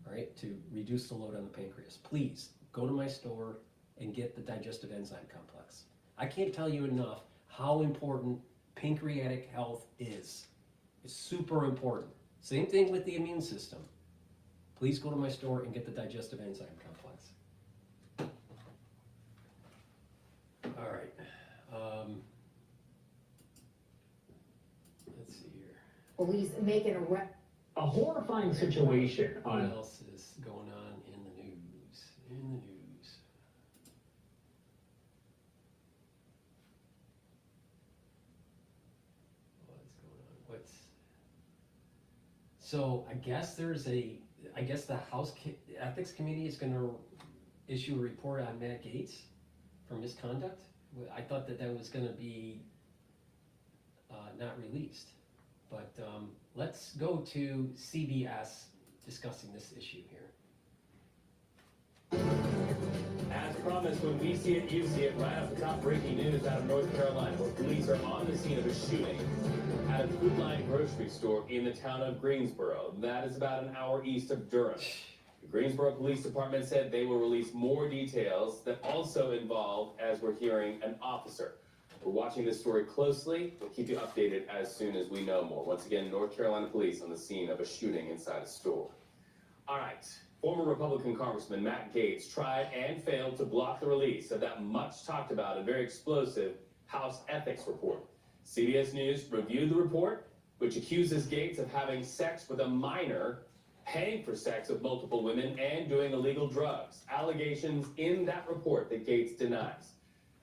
all right, to reduce the load on the pancreas. Please go to my store and get the digestive enzyme complex. I can't tell you enough how important pancreatic health is. It's super important. Same thing with the immune system. Please go to my store and get the digestive enzyme complex. All right. Let's see here. Police making a horrifying situation What on else is going on in the news? In the news. What's going on? So I guess the House Ethics Committee is going to issue a report on Matt Gaetz for misconduct. I thought that was going to be not released, but let's go to CBS discussing this issue here. As promised, when we see it, you see it. Right off the top, breaking news out of North Carolina, where police are on the scene of a shooting at a Food Line grocery store in the town of Greensboro. That is about an hour east of Durham. The Greensboro Police Department said they will release more details that also involve, as we're hearing, an officer. We're watching this story closely. We'll keep you updated as soon as we know more. Once again, North Carolina police on the scene of a shooting inside a store. All right. Former Republican Congressman Matt Gaetz tried and failed to block the release of that much talked about and very explosive House ethics report. CBS News reviewed the report, which accuses Gaetz of having sex with a minor, paying for sex with multiple women, and doing illegal drugs. Allegations in that report that Gaetz denies.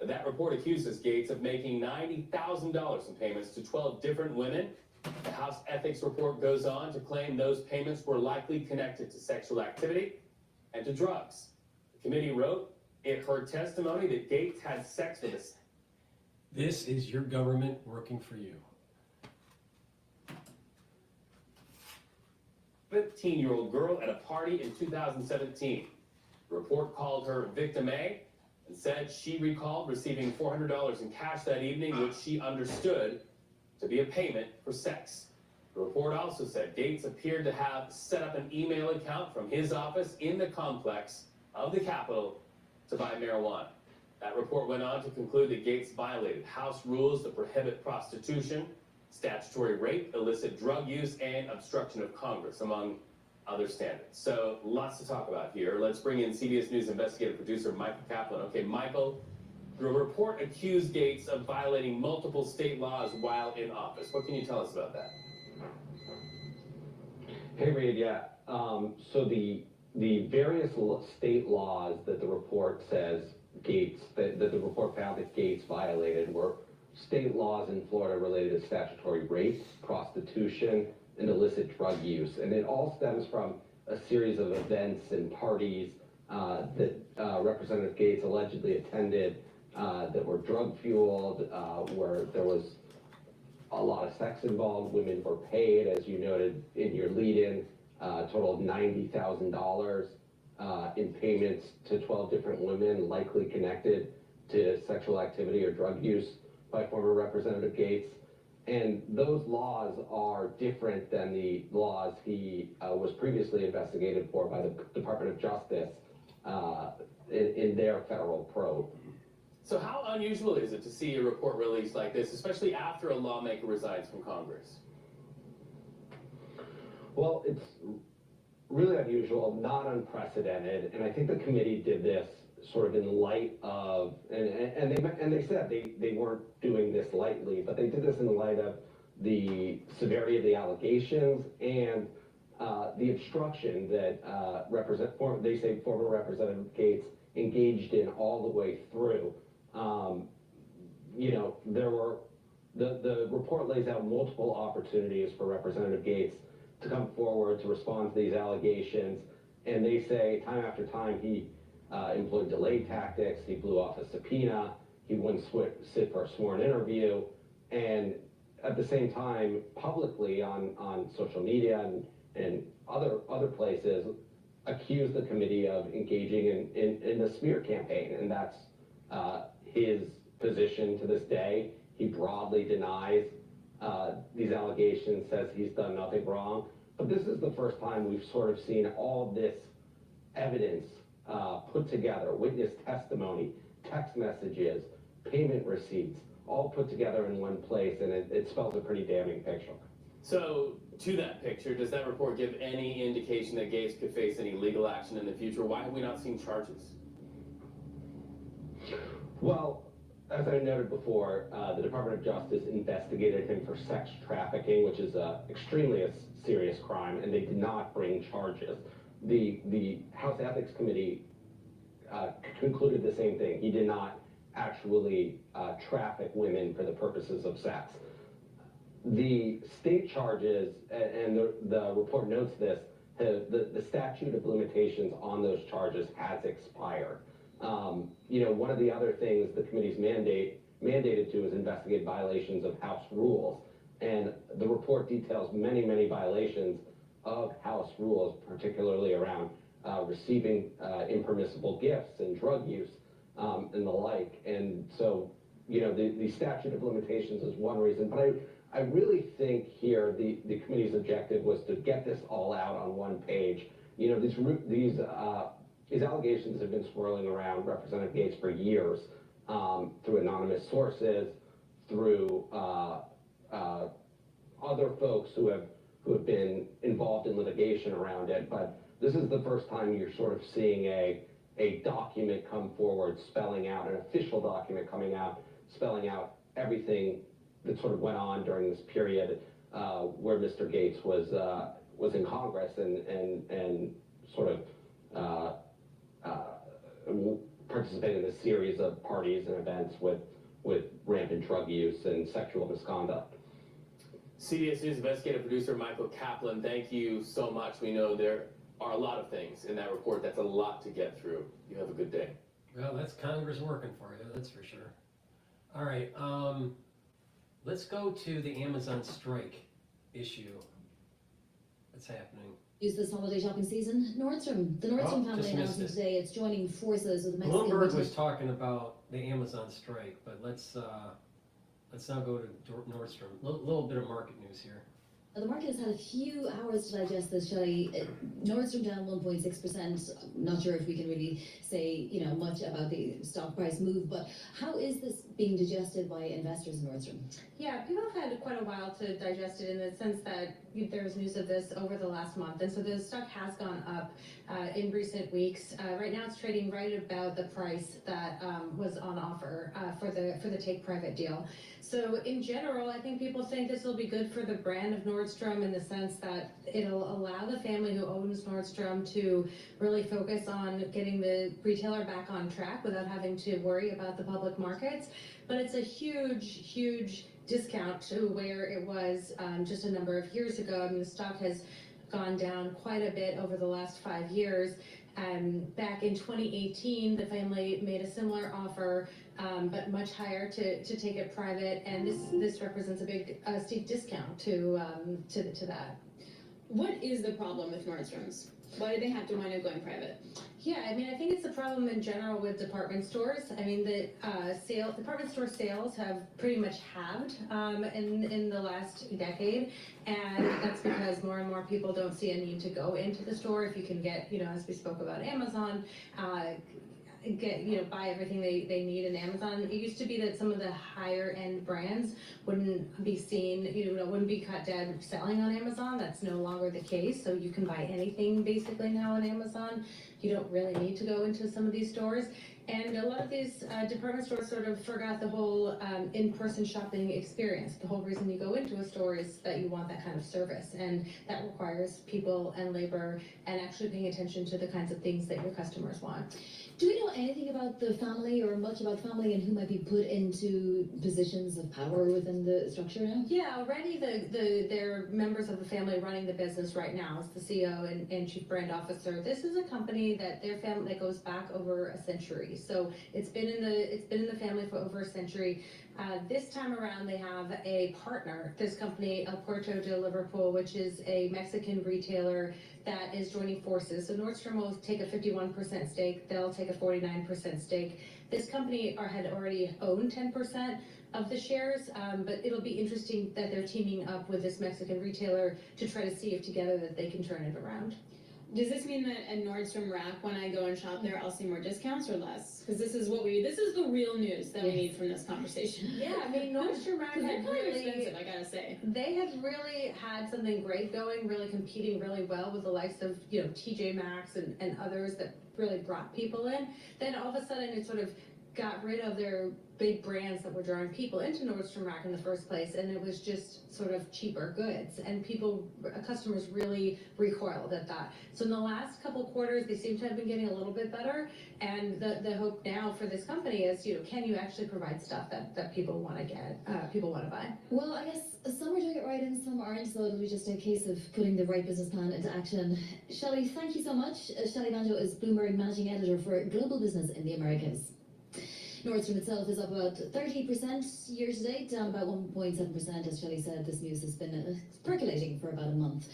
That report accuses Gaetz of making $90,000 in payments to 12 different women. The House ethics report goes on to claim those payments were likely connected to sexual activity and to drugs. The committee wrote it heard testimony that Gaetz had sex with us. This is your government working for you. 15-year-old girl at a party in 2017. The report called her Victim A and said she recalled receiving $400 in cash that evening, which she understood to be a payment for sex. The report also said Gaetz appeared to have set up an email account from his office in the complex of the Capitol to buy marijuana. That report went on to conclude that Gaetz violated House rules that prohibit prostitution, statutory rape, illicit drug use, and obstruction of Congress, among other standards. So lots to talk about here. Let's bring in CBS News investigative producer Michael Kaplan. Okay, Michael, the report accused Gaetz of violating multiple state laws while in office. What can you tell us about that? Hey, Reed, yeah. So the various state laws that the report says Gaetz, that the report found that Gaetz violated were state laws in Florida related to statutory rape, prostitution, and illicit drug use. And it all stems from a series of events and parties that Representative Gaetz allegedly attended that were drug-fueled, where there was a lot of sex involved. Women were paid, as you noted in your lead-in, a total of $90,000 in payments to 12 different women, likely connected to sexual activity or drug use by former Representative Gaetz. And those laws are different than the laws he was previously investigated for by the Department of Justice in their federal probe. So how unusual is it to see a report released like this, especially after a lawmaker resigns from Congress? Well, it's really unusual, not unprecedented, and I think the committee did this sort of in light of, and they said they weren't doing this lightly, but they did this in light of the severity of the allegations and the obstruction that they say former Representative Gaetz engaged in all the way through. You know, there were, the report lays out multiple opportunities for Representative Gaetz to come forward to respond to these allegations, and they say time after time he employed delay tactics, he blew off a subpoena, he wouldn't sit for a sworn interview, and at the same time, publicly on social media and other places, accused the committee of engaging in a smear campaign, and that's his position to this day. He broadly denies these allegations, says he's done nothing wrong, but this is the first time we've sort of seen all this evidence put together, witness testimony, text messages, payment receipts, all put together in one place, and it spells a pretty damning picture. So, to that picture, does that report give any indication that Gaetz could face any legal action in the future? Why have we not seen charges? Well, as I noted before, the Department of Justice investigated him for sex trafficking, which is extremely a serious crime, and they did not bring charges. The House Ethics Committee concluded the same thing. He did not actually traffic women for the purposes of sex. The state charges, and the report notes this, the statute of limitations on those charges has expired. You know, one of the other things the committee's mandated to is investigate violations of House rules, and the report details many violations of House rules, particularly around receiving impermissible gifts and drug use and the like. And so, you know, the statute of limitations is one reason, but I really think here the committee's objective was to get this all out on one page. You know, these allegations have been swirling around Representative Gaetz for years through anonymous sources, through other folks who have been involved in litigation around it, but this is the first time you're sort of seeing a document come forward spelling out, an official document coming out, spelling out everything that sort of went on during this period where Mr. Gaetz was in Congress and sort of participated in a series of parties and events with rampant drug use and sexual misconduct. CBS News investigative producer Michael Kaplan, thank you so much. We know there are a lot of things in that report. That's a lot to get through. You have a good day. Well, that's Congress working for you, that's for sure. All right, let's go to the Amazon strike issue that's happening. Use this holiday shopping season. The Nordstrom family announcing today it's joining forces with the Mexican. Bloomberg was talking about the Amazon strike, but let's now go to Nordstrom. A little bit of market news here. The market has had a few hours to digest this, Shelley. Nordstrom down 1.6%. Not sure if we can really say, much about the stock price move, but how is this being digested by investors in Nordstrom? Yeah, people have had quite a while to digest it in the sense that there was news of this over the last month, and so the stock has gone up in recent weeks. Right now, it's trading right about the price that was on offer for the take private deal. So in general, I think people think this will be good for the brand of Nordstrom in the sense that it'll allow the family who owns Nordstrom to really focus on getting the retailer back on track without having to worry about the public markets. But it's a huge discount to where it was just a number of years ago. I mean, the stock has gone down quite a bit over the last 5 years. Back in 2018, the family made a similar offer, but much higher to take it private, and this represents a big steep discount to that. What is the problem with Nordstrom's? Why do they have to wind up going private? Yeah, I mean, I think it's a problem in general with department stores. I mean, the department store sales have pretty much halved in the last decade, and that's because more and more people don't see a need to go into the store. If you can get, as we spoke about Amazon, buy everything they need in Amazon. It used to be that some of the higher end brands wouldn't be seen, wouldn't be caught dead selling on Amazon. That's no longer the case. So you can buy anything basically now on Amazon. You don't really need to go into some of these stores. And a lot of these department stores sort of forgot the whole in-person shopping experience. The whole reason you go into a store is that you want that kind of service, and that requires people and labor and actually paying attention to the kinds of things that your customers want. Do we know anything about the family or much about family and who might be put into positions of power within the structure now? Yeah, already they're members of the family running the business right now. It's the CEO and chief brand officer. This is a company that their family that goes back over a century. So it's been in the family for over a century. This time around, they have a partner. This company, El Puerto de Liverpool, which is a Mexican retailer that is joining forces. So Nordstrom will take a 51% stake. They'll take a 49% stake. This company had already owned 10% of the shares, but it'll be interesting that they're teaming up with this Mexican retailer to try to see if together that they can turn it around. Does this mean that at Nordstrom Rack, when I go and shop there, I'll see more discounts or less? Because this is the real news that we need from this conversation. Yeah, I mean, Nordstrom Rack they're had kind of really expensive, I gotta say. They had really had something great going, really competing really well with the likes of, TJ Maxx and others that really brought people in. Then all of a sudden it sort of got rid of their big brands that were drawing people into Nordstrom Rack in the first place, and it was just sort of cheaper goods, and customers really recoiled at that. So in the last couple quarters, they seem to have been getting a little bit better, and the hope now for this company is, can you actually provide stuff that people want to get, people want to buy? Well, I guess some are doing it right and some aren't, so it'll be just a case of putting the right business plan into action. Shelley, thank you so much. Shelley Banjo is Bloomberg Managing Editor for Global Business in the Americas. Nordstrom itself is up about 30% year to date, down about 1.7%. As Shelley said, this news has been percolating for about a month.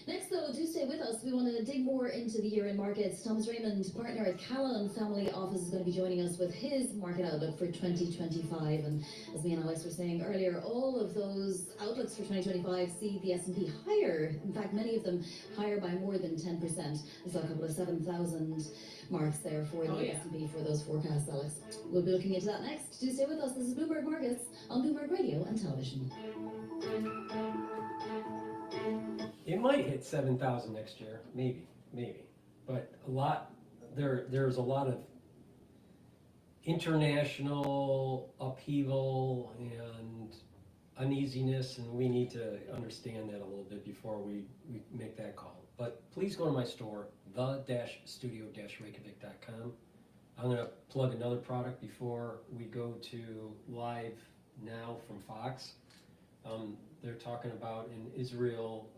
Next, though, do stay with us. We want to dig more into the year-end markets. Thomas Raymond, partner at Callan Family Office, is going to be joining us with his market outlook for 2025. And as me and Alex were saying earlier, all of those outlooks for 2025 see the S&P higher. In fact, many of them higher by more than 10%. I saw a couple of 7,000 marks there for the S&P for those forecasts, Alex. We'll be looking into that next. Do stay with us. This is Bloomberg Markets on Bloomberg Radio and Television. It might hit 7,000 next year, maybe, but there's a lot of international upheaval and uneasiness, and we need to understand that a little bit before we make that call. But please go to my store, the-studio-reykjavik.com. I'm going to plug another product before we go to live now from Fox. They're talking about in Israel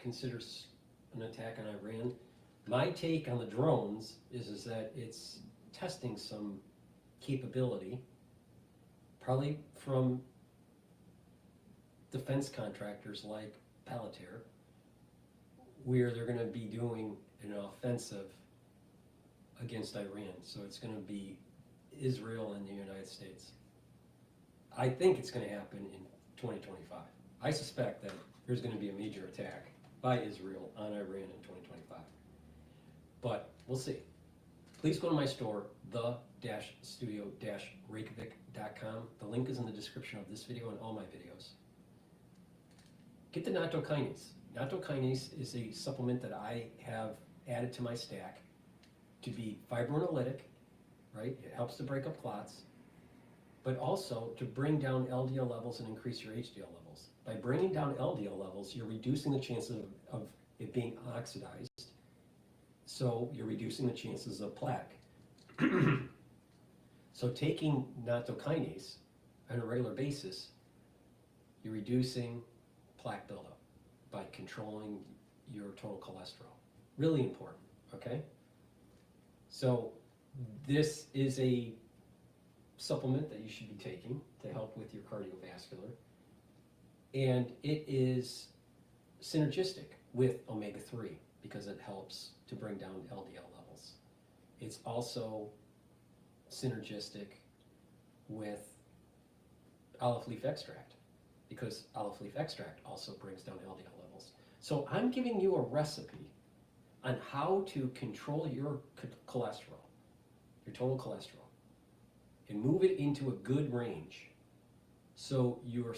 considers an attack on Iran. My take on the drones is that it's testing some capability, probably from defense contractors like Palantir, where they're going to be doing an offensive against Iran. So it's going to be Israel and the United States. I think it's going to happen in 2025. I suspect that there's going to be a major attack by Israel on Iran in 2025. But we'll see. Please go to my store, the-studio-reykjavik.com. The link is in the description of this video and all my videos. Get the nattokinase. Nattokinase is a supplement that I have added to my stack to be fibrinolytic, right? It helps to break up clots, but also to bring down LDL levels and increase your HDL levels. By bringing down LDL levels, you're reducing the chances of it being oxidized, so you're reducing the chances of plaque. So taking nattokinase on a regular basis, you're reducing plaque buildup by controlling your total cholesterol. Really important, okay? So this is a supplement that you should be taking to help with your cardiovascular. And it is synergistic with omega-3 because it helps to bring down LDL levels. It's also synergistic with olive leaf extract because olive leaf extract also brings down LDL levels. So I'm giving you a recipe on how to control your cholesterol, your total cholesterol, and move it into a good range. So you're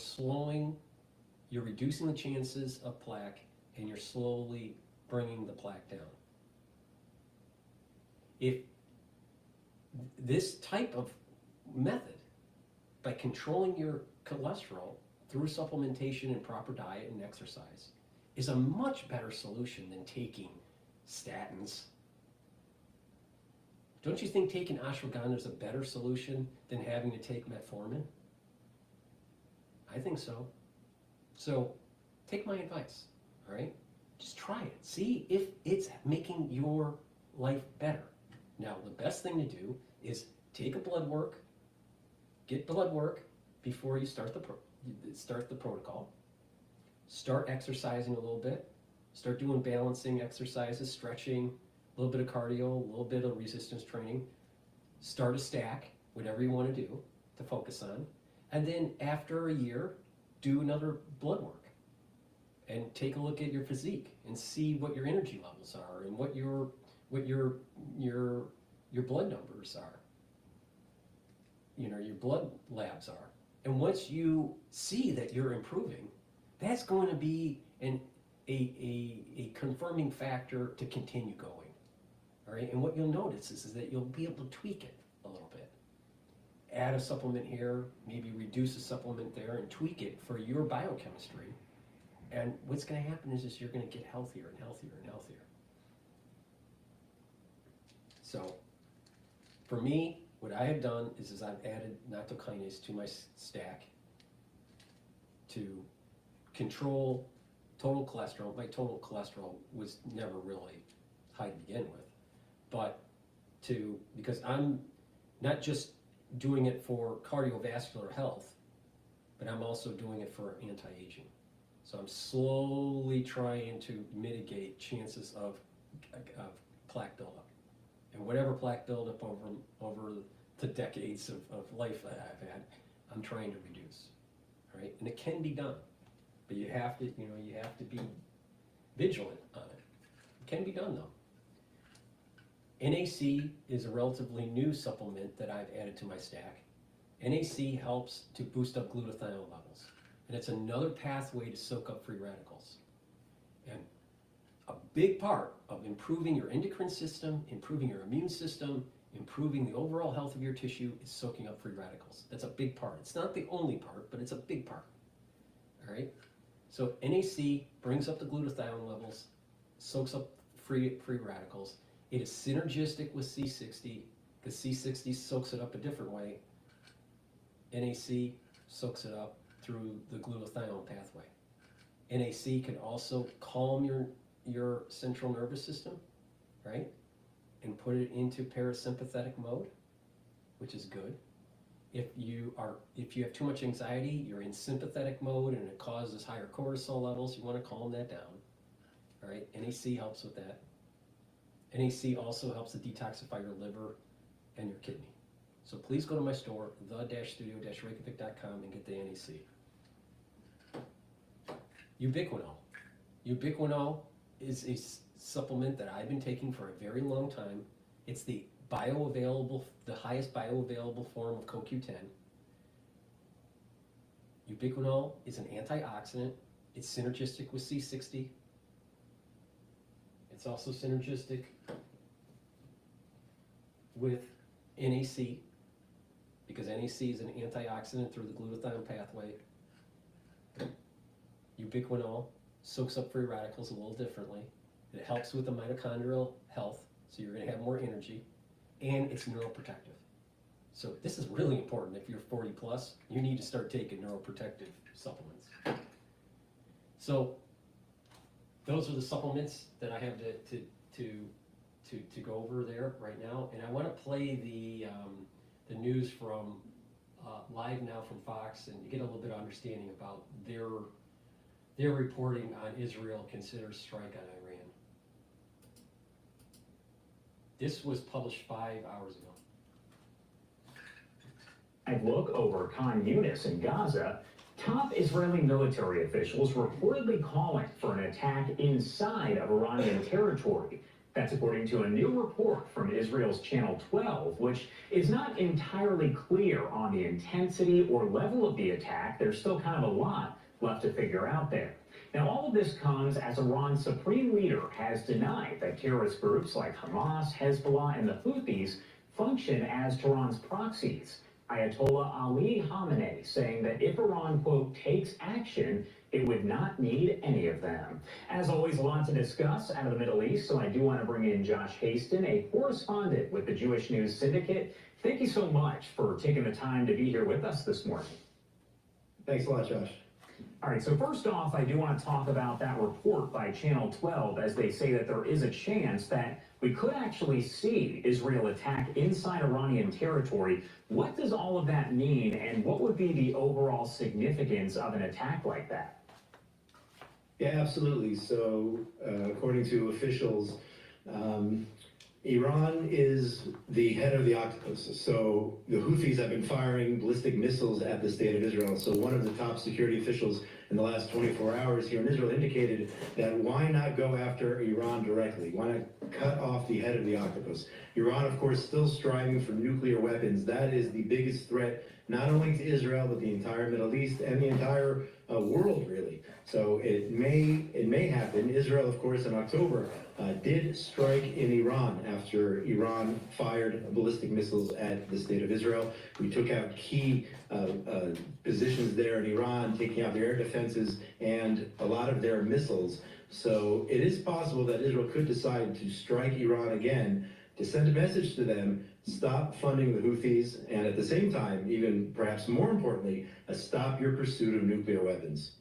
reducing the chances of plaque, and you're slowly bringing the plaque down. If this type of method, by controlling your cholesterol through supplementation and proper diet and exercise, is a much better solution than taking statins. Don't you think taking ashwagandha is a better solution than having to take metformin? I think so. So take my advice, all right? Just try it. See if it's making your life better. Now, the best thing to do is take a blood work, get blood work before you start the protocol. Start exercising a little bit. Start doing balancing exercises, stretching, a little bit of cardio, a little bit of resistance training. Start a stack, whatever you want to do to focus on. And then after a year, do another blood work and take a look at your physique and see what your energy levels are and what your blood numbers are. You know, your blood labs are. And once you see that you're improving, that's going to be a confirming factor to continue going. All right, and what you'll notice is that you'll be able to tweak it a little bit. Add a supplement here, maybe reduce a supplement there, and tweak it for your biochemistry. And what's going to happen is you're going to get healthier and healthier and healthier. So, for me, what I have done is I've added nattokinase to my stack to control total cholesterol. My total cholesterol was never really high to begin with, but because I'm not just doing it for cardiovascular health, but I'm also doing it for anti-aging. So I'm slowly trying to mitigate chances of plaque buildup. And whatever plaque buildup over the decades of life that I've had, I'm trying to reduce. All right, and it can be done, but you have to, you have to be vigilant on it. It can be done though. NAC is a relatively new supplement that I've added to my stack. NAC helps to boost up glutathione levels, and it's another pathway to soak up free radicals. And a big part of improving your endocrine system, improving your immune system, improving the overall health of your tissue is soaking up free radicals. That's a big part. It's not the only part, but it's a big part. All right? So NAC brings up the glutathione levels, soaks up free radicals. It is synergistic with C60, because C60 soaks it up a different way. NAC soaks it up through the glutathione pathway. NAC can also calm your central nervous system, right? And put it into parasympathetic mode, which is good. If you have too much anxiety, you're in sympathetic mode and it causes higher cortisol levels, you want to calm that down. All right, NAC helps with that. NAC also helps to detoxify your liver and your kidney. So please go to my store, the-studio-reykjavik.com, and get the NAC. Ubiquinol. Ubiquinol is a supplement that I've been taking for a very long time. It's the highest bioavailable form of CoQ10. Ubiquinol is an antioxidant. It's synergistic with C60. It's also synergistic with NAC, because NAC is an antioxidant through the glutathione pathway. Ubiquinol soaks up free radicals a little differently. It helps with the mitochondrial health, so you're going to have more energy, and it's neuroprotective. So this is really important. If you're 40 plus, you need to start taking neuroprotective supplements. So those are the supplements that I have to go over there right now, and I want to play the news from live now from Fox, and to get a little bit of understanding about their reporting on Israel considers strike on Iran. This was published 5 hours ago. And look over Khan Yunis in Gaza. Top Israeli military officials reportedly calling for an attack inside of Iranian territory. That's according to a new report from Israel's Channel 12, which is not entirely clear on the intensity or level of the attack. There's still kind of a lot left to figure out there. Now, all of this comes as Iran's supreme leader has denied that terrorist groups like Hamas, Hezbollah, and the Houthis function as Tehran's proxies. Ayatollah Ali Khamenei saying that if Iran, quote, takes action, it would not need any of them. As always, a lot to discuss out of the Middle East, so I do want to bring in Josh Haston, a correspondent with the Jewish News Syndicate. Thank you so much for taking the time to be here with us this morning. Thanks a lot, Josh. All right, so first off, I do want to talk about that report by Channel 12, as they say that there is a chance that we could actually see Israel attack inside Iranian territory. What does all of that mean, and what would be the overall significance of an attack like that? Yeah, absolutely. So, according to officials, Iran is the head of the octopus. So the Houthis have been firing ballistic missiles at the state of Israel. So one of the top security officials in the last 24 hours here in Israel indicated that why not go after Iran directly? Why not cut off the head of the octopus? Iran, of course, still striving for nuclear weapons. That is the biggest threat, not only to Israel, but the entire Middle East and the entire world, really. So it may happen. Israel, of course, in October did strike in Iran after Iran fired ballistic missiles at the state of Israel. We took out key positions there in Iran, taking out their air defenses and a lot of their missiles. So it is possible that Israel could decide to strike Iran again to send a message to them, stop funding the Houthis, and at the same time, even perhaps more importantly, stop your pursuit of nuclear weapons.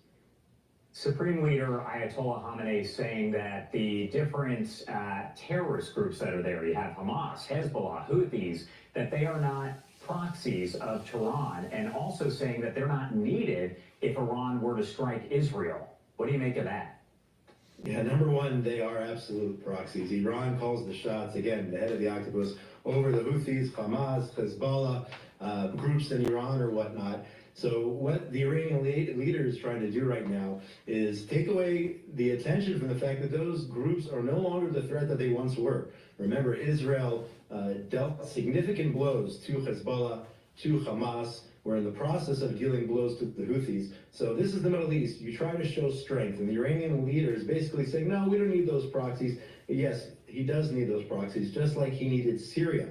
Supreme Leader Ayatollah Khamenei saying that the different terrorist groups that are there, you have Hamas, Hezbollah, Houthis, that they are not proxies of Tehran, and also saying that they're not needed if Iran were to strike Israel. What do you make of that? Yeah, number one, they are absolute proxies. Iran calls the shots, again, the head of the octopus, over the Houthis, Hamas, Hezbollah, groups in Iran or whatnot. So what the Iranian leader is trying to do right now is take away the attention from the fact that those groups are no longer the threat that they once were. Remember, Israel dealt significant blows to Hezbollah, to Hamas. We're in the process of dealing blows to the Houthis. So this is the Middle East. You try to show strength, and the Iranian leader is basically saying, no, we don't need those proxies. Yes, he does need those proxies, just like he needed Syria.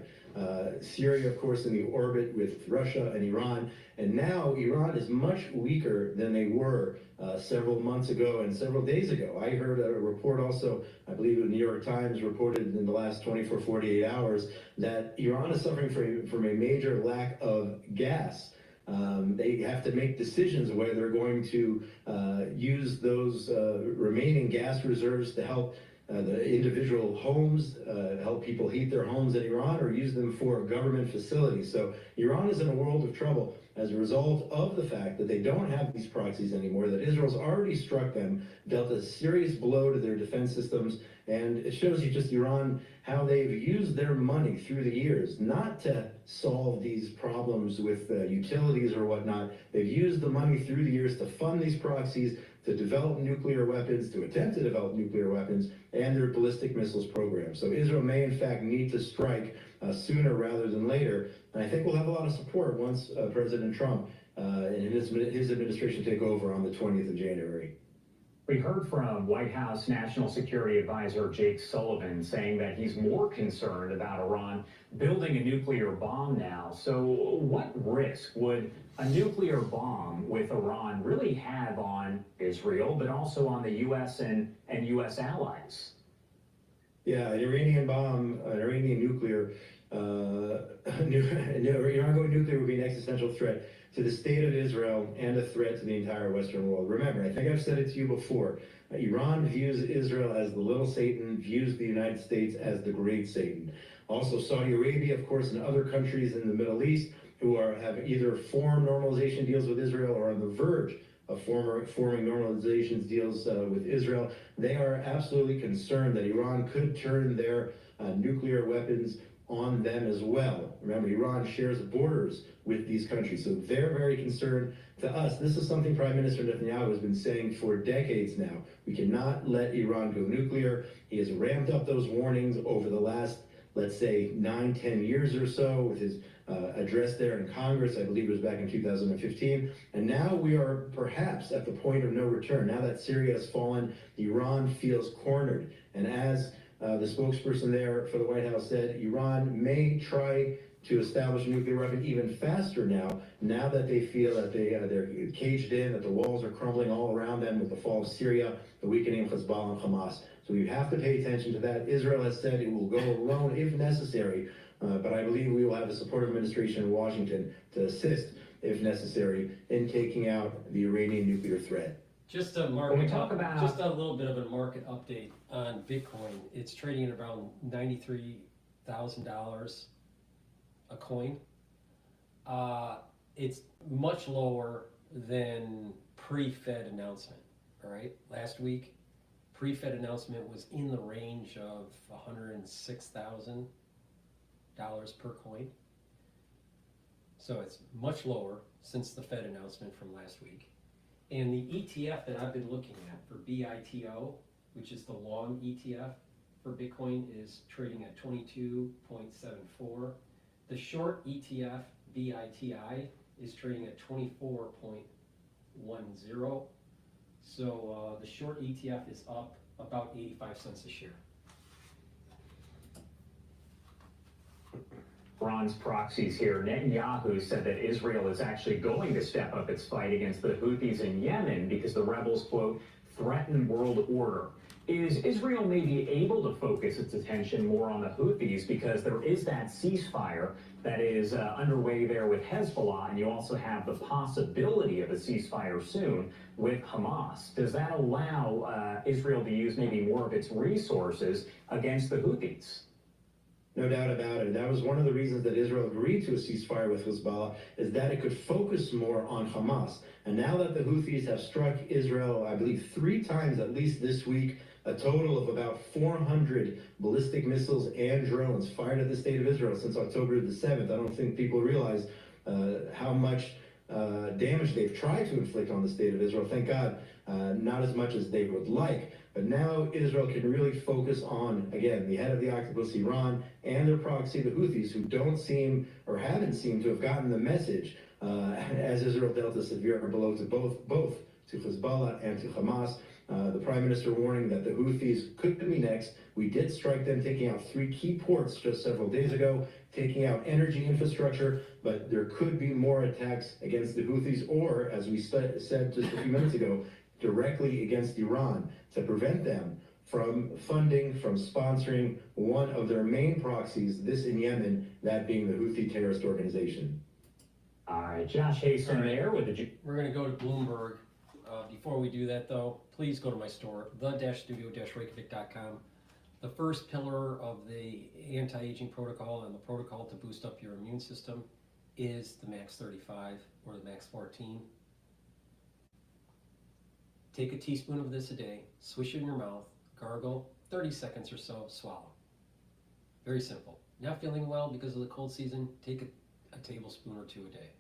Syria, of course, in the orbit with Russia and Iran. And now Iran is much weaker than they were several months ago and several days ago. I heard a report also, I believe the New York Times reported in the last 24, 48 hours, that Iran is suffering from a major lack of gas. They have to make decisions whether they're going to use those remaining gas reserves to help the individual homes, help people heat their homes in Iran, or use them for government facilities. So Iran is in a world of trouble as a result of the fact that they don't have these proxies anymore, that Israel's already struck them, dealt a serious blow to their defense systems, and it shows you just Iran, how they've used their money through the years, not to solve these problems with utilities or whatnot. They've used the money through the years to fund these proxies, to develop nuclear weapons, to attempt to develop nuclear weapons, and their ballistic missiles program. So Israel may in fact need to strike sooner rather than later. And I think we'll have a lot of support once President Trump and his administration take over on the 20th of January. We heard from White House National Security Advisor Jake Sullivan saying that he's more concerned about Iran building a nuclear bomb now. So what risk would a nuclear bomb with Iran really have on Israel, but also on the U.S. and U.S. allies? Yeah, an Iranian bomb, an Iranian nuclear, Iran going nuclear would be an existential threat to the state of Israel and a threat to the entire Western world. Remember, I think I've said it to you before, Iran views Israel as the little Satan, views the United States as the great Satan. Also, Saudi Arabia, of course, and other countries in the Middle East who have either formed normalization deals with Israel or on the verge of forming normalization deals with Israel. They are absolutely concerned that Iran could turn their nuclear weapons on them as well. Remember, Iran shares borders with these countries, so they're very concerned. To us, this is something Prime Minister Netanyahu has been saying for decades now. We cannot let Iran go nuclear. He has ramped up those warnings over the last, let's say, 9-10 years or so with his address there in Congress. I believe it was back in 2015. And now we are perhaps at the point of no return. Now that Syria has fallen, Iran feels cornered. And as the spokesperson there for the White House said, Iran may try to establish a nuclear weapon even faster now that they feel that they're caged in, that the walls are crumbling all around them with the fall of Syria, the weakening of Hezbollah and Hamas. So we have to pay attention to that. Israel has said it will go alone if necessary, but I believe we will have a supportive administration in Washington to assist, if necessary, in taking out the Iranian nuclear threat. Just a market just a little bit of a market update on Bitcoin. It's trading at around $93,000 a coin. It's much lower than pre-Fed announcement. All right, last week, pre-Fed announcement was in the range of $106,000 per coin. So it's much lower since the Fed announcement from last week. And the ETF that I've been looking at for BITO, which is the long ETF for Bitcoin, is trading at 22.74. The short ETF, BITI, is trading at 24.10. So the short ETF is up about 85 cents a share. Iran's proxies here. Netanyahu said that Israel is actually going to step up its fight against the Houthis in Yemen because the rebels, quote, threaten world order. Is Israel maybe able to focus its attention more on the Houthis because there is that ceasefire that is underway there with Hezbollah, and you also have the possibility of a ceasefire soon with Hamas? Does that allow Israel to use maybe more of its resources against the Houthis? No doubt about it. That was one of the reasons that Israel agreed to a ceasefire with Hezbollah, is that it could focus more on Hamas. And now that the Houthis have struck Israel, I believe 3 times at least this week, a total of about 400 ballistic missiles and drones fired at the state of Israel since October the 7th. I don't think people realize how much damage they've tried to inflict on the state of Israel. Thank God, not as much as they would like. But now Israel can really focus on, again, the head of the octopus, Iran, and their proxy, the Houthis, who don't seem or haven't seemed to have gotten the message as Israel dealt a severe blow to both to Hezbollah and to Hamas. The Prime Minister warning that the Houthis could be next. We did strike them, taking out 3 key ports just several days ago, taking out energy infrastructure, but there could be more attacks against the Houthis, or, as we said just a few minutes ago, directly against Iran to prevent them from funding, from sponsoring one of their main proxies, this in Yemen, that being the Houthi terrorist organization. All right, Josh Hasten there with the... We're going to go to Bloomberg. Before we do that, though, please go to my store, the-studio-reykjavik.com. The first pillar of the anti-aging protocol and the protocol to boost up your immune system is the Max 35 or the Max 14. Take a teaspoon of this a day, swish it in your mouth, gargle, 30 seconds or so, swallow. Very simple. Not feeling well because of the cold season, take a tablespoon or 2 a day.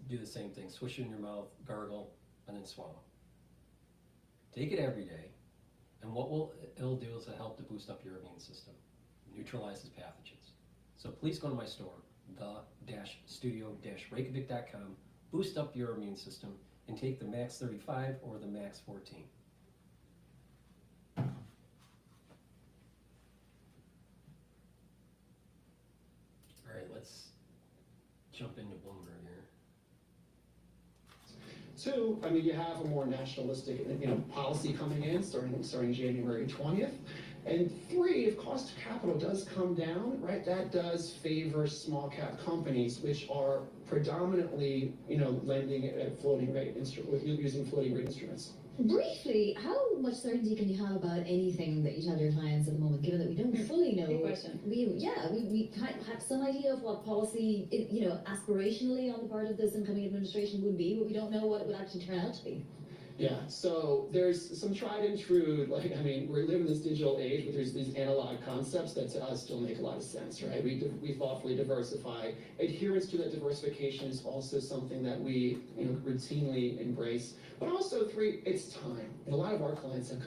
Do the same thing, swish it in your mouth, gargle, and then swallow. Take it every day, and what it'll do is it'll help to boost up your immune system, neutralizes pathogens. So please go to my store, the-studio-reykjavik.com, boost up your immune system, and take the Max 35 or the Max 14. All right, let's jump into Bloomberg here. 2, I mean, you have a more nationalistic, policy coming in starting January 20th. And 3, if cost of capital does come down, right, that does favor small cap companies, which are predominantly, lending at floating rate using floating rate instruments. Briefly, how much certainty can you have about anything that you tell your clients at the moment, given that we don't fully know? Good question. We kind of have some idea of what policy, aspirationally on the part of this incoming administration would be, but we don't know what it would actually turn out to be. Yeah, so there's some tried and true, we're living in this digital age, but there's these analog concepts that to us still make a lot of sense, right? We thoughtfully diversify. Adherence to that diversification is also something that we routinely embrace. But also 3, it's time. And a lot of our clients have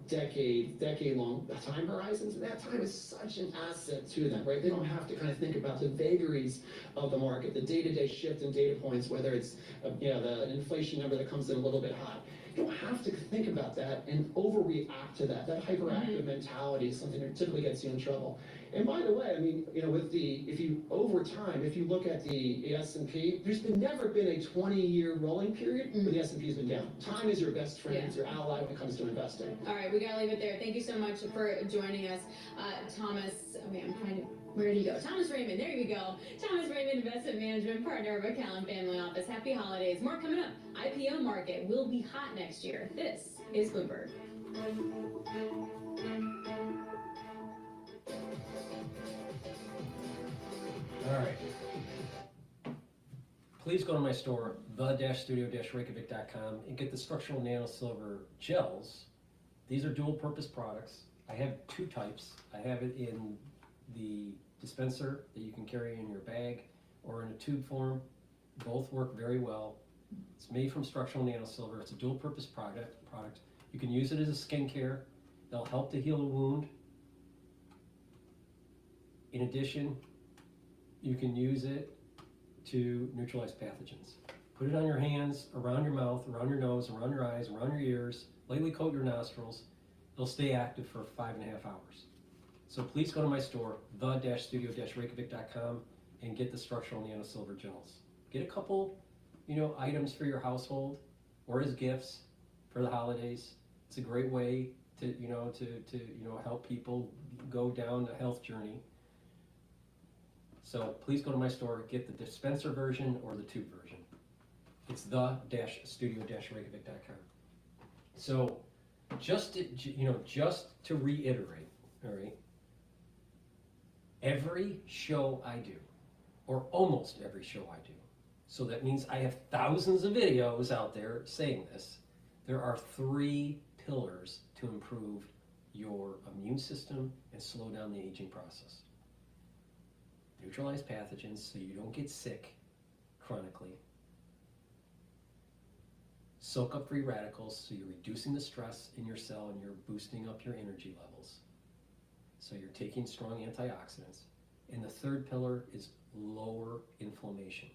decade-long time horizons, and that time is such an asset to them, right? They don't have to kind of think about the vagaries of the market, the day-to-day shift in data points, whether it's the inflation number that comes in a little bit hot. You don't have to think about that and overreact to that. That hyperactive mentality is something that typically gets you in trouble. And by the way, if you look at the S&P, there's never been a 20-year rolling period where the S&P has been down. Time is your best friend, it's your ally when it comes to investing. All right, we gotta leave it there. Thank you so much for joining us, Thomas. Where did he go? Thomas Raymond, there you go. Thomas Raymond, Investment Management Partner of McCallum Family Office. Happy holidays. More coming up. IPO market will be hot next year. This is Bloomberg. All right. Please go to my store, the-studio-reykjavik.com, and get the structural nano silver gels. These are dual purpose products. I have 2 types. I have it in the dispenser that you can carry in your bag or in a tube form. Both work very well. It's made from structural nano silver. It's a dual purpose product. You can use it as a skincare. They'll help to heal a wound. In addition, you can use it to neutralize pathogens. Put it on your hands, around your mouth, around your nose, around your eyes, around your ears, lightly coat your nostrils. They'll stay active for 5.5 hours. So please go to my store, the-studio-reykjavik.com, and get the structural nano silver gels. Get a couple, items for your household or as gifts for the holidays. It's a great way to help people go down a health journey. So please go to my store, get the dispenser version or the tube version. It's the-studio-reykjavik.com. So just to reiterate, all right, Every show I do, or almost every show I do, so that means I have thousands of videos out there saying this, there are 3 pillars to improve your immune system and slow down the aging process. Neutralize pathogens so you don't get sick chronically. Soak up free radicals so you're reducing the stress in your cell and you're boosting up your energy levels. So you're taking strong antioxidants. And the 3rd pillar is lower inflammation.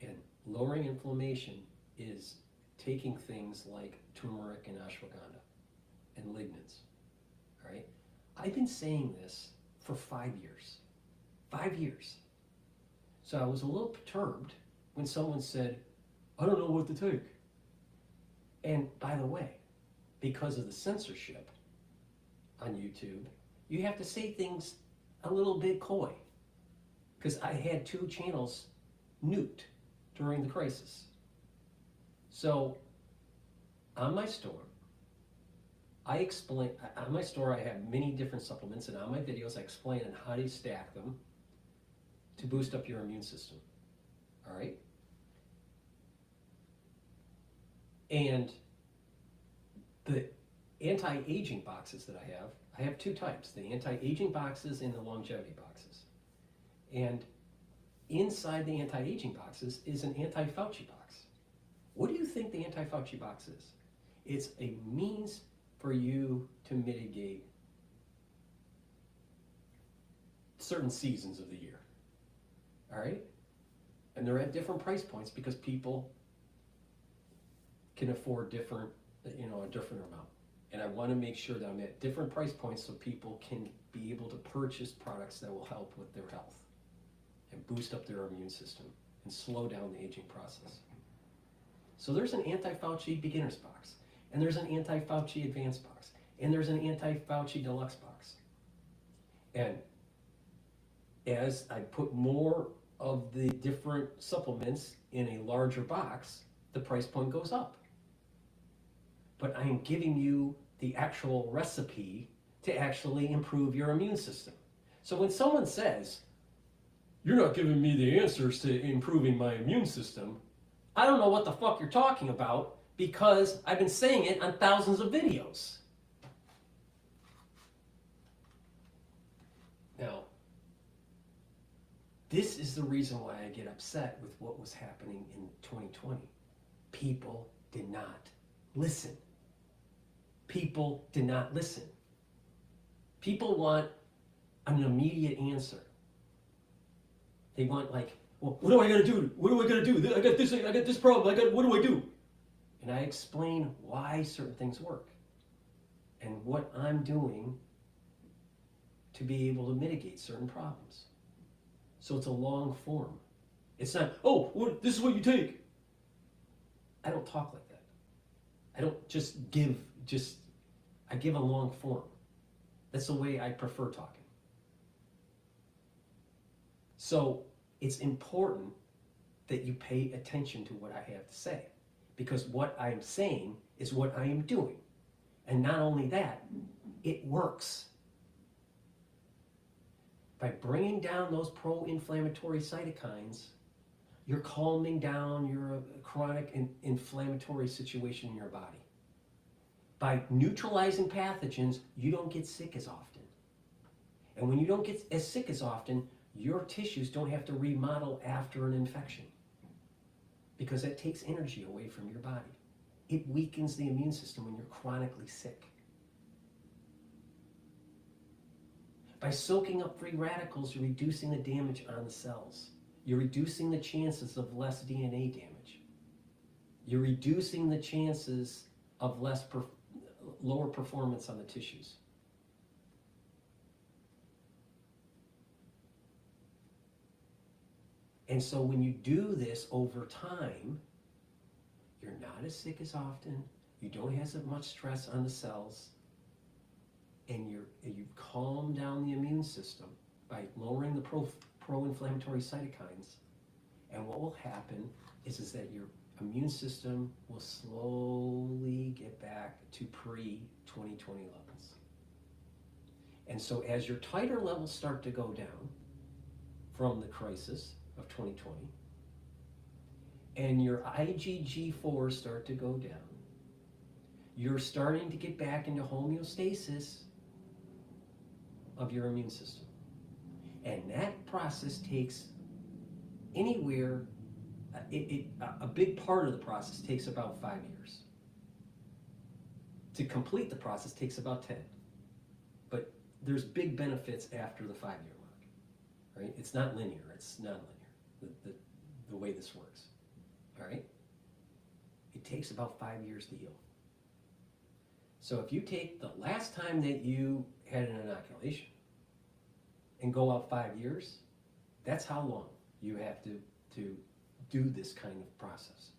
And lowering inflammation is taking things like turmeric and ashwagandha and lignans, all right? I've been saying this for 5 years. 5 years. So I was a little perturbed when someone said, I don't know what to take. And by the way, because of the censorship on YouTube, you have to say things a little bit coy. Because I had 2 channels nuked during the crisis. So on my store, I have many different supplements, and on my videos I explain on how to stack them to boost up your immune system. All right? And the anti-aging boxes that I have 2 types, the anti-aging boxes and the longevity boxes. And inside the anti-aging boxes is an anti-Fauci box. What do you think the anti-Fauci box is? It's a means for you to mitigate certain seasons of the year. All right? And they're at different price points because people can afford a different amount. And I want to make sure that I'm at different price points so people can be able to purchase products that will help with their health and boost up their immune system and slow down the aging process. So there's an anti-Fauci beginners box, and there's an anti-Fauci advanced box, and there's an anti-Fauci deluxe box. And as I put more of the different supplements in a larger box, the price point goes up. But I am giving you the actual recipe to actually improve your immune system. So when someone says, you're not giving me the answers to improving my immune system, I don't know what the fuck you're talking about because I've been saying it on thousands of videos. Now, this is the reason why I get upset with what was happening in 2020. People did not listen. People did not listen. People want an immediate answer. They want like, well, what do I gotta do? What do I gotta do? I got this problem, what do I do? And I explain why certain things work and what I'm doing to be able to mitigate certain problems. So it's a long form. It's not, this is what you take. I don't talk like that. I don't just give, I give a long form. That's the way I prefer talking. So it's important that you pay attention to what I have to say, because what I'm saying is what I am doing. And not only that, it works. By bringing down those pro-inflammatory cytokines, you're calming down your chronic inflammatory situation in your body. By neutralizing pathogens, you don't get sick as often. And when you don't get as sick as often, your tissues don't have to remodel after an infection, because that takes energy away from your body. It weakens the immune system when you're chronically sick. By soaking up free radicals, you're reducing the damage on the cells. You're reducing the chances of less DNA damage. You're reducing the chances of lower performance on the tissues. And so when you do this over time, you're not as sick as often, you don't have as much stress on the cells, and you calm down the immune system by lowering the pro-inflammatory cytokines. And what will happen is that your immune system will slowly get back to pre-2020 levels. And so as your titer levels start to go down from the crisis of 2020, and your IgG4s start to go down, you're starting to get back into homeostasis of your immune system. And that process takes anywhere, a big part of the process takes about 5 years. To complete the process takes about 10. But there's big benefits after the 5-year mark, right? It's not linear, it's nonlinear, the way this works, all right? It takes about 5 years to heal. So if you take the last time that you had an inoculation and go out 5 years, that's how long you have to do this kind of process,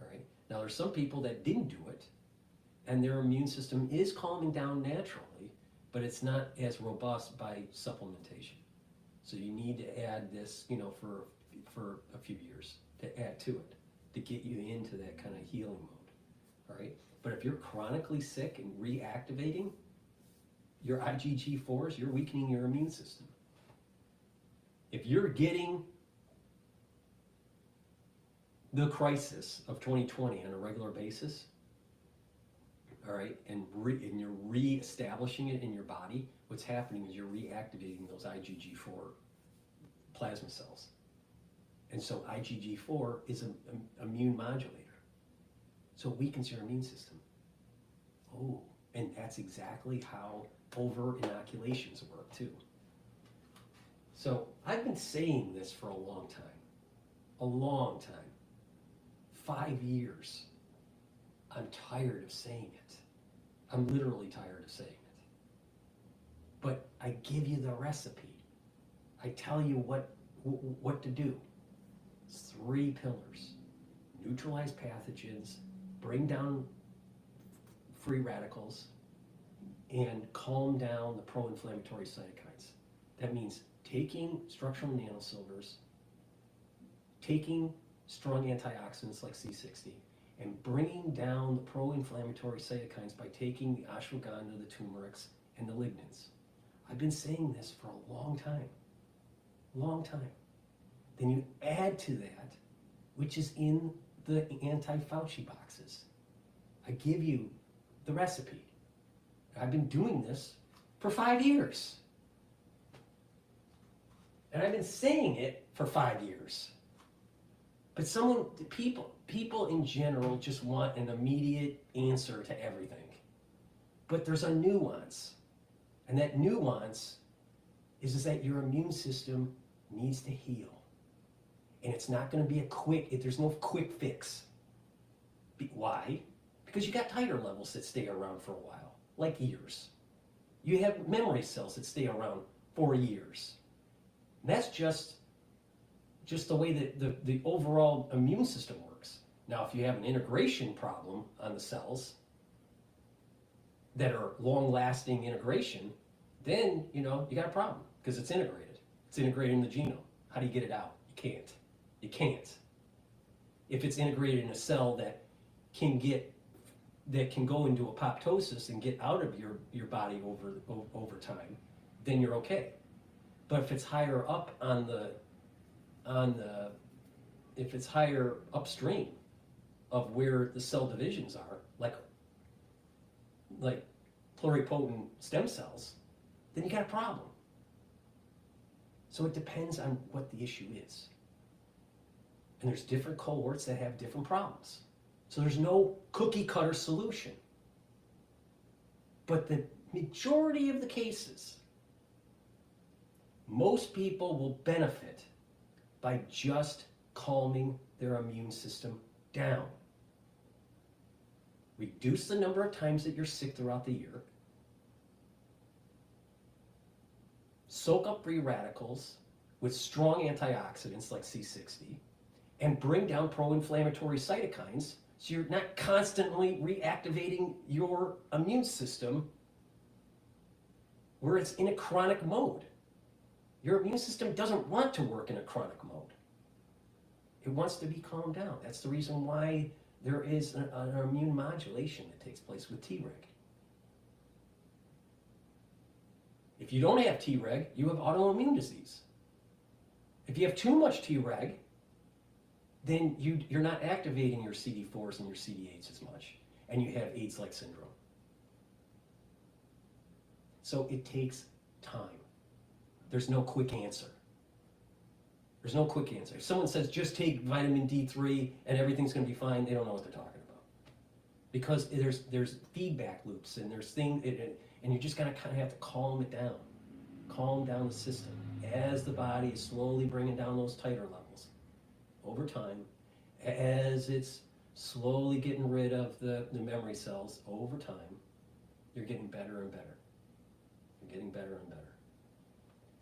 all right? Now there's some people that didn't do it and their immune system is calming down naturally, but it's not as robust by supplementation. So you need to add this, you know, for a few years to add to it, to get you into that kind of healing mode, all right? But if you're chronically sick and reactivating your IgG4s, you're weakening your immune system. If you're getting the crisis of 2020 on a regular basis, all right, and you're re-establishing it in your body, what's happening is you're reactivating those IgG4 plasma cells. And so IgG4 is an immune modulator. So it weakens your immune system. Oh, and that's exactly how over-inoculations work too. So I've been saying this for a long time. 5 years. I'm tired of saying it. I'm literally tired of saying it. But I give you the recipe. I tell you what to do. It's 3 pillars. Neutralize pathogens, bring down free radicals, and calm down the pro-inflammatory cytokines. That means taking structural nanosilvers, taking strong antioxidants like C60, and bringing down the pro-inflammatory cytokines by taking the ashwagandha, the turmerics, and the lignans. I've been saying this for a long time. Then you add to that, which is in the anti-Fauci boxes. I give you the recipe. I've been doing this for 5 years. And I've been saying it for 5 years. But people in general just want an immediate answer to everything. But there's a nuance. And that nuance is that your immune system needs to heal. And it's not going to be there's no quick fix. Why? Because you got titer levels that stay around for a while, like years. You have memory cells that stay around for years. And that's just the way that the overall immune system works. Now, if you have an integration problem on the cells that are long-lasting integration, then, you got a problem because it's integrated. It's integrated in the genome. How do you get it out? You can't. If it's integrated in a cell that can go into apoptosis and get out of your body over time, then you're okay. But if it's higher up if it's higher upstream of where the cell divisions are, like pluripotent stem cells, then you got a problem. So it depends on what the issue is. And there's different cohorts that have different problems. So there's no cookie cutter solution. But the majority of the cases, most people will benefit by just calming their immune system down. Reduce the number of times that you're sick throughout the year. Soak up free radicals with strong antioxidants like C60, and bring down pro-inflammatory cytokines so you're not constantly reactivating your immune system where it's in a chronic mode. Your immune system doesn't want to work in a chronic mode. It wants to be calmed down. That's the reason why there is an immune modulation that takes place with Treg. If you don't have Treg, you have autoimmune disease. If you have too much Treg, then you're not activating your CD4s and your CD8s as much, and you have AIDS-like syndrome. So it takes time. There's no quick answer. There's no quick answer. If someone says just take vitamin D3 and everything's going to be fine, they don't know what they're talking about. Because there's feedback loops and there's things, and you just gotta kind of have to calm it down. Calm down the system as the body is slowly bringing down those titer levels over time, as it's slowly getting rid of the memory cells over time. You're getting better and better. You're getting better and better.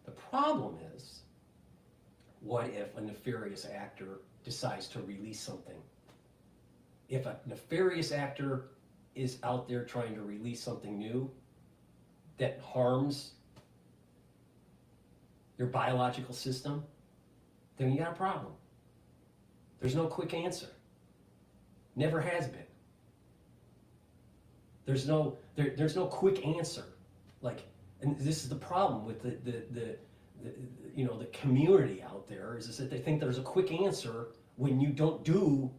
The problem is, what if a nefarious actor decides to release something? If a nefarious actor is out there trying to release something new that harms your biological system, then you got a problem. There's no quick answer. Never has been. There's no quick answer. Like, and this is the problem with the community out there, is that they think there's a quick answer when you don't do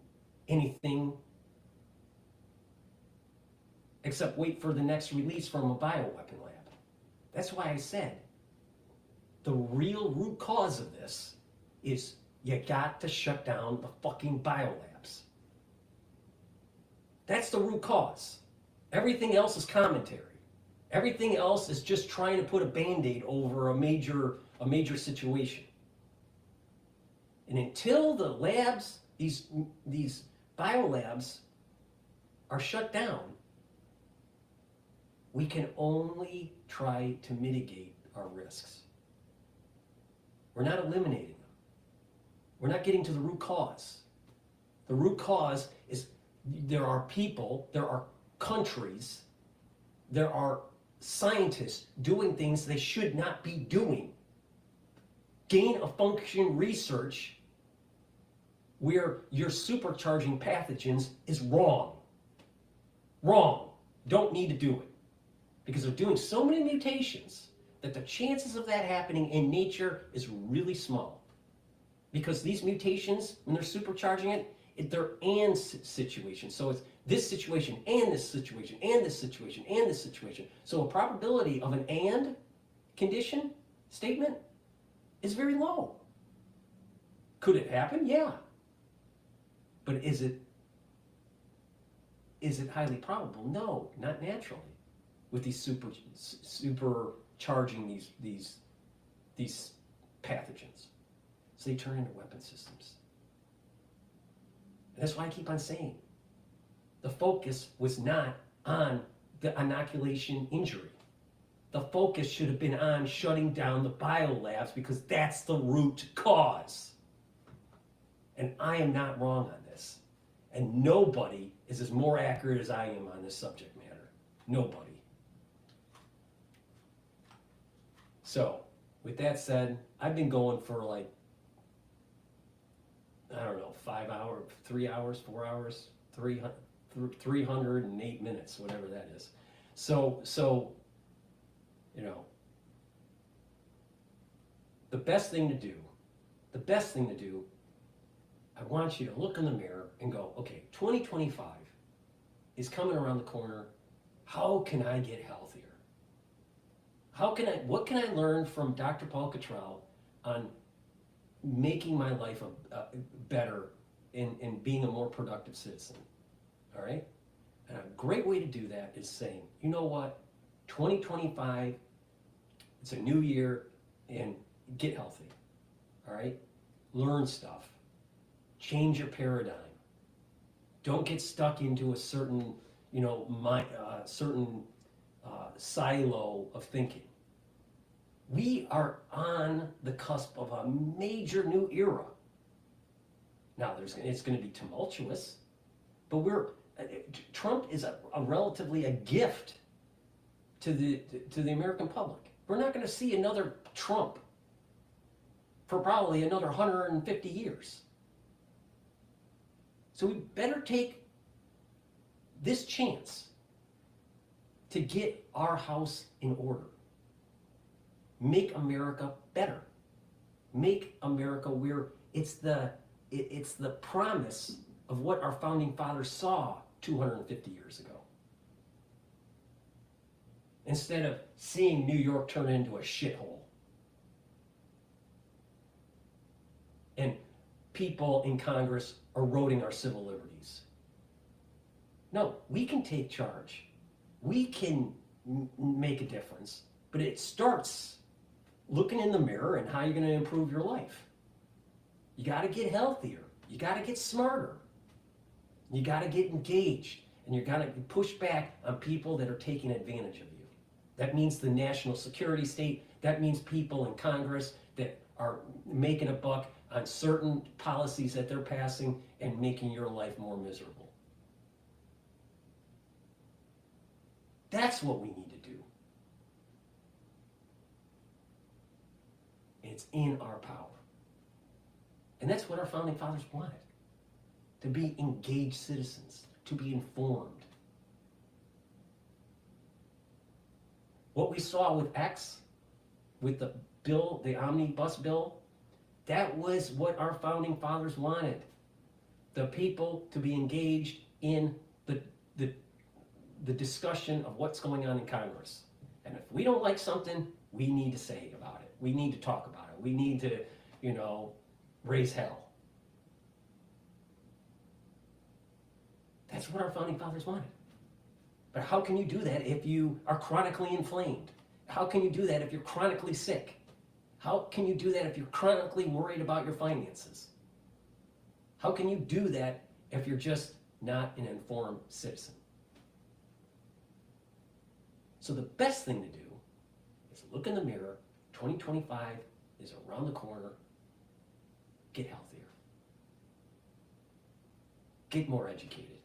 anything except wait for the next release from a bioweapon lab. That's why I said the real root cause of this is you got to shut down the fucking biolabs. That's the root cause. Everything else is commentary. Everything else is just trying to put a Band-Aid over a major situation. And until the labs, these biolabs are shut down, we can only try to mitigate our risks. We're not eliminating them. We're not getting to the root cause. The root cause is there are people, there are countries, there are scientists doing things they should not be doing. Gain of function research where you're supercharging pathogens is wrong. Wrong. Don't need to do it. Because they're doing so many mutations that the chances of that happening in nature is really small. Because these mutations, when they're supercharging it, they're and situations. So it's this situation and this situation and this situation and this situation. So a probability of an and condition statement is very low. Could it happen? Yeah. But is it highly probable? No, not naturally. With these supercharging these pathogens. So they turn into weapon systems. And that's why I keep on saying the focus was not on the inoculation injury. The focus should have been on shutting down the biolabs because that's the root cause. And I am not wrong on this. And nobody is as more accurate as I am on this subject matter. Nobody. So, with that said, I've been going for like, I don't know, 5 hours, 3 hours, 4 hours, 308 minutes, whatever that is. So, you know, the best thing to do, I want you to look in the mirror and go, okay, 2025 is coming around the corner. How can I get healthier? What can I learn from DrPaulCottrell on making my life better and being a more productive citizen? All right? And a great way to do that is saying, you know what? 2025, it's a new year, and get healthy. All right? Learn stuff. Change your paradigm. Don't get stuck into a certain, silo of thinking. We are on the cusp of a major new era. Now, it's going to be tumultuous, but Trump is relatively a gift to the American public. We're not going to see another Trump for probably another 150 years. So we better take this chance to get our house in order. make America better. Make America where it's the promise of what our founding fathers saw 250 years ago. Instead of seeing New York turn into a shithole. And people in Congress eroding our civil liberties. No, we can take charge. We can make a difference. But it starts looking in the mirror and how you're going to improve your life. You got to get healthier. You got to get smarter. You got to get engaged. And you got to push back on people that are taking advantage of you. That means the national security state. That means people in Congress that are making a buck on certain policies that they're passing and making your life more miserable. That's what we need to do. It's in our power. And that's what our founding fathers wanted. To be engaged citizens, to be informed. What we saw with X, with the bill, the omnibus bill, that was what our founding fathers wanted. The people to be engaged in the discussion of what's going on in Congress. And if we don't like something, we need to say about it. We need to talk about it. We need to, raise hell. That's what our founding fathers wanted. But how can you do that if you are chronically inflamed? How can you do that if you're chronically sick? How can you do that if you're chronically worried about your finances? How can you do that if you're just not an informed citizen? So the best thing to do is look in the mirror. 2025 is around the corner. Get healthier. Get more educated.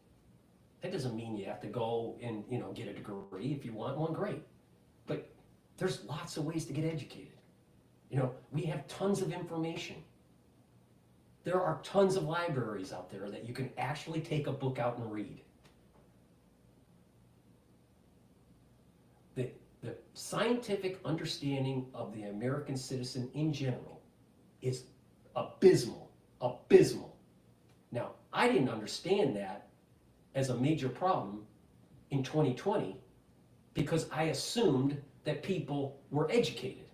That doesn't mean you have to go and get a degree. If you want one, great. But there's lots of ways to get educated. We have tons of information. There are tons of libraries out there that you can actually take a book out and read. The scientific understanding of the American citizen in general is abysmal. Abysmal. Now, I didn't understand that as a major problem in 2020 because I assumed that people were educated.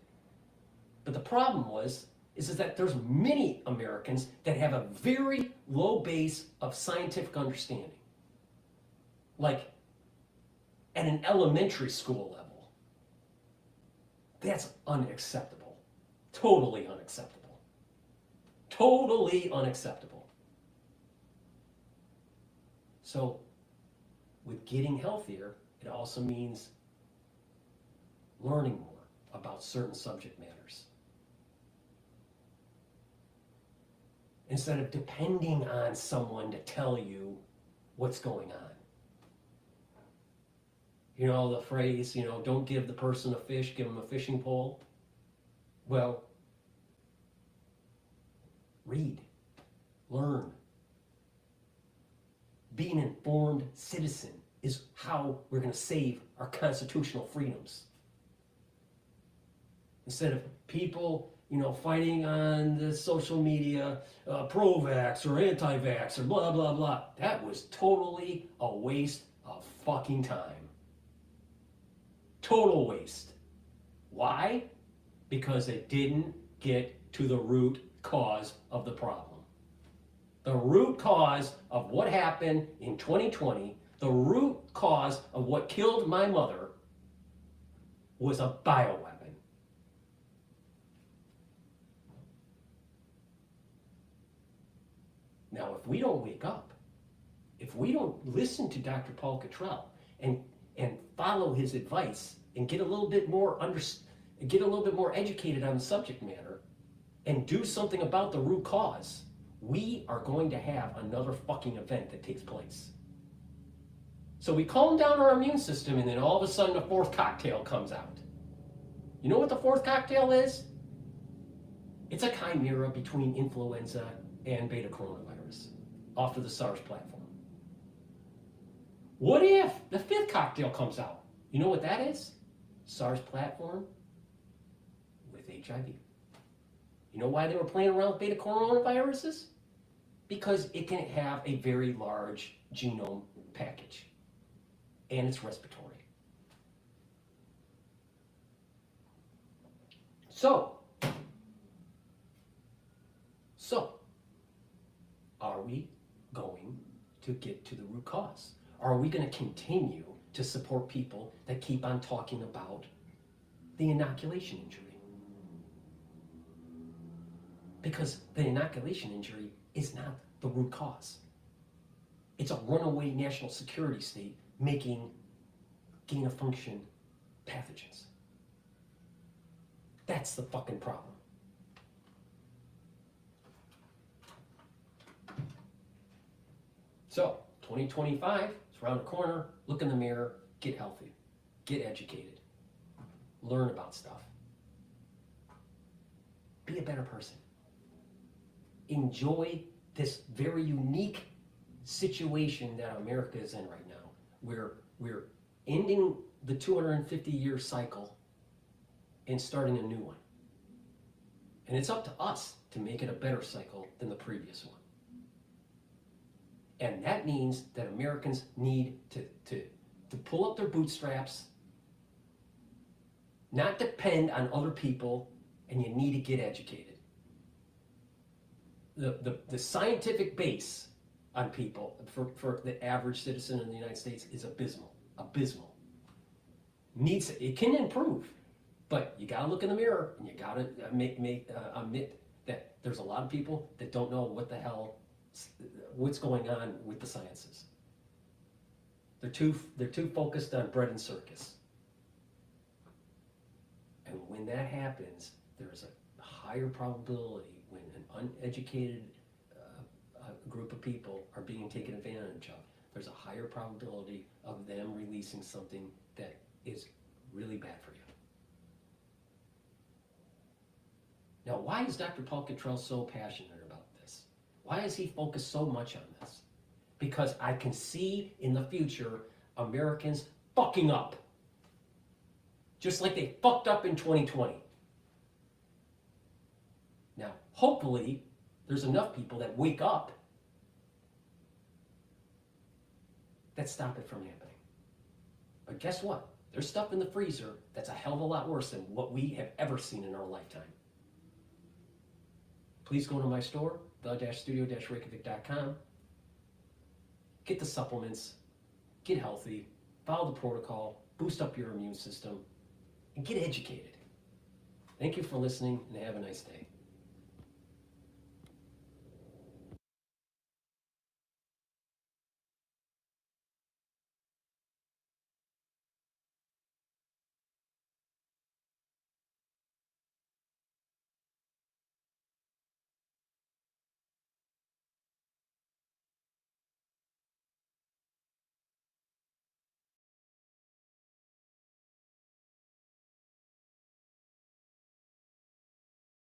But the problem is that there's many Americans that have a very low base of scientific understanding. Like at an elementary school level. That's unacceptable. Totally unacceptable. Totally unacceptable. So, with getting healthier, it also means learning more about certain subject matters. Instead of depending on someone to tell you what's going on. The phrase, don't give the person a fish, give them a fishing pole. Well, read, learn. Be an informed citizen is how we're going to save our constitutional freedoms. Instead of people, fighting on the social media, pro-vax or anti-vax or blah, blah, blah. That was totally a waste of fucking time. Total waste. Why? Because it didn't get to the root cause of the problem. The root cause of what happened in 2020, the root cause of what killed my mother was a bioweapon. Now, if we don't wake up, if we don't listen to DrPaulCottrell and follow his advice and get a little bit more educated on the subject matter and do something about the root cause, we are going to have another fucking event that takes place. So we calm down our immune system and then all of a sudden a fourth cocktail comes out. You know what the fourth cocktail is? It's a chimera between influenza and beta coronavirus off of the SARS platform. What if the fifth cocktail comes out? You know what that is? SARS platform HIV. You know why they were playing around with beta coronaviruses? Because it can have a very large genome package, and it's respiratory. So, are we going to get to the root cause? Are we going to continue to support people that keep on talking about the inoculation injury? Because the inoculation injury is not the root cause. It's a runaway national security state making gain-of-function pathogens. That's the fucking problem. So, 2025 is around the corner. Look in the mirror, get healthy, get educated, learn about stuff. Be a better person. Enjoy this very unique situation that America is in right now, where we're ending the 250-year cycle and starting a new one. And it's up to us to make it a better cycle than the previous one. And that means that Americans need to pull up their bootstraps, not depend on other people, and you need to get educated. The scientific base on people for the average citizen in the United States is abysmal. It can improve, but you gotta look in the mirror and you gotta admit that there's a lot of people that don't know what's going on with the sciences. They're too focused on bread and circus. And when that happens, there's a higher probability when an uneducated group of people are being taken advantage of, there's a higher probability of them releasing something that is really bad for you. Now, why is Dr. Paul Cottrell so passionate about this? Why is he focused so much on this? Because I can see in the future Americans fucking up. Just like they fucked up in 2020. Now, hopefully, there's enough people that wake up that stop it from happening. But guess what? There's stuff in the freezer that's a hell of a lot worse than what we have ever seen in our lifetime. Please go to my store, the-studio-reykjavik.com. Get the supplements, get healthy, follow the protocol, boost up your immune system, and get educated. Thank you for listening, and have a nice day.